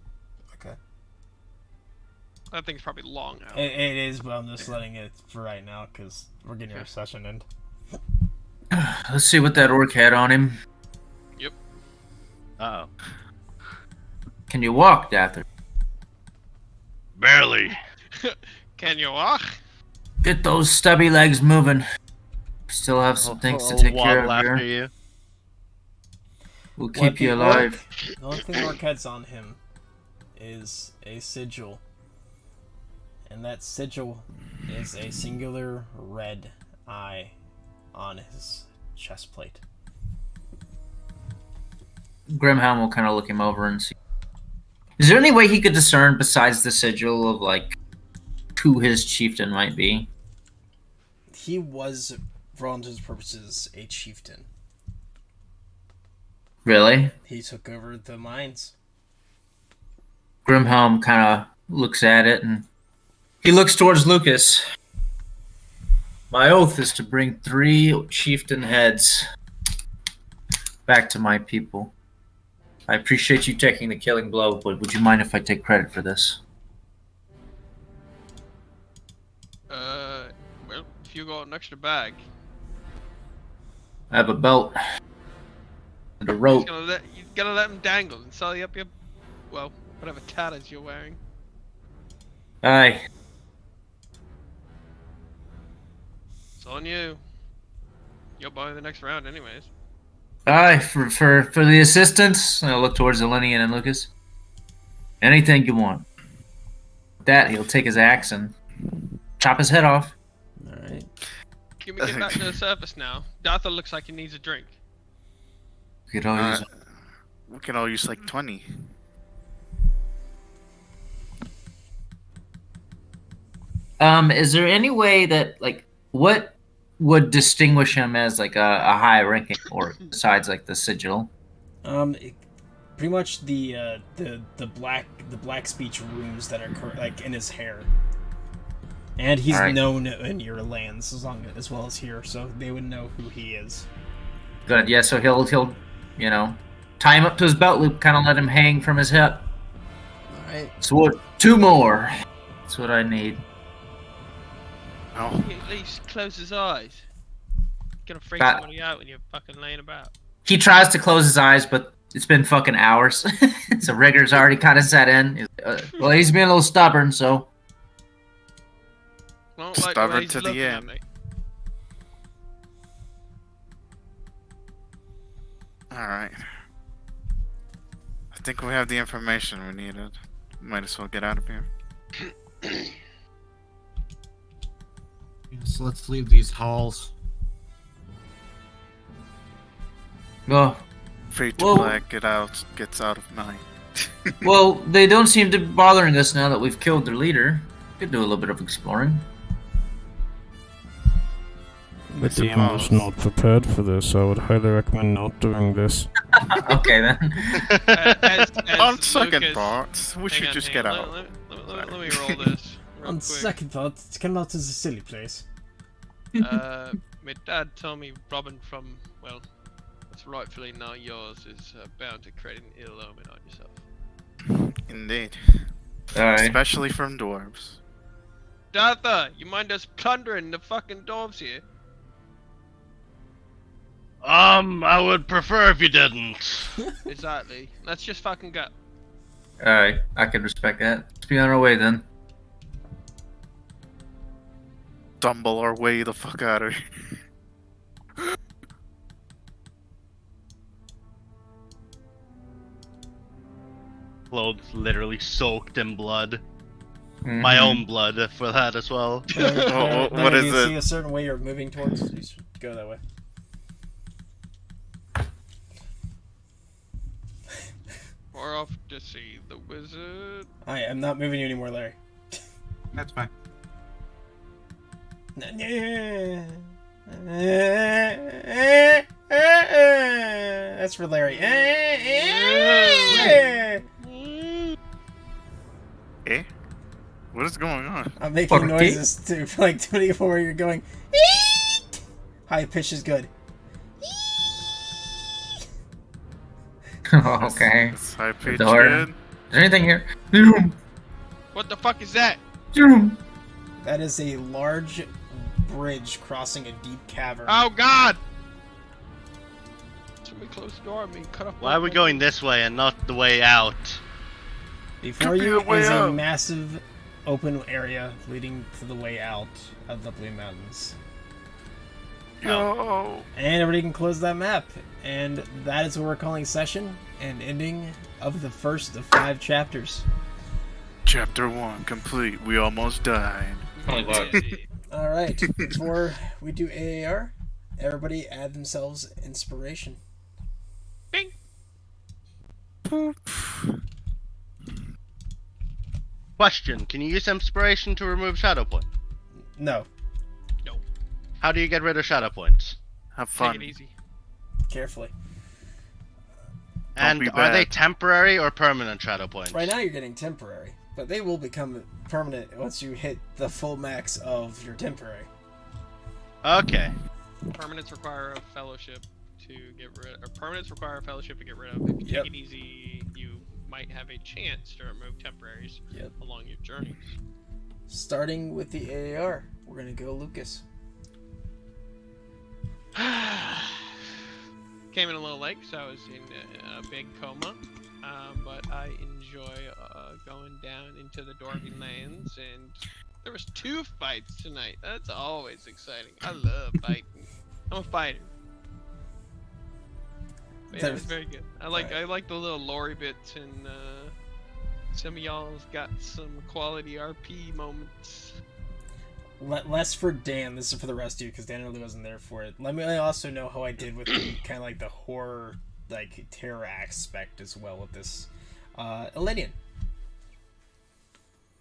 That thing's probably long out. it is, but I'm just letting it for right now because we're getting our session in. Let's see what that orc had on him. Oh. Can you walk, Dather? Barely. Can you walk? Get those stubby legs moving. Still have some things to I'll take care waddle of after here. you. We'll keep you alive. The only thing Orc has on him is a sigil. And that sigil is a singular red eye on his chest plate. Grimhelm will kind of look him over and see. Is there any way he could discern besides the sigil of like who his chieftain might be? He was, for all intents and purposes, a chieftain. Really? He took over the mines. Grimhelm kind of looks at it and he looks towards Lucas. My oath is to bring 3 chieftain heads back to my people. I appreciate you taking the killing blow, but would you mind if I take credit for this? Well, if you got an extra bag, I have a belt. The rope. You gotta let him dangle and sell you up your, well, whatever tatters you're wearing. Aye. It's on you. You'll buy the next round anyways. Aye, for the assistants, I'll look towards Elenian and Lucas. Anything you want. With that, he'll take his axe and chop his head off. Alright. Can we get back to the surface now? Dartha looks like he needs a drink. We could all use We can all use like 20. Is there any way that, like, what would distinguish him as, like, a high-ranking orc besides, like, the sigil? Pretty much the black speech runes that are like in his hair, and he's known in your lands as well as here, so they would know who he is. Good, yeah. So he'll tie him up to his belt loop, kind of let him hang from his hip. All right. So what? 2 more. That's what I need. Oh. He at least close his eyes. You're gonna freak somebody out when you're fucking laying about. He tries to close his eyes, but it's been fucking hours. So rigor's already kind of set in. Well, he's being a little stubborn, so. Well, Stubborn to the end. Alright. I think we have the information we needed. Might as well get out of here. So let's leave these halls. Well, Fade to black, gets out of mind. well, they don't seem to be bothering us now that we've killed their leader. Could do a little bit of exploring. The DM was not prepared for this. I would highly recommend not doing this. Okay then. On second thoughts, we should just get out. Let me roll this. On second thought, Camelot is a silly place. My dad told me robbing from, well, what's rightfully now yours is bound to create an ill omen on yourself. Indeed. Alright. Especially from dwarves. Dartha, you mind us plundering the fucking dwarves here? I would prefer if you didn't. Exactly. Let's just fucking go. Alright, I can respect that. Let's be on our way then. Stumble our way the fuck out of here. Clothes literally soaked in blood. My own blood for that as well. What is you it? see a certain way you're moving towards, you should go that way. We're off to see the wizard. I'm not moving you anymore, Larry. That's fine. That's for Larry. Eh? What is going on? I'm making noises too, like 24 where you're going. High pitch is good. Okay. It's high pitch Door. good. Is there anything here? What the fuck is that? That is a large bridge crossing a deep cavern. Oh god! Somebody close the door. I mean, cut off. Why are we going this way and not the way out? Before you is a massive open area leading to the way out of the Blue Mountains. Yo. And everybody can close that map. And that is what we're calling session and ending of the first of 5 chapters. Chapter 1 complete. We almost died. Alright, before we do AAR, everybody add themselves inspiration. Bing! Question: can you use inspiration to remove shadow point? No. No. How do you get rid of shadow points? Have fun. Take it easy. Carefully. And be are they bad. temporary or permanent shadow points? Right now you're getting temporary, but they will become permanent once you hit the full max of your temporary. Okay. Permanents require a fellowship to get rid of. Or permanents require a fellowship to get rid of. If you Yep. take it easy, you might have a chance to remove temporaries along your journeys. Starting with the AAR, we're gonna go Lucas. came in a little late, so I was in a big coma. But I enjoy going down into the Dwarven lands, and there was 2 fights tonight. That's always exciting. I love fighting. I'm a fighter. But yeah, it's very good. I like the little lore bits, and some of y'all's got some quality RP moments. Less for Dan. This is for the rest of you because Dan really wasn't there for it. Let me also know how I did with the kind of like the horror, like terror aspect as well with this. Elenian.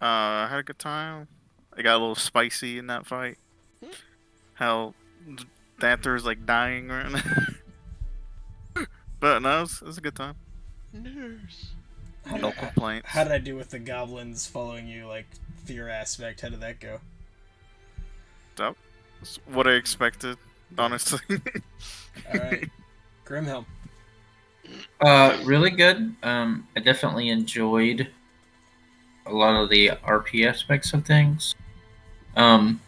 I had a good time. I got a little spicy in that fight. How Thanther's like dying right now. But no, it was a good time. Nurse. No complaints. How did I do with the goblins following you, like fear aspect? How did that go? That was what I expected, honestly. Alright. Grimhelm. Really good. I definitely enjoyed a lot of the RP aspects of things. Combat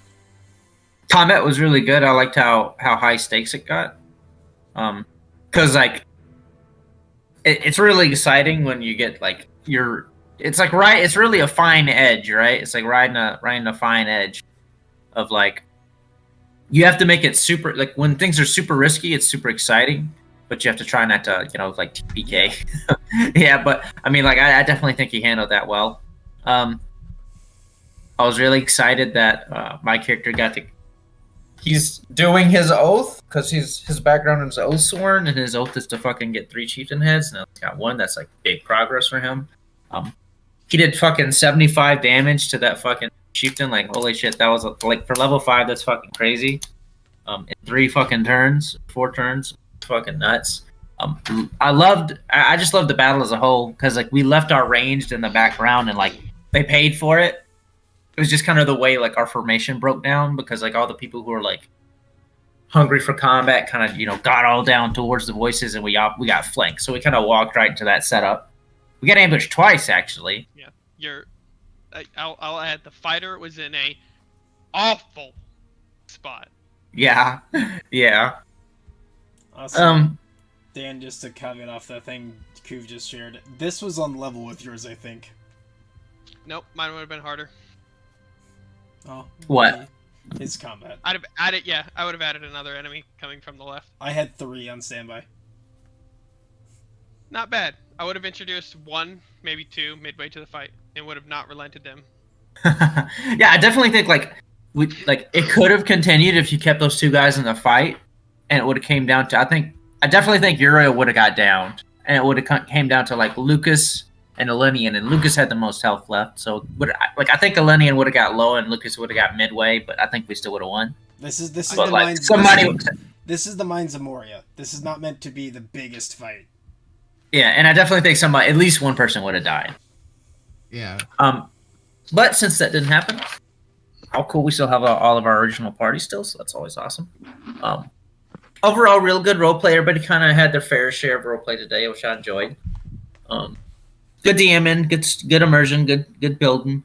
was really good. I liked how high stakes it got. Cause like it's really exciting when you get like it's really a fine edge, right? It's like riding a fine edge of like you have to make it super, like when things are super risky, it's super exciting, but you have to try not to, like TPK. Yeah, but I mean, like I definitely think he handled that well. I was really excited that my character he's doing his oath because his background is Oathsworn, and his oath is to fucking get 3 chieftain heads. Now he's got 1. That's like big progress for him. He did fucking 75 damage to that fucking chieftain. Like holy shit, that was like for level 5. That's fucking crazy. In 4 turns, it's fucking nuts. I just loved the battle as a whole because like we left our ranged in the background and like they paid for it. It was just kind of the way like our formation broke down because like all the people who were like hungry for combat kind of got all down towards the voices, and we got flanked, so we kind of walked right into that setup. We got ambushed twice actually. Yeah, I'll add the fighter was in a awful spot. Yeah, yeah. Awesome. Dan, just to caveat off that thing Kuv just shared, this was on level with yours, I think. Nope, mine would have been harder. Oh. What? His combat. I would have added another enemy coming from the left. I had 3 on standby. Not bad. I would have introduced 1, maybe 2, midway to the fight, and would have not relented them. Yeah, I definitely think it could have continued if you kept those 2 guys in the fight, and it would have came down to I definitely think Uriel would have got down, and it would have came down to like Lucas and Elenian, and Lucas had the most health left, so I think Elenian would have got low and Lucas would have got midway, but I think we still would have won. This is the Mines of Moria. This is not meant to be the biggest fight. Yeah, and I definitely think at least one person would have died. Yeah. But since that didn't happen, how cool, we still have all of our original party still, so that's always awesome. Overall, real good roleplay. Everybody kind of had their fair share of roleplay today, which I enjoyed. Good DMing, good immersion, good building.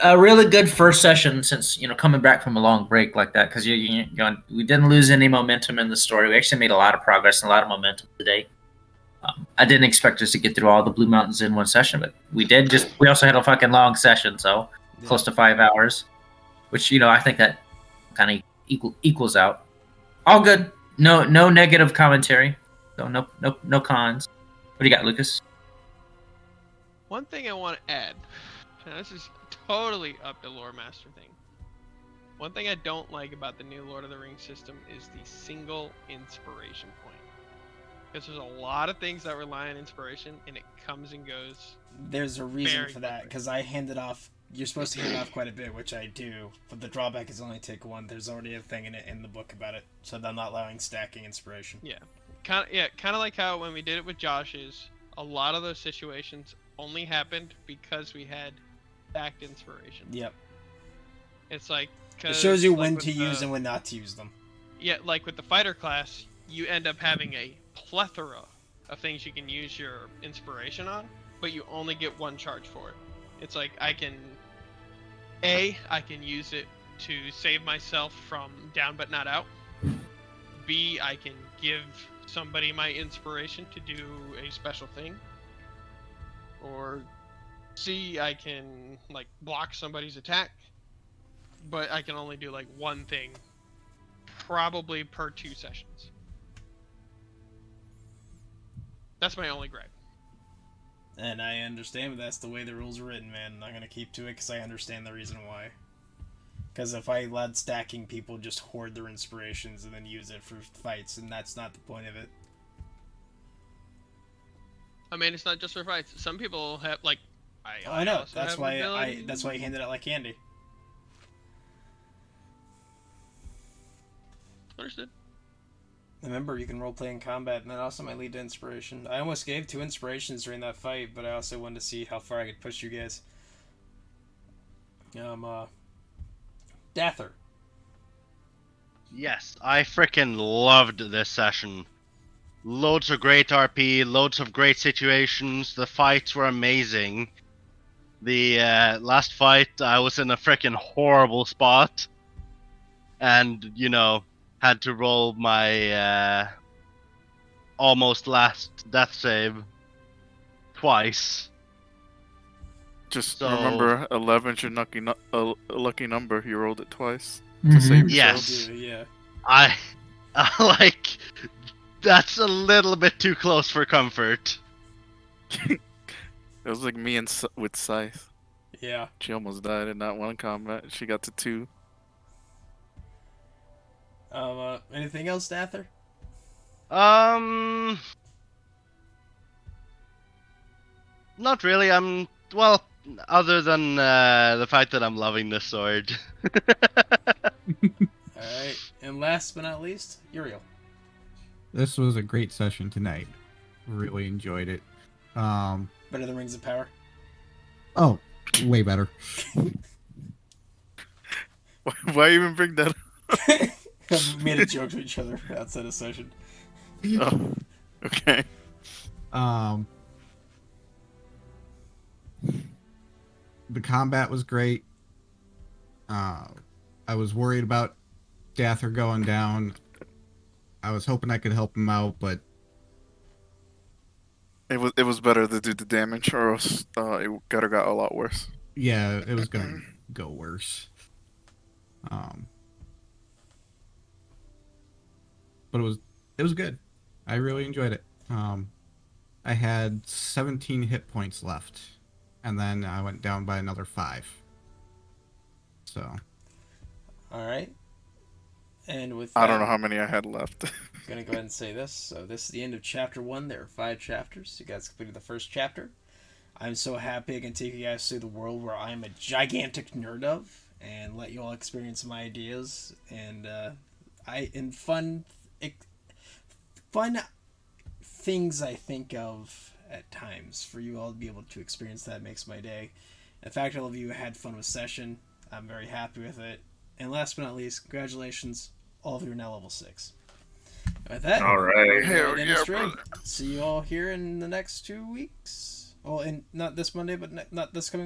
A really good first session since coming back from a long break like that, because we didn't lose any momentum in the story. We actually made a lot of progress and a lot of momentum today. I didn't expect us to get through all the Blue Mountains in one session, but we did. We also had a fucking long session, so close to 5 hours, which I think that kind of equals out. All good. No negative commentary. So no cons. What do you got, Lucas? One thing I want to add, and this is totally up to Lore Master thing. One thing I don't like about the new Lord of the Rings system is the single inspiration point. Because there's a lot of things that rely on inspiration, and it comes and goes. There's a reason for that, because I handed off. You're supposed to hand off quite a bit, which I do, but the drawback is only take 1. There's already a thing in the book about it, so I'm not allowing stacking inspiration. Yeah, kind of like how when we did it with Josh's, a lot of those situations only happened because we had stacked inspiration. Yep. It's like it shows you when to use and when not to use them. Yeah, like with the fighter class, you end up having a plethora of things you can use your inspiration on, but you only get 1 charge for it. It's like I can use it to save myself from down but not out. B, I can give somebody my inspiration to do a special thing. Or C, I can like block somebody's attack. But I can only do like one thing, probably per 2 sessions. That's my only gripe. And I understand, but that's the way the rules are written, man. I'm not gonna keep to it because I understand the reason why. Because if I let stacking people just hoard their inspirations and then use it for fights, and that's not the point of it. I mean, it's not just for fights. Some people have like. I know. also That's have why ability. That's why I handed out like candy. Understood. Remember, you can roleplay in combat, and that also might lead to inspiration. I almost gave 2 inspirations during that fight, but I also wanted to see how far I could push you guys. Dather. Yes, I freaking loved this session. Loads of great RP, loads of great situations. The fights were amazing. The last fight, I was in a freaking horrible spot, and had to roll my almost last death save twice. Just So- remember, 11's your lucky number. You rolled it twice to save yourself. Yes. Yeah. I like that's a little bit too close for comfort. It was like me and with Scythe. Yeah. She almost died in that one combat. She got to 2. Anything else, Dather? Not really. Other than the fact that I'm loving this sword. Alright. And last but not least, Uriel. This was a great session tonight. Really enjoyed it. Better than Rings of Power? Oh, way better. Why even bring that up? We made a joke to each other outside of session. Oh, okay. The combat was great. I was worried about Dather going down. I was hoping I could help him out, but It was better to do the damage, or else it got a lot worse. yeah, it was gonna go worse. But it was good. I really enjoyed it. I had 17 hit points left, and then I went down by another 5. So. Alright. And with I don't know how many I had left. I'm gonna go ahead and say this. So this is the end of chapter 1. There are 5 chapters. You guys completed the first chapter. I'm so happy I can take you guys through the world where I'm a gigantic nerd of, and let you all experience my ideas and fun things I think of at times. For you all to be able to experience that makes my day. In fact, all of you had fun with session. I'm very happy with it. And last but not least, congratulations, all of you are now level 6. With that, All right. Hell end yeah, of stream. brother. See you all here in the next 2 weeks. Well, not this Monday, but not this coming